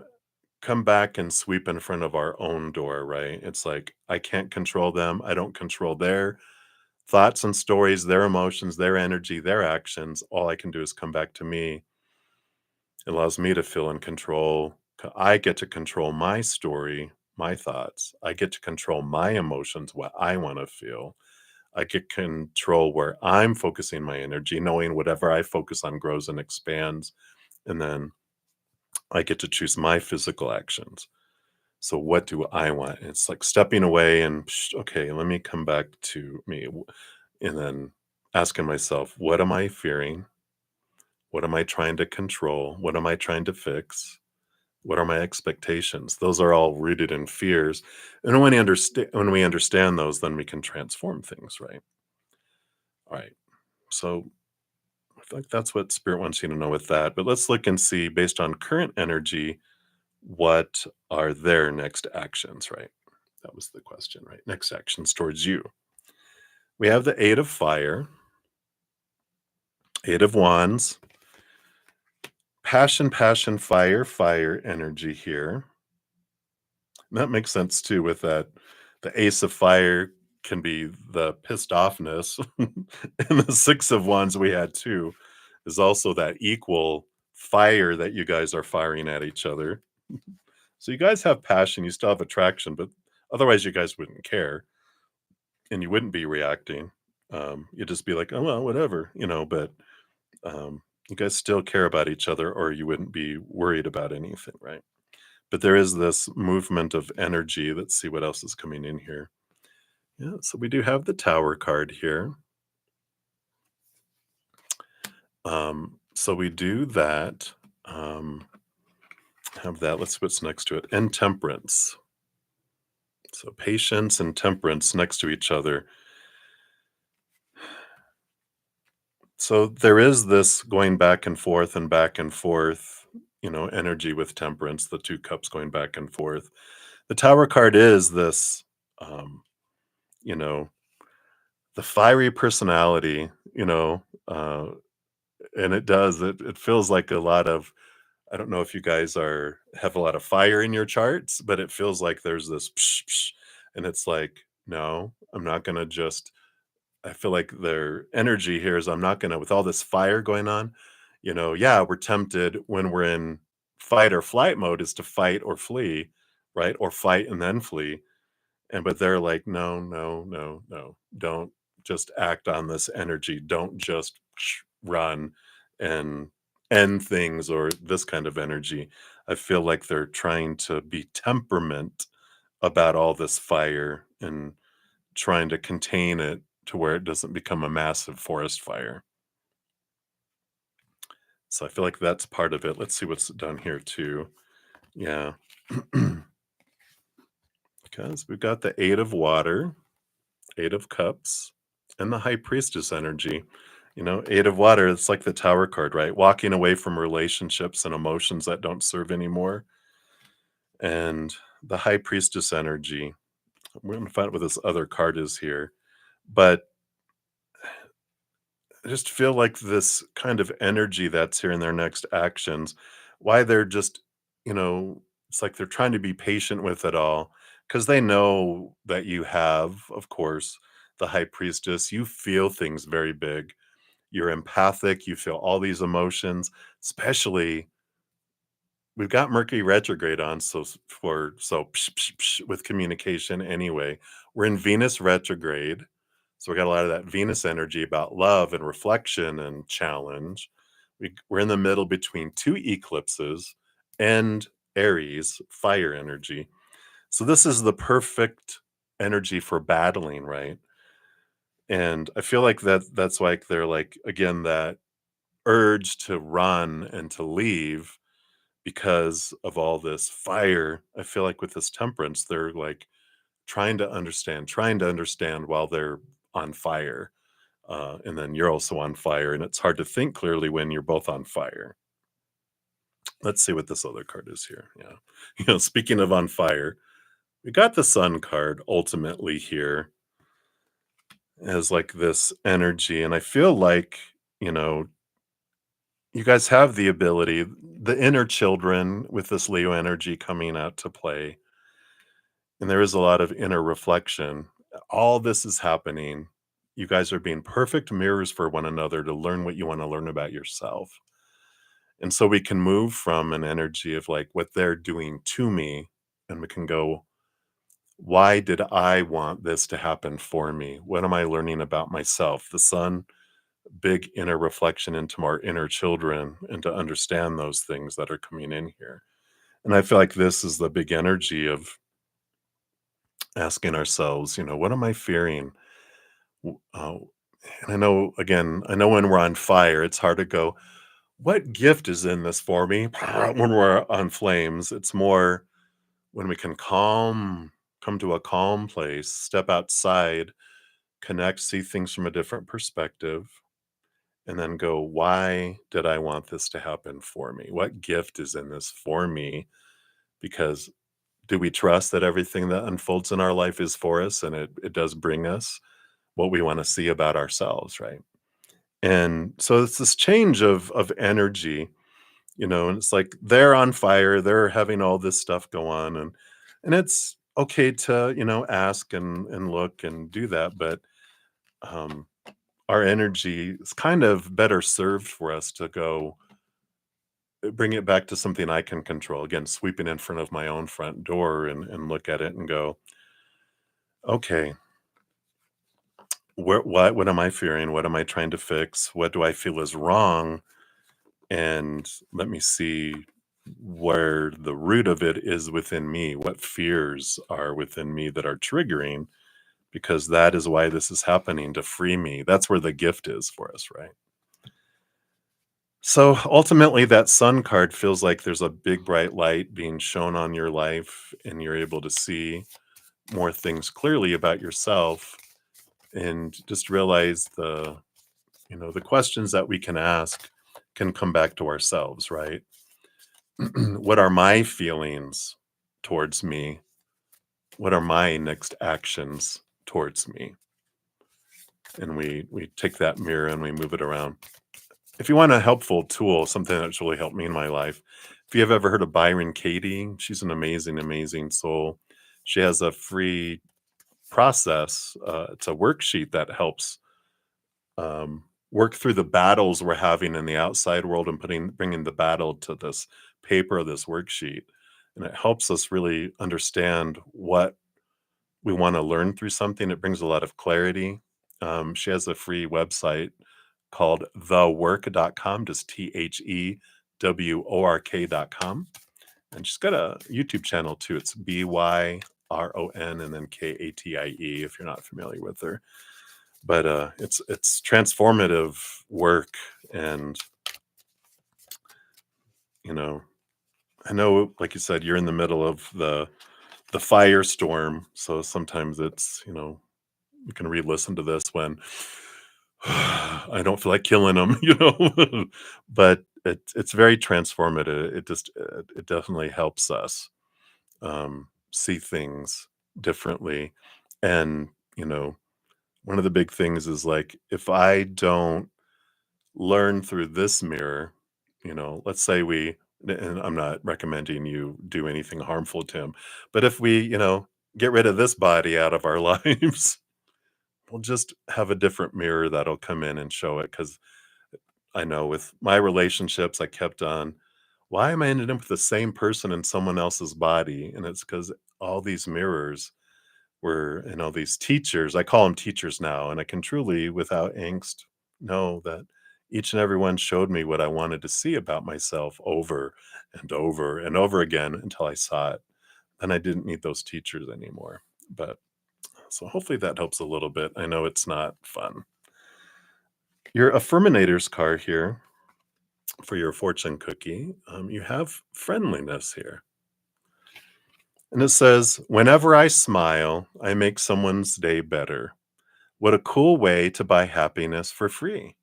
A: come back and sweep in front of our own door, right? It's like I can't control them. I don't control their thoughts and stories, their emotions, their energy, their actions. All I can do is come back to me. It allows me to feel in control. I get to control my story, my thoughts. I get to control my emotions, what I want to feel. I get control where I'm focusing my energy, knowing whatever I focus on grows and expands. And then I get to choose my physical actions. So what do I want? It's like stepping away and okay, let me come back to me. And then asking myself, what am I fearing? What am I trying to control? What am I trying to fix? What are my expectations? Those are all rooted in fears. And when we understand those, then we can transform things, right? All right. So I feel like that's what spirit wants you to know with that. But let's look and see, based on current energy, what are their next actions, right? That was the question, right? Next actions towards you. We have the Eight of Fire, Eight of Wands, passion, passion, fire, fire energy here. And that makes sense too with that. The Ace of Fire can be the pissed offness. And the Six of Wands we had too is also that equal fire that you guys are firing at each other. So you guys have passion, you still have attraction, but otherwise you guys wouldn't care and you wouldn't be reacting. You'd just be like, oh, well, whatever, but you guys still care about each other or you wouldn't be worried about anything, right? But there is this movement of energy. Let's see what else is coming in here. Yeah, so we do have the Tower card here. So we do that. Have that. Let's see what's next to it. And Temperance. So patience and temperance next to each other. So there is this going back and forth and back and forth, energy with temperance, the two cups going back and forth. The Tower card is this, you know, the fiery personality, and it feels like a lot of, I don't know if you guys have a lot of fire in your charts, but it feels like there's this psh, psh, and it's like, no, I'm not gonna just I feel like their energy here is I'm not gonna with all this fire going on, yeah, we're tempted when we're in fight or flight mode is to fight or flee, right? Or fight and then flee. But they're like, no, no, no, no. Don't just act on this energy. Don't just run and end things or this kind of energy. I feel like they're trying to be temperament about all this fire and trying to contain it to where it doesn't become a massive forest fire. So I feel like that's part of it. Let's see what's done here too. Yeah. Because we've got the Eight of Water, Eight of Cups, and the High Priestess energy. Eight of Water, it's like the Tower card, right? Walking away from relationships and emotions that don't serve anymore. And the High Priestess energy, we're going to find out what this other card is here. But I just feel like this kind of energy that's here in their next actions, why they're just, it's like they're trying to be patient with it all because they know that you have, of course, the high priestess. You feel things very big. You're empathic. You feel all these emotions, especially we've got Mercury retrograde on, psh, psh, psh, with communication anyway. We're in Venus retrograde, so we got a lot of that Venus energy about love and reflection and challenge. We're in the middle between two eclipses and Aries, fire energy. So this is the perfect energy for battling, right? And I feel like that's like they're like again that urge to run and to leave because of all this fire. I feel like with this temperance, they're like trying to understand while they're on fire. And then you're also on fire, and it's hard to think clearly when you're both on fire. Let's see what this other card is here. Yeah. Speaking of on fire, we got the Sun card ultimately here as like this energy. And I feel like, you know, you guys have the ability, the inner children with this Leo energy coming out to play. And there is a lot of inner reflection. All this is happening. You guys are being perfect mirrors for one another to learn what you want to learn about yourself. And so we can move from an energy of like what they're doing to me, and we can go, why did I want this to happen for me? What am I learning about myself? The sun, big inner reflection into our inner children and to understand those things that are coming in here. And I feel like this is the big energy of asking ourselves, what am I fearing? And I know when we're on fire, it's hard to go, what gift is in this for me when we're on flames? It's more when we can come to a calm place, step outside, connect, see things from a different perspective. and then go, why did I want this to happen for me? What gift is in this for me? Because do we trust that everything that unfolds in our life is for us, and it does bring us what we want to see about ourselves, right? And so it's this change of energy, and it's like they're on fire, they're having all this stuff go on, and it's okay to, ask and look and do that, but um our energy is kind of better served for us to go bring it back to something I can control. Again, sweeping in front of my own front door and look at it and go, okay, what am I fearing? What am I trying to fix? What do I feel is wrong? And let me see where the root of it is within me. What fears are within me that are triggering? Because that is why this is happening, to free me. That's where the gift is for us, right? So ultimately, that sun card feels like there's a big bright light being shown on your life, and you're able to see more things clearly about yourself, and just realize the questions that we can ask can come back to ourselves, right? What are my feelings towards me? What are my next actions towards me? And we take that mirror and we move it around. If you want a helpful tool, something that's really helped me in my life, if you have ever heard of Byron Katie, she's an amazing, amazing soul. She has a free process. It's a worksheet that helps work through the battles we're having in the outside world and bringing the battle to this paper, this worksheet. And it helps us really understand what we want to learn through something. It brings a lot of clarity. She has a free website called thework.com, just THEWORK.com. And she's got a YouTube channel too. It's BYRON and then KATIE if you're not familiar with her. But it's transformative work, and I know, like you said, you're in the middle of the firestorm, so sometimes it's you can re-listen to this when I don't feel like killing them, but it's very transformative. It definitely helps us see things differently, and one of the big things is like if I don't learn through this mirror, let's say and I'm not recommending you do anything harmful to him, but if we, get rid of this body out of our lives, we'll just have a different mirror that'll come in and show it. Because I know with my relationships, I kept on, why am I ending up with the same person in someone else's body? And it's because all these mirrors were, these teachers, I call them teachers now, and I can truly, without angst, know that each and every one showed me what I wanted to see about myself over and over and over again until I saw it. Then I didn't need those teachers anymore. But so hopefully that helps a little bit. I know it's not fun. Your Affirminator's card here for your fortune cookie, you have friendliness here. And it says, whenever I smile, I make someone's day better. What a cool way to buy happiness for free.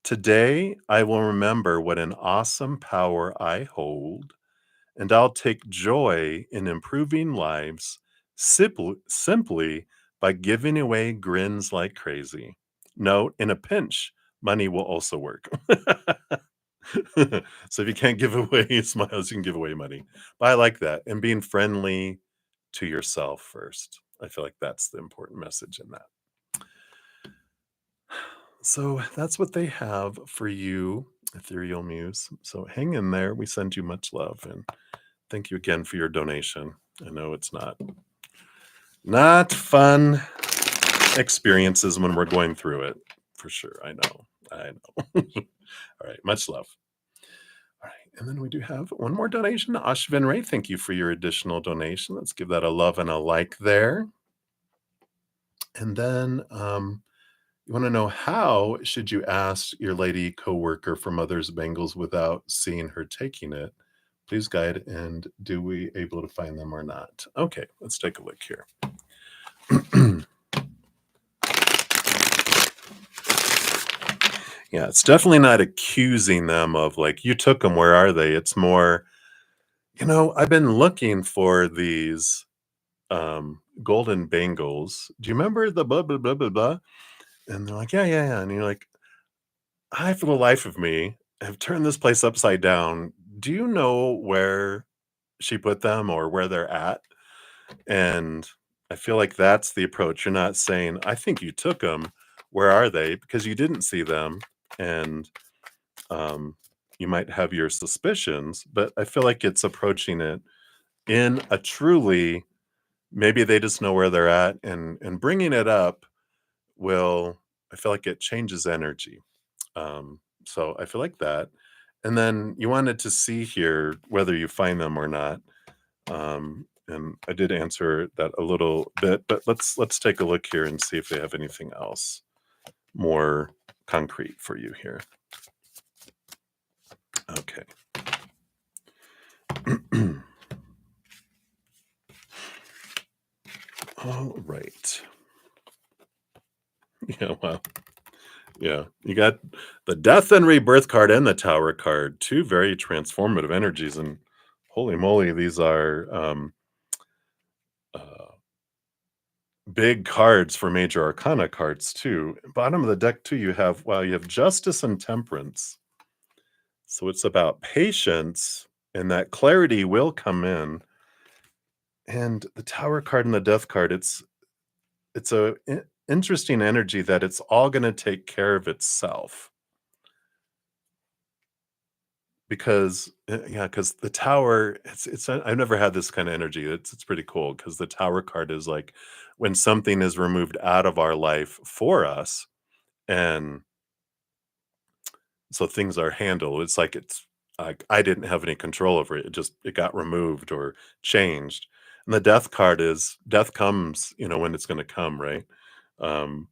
A: Today, I will remember what an awesome power I hold, and I'll take joy in improving lives simply by giving away grins like crazy. Note, in a pinch, money will also work. So if you can't give away smiles, you can give away money. But I like that. And being friendly to yourself first. I feel like that's the important message in that. So that's what they have for you, Ethereal Muse. So hang in there. We send you much love, and thank you again for your donation. I know it's not fun experiences when we're going through it, for sure. I know. All right. Much love. All right. And then we do have one more donation. Ashvin Ray, thank you for your additional donation. Let's give that a love and a like there. And then you want to know, how should you ask your lady coworker for mother's bangles without seeing her taking it? Please guide, and do we able to find them or not? Okay, let's take a look here. Yeah, it's definitely not accusing them of like, "You took them. Where are they?" It's more, "I've been looking for these, golden bangles. Do you remember the blah, blah, blah, blah, blah?" And they're like, "Yeah, yeah, yeah." And you're like, "I, for the life of me, have turned this place upside down. Do you know where she put them or where they're at?" And I feel like that's the approach. You're not saying, "I think you took them. Where are they?" Because you didn't see them, and, um, you might have your suspicions, but I feel like it's approaching it in a truly maybe they just know where they're at, and bringing it up will I feel like it changes energy. So I feel like that. And then you wanted to see here whether you find them or not. And I did answer that a little bit, but let's take a look here and see if they have anything else more concrete for you here. Okay. All right. Yeah, well, yeah. You got the death and rebirth card and the tower card, two very transformative energies. And holy moly, these are uh, big cards for major arcana cards too. Bottom of the deck too, you have justice and temperance. So it's about patience, and that clarity will come in. And the tower card and the death card, it's a interesting energy that it's all going to take care of itself. Because yeah, because the tower, I've never had this kind of energy. It's pretty cool because the tower card is like when something is removed out of our life for us, and so things are handled. It's like I didn't have any control over it. It got removed or changed. And the death card is death comes, when it's going to come, right? Um,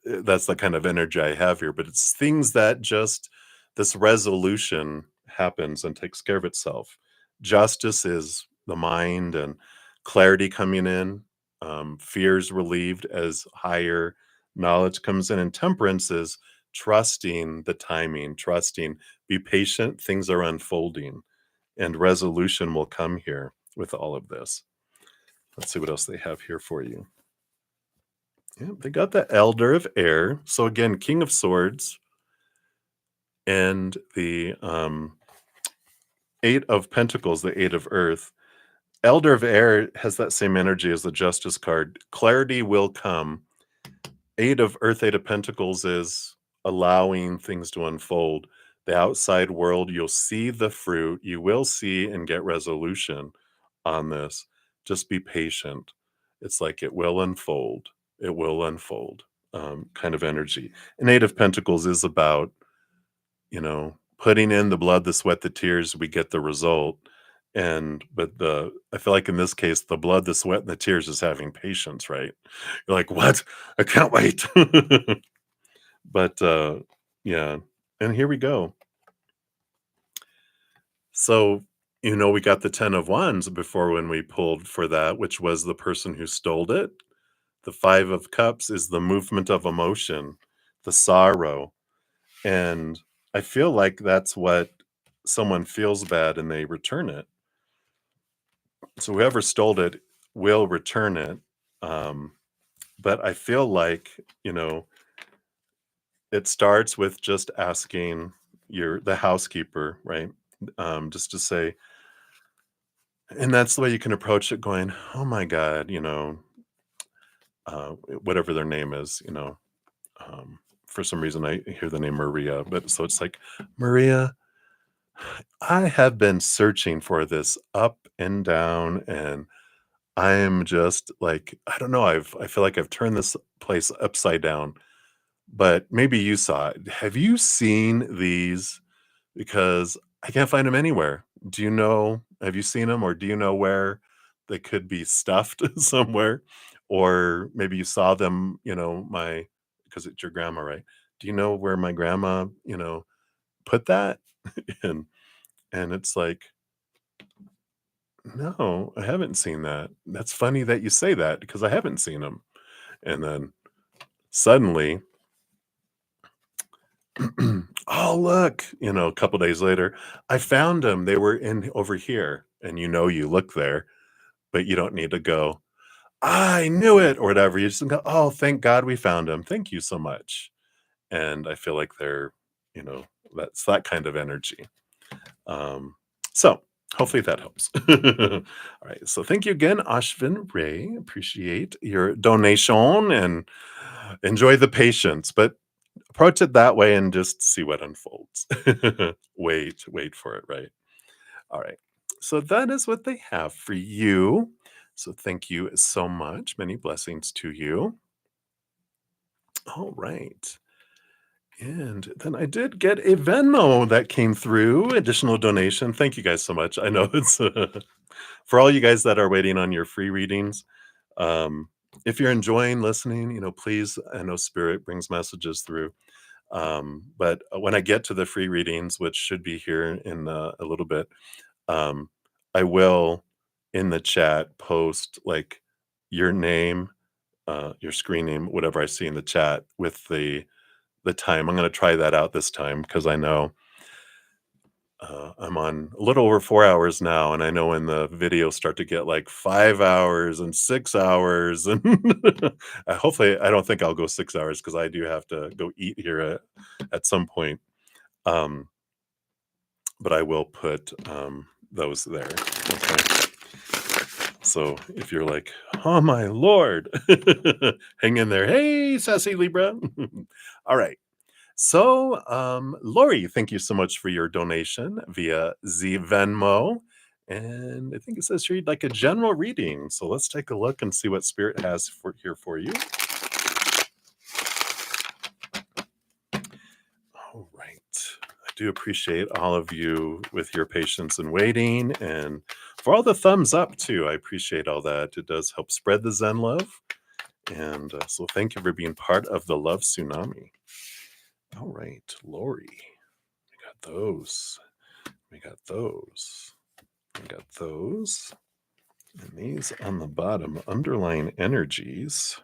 A: that's the kind of energy I have here, but it's things that just this resolution happens and takes care of itself. Justice is the mind and clarity coming in, fears relieved as higher knowledge comes in, and temperance is trusting the timing, trusting, be patient, things are unfolding, and resolution will come here with all of this. Let's see what else they have here for you. Yeah, they got the Elder of Air. So again, King of Swords and the Eight of Pentacles, the Eight of Earth. Elder of Air has that same energy as the Justice card. Clarity will come. Eight of Earth, Eight of Pentacles is allowing things to unfold. The outside world, you'll see the fruit. You will see and get resolution on this. Just be patient. It's like it will unfold. It will unfold, kind of energy. And Eight of Pentacles is about, putting in the blood, the sweat, the tears, we get the result. But I feel like in this case, the blood, the sweat, and the tears is having patience, right? You're like, what? I can't wait. But yeah. And here we go. So, we got the 10 of Wands before when we pulled for that, which was the person who stole it. The Five of Cups is the movement of emotion, the sorrow. And I feel like that's what someone feels bad and they return it. So whoever stole it will return it. Um, but I feel like, it starts with just asking the housekeeper, right? Just to say, and that's the way you can approach it going, oh my God, whatever their name is, um, for some reason I hear the name Maria, but so it's like, Maria, I have been searching for this up and down, and I am just like, I don't know, I feel like I've turned this place upside down, but maybe you saw it. Have you seen these? Because I can't find them anywhere. Have you seen them, or do you know where they could be stuffed somewhere? Or maybe you saw them, because it's your grandma, right? Do you know where my grandma, put that? And it's like, no, I haven't seen that. That's funny that you say that because I haven't seen them. And then suddenly Oh, look, a couple days later, I found them. They were in over here. And you look there, but you don't need to go, I knew it or whatever. You just go, oh, thank God we found them. Thank you so much. And I feel like you know, that's that kind of energy. Um, so hopefully that helps. All right. So thank you again, Ashvin Ray. Appreciate your donation and enjoy the patience, but approach it that way and just see what unfolds. Wait for it, right? All right. So that is what they have for you. So thank you so much. Many blessings to you. All right. And then I did get a Venmo that came through, additional donation. Thank you guys so much. I know it's for all you guys that are waiting on your free readings. Um, if you're enjoying listening, please, I know Spirit brings messages through. But when I get to the free readings, which should be here in a little bit, um, I will in the chat post like your name, your screen name, whatever I see in the chat with the time. I'm going to try that out this time because I know I'm on a little over 4 hours now, and I know when the videos start to get like 5 hours and 6 hours, and hopefully I don't think I'll go 6 hours because I do have to go eat here at some point. Um, but I will put those there. Okay. So if you're like, oh my lord, hang in there. Hey, sassy Libra. All right. So, Lori, thank you so much for your donation via Z Venmo. And I think it says you'd like a general reading. So let's take a look and see what Spirit has here for you. All right. I do appreciate all of you with your patience and waiting, and for all the thumbs up too. I appreciate all that. It does help spread the Zen love. And so thank you for being part of the love tsunami. All right, Lori, we got those. We got those. We got those. And these on the bottom, underlying energies.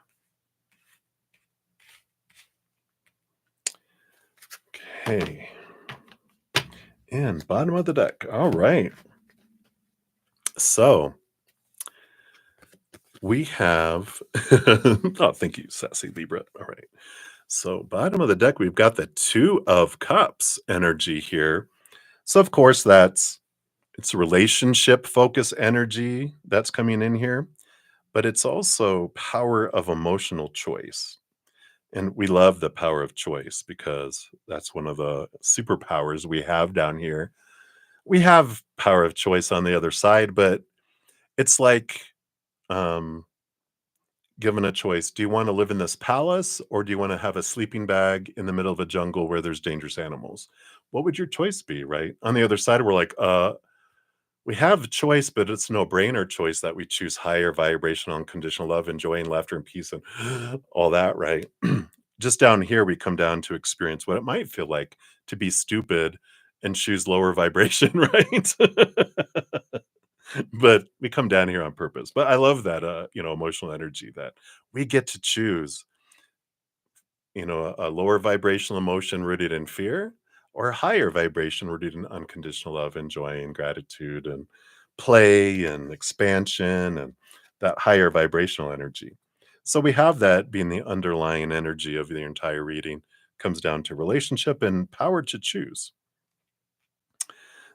A: Okay. And bottom of the deck. All right. So we have, oh, thank you, sassy Libra. All right. So bottom of the deck, we've got the Two of Cups energy here. So of course, it's relationship focus energy that's coming in here, but it's also power of emotional choice. And we love the power of choice because that's one of the superpowers we have down here. We have power of choice on the other side, but it's like um, given a choice. Do you want to live in this palace or do you want to have a sleeping bag in the middle of a jungle where there's dangerous animals? What would your choice be, right? On the other side, we're like, we have a choice, but it's no brainer choice that we choose higher vibrational unconditional love and joy and laughter and peace and all that, right? Just down here, we come down to experience what it might feel like to be stupid and choose lower vibration, right? But we come down here on purpose. But I love that, emotional energy that we get to choose, a lower vibrational emotion rooted in fear or a higher vibration rooted in unconditional love and joy and gratitude and play and expansion and that higher vibrational energy. So we have that being the underlying energy of the entire reading. Comes down to relationship and power to choose.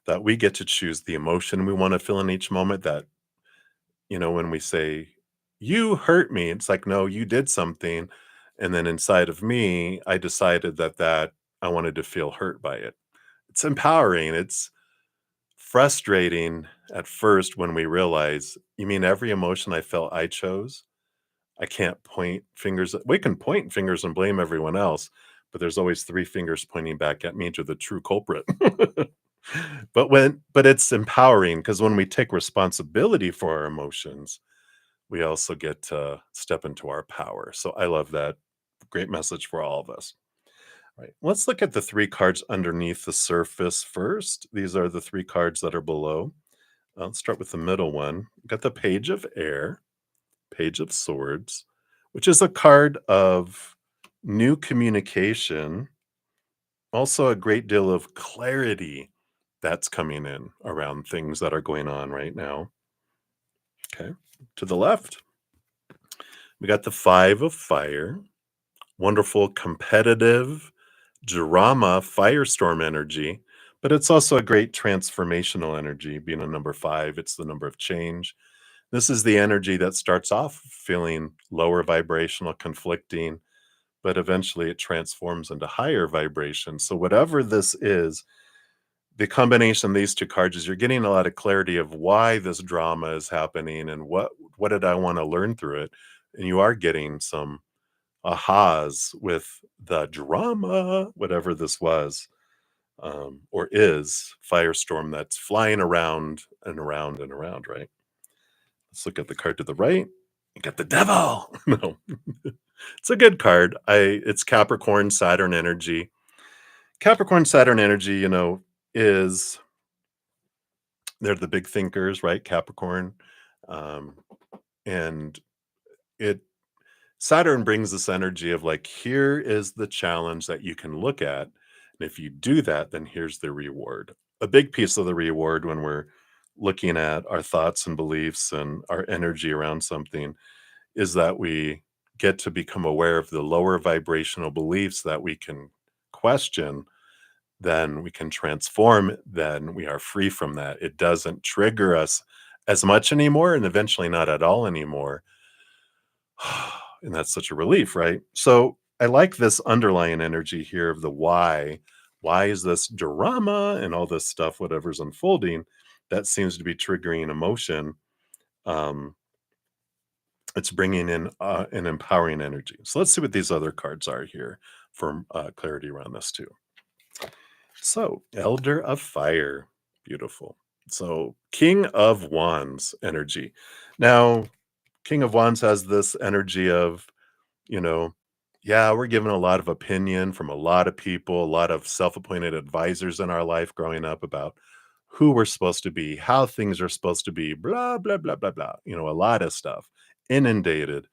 A: That we get to choose the emotion we want to feel in each moment. That, when we say, you hurt me, it's like, no, you did something. And then inside of me, I decided that I wanted to feel hurt by it. It's empowering. It's frustrating at first when we realize, you mean every emotion I felt I chose? I can't point fingers. We can point fingers and blame everyone else, but there's always three fingers pointing back at me to the true culprit. But it's empowering because when we take responsibility for our emotions, we also get to step into our power. So I love that. Great message for all of us. All right. Let's look at the three cards underneath the surface first. These are the three cards that are below. Let's start with the middle one. We've got the Page of Air, Page of Swords, which is a card of new communication Also, a great deal of clarity that's coming in around things that are going on right now. Okay. To the left, we got the Five of Fire, wonderful competitive drama firestorm energy, but it's also a great transformational energy. Being a number five, it's the number of change. This is the energy that starts off feeling lower vibrational, conflicting, but eventually it transforms into higher vibration. So, whatever this is, the combination of these two cards is you're getting a lot of clarity of why this drama is happening and what did I want to learn through it. And you are getting some ahas with the drama, whatever this was or is, firestorm that's flying around and around and around, right? Let's look at the card to the right. You got the devil. No, it's a good card. It's Capricorn, Saturn energy. Capricorn, Saturn energy, is they're the big thinkers, right? Capricorn. Um, and it Saturn brings this energy of like, here is the challenge that you can look at. And if you do that, then here's the reward. A big piece of the reward when we're looking at our thoughts and beliefs and our energy around something is that we get to become aware of the lower vibrational beliefs that we can question, then we can transform, then we are free from that. It doesn't trigger us as much anymore and eventually not at all anymore. And that's such a relief, right? So I like this underlying energy here of the why. Why is this drama and all this stuff, whatever's unfolding, that seems to be triggering emotion? Um, it's bringing in an empowering energy. So let's see what these other cards are here for clarity around this too. So, Elder of Fire, beautiful. So, King of Wands energy. Now, King of Wands has this energy of, you know, yeah, we're given a lot of opinion from a lot of people, a lot of self appointed advisors in our life growing up about who we're supposed to be, how things are supposed to be, blah, blah, blah, blah, blah. A lot of stuff. Inundated.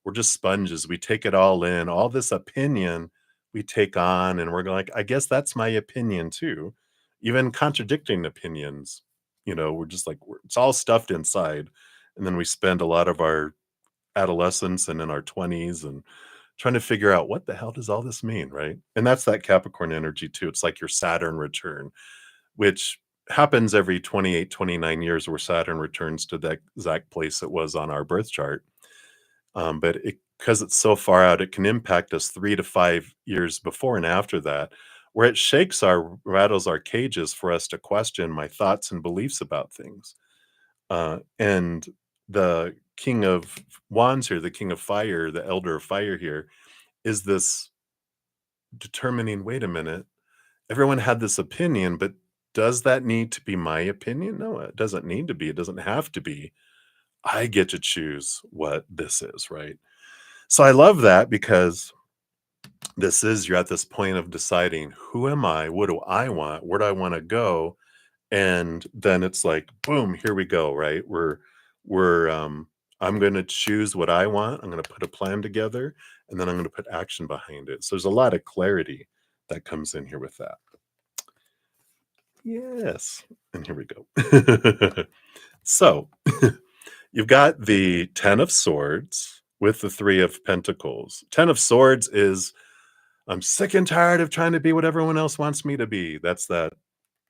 A: We're just sponges. We take it all in. All this opinion we take on, and we're like, I guess that's my opinion too. Even contradicting opinions, we're just like, it's all stuffed inside. And then we spend a lot of our adolescence and in our 20s and trying to figure out what the hell does all this mean, right? And that's that Capricorn energy too. It's like your Saturn return, which happens every 28, 29 years where Saturn returns to that exact place it was on our birth chart. But because it's so far out, it can impact us 3 to 5 years before and after that, where it shakes rattles our cages for us to question my thoughts and beliefs about things. And the King of Wands here, the King of Fire, the Elder of Fire here, is this determining, wait a minute, everyone had this opinion, but does that need to be my opinion? No, it doesn't need to be. It doesn't have to be. I get to choose what this is, right? So I love that because you're at this point of deciding who am I? What do I want? Where do I want to go? And then it's like, boom, here we go, right? I'm going to choose what I want. I'm going to put a plan together and then I'm going to put action behind it. So there's a lot of clarity that comes in here with that. Yes. And here we go. So you've got the 10 of Swords with the 3 of Pentacles. 10 of Swords is I'm sick and tired of trying to be what everyone else wants me to be. That's that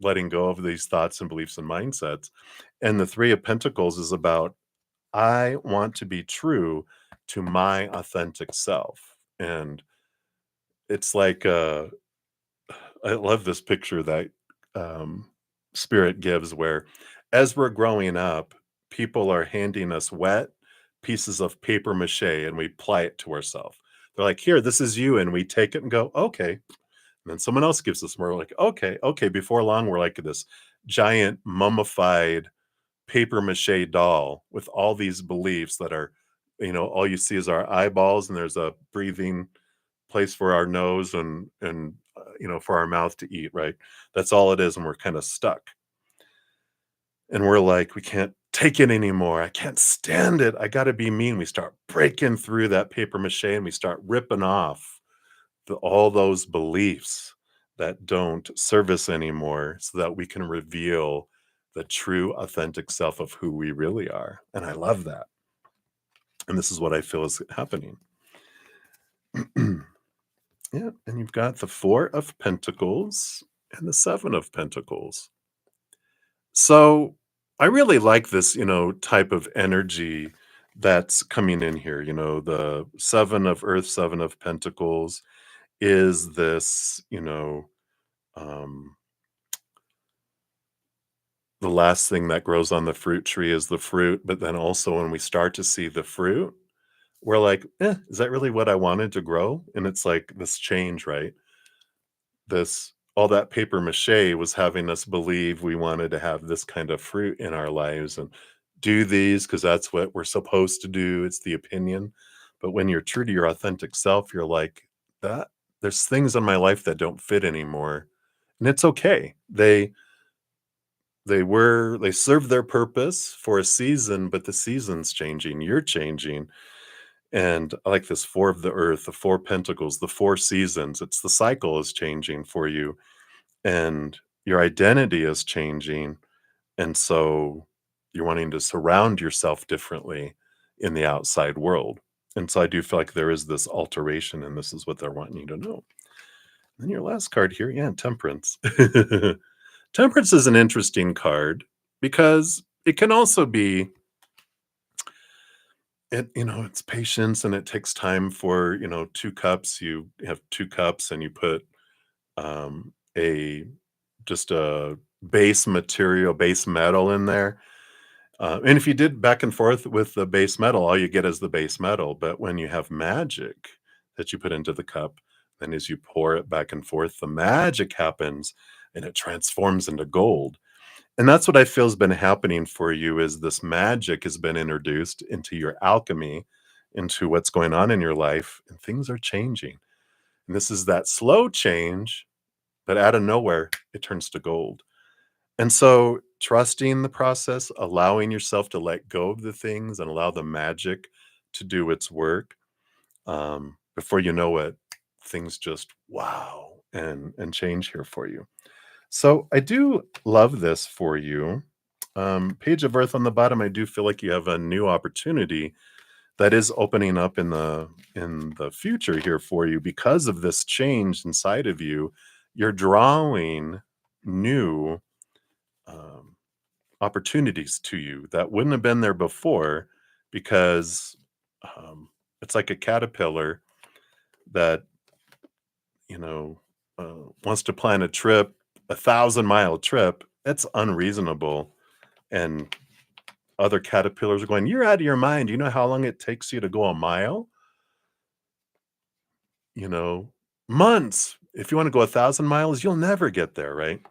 A: letting go of these thoughts and beliefs and mindsets. And the 3 of Pentacles is about I want to be true to my authentic self. And it's like I love this picture that Spirit gives where as we're growing up, people are handing us wet pieces of paper mache and we apply it to ourselves. They're like, here, this is you. And we take it and go, okay. And then someone else gives us more. We're like, okay, okay. Before long, we're like this giant mummified paper mache doll with all these beliefs that are, all you see is our eyeballs and there's a breathing place for our nose and for our mouth to eat, right? That's all it is. And we're kind of stuck. And we're like, we can't take it anymore. I can't stand it. I got to be mean. We start breaking through that paper mache and we start ripping off all those beliefs that don't serve us anymore so that we can reveal the true authentic self of who we really are. And I love that. And this is what I feel is happening. Yeah, and you've got the 4 of Pentacles and the 7 of Pentacles. So, I really like this, type of energy that's coming in here, the 7 of Earth, 7 of Pentacles is this, um, the last thing that grows on the fruit tree is the fruit, but then also when we start to see the fruit, we're like, is that really what I wanted to grow? And it's like this change, right? This all that paper mache was having us believe we wanted to have this kind of fruit in our lives and do these because that's what we're supposed to do. It's the opinion. But when you're true to your authentic self, you're like, that there's things in my life that don't fit anymore. And it's okay. They served their purpose for a season, but the season's changing. You're changing. And I like this 4 of the earth, the 4 pentacles, the 4 seasons. It's the cycle is changing for you and your identity is changing. And so you're wanting to surround yourself differently in the outside world. And so I do feel like there is this alteration, and this is what they're wanting you to know. Then your last card here, yeah, Temperance. Temperance is an interesting card because it can also be it's patience and it takes time for, 2 cups. You have 2 cups and you put a just a base metal in there. And if you did back and forth with the base metal, all you get is the base metal. But when you have magic that you put into the cup, then as you pour it back and forth, the magic happens and it transforms into gold. And that's what I feel has been happening for you is this magic has been introduced into your alchemy, into what's going on in your life, and things are changing. And this is that slow change, but out of nowhere, it turns to gold. And so trusting the process, allowing yourself to let go of the things and allow the magic to do its work, before you know it, things just wow and change here for you. So I do love this for you. Page of Earth on the bottom, I do feel like you have a new opportunity that is opening up in the future here for you because of this change inside of you. You're drawing new um, opportunities to you that wouldn't have been there before because um, it's like a caterpillar that you know wants to plan a trip, 1,000-mile trip. That's unreasonable, and other caterpillars are going, "You're out of your mind. You know how long it takes you to go a mile? You know, months. If you want to go 1,000 miles, you'll never get there, right?"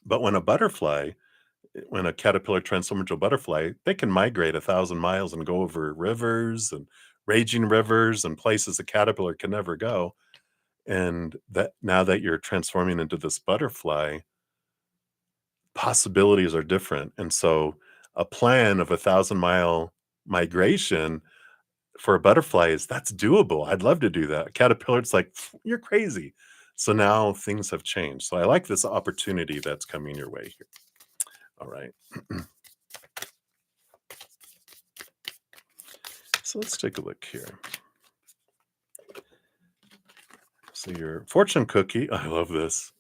A: But when a caterpillar transforms into a butterfly, they can migrate 1,000 miles and go over rivers and raging rivers and places a caterpillar can never go. And that now that you're transforming into this butterfly, possibilities are different. And so a plan of 1,000-mile migration for a butterfly is that's doable. I'd love to do that. A caterpillar, it's like, you're crazy. So now things have changed. So I like this opportunity that's coming your way here. All right. So let's take a look here. So your fortune cookie, I love this.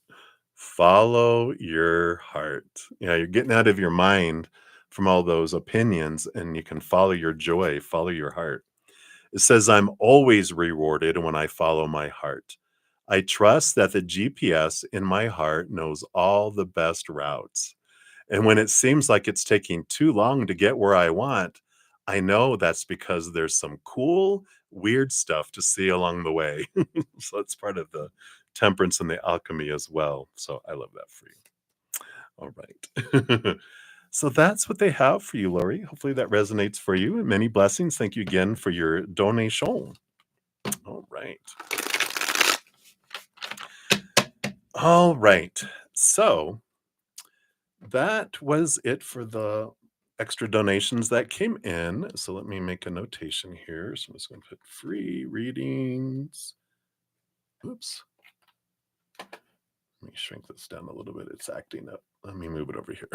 A: Follow your heart. Yeah, you're getting out of your mind from all those opinions and you can follow your joy, follow your heart. It says, I'm always rewarded when I follow my heart. I trust that the GPS in my heart knows all the best routes. And when it seems like it's taking too long to get where I want, I know that's because there's some cool, weird stuff to see along the way. So it's part of the temperance and the alchemy as well. So I love that for you. All right. So that's what they have for you, Lori. Hopefully that resonates for you. And many blessings. Thank you again for your donation. All right. All right. So that was it for the extra donations that came in. So let me make a notation here. So I'm just going to put free readings. Oops. Let me shrink this down a little bit. It's acting up. Let me move it over here.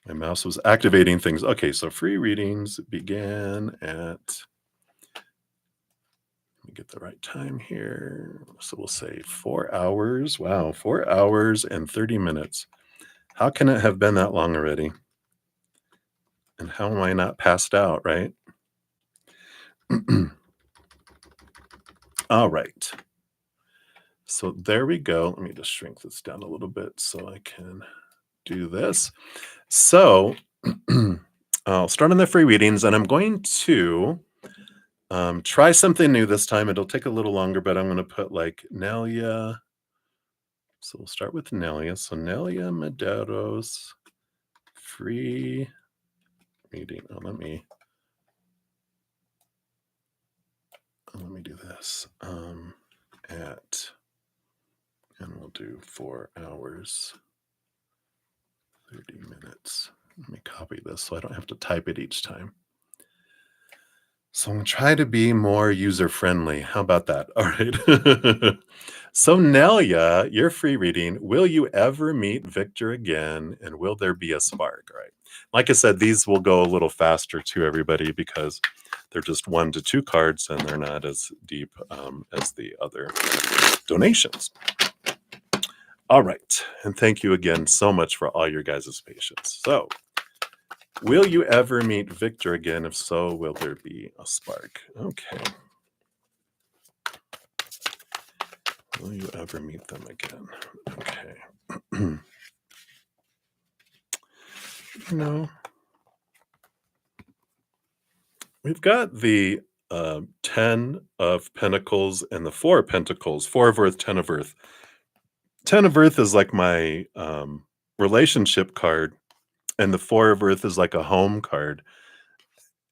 A: My mouse was activating things. Okay, so free readings began at, let me get the right time here. So we'll say 4 hours. Wow, 4 hours and 30 minutes. How can it have been that long already? And how am I not passed out, right? All right. So there we go. Let me just shrink this down a little bit so I can do this. So I'll start on the free readings, and I'm going to try something new this time. It'll take a little longer, but I'm going to put like Nelia. So we'll start with Nelia. So Nelia Madero's free reading. Oh, let me do this. And we'll do 4 hours, 30 minutes. Let me copy this so I don't have to type it each time. So I'm going to try to be more user-friendly. How about that? All right. So Nelia, your free reading, will you ever meet Victor again? And will there be a spark? All right. Like I said, these will go a little faster to everybody because they're just 1 to 2 cards and they're not as deep as the other donations. All right. And thank you again so much for all your guys' patience. So will you ever meet Victor again? If so, will there be a spark? Okay. Will you ever meet them again? Okay. We've got the 10 of Pentacles and the 4 of Pentacles, 4 of Earth, 10 of Earth. 10 of Earth is like my relationship card, and the 4 of Earth is like a home card.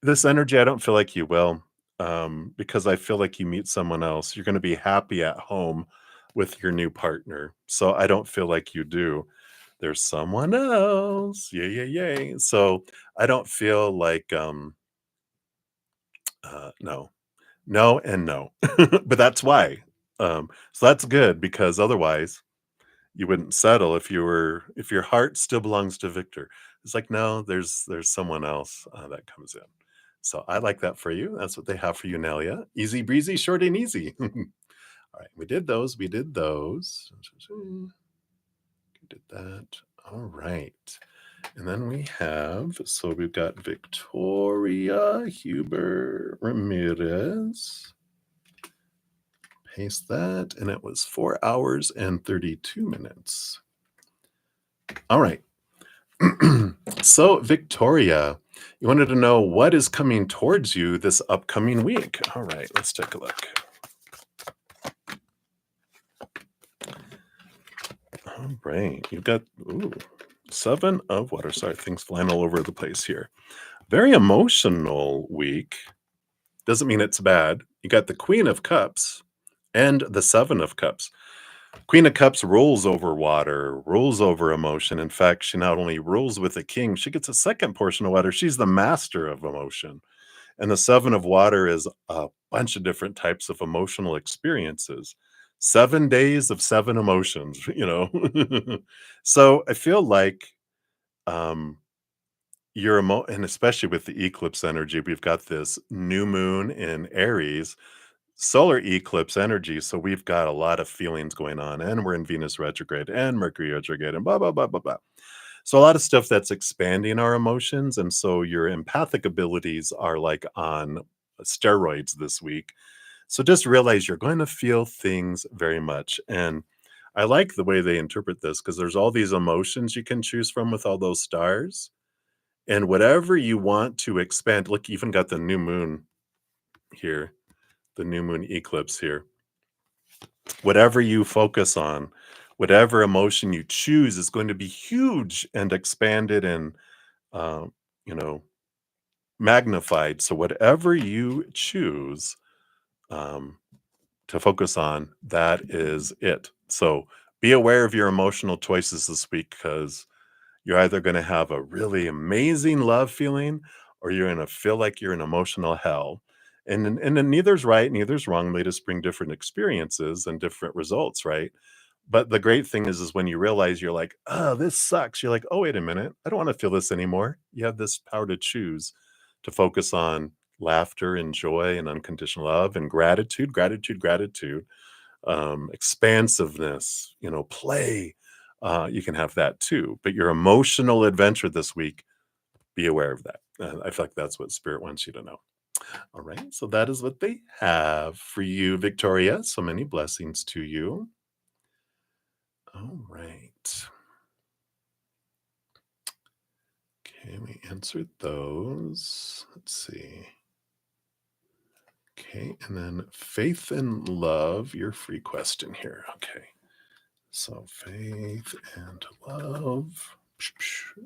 A: This energy, I don't feel like you will, because I feel like you meet someone else. You're going to be happy at home with your new partner. So I don't feel like you do. There's someone else. Yay, yay, yay. So I don't feel like, no and no. But that's why. So that's good, because otherwise you wouldn't settle if your heart still belongs to Victor. It's like, no, there's someone else that comes in. So I like that for you. That's what they have for you, Nelia. Easy breezy, short and easy. All right, we did those. We did that. All right. And then we've got Victoria Huber Ramirez. Paste that, and it was 4 hours and 32 minutes. All right. So, Victoria, you wanted to know what is coming towards you this upcoming week. All right, let's take a look. All right, you've got 7 of water. Sorry, things flying all over the place here. Very emotional week. Doesn't mean it's bad. You got the Queen of Cups and the 7 of Cups. Queen of Cups rules over water, rules over emotion. In fact, she not only rules with the king, she gets a second portion of water. She's the master of emotion. And the 7 of water is a bunch of different types of emotional experiences. 7 days of 7 emotions, So I feel like and especially with the eclipse energy, we've got this new moon in Aries, solar eclipse energy. So we've got a lot of feelings going on, and we're in Venus retrograde and Mercury retrograde and blah, blah, blah, blah, blah. So a lot of stuff that's expanding our emotions. And so your empathic abilities are like on steroids this week. So just realize you're going to feel things very much. And I like the way they interpret this, because there's all these emotions you can choose from with all those stars. And whatever you want to expand, look, you even got the new moon here, the new moon eclipse here. Whatever you focus on, whatever emotion you choose is going to be huge and expanded and, magnified. So whatever you choose to focus on, that is it. So be aware of your emotional choices this week, because you're either going to have a really amazing love feeling, or you're going to feel like you're in emotional hell. And then neither's right, neither's wrong. They just bring different experiences and different results, right? But the great thing is when you realize you're like, "Oh, this sucks." You're like, "Oh, wait a minute. I don't wanna feel this anymore." You have this power to choose to focus on laughter and joy and unconditional love and gratitude, gratitude, gratitude, expansiveness, play. You can have that too. But your emotional adventure this week, be aware of that. I feel like that's what spirit wants you to know. All right. So that is what they have for you, Victoria. So many blessings to you. All right. Okay, we answered those. Let's see. Okay, and then faith and love, your free question here. Okay. So faith and love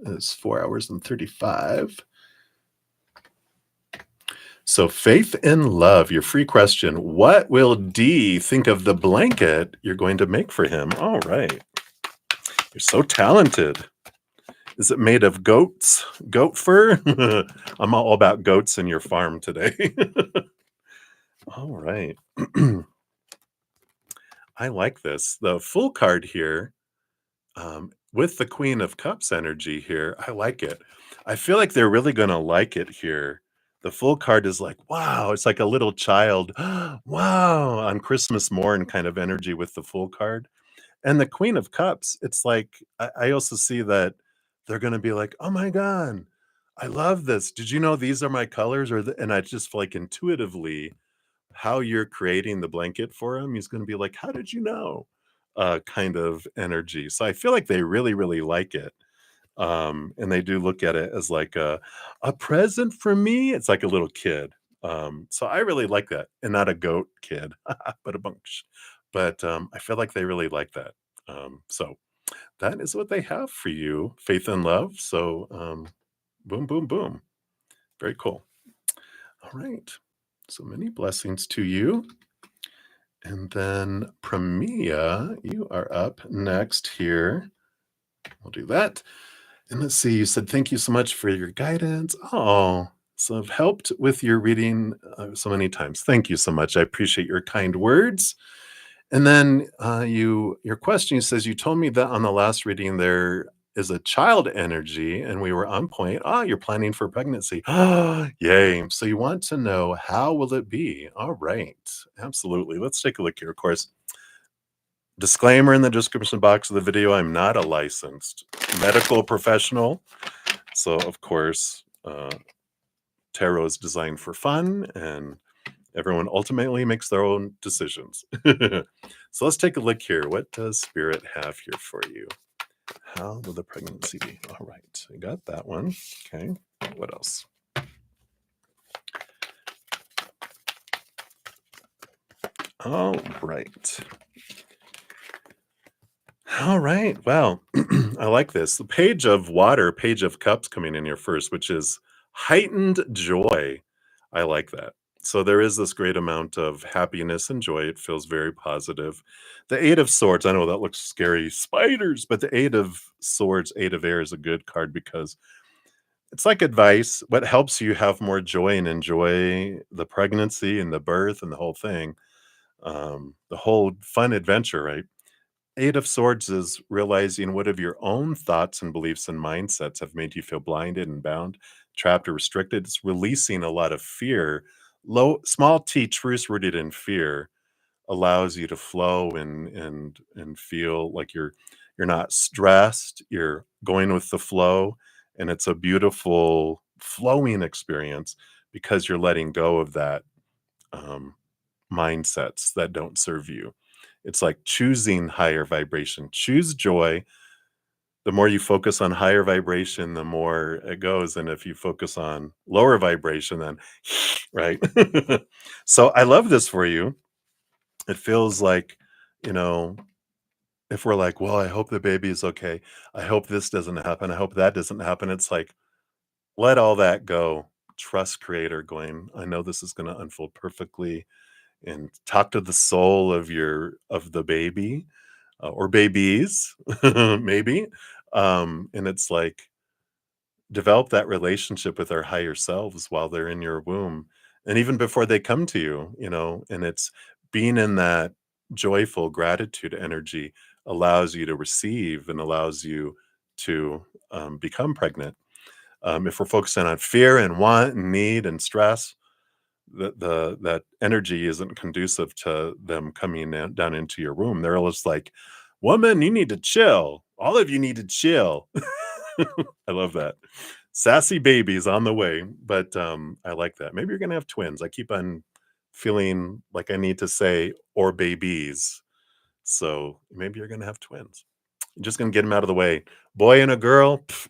A: is 4 hours and 35. So faith and love, your free question. What will D think of the blanket you're going to make for him? All right. You're so talented. Is it made of goats? Goat fur? I'm all about goats in your farm today. All right. I like this. The full card here, with the Queen of Cups energy here, I like it. I feel like they're really going to like it here. The full card is like, wow, it's like a little child, wow, on Christmas morn kind of energy with the full card. And the Queen of Cups, it's like, I also see that they're going to be like, oh my God, I love this. Did you know these are my colors? And I just feel like intuitively, how you're creating the blanket for him, he's gonna be like, "How did you know?" Kind of energy. So I feel like they really, really like it. And they do look at it as like a present for me. It's like a little kid. So I really like that. And not a goat kid, but a bunch. But I feel like they really like that. So that is what they have for you, faith and love. So boom, boom, boom. Very cool. All right. So many blessings to you. And then Premia, you are up next here. We'll do that. And let's see, you said, thank you so much for your guidance. Oh, so I've helped with your reading so many times. Thank you so much. I appreciate your kind words. And then your question says, you told me that on the last reading there is a child energy and we were on point. Ah, you're planning for pregnancy. Ah, yay. So you want to know how will it be? All right. Absolutely. Let's take a look here. Of course, disclaimer in the description box of the video, I'm not a licensed medical professional. So of course, tarot is designed for fun and everyone ultimately makes their own decisions. So let's take a look here. What does Spirit have here for you? How will the pregnancy be? All right, I got that one. Okay, what else? All right. All right. Well, I like this. The page of water, page of cups coming in here first, which is heightened joy. I like that. So there is this great amount of happiness and joy. It feels very positive. The Eight of Swords, I know that looks scary, spiders, but the Eight of Swords, Eight of Air is a good card because it's like advice. What helps you have more joy and enjoy the pregnancy and the birth and the whole thing, the whole fun adventure, right? Eight of Swords is realizing what of your own thoughts and beliefs and mindsets have made you feel blinded and bound, trapped or restricted. It's releasing a lot of fear. Small t, truth rooted in fear, allows you to flow and feel like you're not stressed. You're going with the flow, and it's a beautiful flowing experience because you're letting go of that um, mindsets that don't serve you. It's like choosing higher vibration. Choose joy. The more you focus on higher vibration, the more it goes. And if you focus on lower vibration, then right. So I love this for you. It feels like, you know, if we're like, well, I hope the baby is okay. I hope this doesn't happen. I hope that doesn't happen. It's like, let all that go. Trust creator going, I know this is going to unfold perfectly, and talk to the soul of the baby or babies, maybe. And it's like develop that relationship with our higher selves while they're in your womb, and even before they come to you. And it's being in that joyful gratitude energy. allows you to receive and allows you to become pregnant. If we're focusing on fear and want and need and stress, that energy isn't conducive to them coming down into your room. They're just like, "Woman, you need to chill. All of you need to chill." I love that. Sassy babies on the way, but I like that. Maybe you're gonna have twins. I keep on feeling like I need to say or babies, so maybe you're gonna have twins. You're just gonna get them out of the way. Boy and a girl, pff,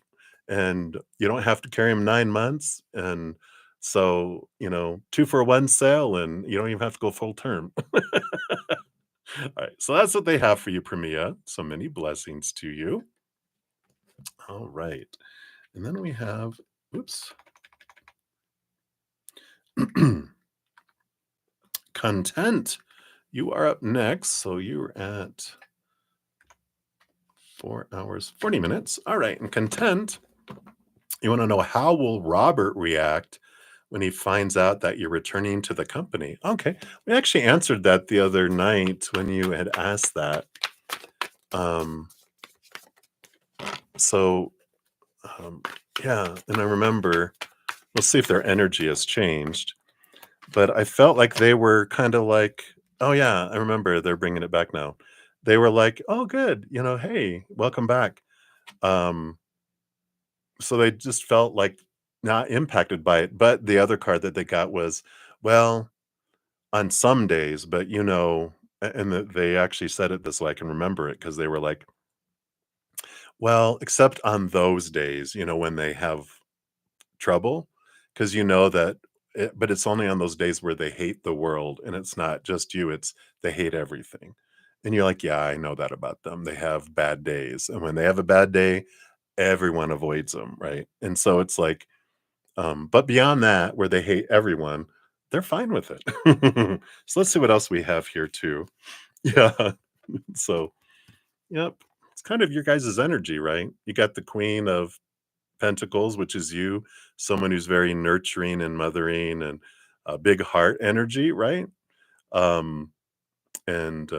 A: and you don't have to carry them 9 months. And so, 2 for 1 sale, and you don't even have to go full term. All right. So that's what they have for you, Premia. So many blessings to you. All right. And then we have, oops, content. You are up next. So you're at 4 hours, 40 minutes. All right. And content, you want to know, how will Robert react when he finds out that you're returning to the company? Okay. We actually answered that the other night when you had asked that. Um, so, yeah. And I remember, we'll see if their energy has changed. But I felt like they were kind of like, oh, yeah, I remember, they're bringing it back now. They were like, oh, good. Hey, welcome back. Um, so they just felt like not impacted by it. But the other card that they got was, well, on some days, but and they actually said it this way. I can remember it because they were like, well, except on those days, when they have trouble, because but it's only on those days where they hate the world, and it's not just you, it's they hate everything. And you're like, yeah, I know that about them. They have bad days. And when they have a bad day, everyone avoids them, right? And so it's like, but beyond that, where they hate everyone, they're fine with it. So let's see what else we have here too. Yeah. So, yep. It's kind of your guys' energy, right? You got the Queen of Pentacles, which is you, someone who's very nurturing and mothering and a big heart energy, right? Um, and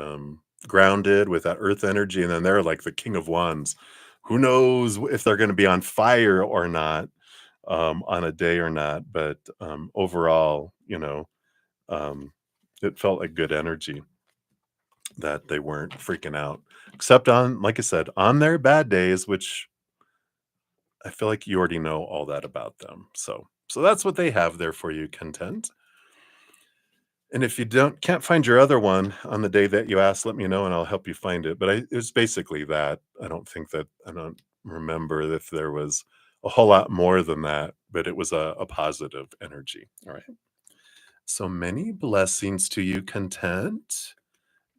A: grounded with that earth energy. And then they're like the King of Wands. Who knows if they're going to be on fire or not, on a day or not. But overall, um, it felt like good energy that they weren't freaking out, except on, like I said, on their bad days, which I feel like you already know all that about them. So that's what they have there for you, content. And if you can't find your other one on the day that you asked, let me know and I'll help you find it. But it's basically that. I don't remember if there was a whole lot more than that, but it was a positive energy. All right. So many blessings to you, content.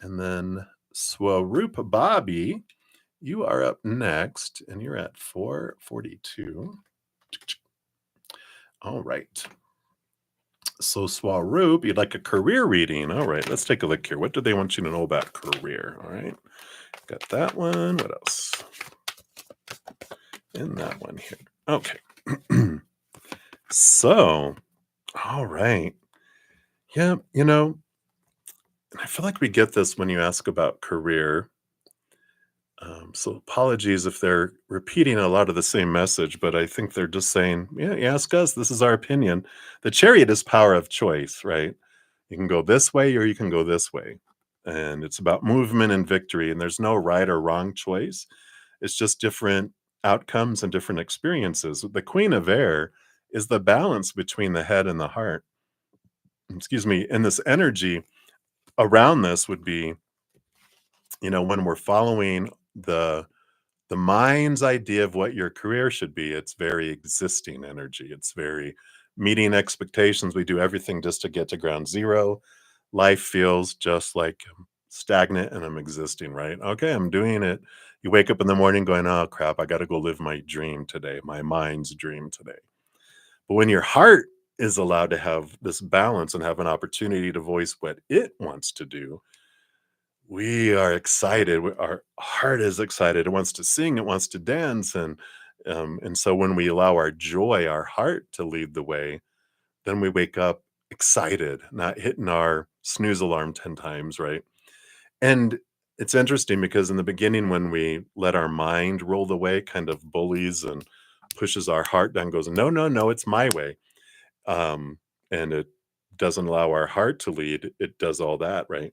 A: And then Swaroop Bobby, you are up next, and you're at 442. All right. So Swaroop, you'd like a career reading. All right, let's take a look here. What do they want you to know about career? All right. Got that one. What else? And that one here. Okay. So, all right. Yeah, I feel like we get this when you ask about career. So apologies if they're repeating a lot of the same message, but I think they're just saying, yeah, you ask us, this is our opinion. The chariot is power of choice, right? You can go this way or you can go this way. And it's about movement and victory. And there's no right or wrong choice. It's just different outcomes and different experiences. The Queen of Air is the balance between the head and the heart. Excuse me. And this energy around this would be, when we're following the mind's idea of what your career should be, it's very existing energy. It's very meeting expectations. We do everything just to get to ground zero. Life feels just like stagnant and I'm existing, right? Okay, I'm doing it. You wake up in the morning going, oh crap, I got to go live my dream today, my mind's dream today. But when your heart is allowed to have this balance and have an opportunity to voice what it wants to do, we are excited. Our heart is excited. It wants to sing. It wants to dance. And so when we allow our joy, our heart to lead the way, then we wake up excited, not hitting our snooze alarm 10 times, right? And It's interesting because in the beginning, when we let our mind roll the way, kind of bullies and pushes our heart down, goes, no, no, no, it's my way. And it doesn't allow our heart to lead. It does all that, right?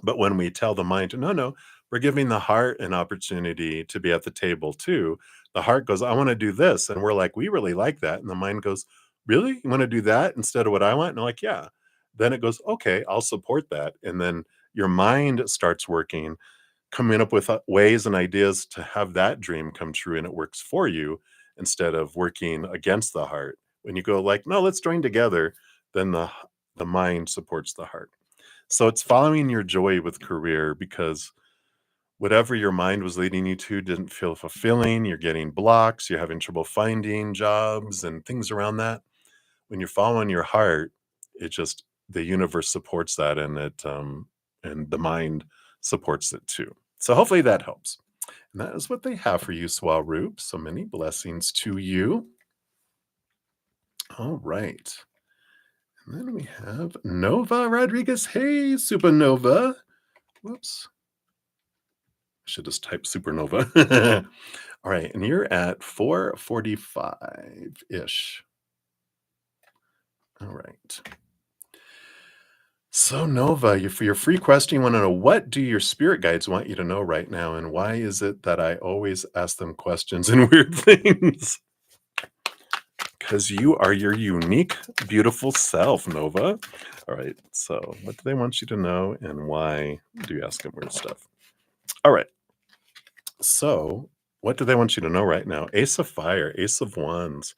A: But when we tell the mind, no, no, we're giving the heart an opportunity to be at the table too. The heart goes, I want to do this. And we're like, we really like that. And the mind goes, really? You want to do that instead of what I want? And I'm like, yeah. Then it goes, okay, I'll support that. And then your mind starts working, coming up with ways and ideas to have that dream come true. And it works for you instead of working against the heart. When you go like, no, let's join together, then the mind supports the heart. So it's following your joy with career because whatever your mind was leading you to didn't feel fulfilling. You're getting blocks, you're having trouble finding jobs and things around that. When you're following your heart, it just the universe supports that and the mind supports it too. So hopefully that helps. And that is what they have for you, Swaroop. So many blessings to you. All right. And then we have Nova Rodriguez. Hey, Supernova. Whoops. I should just type supernova. All right, and you're at 4:45-ish. All right. So Nova, for your free question, you want to know, what do your spirit guides want you to know right now, and why is it that I always ask them questions and weird things? Because you are your unique, beautiful self, Nova. All right, so what do they want you to know, and why do you ask them weird stuff? All right. So, what do they want you to know right now? Ace of Fire, Ace of Wands.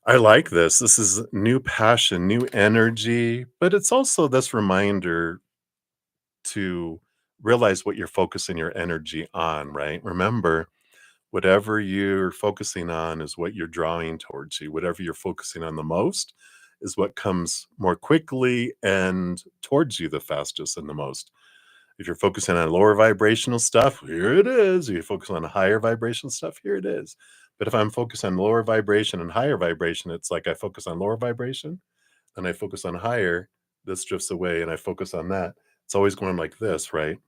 A: I like this. This is new passion, new energy, but it's also this reminder to realize what you're focusing your energy on, right? Remember, whatever you're focusing on is what you're drawing towards you. Whatever you're focusing on the most is what comes more quickly and towards you the fastest and the most. If you're focusing on lower vibrational stuff, here it is. If you're focusing on higher vibrational stuff, here it is. But if I'm focused on lower vibration and higher vibration, it's like I focus on lower vibration and I focus on higher, this drifts away and I focus on that. It's always going like this, right?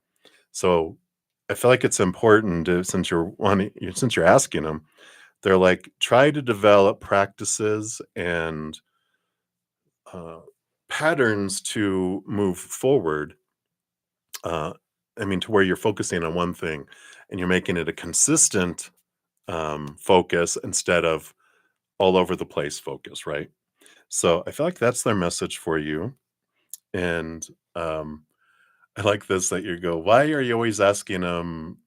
A: So I feel like it's important to, since you're asking them, they're like, try to develop practices and uh, patterns to move forward. uh, I mean, to where you're focusing on one thing and you're making it a consistent focus instead of all over the place focus, right? So I feel like that's their message for you. And um, I like this that you go, why are you always asking them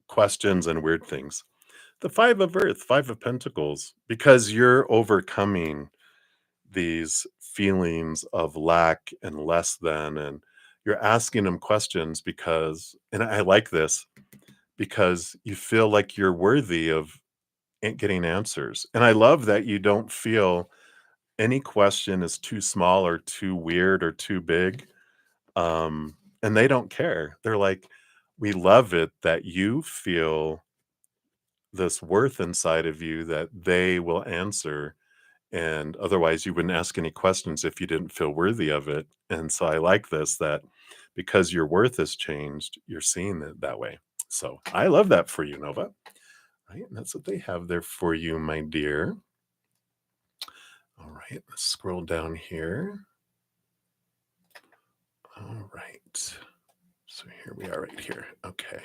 A: questions and weird things? The Five of Earth, Five of Pentacles, because you're overcoming these feelings of lack and less than, and you're asking them questions because, and I like this, because you feel like you're worthy of getting answers. And I love that you don't feel any question is too small or too weird or too big. And they don't care. They're like, we love it that you feel this worth inside of you that they will answer. And otherwise, you wouldn't ask any questions if you didn't feel worthy of it. And so I like this, that because your worth has changed, you're seeing it that way. So I love that for you, Nova. Right? And that's what they have there for you, my dear. All right, let's scroll down here. All right. So here we are right here. Okay.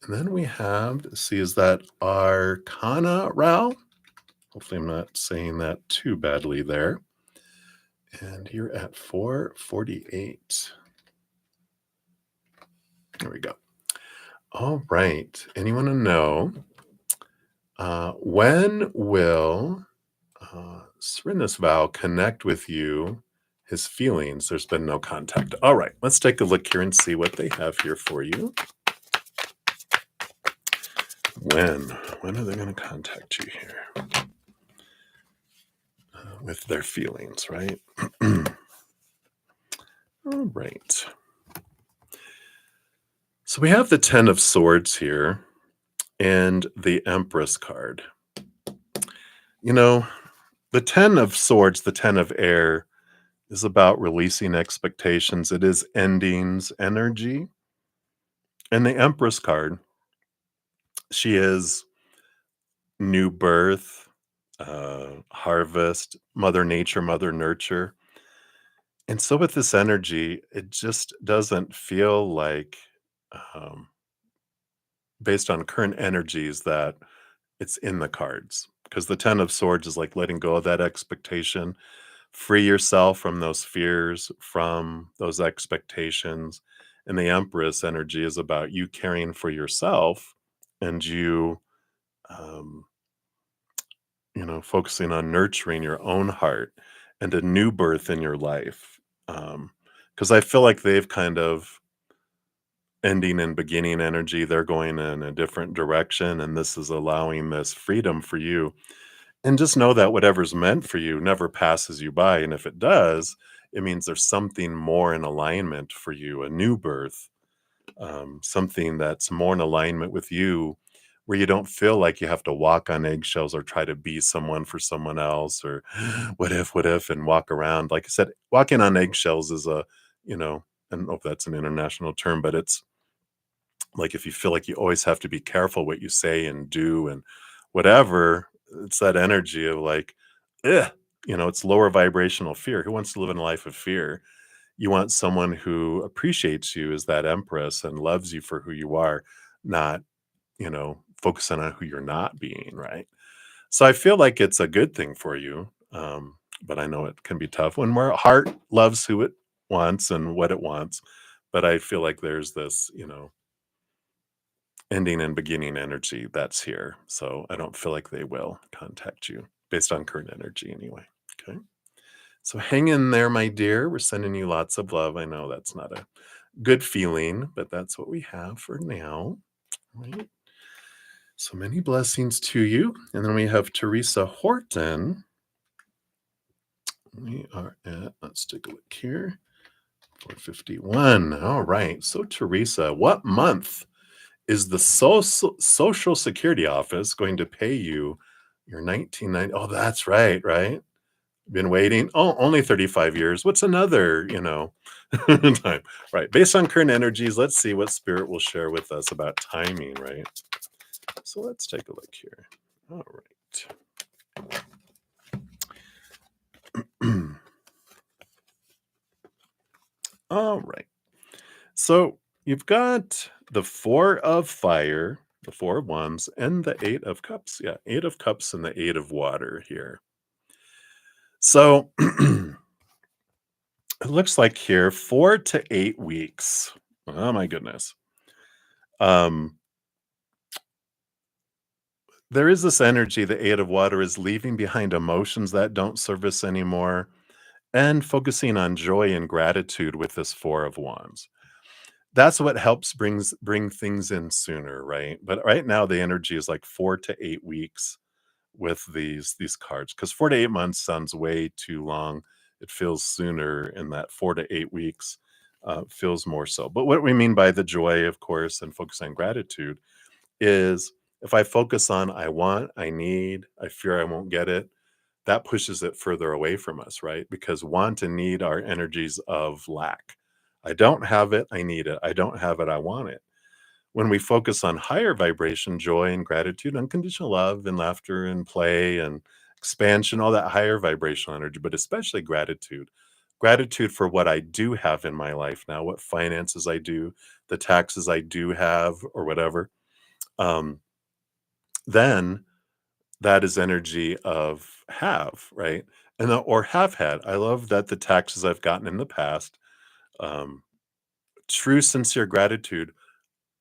A: And then we have, see, is that Arcana Rao? Hopefully I'm not saying that too badly there. And you're at 4:48. There we go. All right. Anyone to know when will Serenus Vow connect with you? His feelings. There's been no contact. All right. Let's take a look here and see what they have here for you. When are they going to contact you here with their feelings, right? All right. So we have the 10 of Swords here and the Empress card. You know, the 10 of Swords, the 10 of Air, is about releasing expectations. It is endings energy. And the Empress card, she is new birth, harvest, Mother Nature, Mother Nurture. And so with this energy, it just doesn't feel like, um, based on current energies, that it's in the cards. Because the Ten of Swords is like letting go of that expectation, free yourself from those fears, from those expectations. And the Empress energy is about you caring for yourself and you, um, focusing on nurturing your own heart and a new birth in your life. Because I feel like they've kind of ending and beginning energy. They're going in a different direction, and this is allowing this freedom for you. And just know that whatever's meant for you never passes you by. And if it does, it means there's something more in alignment for you, a new birth, something that's more in alignment with you, where you don't feel like you have to walk on eggshells or try to be someone for someone else or what if, and walk around. Like I said, walking on eggshells is I don't know if that's an international term, but it's like if you feel like you always have to be careful what you say and do and whatever, it's that energy of like, ugh, it's lower vibrational fear. Who wants to live in a life of fear? You want someone who appreciates you as that empress and loves you for who you are, not, focusing on who you're not being, right? So I feel like it's a good thing for you. But I know it can be tough when our heart loves who it wants and what it wants. But I feel like there's this, ending and beginning energy that's here. So I don't feel like they will contact you based on current energy anyway. Okay. So hang in there, my dear. We're sending you lots of love. I know that's not a good feeling, but that's what we have for now. Right. So many blessings to you. And then we have Teresa Horton. We are at, let's take a look here, 451. All right. So, Teresa, what month is the Social Security Office going to pay you your 1990? Oh, that's right, right? Been waiting. Oh, only 35 years. What's another, time? Right. Based on current energies, let's see what Spirit will share with us about timing, right? So let's take a look here. All right. All right. So you've got the Four of Fire, the Four of Wands, and the Eight of Cups. Yeah, Eight of Cups and the Eight of Water here. So it looks like here 4 to 8 weeks. Oh my goodness. Um, there is this energy, the Eight of Water is leaving behind emotions that don't serve us anymore and focusing on joy and gratitude with this Four of Wands. That's what helps bring things in sooner, right? But right now the energy is like 4 to 8 weeks with these cards, because 4 to 8 months sounds way too long. It feels sooner in that 4 to 8 weeks, feels more so. But what we mean by the joy, of course, and focus on gratitude is if I focus on I want, I need, I fear I won't get it, that pushes it further away from us, right? Because want and need are energies of lack. I don't have it, I need it. I don't have it, I want it. When we focus on higher vibration, joy and gratitude, unconditional love and laughter and play and expansion, all that higher vibrational energy, but especially gratitude. Gratitude for what I do have in my life now, what finances I do, the taxes I do have, or whatever. Um, then that is energy of have, right? Or have had. I love that the taxes I've gotten in the past, um, true sincere gratitude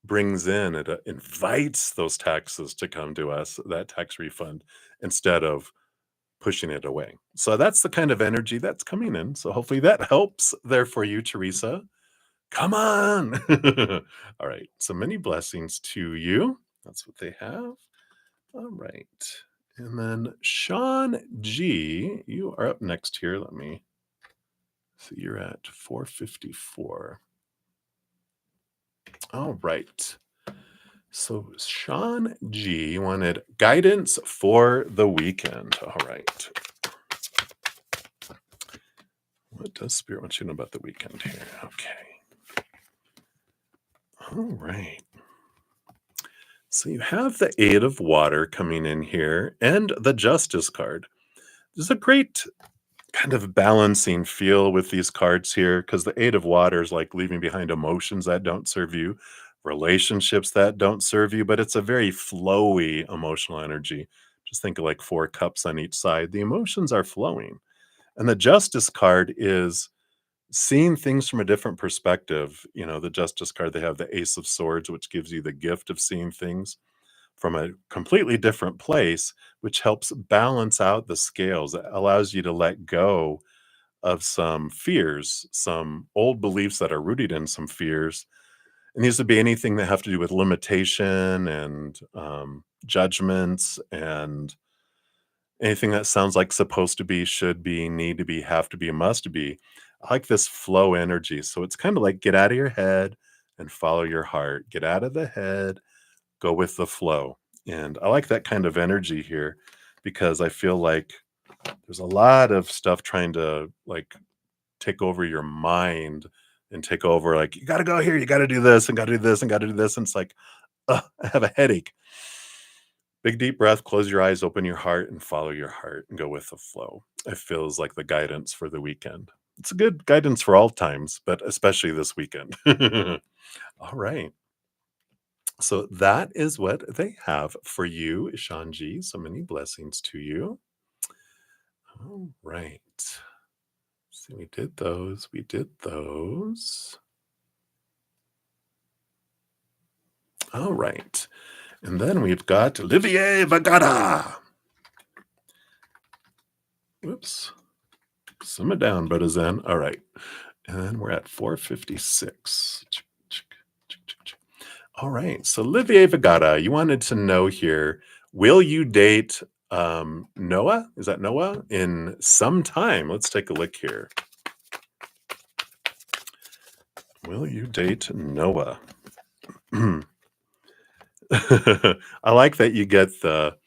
A: brings in, it invites those taxes to come to us, that tax refund, instead of pushing it away. So that's the kind of energy that's coming in. So hopefully that helps there for you, Teresa. Come on. All right. So many blessings to you. That's what they have. All right. And then Sean G, you are up next here. Let me see. You're at 454. All right. So Sean G wanted guidance for the weekend. All right. What does Spirit want you to know about the weekend here? Okay. All right. So you have the Eight of Water coming in here and the Justice card. There's a great kind of balancing feel with these cards here because the Eight of Water is like leaving behind emotions that don't serve you, relationships that don't serve you, but it's a very flowy emotional energy. Just think of like four cups on each side. The emotions are flowing. And the Justice card is seeing things from a different perspective. You know, the Justice card, they have the Ace of Swords, which gives you the gift of seeing things from a completely different place, which helps balance out the scales. It allows you to let go of some fears, some old beliefs that are rooted in some fears. And these would be anything that have to do with limitation and judgments and anything that sounds like supposed to be, should be, need to be, have to be, must be. I like this flow energy. So it's kind of like get out of your head and follow your heart. Get out of the head, go with the flow. And I like that kind of energy here because I feel like there's a lot of stuff trying to like take over your mind and take over like you got to go here, you got to do this and got to do this and got to do this and it's like I have a headache. Big deep breath, close your eyes, open your heart and follow your heart and go with the flow. It feels like the guidance for the weekend. It's a good guidance for all times, but especially this weekend. All right. So that is what they have for you, Shanji. So many blessings to you. All right. So we did those. We did those. All right. And then we've got Olivier Vagada. Whoops. Simmer down, bruddaZEN. All right. And then we're at 456. All right. So Olivier Vagada, you wanted to know here, will you date Noah? Is that Noah? In some time. Let's take a look here. Will you date Noah? I like that you get the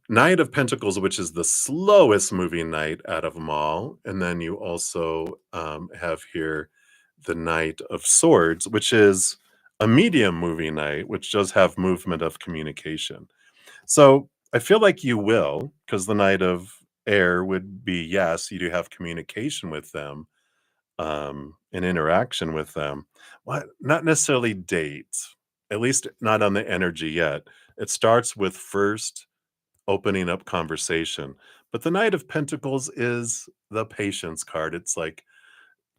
A: Knight of Pentacles, which is the slowest moving knight out of them all. And then you also have here the Knight of Swords, which is a medium moving knight, which does have movement of communication. So I feel like you will, because the Knight of Air would be yes, you do have communication with them, an interaction with them. What? Not necessarily dates, at least not on the energy yet. It starts with first opening up conversation. But the Knight of Pentacles is the patience card. It's like,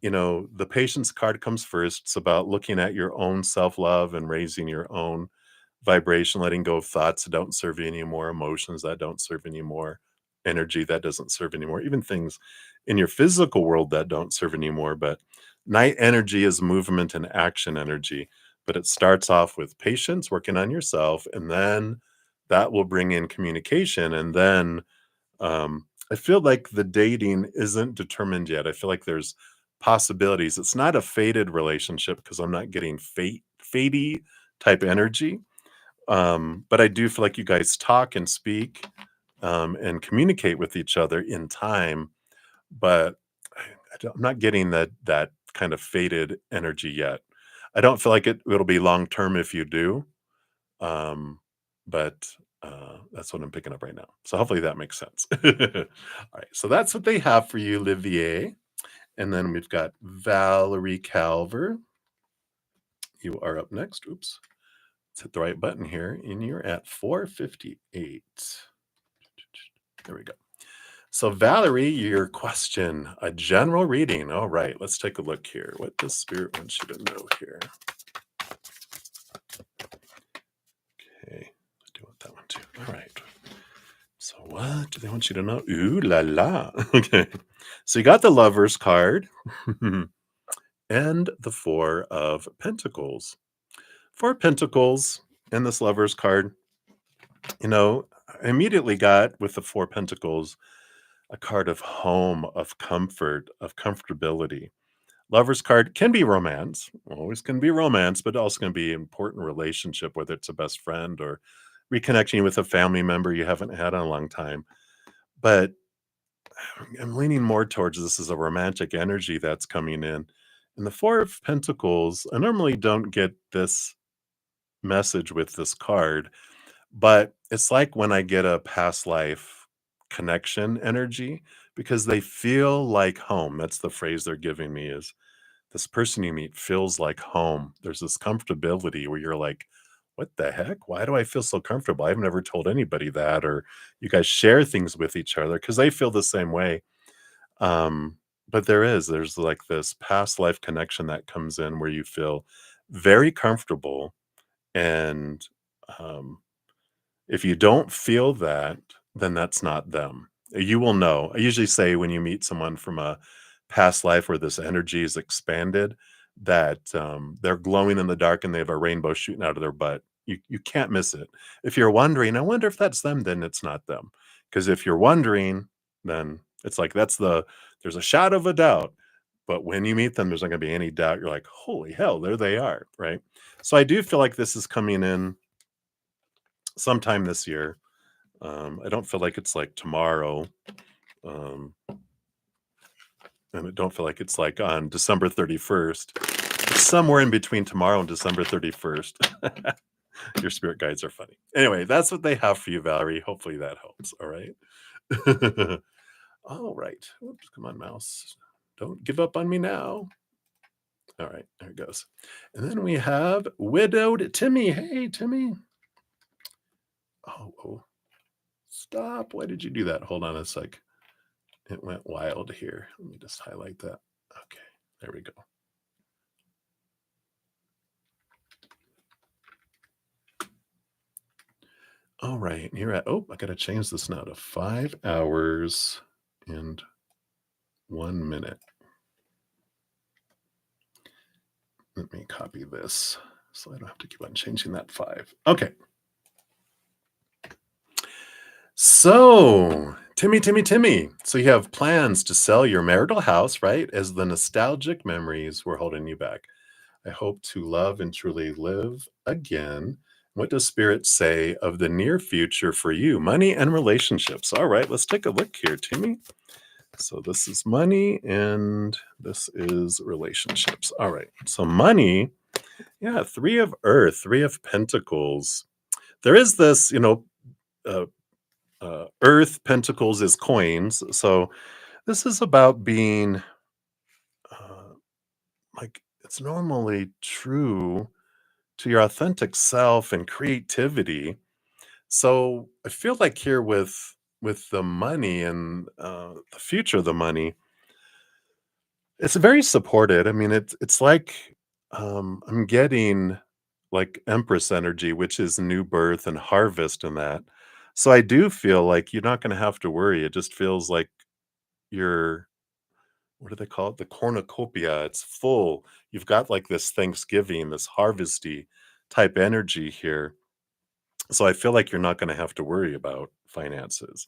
A: you know, the patience card comes first. It's about looking at your own self love and raising your own vibration, letting go of thoughts that don't serve you anymore, emotions that don't serve anymore, energy that doesn't serve anymore, even things in your physical world that don't serve anymore. But night energy is movement and action energy. But it starts off with patience, working on yourself, and then that will bring in communication. And then I feel like the dating isn't determined yet. I feel like there's possibilities. It's not a fated relationship because I'm not getting fatey type energy. But I do feel like you guys talk and speak and communicate with each other in time. But I'm not getting that kind of fated energy yet. I don't feel like it'll be long term if you do. Um, but that's what I'm picking up right now. So hopefully that makes sense. All right. So that's what they have for you, Olivier. And then we've got Valerie Calver. You are up next. Oops. Let's hit the right button here. And you're at 458. There we go. So, Valerie, your question, a general reading. All right. Let's take a look here. What does Spirit want you to know here? Okay. I do want that one too. All right. So what do they want you to know? Ooh la la. Okay. So you got the Lovers card and the Four of Pentacles. Four of Pentacles and this Lovers card, you know, I immediately got with the Four Pentacles a card of home, of comfort, of comfortability. Lovers card can be romance, always can be romance, but also can be important relationship, whether it's a best friend or reconnecting with a family member you haven't had in a long time. But I'm leaning more towards this as a romantic energy that's coming in. And the Four of Pentacles, I normally don't get this message with this card, but it's like when I get a past life connection energy because they feel like home. That's the phrase they're giving me is this person you meet feels like home. There's this comfortability where you're like, what the heck? Why do I feel so comfortable? I've never told anybody that. Or you guys share things with each other because they feel the same way. Um, but there's like this past life connection that comes in where you feel very comfortable. And um, if you don't feel that, then that's not them. You will know. I usually say when you meet someone from a past life where this energy is expanded, that they're glowing in the dark and they have a rainbow shooting out of their butt. You can't miss it. If you're wondering, I wonder if that's them, then it's not them. Because if you're wondering, then it's like there's a shadow of a doubt. But when you meet them, there's not going to be any doubt. You're like, holy hell, there they are, right? So I do feel like this is coming in sometime this year. I don't feel like it's like tomorrow. Um, and I don't feel like it's like on December 31st. It's somewhere in between tomorrow and December 31st. Your spirit guides are funny. Anyway, that's what they have for you, Valerie. Hopefully that helps. All right. All right. Oops, come on, mouse. Don't give up on me now. All right, there it goes. And then we have widowed Timmy. Hey, Timmy. Oh, stop. Why did you do that? Hold on a sec. It went wild here. Let me just highlight that. Okay, there we go. All right, you're at, I got to change this now to 5 hours and 1 minute. Let me copy this so I don't have to keep on changing that 5. Okay. So, Timmy. So you have plans to sell your marital house, right? As the nostalgic memories were holding you back. I hope to love and truly live again. What does Spirit say of the near future for you? Money and relationships. All right, let's take a look here, Timmy. So this is money and this is relationships. All right, so money, yeah, Three of Earth, Three of Pentacles. There is this, uh, Earth, Pentacles is coins. So this is about being uh, like, it's normally true to your authentic self and creativity. So I feel like here with the money and the future of the money, it's very supported. I mean, it's like I'm getting like Empress energy, which is new birth and harvest and that. So I do feel like you're not going to have to worry. It just feels like you're what do they call it? The cornucopia. It's full. You've got like this Thanksgiving, this harvesty type energy here. So I feel like you're not going to have to worry about finances.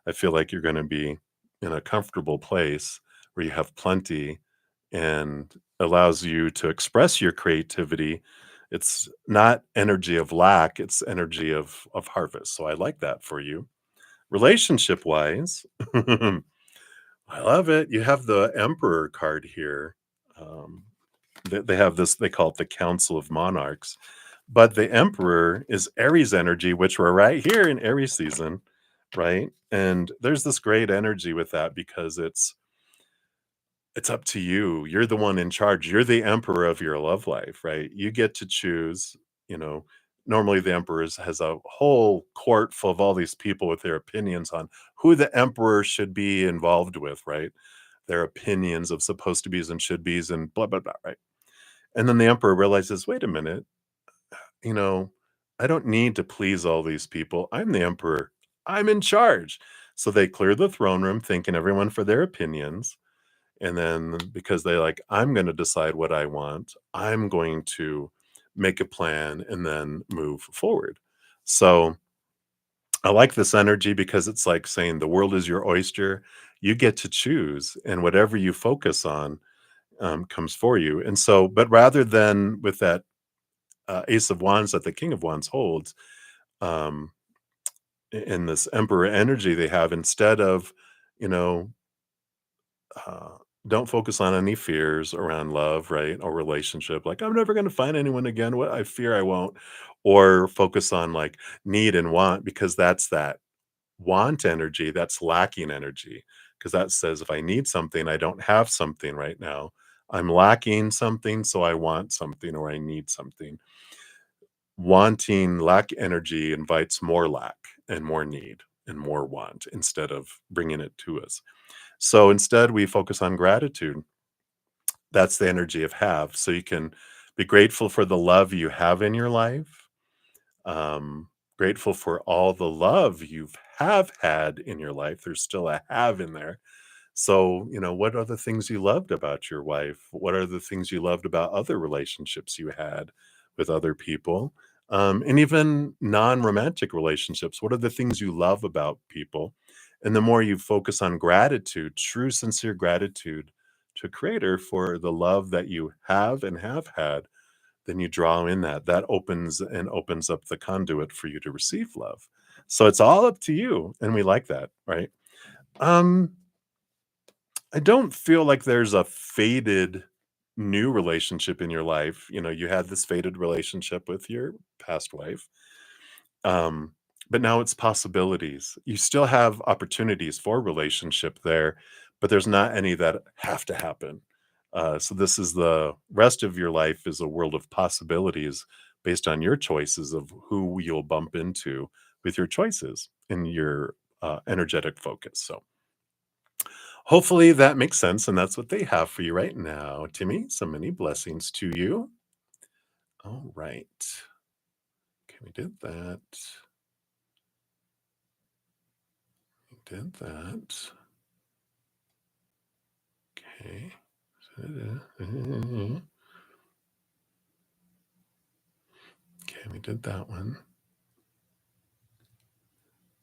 A: I feel like you're going to be in a comfortable place where you have plenty and allows you to express your creativity. It's not energy of lack, it's energy of harvest. So I like that for you. Relationship wise, I love it. You have the Emperor card here. Um, they have this, they call it the Council of Monarchs. But the Emperor is Aries energy, which we're right here in Aries season, right? And there's this great energy with that because it's up to you. You're the one in charge. You're the emperor of your love life, right? You get to choose, you know. Normally the has a whole court full of all these people with their opinions on who the emperor should be involved with, right? Their opinions of supposed to be's and should be's and blah blah blah, right? And then the emperor realizes, wait a minute, you know, I don't need to please all these people. I'm the emperor. I'm in charge. So they clear the throne room, thanking everyone for their opinions. And then because they like, I'm going to decide what I want, I'm going to make a plan and then move forward. So I like this energy because it's like saying the world is your oyster. You get to choose, and whatever you focus on comes for you. And so, but rather than with that Ace of Wands that the King of Wands holds, um, in this Emperor energy they have, instead of, you know, Don't focus on any fears around love, right? Or relationship. Like, I'm never going to find anyone again. What I fear I won't. Or focus on like need and want, because that's that want energy, that's lacking energy. Because that says if I need something, I don't have something right now. I'm lacking something, so I want something or I need something. Wanting lack energy invites more lack and more need and more want instead of bringing it to us. So instead, we focus on gratitude. That's the energy of have. So you can be grateful for the love you have in your life, grateful for all the love you've have had in your life. There's still a have in there. So, what are the things you loved about your wife? What are the things you loved about other relationships you had with other people? And even non romantic relationships. What are the things you love about people? And the more you focus on gratitude, true, sincere gratitude to Creator for the love that you have and have had, then you draw in that opens up the conduit for you to receive love. So it's all up to you. And we like that, right? Um, I don't feel like there's a faded new relationship in your life. You had this faded relationship with your past wife. Um, but now it's possibilities. You still have opportunities for relationship there, but there's not any that have to happen. So this is the rest of your life is a world of possibilities based on your choices of who you'll bump into with your choices in your energetic focus. So hopefully that makes sense, and that's what they have for you right now, Timmy. So many blessings to you. All right. Okay, we did that. We did that. Okay. Okay, we did that one.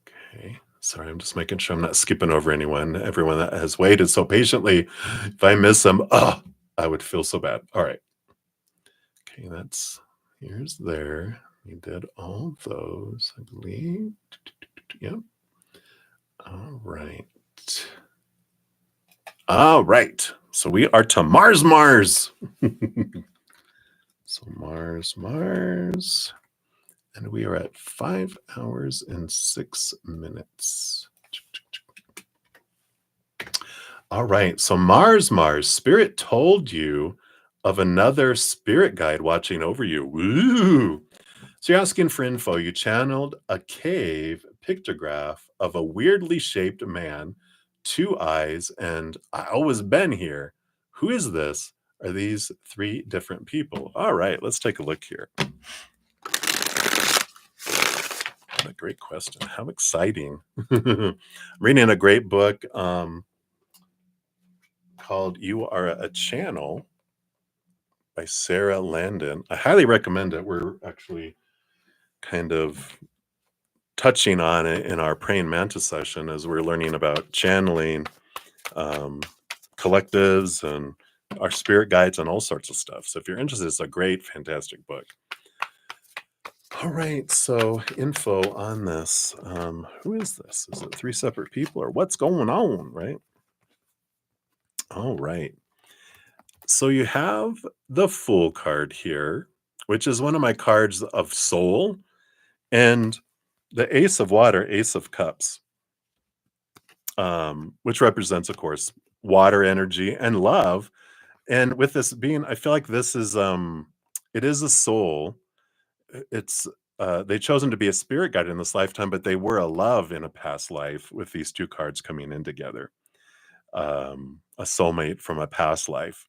A: Okay. Sorry, I'm just making sure I'm not skipping over anyone. Everyone that has waited so patiently. If I miss them, I would feel so bad. All right. Okay, here's there. We did all those, I believe. Yep. All right. All right. So we are to Mars, Mars. So Mars. And we are at 5 hours and 6 minutes. All right. So Mars, Spirit told you of another spirit guide watching over you. Woo! So you're asking for info. You channeled a cave pictograph of a weirdly shaped man, 2 eyes, and I always been here. Who is this? Are these 3 different people? All right, let's take a look here. What a great question. How exciting. I'm reading a great book called You Are a Channel by Sarah Landon. I highly recommend it. We're actually kind of touching on it in our Praying Mantis session as we're learning about channeling, um, collectives, and our spirit guides and all sorts of stuff. So if you're interested, it's a great, fantastic book. All right, so info on this. Who is this? Is it 3 separate people or what's going on, right? All right. So you have the Fool card here, which is one of my cards of soul, and the Ace of Water, Ace of Cups, which represents, of course, water energy and love. And with this being, I feel like this is it is a soul. It's they chosen to be a spirit guide in this lifetime, but they were a love in a past life with these 2 cards coming in together. A soulmate from a past life.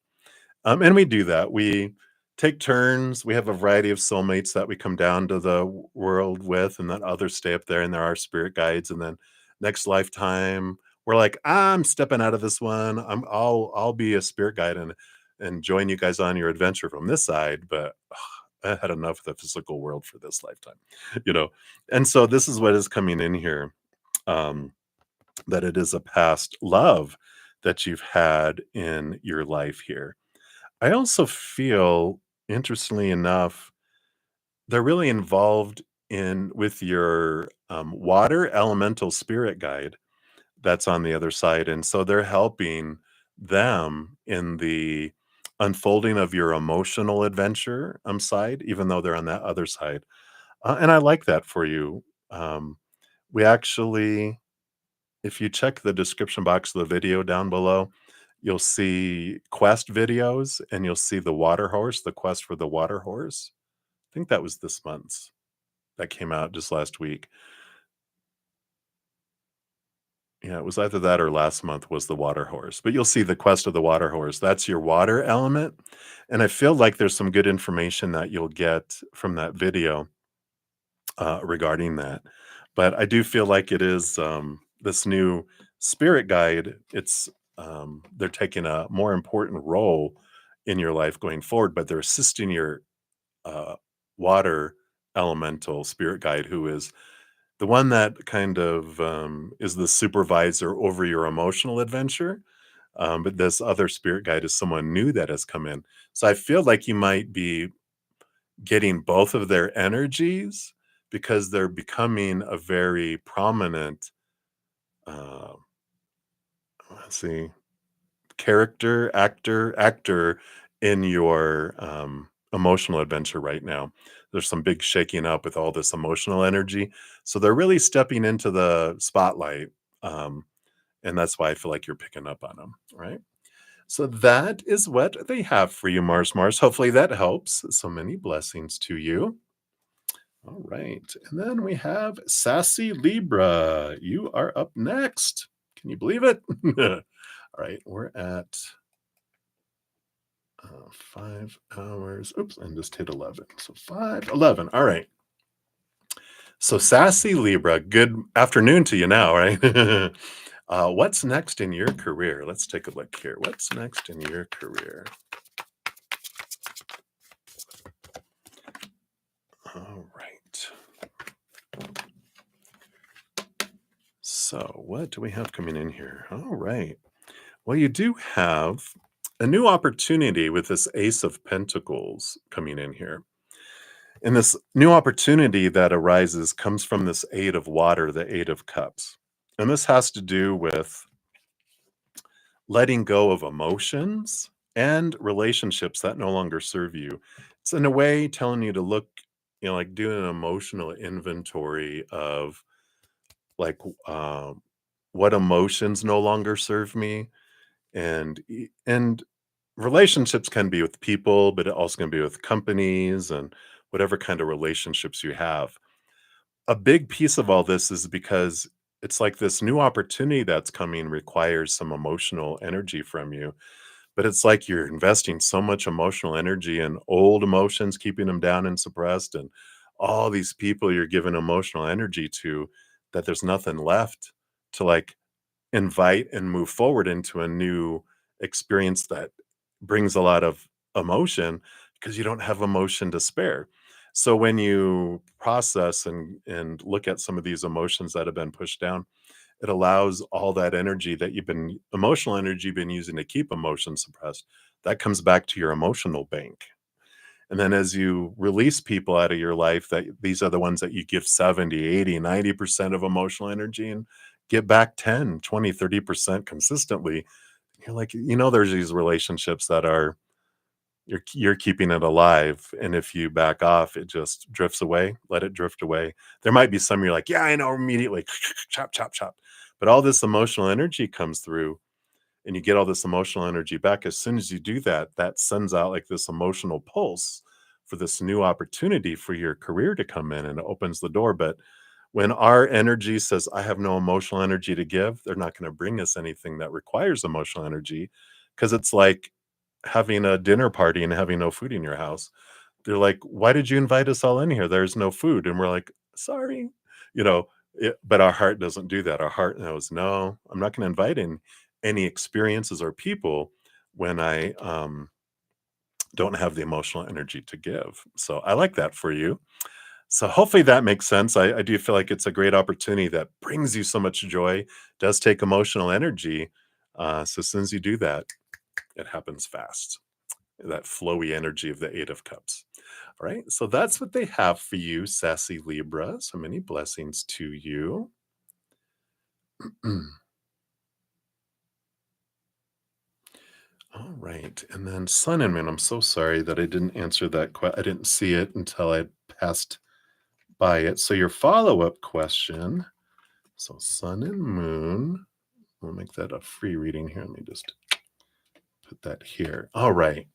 A: And we do that. We take turns. We have a variety of soulmates that we come down to the world with, and then others stay up there, and there are spirit guides. And then next lifetime, we're like, I'm stepping out of this one. I'll be a spirit guide and join you guys on your adventure from this side. But I had enough of the physical world for this lifetime, you know. And so this is what is coming in here. Um, that it is a past love that you've had in your life here. I also feel, interestingly enough, they're really involved in with your water elemental spirit guide that's on the other side. And so they're helping them in the unfolding of your emotional adventure side, even though they're on that other side. And I like that for you. Um, we actually, if you check the description box of the video down below, you'll see quest videos and you'll see the water horse, the quest for the water horse. I think that was this month's that came out just last week. Yeah, it was either that or last month was the water horse, but you'll see the quest of the water horse. That's your water element. And I feel like there's some good information that you'll get from that video regarding that. But I do feel like it is this new spirit guide. They're taking a more important role in your life going forward, but they're assisting your uh, water elemental spirit guide, who is the one that kind of is the supervisor over your emotional adventure. But this other spirit guide is someone new that has come in. So I feel like you might be getting both of their energies because they're becoming a very prominent, uh, let's see, actor in your emotional adventure right now. There's some big shaking up with all this emotional energy. So they're really stepping into the spotlight. Um, and that's why I feel like you're picking up on them. Right. So that is what they have for you, Mars. Hopefully that helps. So many blessings to you. All right. And then we have Sassy Libra. You are up next. Can you believe it? All right. We're at 5 hours. Oops. And just hit 11. So 5:11. All right. So Sassy Libra, good afternoon to you now, right? What's next in your career? Let's take a look here. What's next in your career? All right. So, what do we have coming in here? All right. Well, you do have a new opportunity with this Ace of Pentacles coming in here. And this new opportunity that arises comes from this Eight of Water, the Eight of Cups. And this has to do with letting go of emotions and relationships that no longer serve you. It's in a way telling you to look, like doing an emotional inventory of like what emotions no longer serve me and relationships can be with people, but it also can be with companies and whatever kind of relationships you have. A big piece of all this is because it's like this new opportunity that's coming requires some emotional energy from you, but it's like you're investing so much emotional energy in old emotions, keeping them down and suppressed, and all these people you're giving emotional energy to, that there's nothing left to like invite and move forward into a new experience that brings a lot of emotion because you don't have emotion to spare. So when you process and look at some of these emotions that have been pushed down, it allows all that energy that you've been emotional energy you've been using to keep emotion suppressed, that comes back to your emotional bank. And then as you release people out of your life, that these are the ones that you give 70, 80, 90% of emotional energy and get back 10, 20, 30% consistently. You're like, there's these relationships that are you're keeping it alive. And if you back off, it just drifts away. Let it drift away. There might be some you're like, yeah, I know immediately. Chop, chop, chop. But all this emotional energy comes through and you get all this emotional energy back. As soon as you do that, that sends out like this emotional pulse for this new opportunity for your career to come in, and it opens the door. But when our energy says, I have no emotional energy to give, they're not going to bring us anything that requires emotional energy, because it's like having a dinner party and having no food in your house. They're like, why did you invite us all in here? There's no food. And we're like, sorry, you know, but our heart doesn't do that. Our heart knows, no, I'm not going to invite in any experiences or people when I don't have the emotional energy to give. So I like that for you. So hopefully that makes sense. I do feel like it's a great opportunity that brings you so much joy, does take emotional energy. So as soon as you do that, it happens fast. That flowy energy of the Eight of Cups. All right. So that's what they have for you, Sassy Libra. So many blessings to you. right. And then sun and moon. I'm so sorry that I didn't answer that I didn't see it until I passed by it. So your follow-up question. So sun and moon. We'll make that a free reading here. Let me just put that here. All right.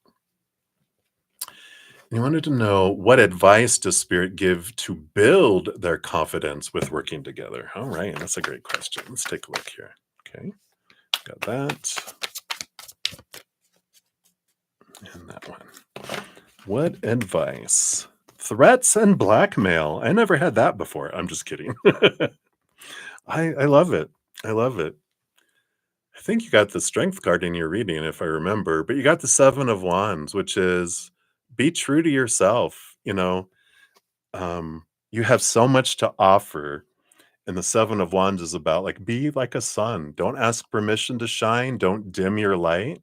A: You wanted to know, what advice does spirit give to build their confidence with working together? All right. That's a great question. Let's take a look here. Okay. Got that. And that one. What advice? Threats and blackmail. I never had that before. I'm just kidding. I love it. I love it. I think you got the strength card in your reading, if I remember, but you got the Seven of Wands, which is be true to yourself. You have so much to offer. And the Seven of Wands is about like, be like a sun. Don't ask permission to shine. Don't dim your light.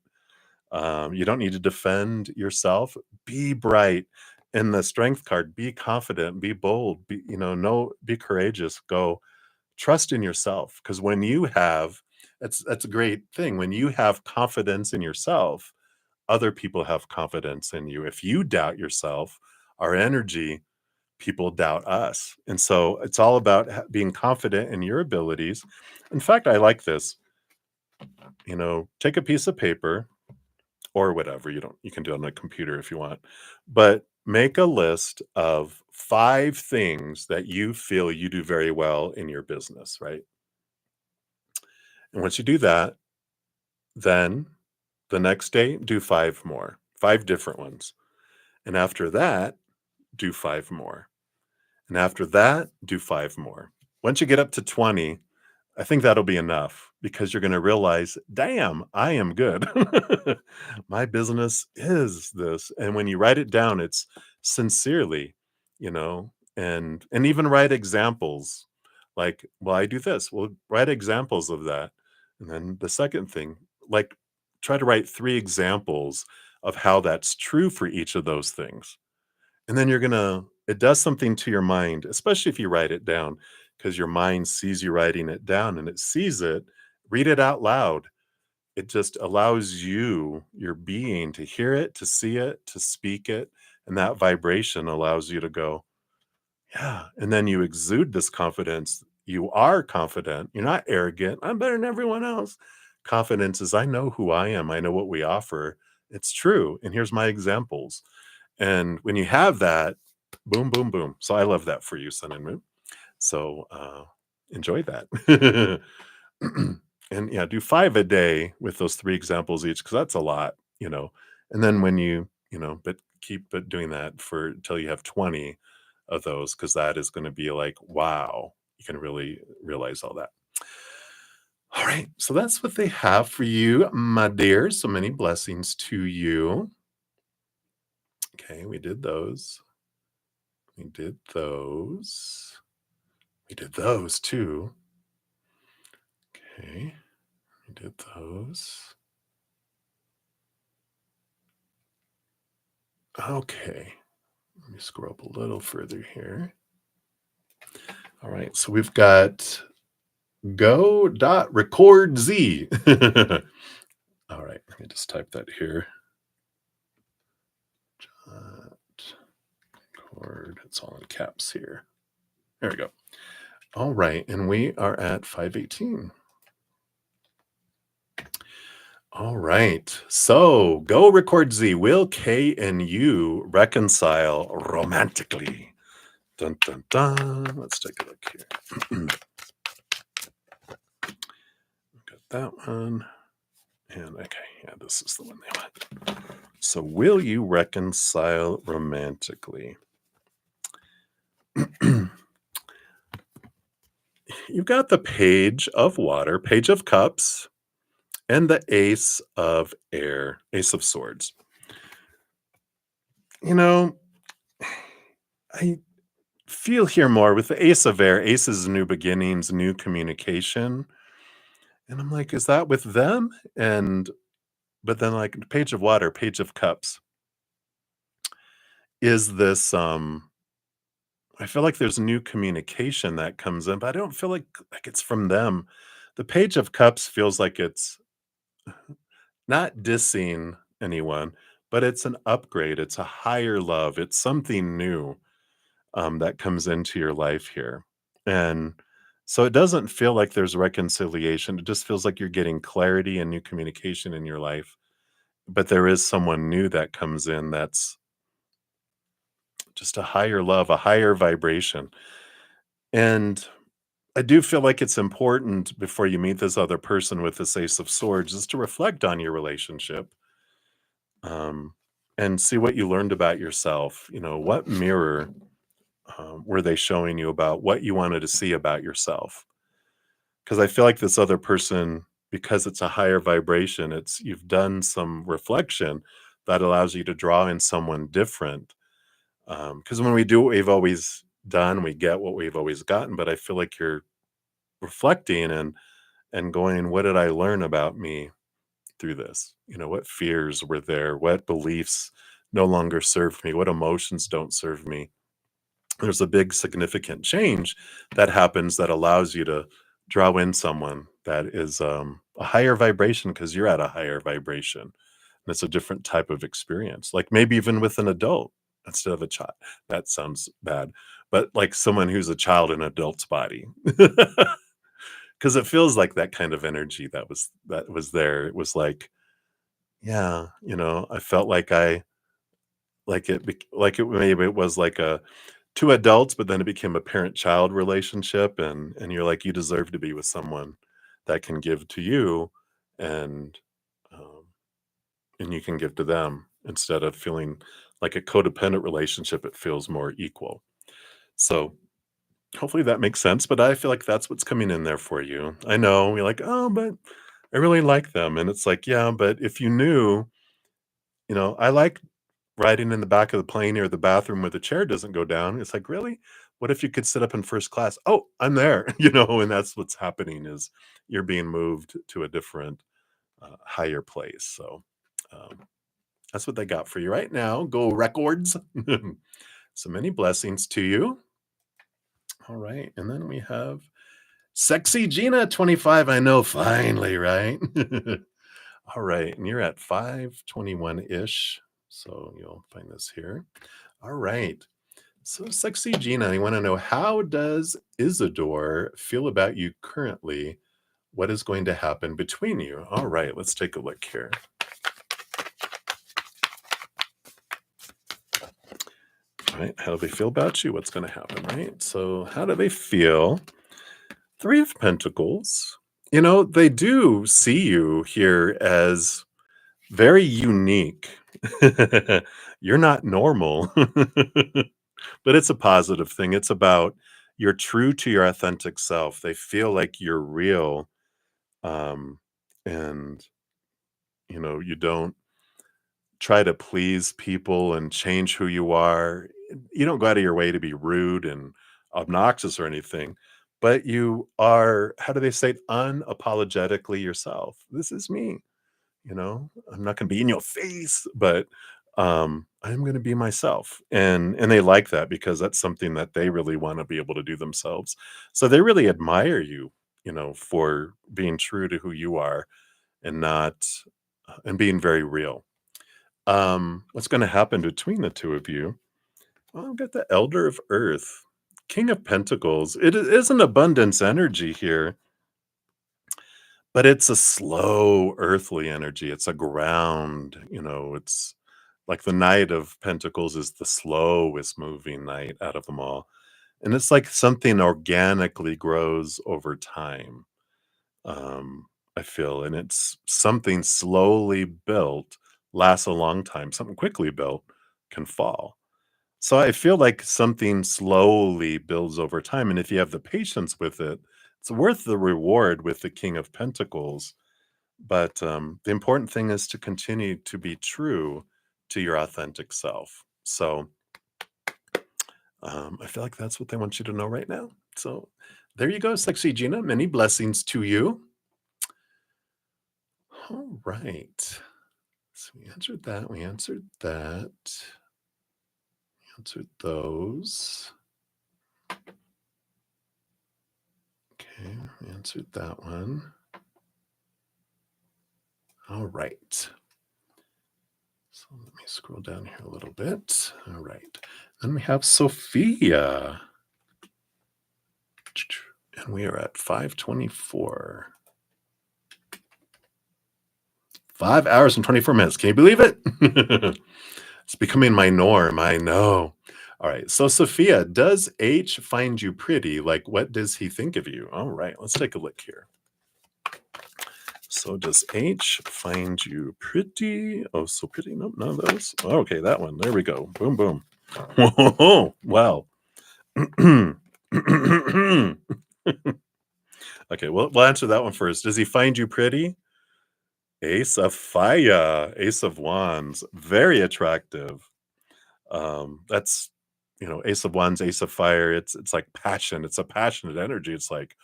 A: You don't need to defend yourself. Be bright. In the strength card, be confident, be bold, be courageous. Go trust in yourself. Because when you have, that's a great thing. When you have confidence in yourself, other people have confidence in you. If you doubt yourself, our energy, people doubt us. And so it's all about being confident in your abilities. In fact, I like this. Take a piece of paper or whatever. You can do it on a computer if you want, but make a list of 5 things that you feel you do very well in your business, right? And once you do that, then the next day, do 5 more, 5 different ones. And after that, do 5 more. And after that, do 5 more. Once you get up to 20, I think that'll be enough, because you're going to realize, damn, I am good. My business is this. And when you write it down, it's sincerely, and even write examples like, well, I do this. Well, write examples of that. And then the second thing, like, try to write 3 examples of how that's true for each of those things. And then it does something to your mind, especially if you write it down, because your mind sees you writing it down and it sees it. Read it out loud. It just allows your being, to hear it, to see it, to speak it. And that vibration allows you to go, yeah. And then you exude this confidence. You are confident. You're not arrogant. I'm better than everyone else. Confidence is, I know who I am. I know what we offer. It's true. And here's my examples. And when you have that, boom, boom, boom. So I love that for you, Sun and Moon. So enjoy that. And yeah, do 5 a day with those 3 examples each, because that's a lot. And then when but keep doing that for till you have 20 of those, because that is going to be like, wow, you can really realize all that. All right. So that's what they have for you, my dear. So many blessings to you. Okay, we did those. We did those. We did those too. Okay, we did those. Okay, let me scroll up a little further here. All right, so we've got go.recordz. All right, let me just type that here. Record, it's all in caps here. There we go. All right, and we are at 5:18. All right. So go record Z. Will K and U reconcile romantically? Dun, dun, dun. Let's take a look here. Got that one. And okay, yeah, this is the one they want. So will you reconcile romantically? You've got the Page of Water, Page of Cups, and the Ace of Air, Ace of Swords. I feel here more with the Ace of Air. Ace is new beginnings, new communication. And I'm like, is that with them? But then like Page of Water, Page of Cups. Is this I feel like there's new communication that comes in, but I don't feel like it's from them. The Page of Cups feels like it's not dissing anyone, but it's an upgrade. It's a higher love. It's something new that comes into your life here. And so it doesn't feel like there's reconciliation. It just feels like you're getting clarity and new communication in your life. But there is someone new that comes in that's just a higher love, a higher vibration. And I do feel like it's important before you meet this other person with this Ace of Swords is to reflect on your relationship, um, and see what you learned about yourself. You know, what mirror were they showing you about what you wanted to see about yourself? Because I feel like this other person, because it's a higher vibration, it's you've done some reflection that allows you to draw in someone different. Because when we do what we've always done, we get what we've always gotten. But I feel like you're reflecting and going, what did I learn about me through this? You know, what fears were there? What beliefs no longer serve me? What emotions don't serve me? There's a big significant change that happens that allows you to draw in someone that is a higher vibration because you're at a higher vibration. And it's a different type of experience. Like maybe even with an adult instead of a child. That sounds bad. But like someone who's a child in an adult's body. Because it feels like that kind of energy that was there. It was like, yeah, you know, I felt like like it maybe it was like a two adults, but then it became a parent-child relationship, and you're like, you deserve to be with someone that can give to you, and um, and you can give to them instead of feeling like a codependent relationship. It feels more equal. So hopefully that makes sense, but I feel like that's what's coming in there for you. I know you're like, "Oh, but I really like them." And it's like, "Yeah, but if you knew, you know, I like riding in the back of the plane or the bathroom where the chair doesn't go down." It's like, "Really? What if you could sit up in first class?" "Oh, I'm there." You know, and that's what's happening is you're being moved to a different, higher place. So, um, that's what they got for you right now. Go Records. So many blessings to you. All right, and then we have Sexy Gina 25, I know, finally, right? All right, and you're at 521-ish, so you'll find this here. All right. So Sexy Gina, I wanna know, how does Isidore feel about you currently? What is going to happen between you? All right, let's take a look here. All right, how do they feel about you? What's gonna happen, right? So how do they feel? Three of Pentacles. You know, they do see you here as very unique. You're not normal, but it's a positive thing. It's about you're true to your authentic self. They feel like you're real, um, and you know you don't try to please people and change who you are. You don't go out of your way to be rude and obnoxious or anything, but you are. How do they say it? Unapologetically yourself. This is me. You know, I'm not gonna be in your face, but, I'm gonna be myself, and they like that because that's something that they really wanna be able to do themselves. So they really admire you, you know, for being true to who you are and not and being very real. What's gonna happen between the 2 of you? Well, I've got the Elder of Earth, King of Pentacles. It is an abundance energy here. But it's a slow earthly energy, it's a ground, you know, it's like the Knight of Pentacles is the slowest moving knight out of them all, and it's like something organically grows over time, um, I feel, and it's something slowly built lasts a long time, something quickly built can fall. So I feel like something slowly builds over time, and if you have the patience with it, it's worth the reward with the King of Pentacles. But the important thing is to continue to be true to your authentic self. So I feel like that's what they want you to know right now. So there you go, Sexy Gina. Many blessings to you. All right. So we answered that. We answered that. Answered those. Okay, we answered that one. All right. let me scroll down here a little bit. All right. Then we have Sophia. And we are at 5:24. 5 hours and 24 minutes. Can you believe it? It's becoming my norm. I know. All right. So, Sophia, does H find you pretty? Like, what does he think of you? All right. Let's take a look here. So, does H find you pretty? Oh, so pretty. Nope, none of those. Okay, that one. There we go. Boom, boom. Whoa, wow. Okay, we'll answer that one first. Does he find you pretty? Ace of fire, Ace of Wands, very attractive. That's Ace of Wands, Ace of Fire. It's like passion. It's a passionate energy. It's like,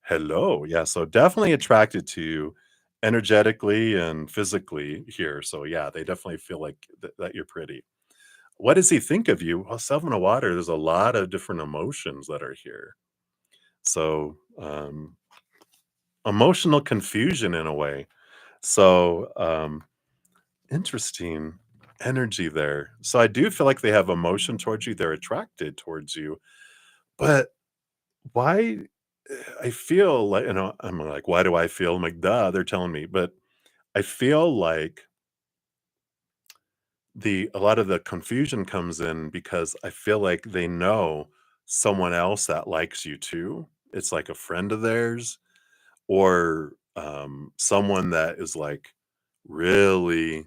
A: hello, yeah. So definitely attracted to you, energetically and physically here. So yeah, they definitely feel like that you're pretty. What does he think of you? Well, Seven of Water. There's a lot of different emotions that are here. So emotional confusion in a way. So interesting energy there. So I do feel like they have emotion towards you. They're attracted towards you. But why I feel like, I'm like, why do I feel? I'm like, duh, they're telling me. But I feel like a lot of the confusion comes in because I feel like they know someone else that likes you too. It's like a friend of theirs or someone that is like really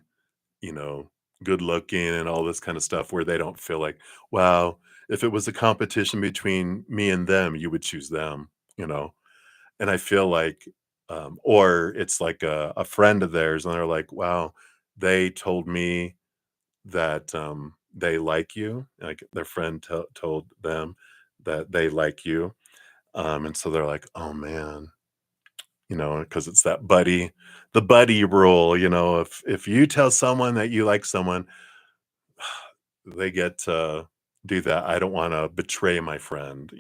A: you know, good looking and all this kind of stuff where they don't feel like, wow, if it was a competition between me and them, you would choose them, you know? And I feel like, or it's like a friend of theirs and they're like, wow, they told me that they like you. Like their friend told them that they like you. And so they're like, oh man, because it's that the buddy rule, if you tell someone that you like someone, they get to do that. I don't want to betray my friend.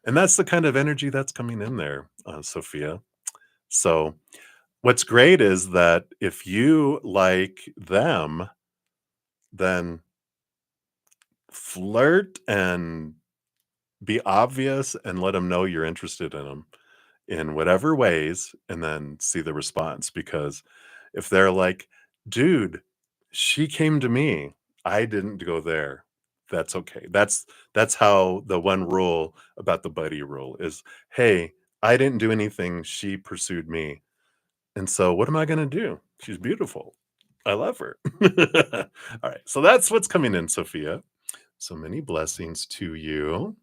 A: And that's the kind of energy that's coming in there, Sophia. So, what's great is that if you like them, then flirt and be obvious and let them know you're interested in them in whatever ways and then see the response. Because if they're like, dude, she came to me, I didn't go there. That's okay. That's how the one rule about the buddy rule is, hey, I didn't do anything, she pursued me. And so what am I going to do? She's beautiful. I love her. All right. So that's what's coming in, Sophia. So many blessings to you.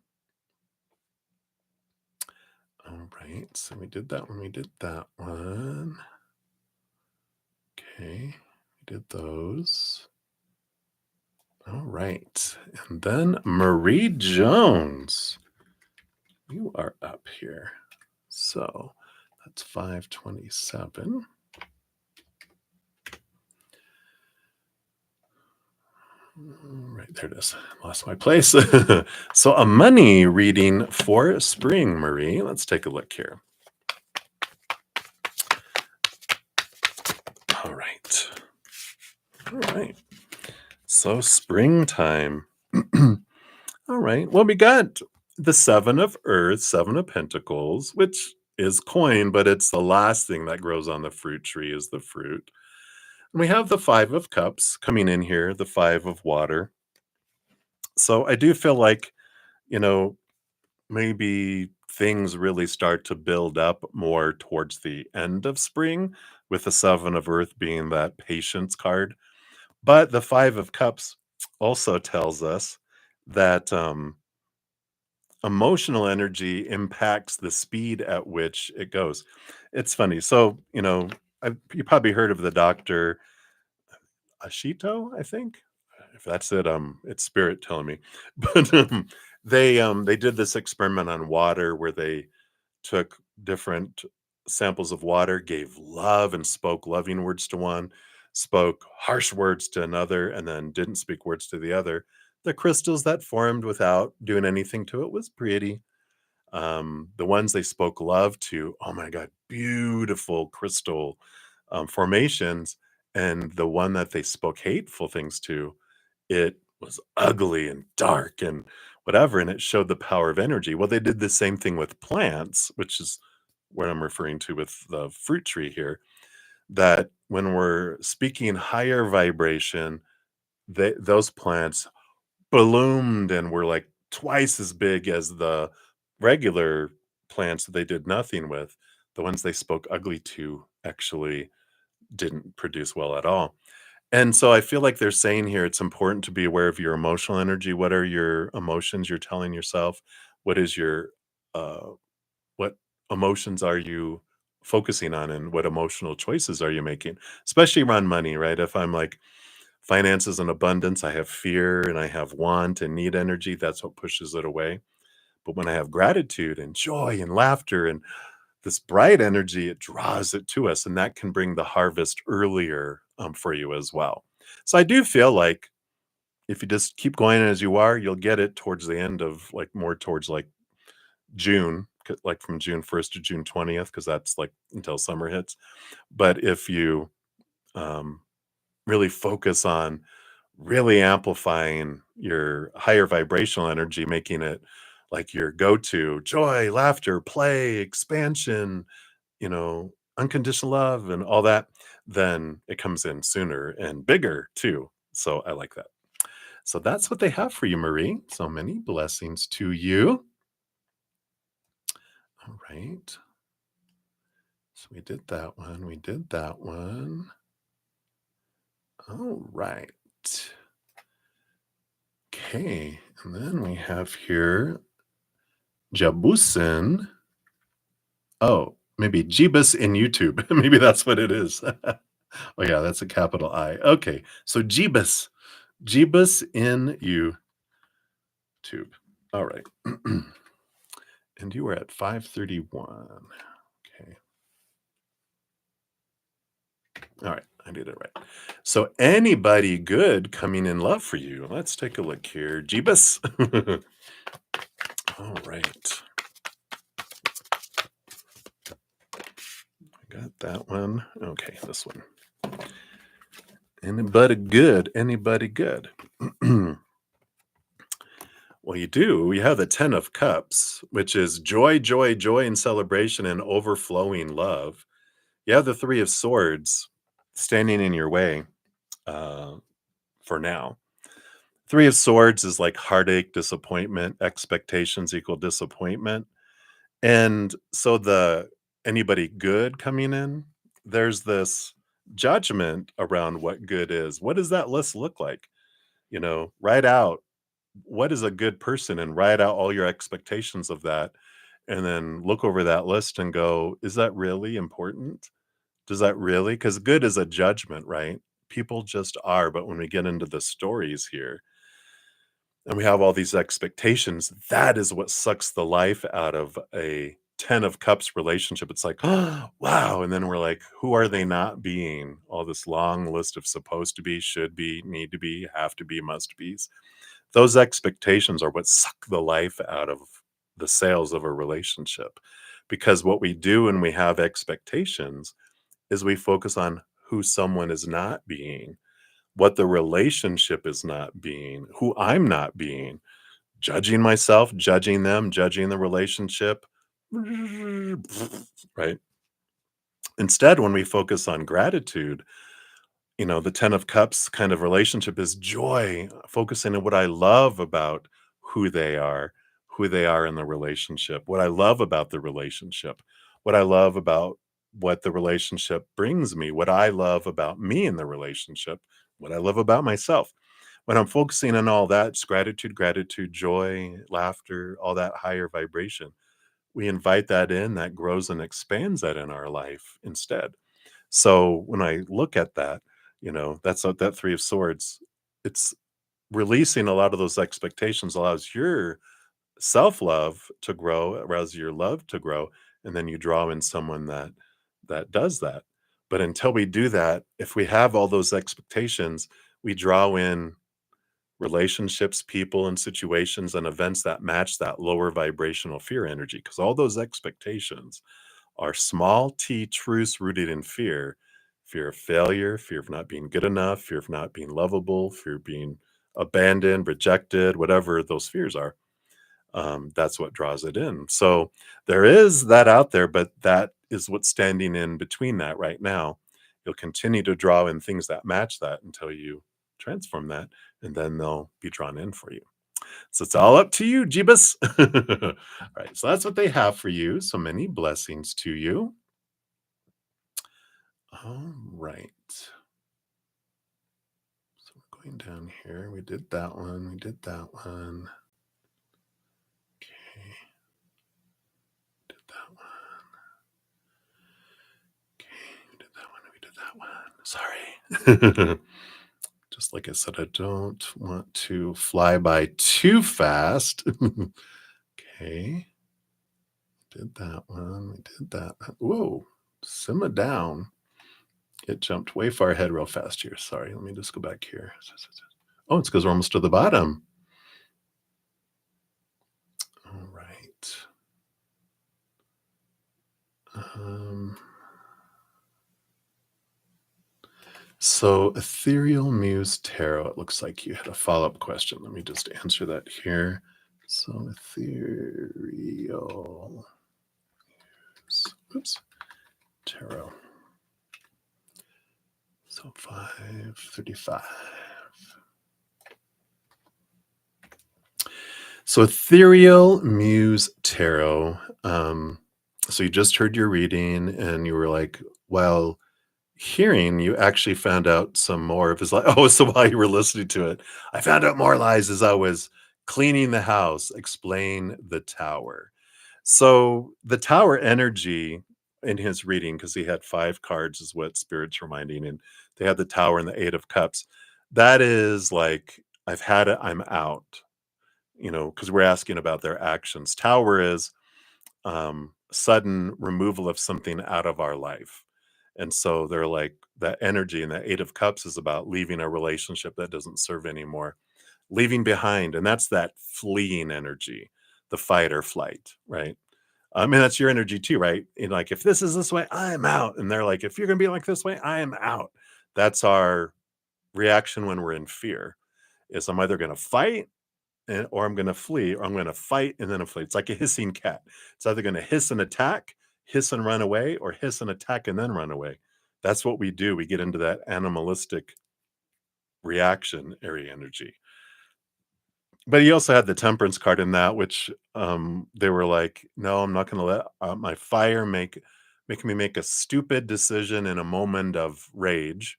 A: All right. So we did that one. We did that one. Okay. We did those. All right. And then Marie Jones. You are up here. So that's 527. Right, there it is. Lost my place. So a money reading for spring, Marie. Let's take a look here. All right. All right. So springtime. All right. Well, we got the Seven of Earth, Seven of Pentacles, which is coin, but it's the last thing that grows on the fruit tree is the fruit. And we have the Five of Cups coming in here, the Five of Water. So I do feel like, you know, maybe things really start to build up more towards the end of spring, with the Seven of Earth being that patience card. But the Five of Cups also tells us that emotional energy impacts the speed at which it goes. It's funny. So, you probably heard of the doctor Ashito, I think. If that's it, it's spirit telling me. But they did this experiment on water where they took different samples of water, gave love and spoke loving words to one, spoke harsh words to another, and then didn't speak words to the other. The crystals that formed without doing anything to it was pretty. The ones they spoke love to, oh my God, beautiful crystal formations. And the one that they spoke hateful things to, it was ugly and dark and whatever, and it showed the power of energy. Well, they did the same thing with plants, which is what I'm referring to with the fruit tree here, that when we're speaking higher vibration, those plants bloomed and were like twice as big as the regular plants that they did nothing with. The ones they spoke ugly to actually didn't produce well at all. And so I feel like they're saying here it's important to be aware of your emotional energy. What are your emotions you're telling yourself? What is your uh what emotions are you focusing on, and what emotional choices are you making? Especially around money, right? If I'm like finances and abundance, I have fear and I have want and need energy, that's what pushes it away. But when I have gratitude and joy and laughter and this bright energy, it draws it to us, and that can bring the harvest earlier for you as well. So I do feel like if you just keep going as you are, you'll get it towards the end of like more towards like June, like from June 1st to June 20th, because that's like until summer hits. But if you um, really focus on really amplifying your higher vibrational energy, making it like your go-to joy, laughter, play, expansion, unconditional love and all that, then it comes in sooner and bigger too. So I like that. So that's what they have for you, Marie. So many blessings to you. All right. So we did that one. We did that one. All right. Okay. And then we have here Jabusin. Oh, maybe Jeebus in YouTube. Maybe that's what it is. Oh, yeah, that's a capital I. Okay. So Jeebus. Jeebus in YouTube. All right. And you were at 531. Okay. All right. I did it right. So anybody good coming in love for you? Let's take a look here. Jeebus. All right. I got that one. Okay, this one. Anybody good? Anybody good? Well, you do. We have the 10 of Cups, which is joy, joy, joy, and celebration and overflowing love. You have the Three of Swords standing in your way uh, for now. Three of Swords is like heartache, disappointment, expectations equal disappointment. And so the anybody good coming in, there's this judgment around what good is. What does that list look like? Write out what is a good person and write out all your expectations of that. And then look over that list and go, is that really important? Does that really? Because good is a judgment, right? People just are. But when we get into the stories here, and we have all these expectations, that is what sucks the life out of a 10 of cups relationship. It's like, oh, wow. And then we're like, who are they not being? All this long list of supposed to be, should be, need to be, have to be, must be's. Those expectations are what suck the life out of the sales of a relationship. Because what we do when we have expectations is we focus on who someone is not being, what the relationship is not being, who I'm not being, judging myself, judging them, judging the relationship, right? Instead, when we focus on gratitude, the 10 of cups kind of relationship is joy, focusing on what I love about who they are, who they are in the relationship, what I love about the relationship, what I love about what the relationship brings me, what I love about me in the relationship, what I love about myself. When I'm focusing on all that, it's gratitude, gratitude, joy, laughter, all that higher vibration. We invite that in, that grows and expands that in our life instead. So when I look at that, that's what that Three of Swords, it's releasing a lot of those expectations, allows your self-love to grow, allows your love to grow, and then you draw in someone that does that. But until we do that, if we have all those expectations, we draw in relationships, people, and situations and events that match that lower vibrational fear energy, because all those expectations are small t truths rooted in fear, fear of failure, fear of not being good enough, fear of not being lovable, fear of being abandoned, rejected, whatever those fears are. That's what draws it in. So there is that out there, but that is what's standing in between that right now. You'll continue to draw in things that match that until you transform that, and then they'll be drawn in for you. So it's all up to you, Jeebus. All right, so that's what they have for you. So many blessings to you. All right. So we're going down here. We did that one. We did that one. Okay. Did that one. Okay. We did that one. We did that one. Sorry. Just like I said, I don't want to fly by too fast. Okay. Did that one. We did that. Whoa. Simmer down. It jumped way far ahead real fast here. Sorry. Let me just go back here. Oh, it's because we're almost to the bottom. All right. So Ethereal Muse Tarot, it looks like you had a follow-up question. Let me just answer that here. So Ethereal Muse, Tarot. So 535. So Ethereal Muse Tarot. So you just heard your reading and you were like, well, hearing, you actually found out some more of his life. Oh, so while you were listening to it, I found out more lies as I was cleaning the house. Explain the tower. So the tower energy in his reading, because he had 5 cards, is what Spirit's reminding, and they had the tower and the 8 of Cups. That is like, I've had it, I'm out. Because we're asking about their actions. Tower is sudden removal of something out of our life. And so they're like, that energy, and that 8 of Cups is about leaving a relationship that doesn't serve anymore, leaving behind. And that's that fleeing energy, the fight or flight, right? I mean, that's your energy too, right? Like, if this is this way, I'm out. And they're like, if you're going to be like this way, I am out. That's our reaction when we're in fear, is I'm either going to fight or I'm going to flee, or I'm going to fight and then flee. It's like a hissing cat. It's either going to hiss and attack, hiss and run away, or hiss and attack and then run away. That's what we do. We get into that animalistic reactionary energy. But he also had the temperance card in that, which they were like, no, I'm not going to let my fire make me make a stupid decision in a moment of rage.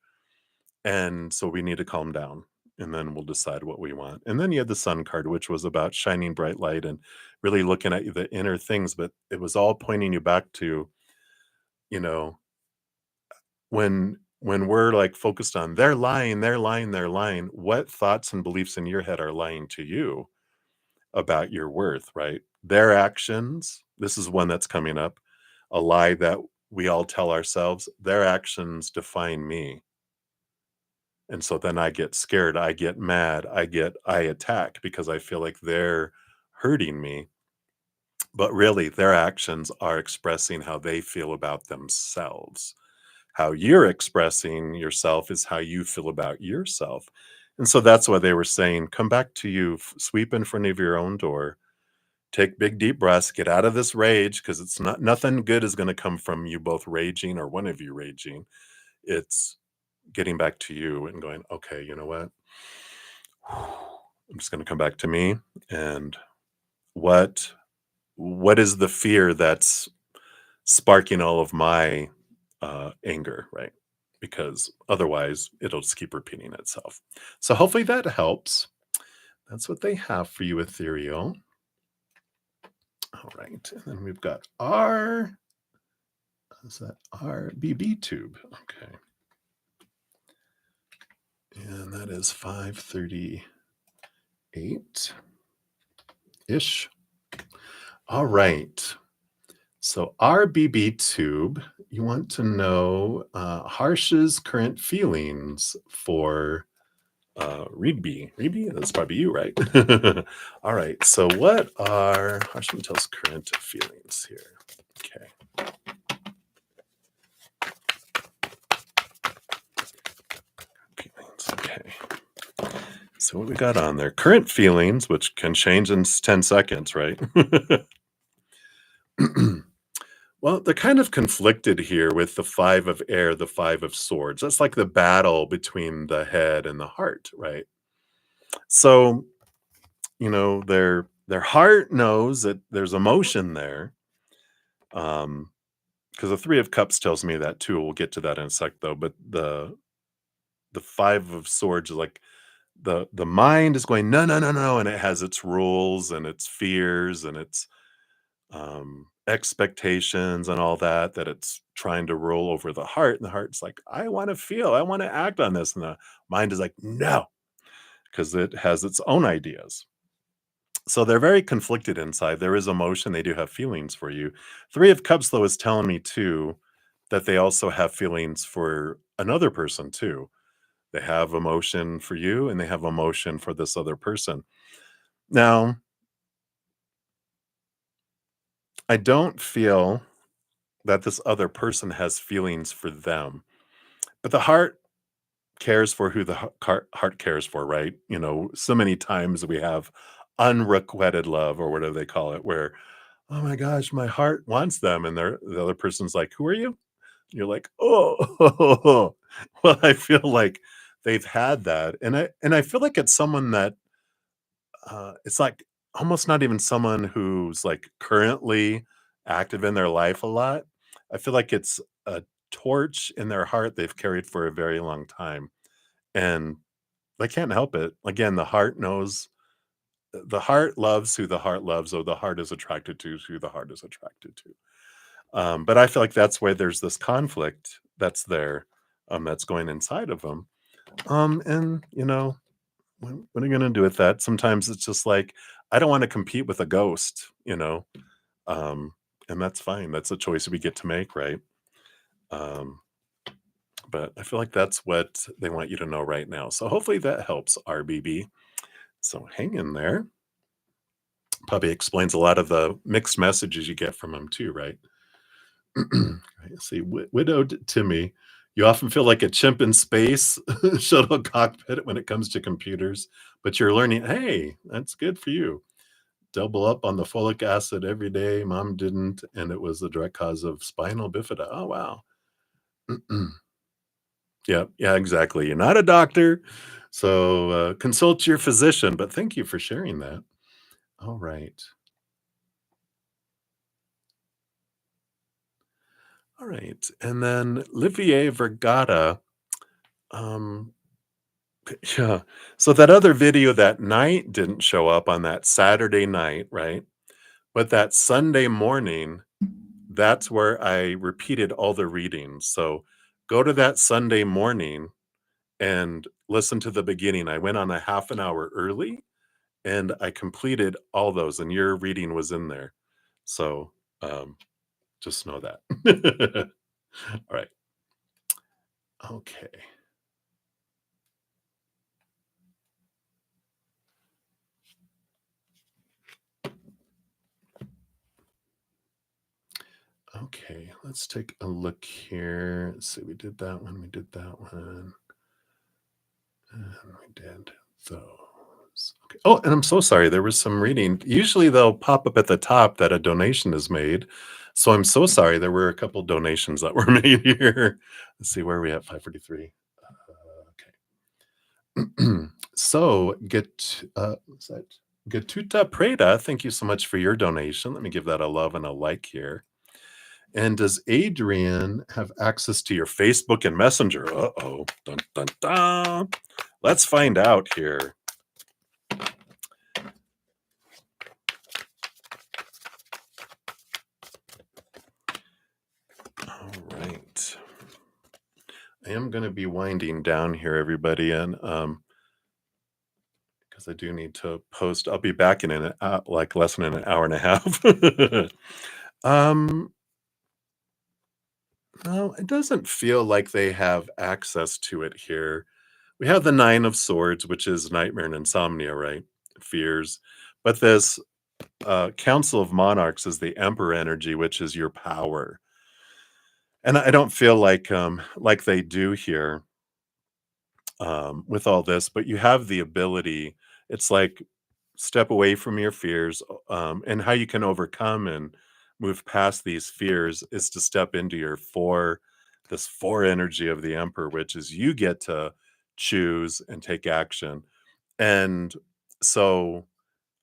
A: And so we need to calm down, and then we'll decide what we want. And then you had the sun card, which was about shining bright light and really looking at the inner things, but it was all pointing you back to, you know, when we're like focused on they're lying, what thoughts and beliefs in your head are lying to you about your worth, right? Their actions, this is one that's coming up, a lie that we all tell ourselves, their actions define me. And so then I get scared, I get mad, I attack because I feel like they're hurting me. But really, their actions are expressing how they feel about themselves. How you're expressing yourself is how you feel about yourself. And so that's why they were saying, come back to you, sweep in front of your own door, take big deep breaths, get out of this rage, because it's not, nothing good is going to come from you both raging or one of you raging. It's getting back to you and going, okay, you know what? I'm just going to come back to me, and what is the fear that's sparking all of my anger, right? Because otherwise it'll just keep repeating itself. So hopefully that helps. That's what they have for you, Ethereal. All right, and then we've got is that our BB tube? Okay. And that is 538-ish. All right. So RBB tube, you want to know Harsh's current feelings for Reedby. Reedby, that's probably you, right? All right. So what are Harsh Mantel's current feelings here? Okay. So what we got on there? Current feelings, which can change in 10 seconds, right? Well, they're kind of conflicted here with the five of air, the five of swords. That's like the battle between the head and the heart, right? So, their heart knows that there's emotion there. Because the three of cups tells me that too. We'll get to that in a sec though. But the five of swords is like the mind is going, no, no, no, no, and it has its rules and its fears and its expectations and all that it's trying to roll over the heart. And the heart's like, I want to feel, I want to act on this. And the mind is like, no, because it has its own ideas. So they're very conflicted inside. There is emotion. They do have feelings for you. Three of Cups, though, is telling me too that they also have feelings for another person too. They have emotion for you and they have emotion for this other person. Now, I don't feel that this other person has feelings for them, but the heart cares for who the heart cares for, right? So many times we have unrequited love or whatever they call it, where, oh my gosh, my heart wants them, and the other person's like, "Who are you?" You're like, "Oh, well, I feel like they've had that," and I feel like it's someone that it's like almost not even someone who's like currently active in their life a lot. I feel like it's a torch in their heart they've carried for a very long time, and they can't help it. Again, the heart loves who the heart loves, or the heart is attracted to who the heart is attracted to. But I feel like that's why there's this conflict that's there, that's going inside of them. And what are you going to do with that? Sometimes it's just like, I don't want to compete with a ghost. Um, and that's fine. That's a choice we get to make, right? Um, but I feel like that's what they want you to know right now. So hopefully that helps, RBB. So hang in there. Probably explains a lot of the mixed messages you get from them too, right? Right, see, widowed Timmy, you often feel like a chimp in space shuttle cockpit when it comes to computers, but you're learning. Hey, that's good for you. Double up on the folic acid every day. Mom didn't, and it was the direct cause of spinal bifida. Oh wow. Yeah, yeah, exactly. You're not a doctor, so consult your physician. But thank you for sharing that. All right. All right. And then Livier Vergata, um, yeah. So that other video that night didn't show up on that Saturday night, right? But that Sunday morning, that's where I repeated all the readings. So go to that Sunday morning and listen to the beginning. I went on a half an hour early and I completed all those, and your reading was in there. So um, just know that. All right. Okay. Okay, let's take a look here. Let's see, we did that one, we did that one, and we did those. Okay. Oh, and I'm so sorry, there was some reading. Usually they'll pop up at the top that a donation is made. So I'm so sorry, there were a couple donations that were made here. Let's see, where are we at? 543. Okay. So what's that? Gatuta Preda, thank you so much for your donation. Let me give that a love and a like here. And does Adrian have access to your Facebook and Messenger? Uh-oh. Dun, dun, dun. Let's find out here. All right. I am going to be winding down here, everybody, and because I do need to post. I'll be back in like less than an hour and a half. um, no, it doesn't feel like they have access to it here. We have the Nine of Swords, which is nightmare and insomnia, right? Fears. But this Council of Monarchs is the Emperor energy, which is your power. And I don't feel like they do here. with all this, but you have the ability. It's like step away from your fears, and how you can overcome and move past these fears is to step into your four, this four energy of the emperor, which is you get to choose and take action. And so,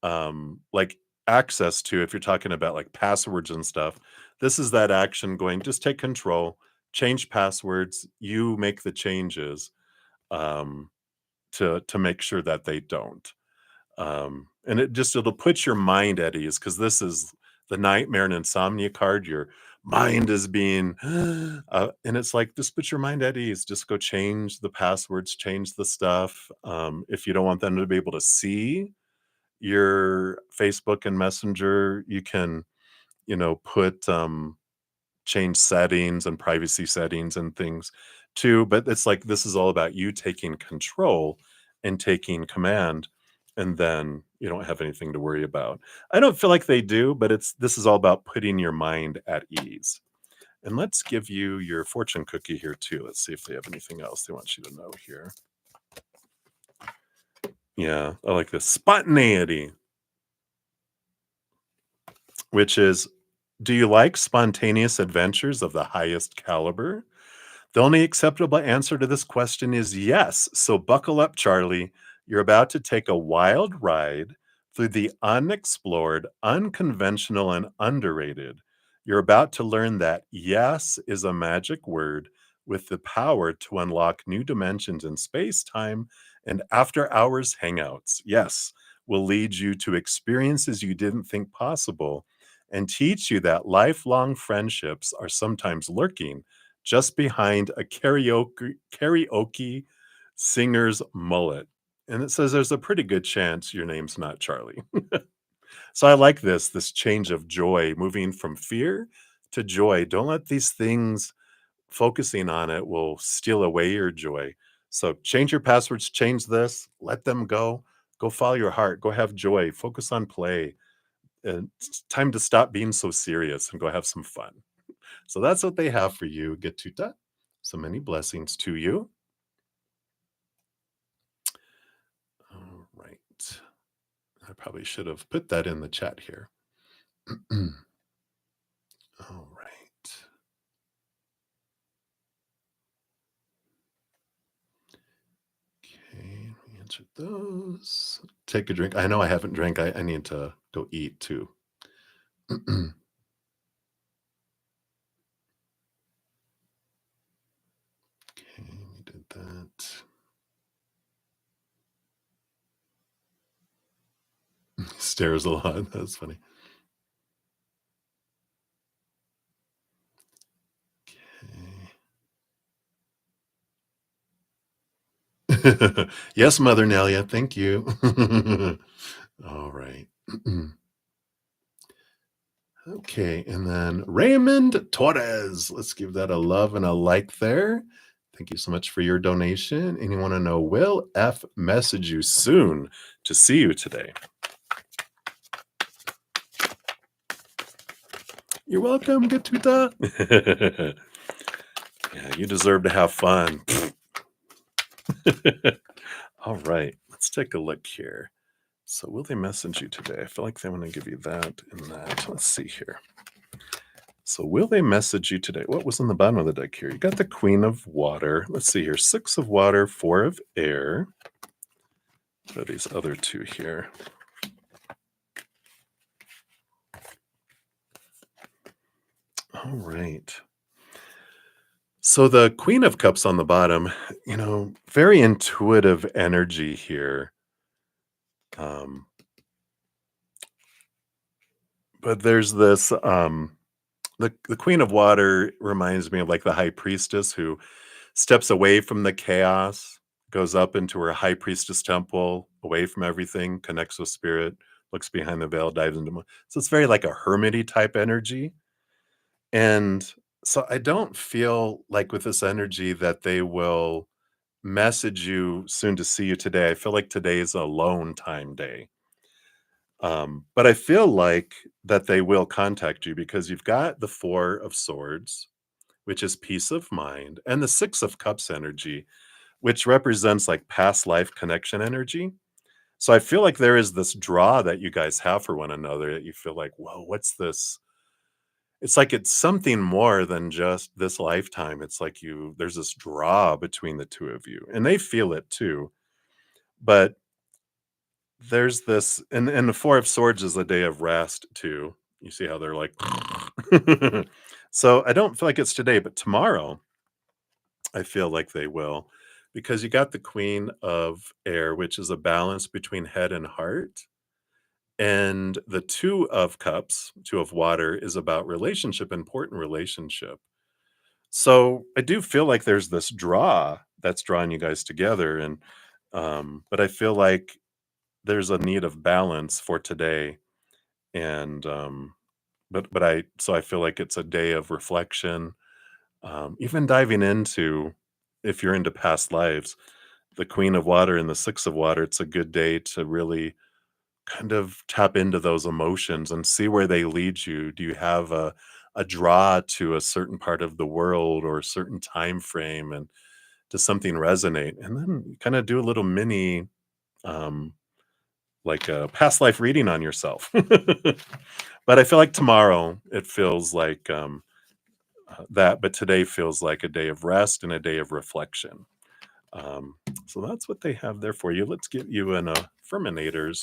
A: like access to, if you're talking about like passwords and stuff, this is that action going, just take control, change passwords, you make the changes, um, to make sure that they don't. And it'll put your mind at ease because this is the nightmare and insomnia card. Your mind is being, and it's like, just put your mind at ease. Just go change the passwords, change the stuff. If you don't want them to be able to see your Facebook and Messenger, you can, put change settings and privacy settings and things too. But it's like this is all about you taking control and taking command, and then you don't have anything to worry about. I don't feel like they do, but this is all about putting your mind at ease. And let's give you your fortune cookie here too. Let's see if they have anything else they want you to know here. Yeah, I like this spontaneity, which is, do you like spontaneous adventures of the highest caliber? The only acceptable answer to this question is yes. So buckle up, Charlie. You're about to take a wild ride through the unexplored, unconventional, and underrated. You're about to learn that yes is a magic word with the power to unlock new dimensions in space, time, and after hours hangouts. Yes will lead you to experiences you didn't think possible and teach you that lifelong friendships are sometimes lurking just behind a karaoke singer's mullet. And it says there's a pretty good chance your name's not Charlie. So I like this change of joy, moving from fear to joy. Don't let these things, focusing on it will steal away your joy. So change your passwords, change this, let them go. Go follow your heart, go have joy, focus on play. And it's time to stop being so serious and go have some fun. So that's what they have for you, Getuta. So many blessings to you. All right. I probably should have put that in the chat here. All right. Okay, we answered those. Take a drink. I know I haven't drank. I need to go eat too. Okay, we did that. Stares a lot. That's funny. Okay. Yes, Mother Nelia. Thank you. All right. Okay, and then Raymond Torres. Let's give that a love and a like there. Thank you so much for your donation. And you want to know, will F message you soon to see you today? You're welcome, Gatuta. Yeah, you deserve to have fun. All right, let's take a look here. So will they message you today? I feel like they want to give you that and that. Let's see here. So will they message you today? What was on the bottom of the deck here? You got the Queen of Water. Let's see here. 6 of water, 4 of air. What are these other two here? All right. So the Queen of Cups on the bottom, very intuitive energy here. But there's this, the Queen of Water reminds me of like the High Priestess who steps away from the chaos, goes up into her High Priestess temple, away from everything, connects with spirit, looks behind the veil, dives into. So it's very like a hermity type energy. And so I don't feel like with this energy that they will message you soon to see you today. I feel like today is a alone time day. But I feel like that they will contact you because you've got the 4 of Swords, which is peace of mind, and the 6 of Cups energy. which represents like past life connection energy. So I feel like there is this draw that you guys have for one another that you feel like, whoa, what's this? It's like it's something more than just this lifetime. It's like there's this draw between the two of you, and they feel it too. But there's this, and the Four of Swords is a day of rest too. You see how they're like, so I don't feel like it's today, but tomorrow I feel like they will, because you got the Queen of Air, which is a balance between head and heart. And the Two of Cups, Two of Water, is about relationship, important relationship. So I do feel like there's this draw that's drawing you guys together. And, but I feel like there's a need of balance for today. And, so I feel like it's a day of reflection, even diving into, if you're into past lives, the Queen of Water and the Six of Water, it's a good day to really kind of tap into those emotions and see where they lead you. Do you have a draw to a certain part of the world or a certain time frame, and does something resonate? And then kind of do a little mini um like a past life reading on yourself. But I feel like tomorrow it feels like that, but today feels like a day of rest and a day of reflection. Um, so that's what they have there for you. Let's get you an Affirminator's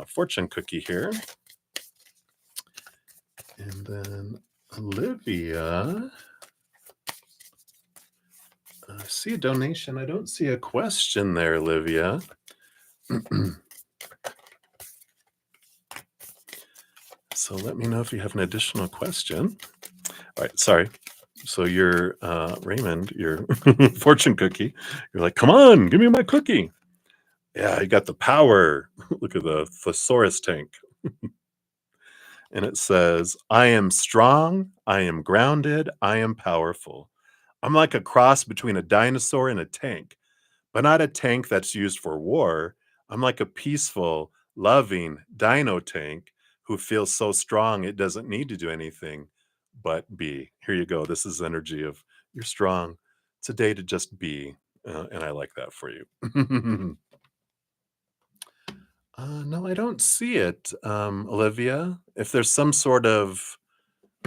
A: fortune cookie here. And then Olivia, I see a donation. I don't see a question there, Olivia. So let me know if you have an additional question. All right, sorry. So you're Raymond, your fortune cookie. You're like, come on, give me my cookie. Yeah, you got the power. Look at the thesaurus tank. And it says, I am strong, I am grounded, I am powerful. I'm like a cross between a dinosaur and a tank, but not a tank that's used for war. I'm like a peaceful, loving dino tank who feels so strong it doesn't need to do anything but be. Here you go. This is energy of you're strong. It's a day to just be. And I like that for you. No, I don't see it, Olivia. If there's some sort of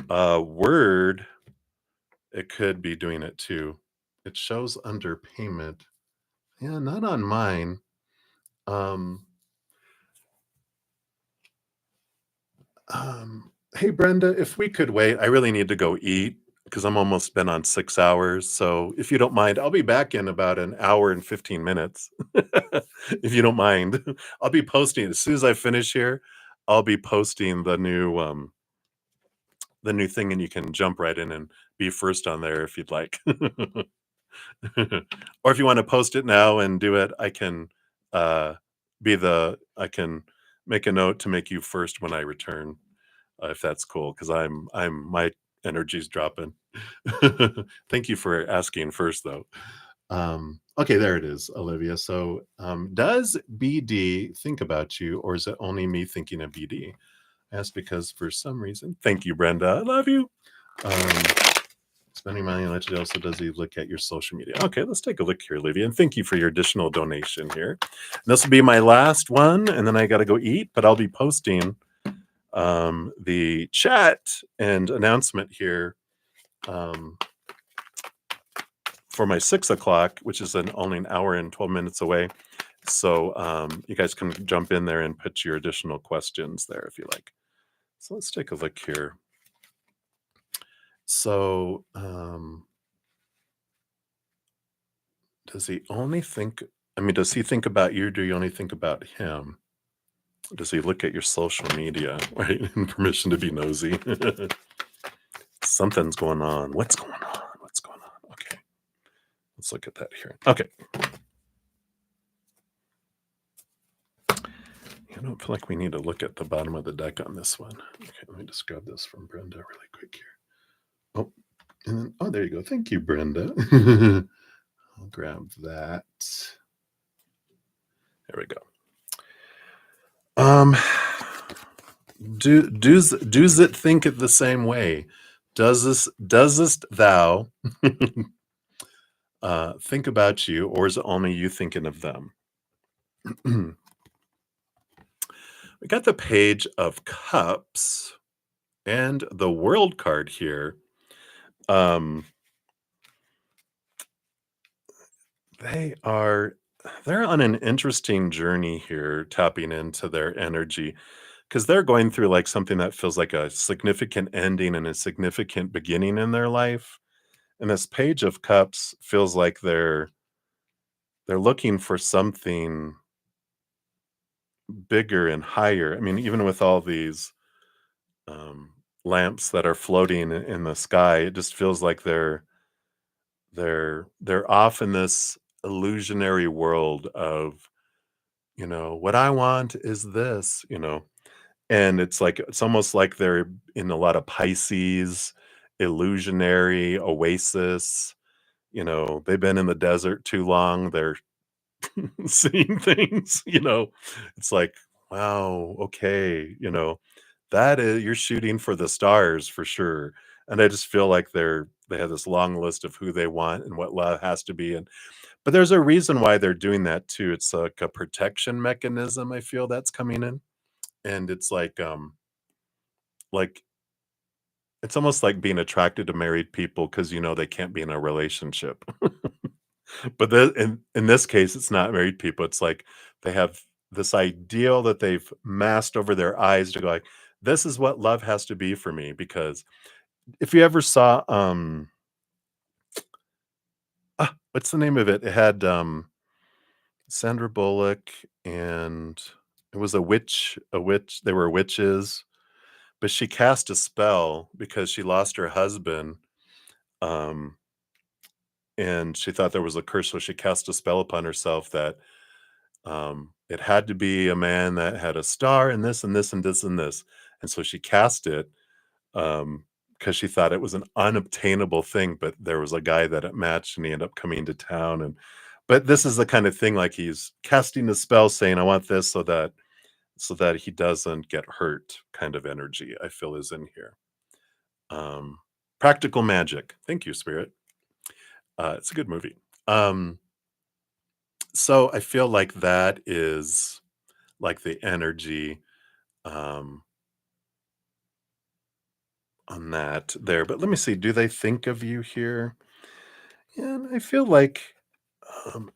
A: word, it could be doing it too. It shows under payment. Yeah, not on mine. Um, hey, Brenda, if we could wait, I really need to go eat because I'm almost been on 6 hours. So if you don't mind, I'll be back in about an hour and 15 minutes. If you don't mind, I'll be posting as soon as I finish here. I'll be posting the new thing, and you can jump right in and be first on there if you'd like. Or if you want to post it now and do it, I can uh, I can make a note to make you first when I return, if that's cool, because my energy's dropping. Thank you for asking first, though. Okay, there it is, Olivia. So, does BD think about you, or is it only me thinking of BD? That's because for some reason, thank you, Brenda. I love you. Um, Spending money on it. Also, does he look at your social media? Okay, let's take a look here, Olivia. And thank you for your additional donation here. And this will be my last one, and then I got to go eat, but I'll be posting the chat and announcement here for my 6 o'clock, which is only an hour and 12 minutes away. So you guys can jump in there and put your additional questions there if you like. So let's take a look here. So does he only think, does he think about you? Or do you only think about him? Does he look at your social media, right? And permission to be nosy. Something's going on. What's going on? What's going on? Okay. Let's look at that here. Okay. I don't feel like we need to look at the bottom of the deck on this one. Okay, let me just grab this from Brenda really quick here. Oh, and then, oh, there you go. Thank you, Brenda. I'll grab that. There we go. Does it think it the same way? Doesest thou think about you, or is it only you thinking of them? We got the Page of Cups and the World card here. Um, they are they're on an interesting journey here, tapping into their energy because they're going through like something that feels like a significant ending and a significant beginning in their life. And this Page of Cups feels like they're looking for something bigger and higher. I mean, even with all these um, lamps that are floating in the sky, it just feels like they're off in this illusionary world of, what I want is this, and it's like it's almost like they're in a lot of Pisces, illusionary oasis. They've been in the desert too long. They're seeing things. It's like, wow, okay, that is you're shooting for the stars for sure. And I just feel like they have this long list of who they want and what love has to be. And but there's a reason why they're doing that too. It's like a protection mechanism, I feel that's coming in. And it's like it's almost like being attracted to married people because they can't be in a relationship. But in this case, it's not married people. It's like they have this ideal that they've masked over their eyes to go like, "This is what love has to be for me." Because if you ever saw, what's the name of it? It had, Sandra Bullock, and it was a witch they were witches, but she cast a spell because she lost her husband, um, and she thought there was a curse, so she cast a spell upon herself that it had to be a man that had a star and this and this and this and this. And so she cast it because she thought it was an unobtainable thing, but there was a guy that it matched and he ended up coming to town. But this is the kind of thing like he's casting a spell saying, I want this so that he doesn't get hurt kind of energy, I feel is in here. Um, Practical Magic. Thank you, Spirit. It's a good movie. Um, so I feel like that is like the energy um, on that there. But let me see. Do they think of you here? Yeah, and I feel like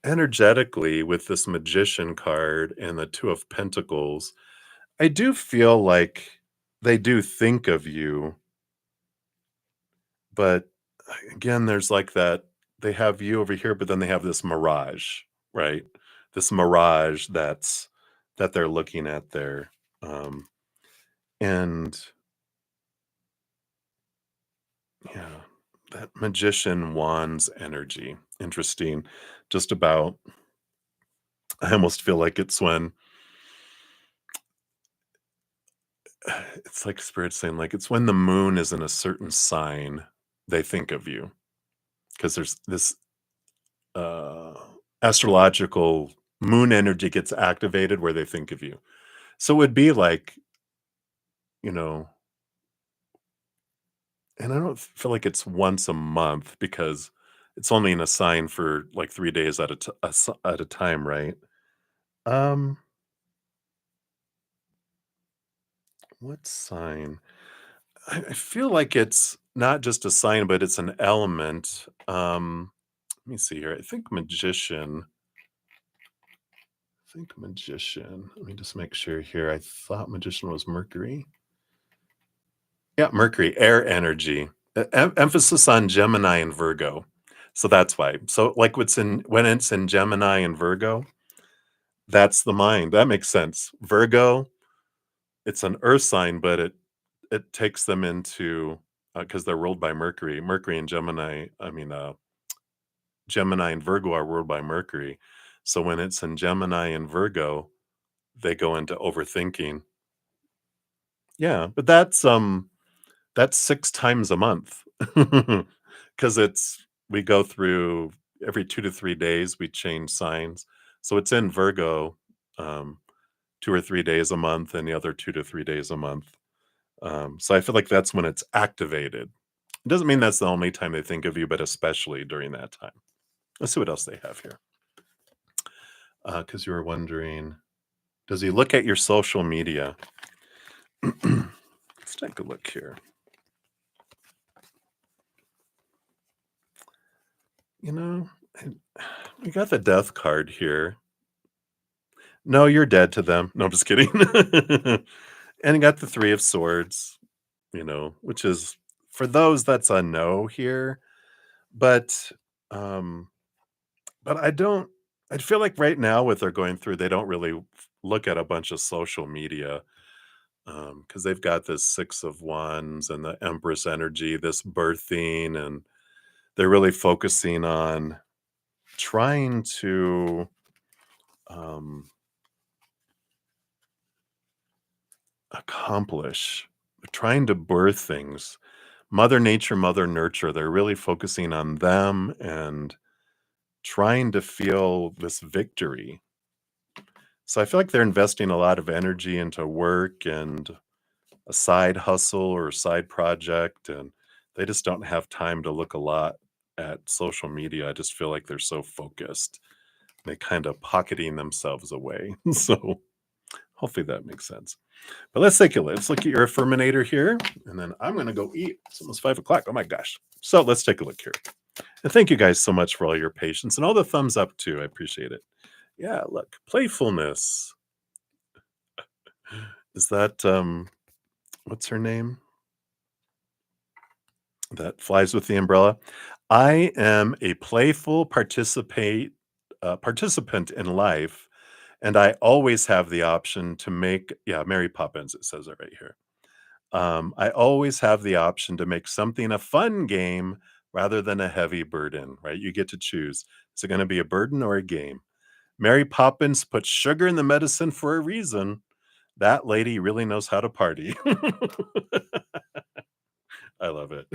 A: energetically with this Magician card and the Two of Pentacles, I do feel like they do think of you. But again, there's like that they have you over here, but then they have this mirage, right? This mirage that they're looking at there. Um, and Yeah, that magician wands energy. Interesting. Just about I almost feel like it's when it's like spirit saying like it's when the moon is in a certain sign, they think of you. Because there's this uh astrological moon energy gets activated where they think of you. So it would be like, you know, and I don't feel like it's once a month because it's only in a sign for like 3 days at a time, right? Um, what sign? I feel like it's not just a sign, but it's an element. Let me see here. I think magician. I think magician. Let me just make sure here. I thought magician was Mercury. Yeah, Mercury, air energy. Emphasis on Gemini and Virgo. So that's why. So like when it's in Gemini and Virgo, that's the mind. That makes sense. Virgo, it's an earth sign, but it takes them into because they're ruled by Mercury. Mercury and Gemini, I mean, Gemini and Virgo are ruled by Mercury. So when it's in Gemini and Virgo, they go into overthinking. Yeah, but that's 6 times a month. Cuz it's we go through every 2 to 3 days we change signs. So it's in Virgo 2 or 3 days a month and the other 2 to 3 days a month. So I feel like that's when it's activated. It doesn't mean that's the only time they think of you, but especially during that time. Let's see what else they have here. Because you were wondering, does he look at your social media? Let's take a look here. You know, we got the death card here. No, you're dead to them. No, I'm just kidding. And you got the Three of Swords, which is for those that's a no here. But um, but I feel like right now what they're going through, they don't really look at a bunch of social media because they've got this Six of Wands and the Empress energy, this birthing, and they're really focusing on trying to um, accomplish, trying to birth things. Mother Nature, Mother Nurture, they're really focusing on them and trying to feel this victory. So I feel like they're investing a lot of energy into work and a side hustle or side project, and they just don't have time to look a lot at social media. I just feel like they're so focused. They kind of pocketing themselves away. So hopefully that makes sense. But let's take a look. Let's look at your affirminator here, and then I'm going to go eat. It's almost 5 o'clock. Oh my gosh. So let's take a look here. And thank you guys so much for all your patience and all the thumbs up too. I appreciate it. Yeah, look, playfulness. Is that what's her name? That flies with the umbrella. I am a playful participant in life, and I always have the option to make, yeah, Mary Poppins, it says it right here. I always have the option to make something a fun game rather than a heavy burden, right? You get to choose. Is it going to be a burden or a game? Mary Poppins put sugar in the medicine for a reason. That lady really knows how to party. I love it.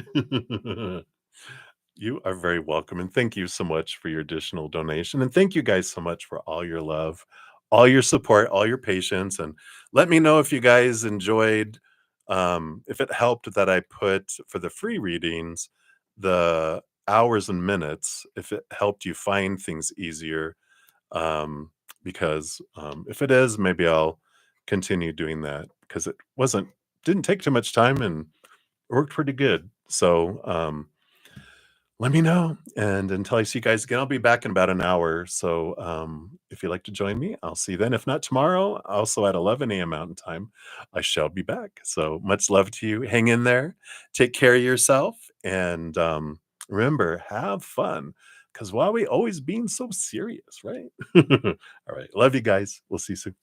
A: You are very welcome. And thank you so much for your additional donation. And thank you guys so much for all your love, all your support, all your patience. And let me know if you guys enjoyed, if it helped that I put for the free readings, the hours and minutes, if it helped you find things easier. Because if it is, maybe I'll continue doing that because didn't take too much time and worked pretty good. So, let me know. And until I see you guys again, I'll be back in about an hour. So if you'd like to join me, I'll see you then. If not tomorrow, also at 11 a.m. Mountain Time, I shall be back. So much love to you. Hang in there. Take care of yourself. And remember, have fun. Because why are we always being so serious, right? All right. Love you guys. We'll see you soon.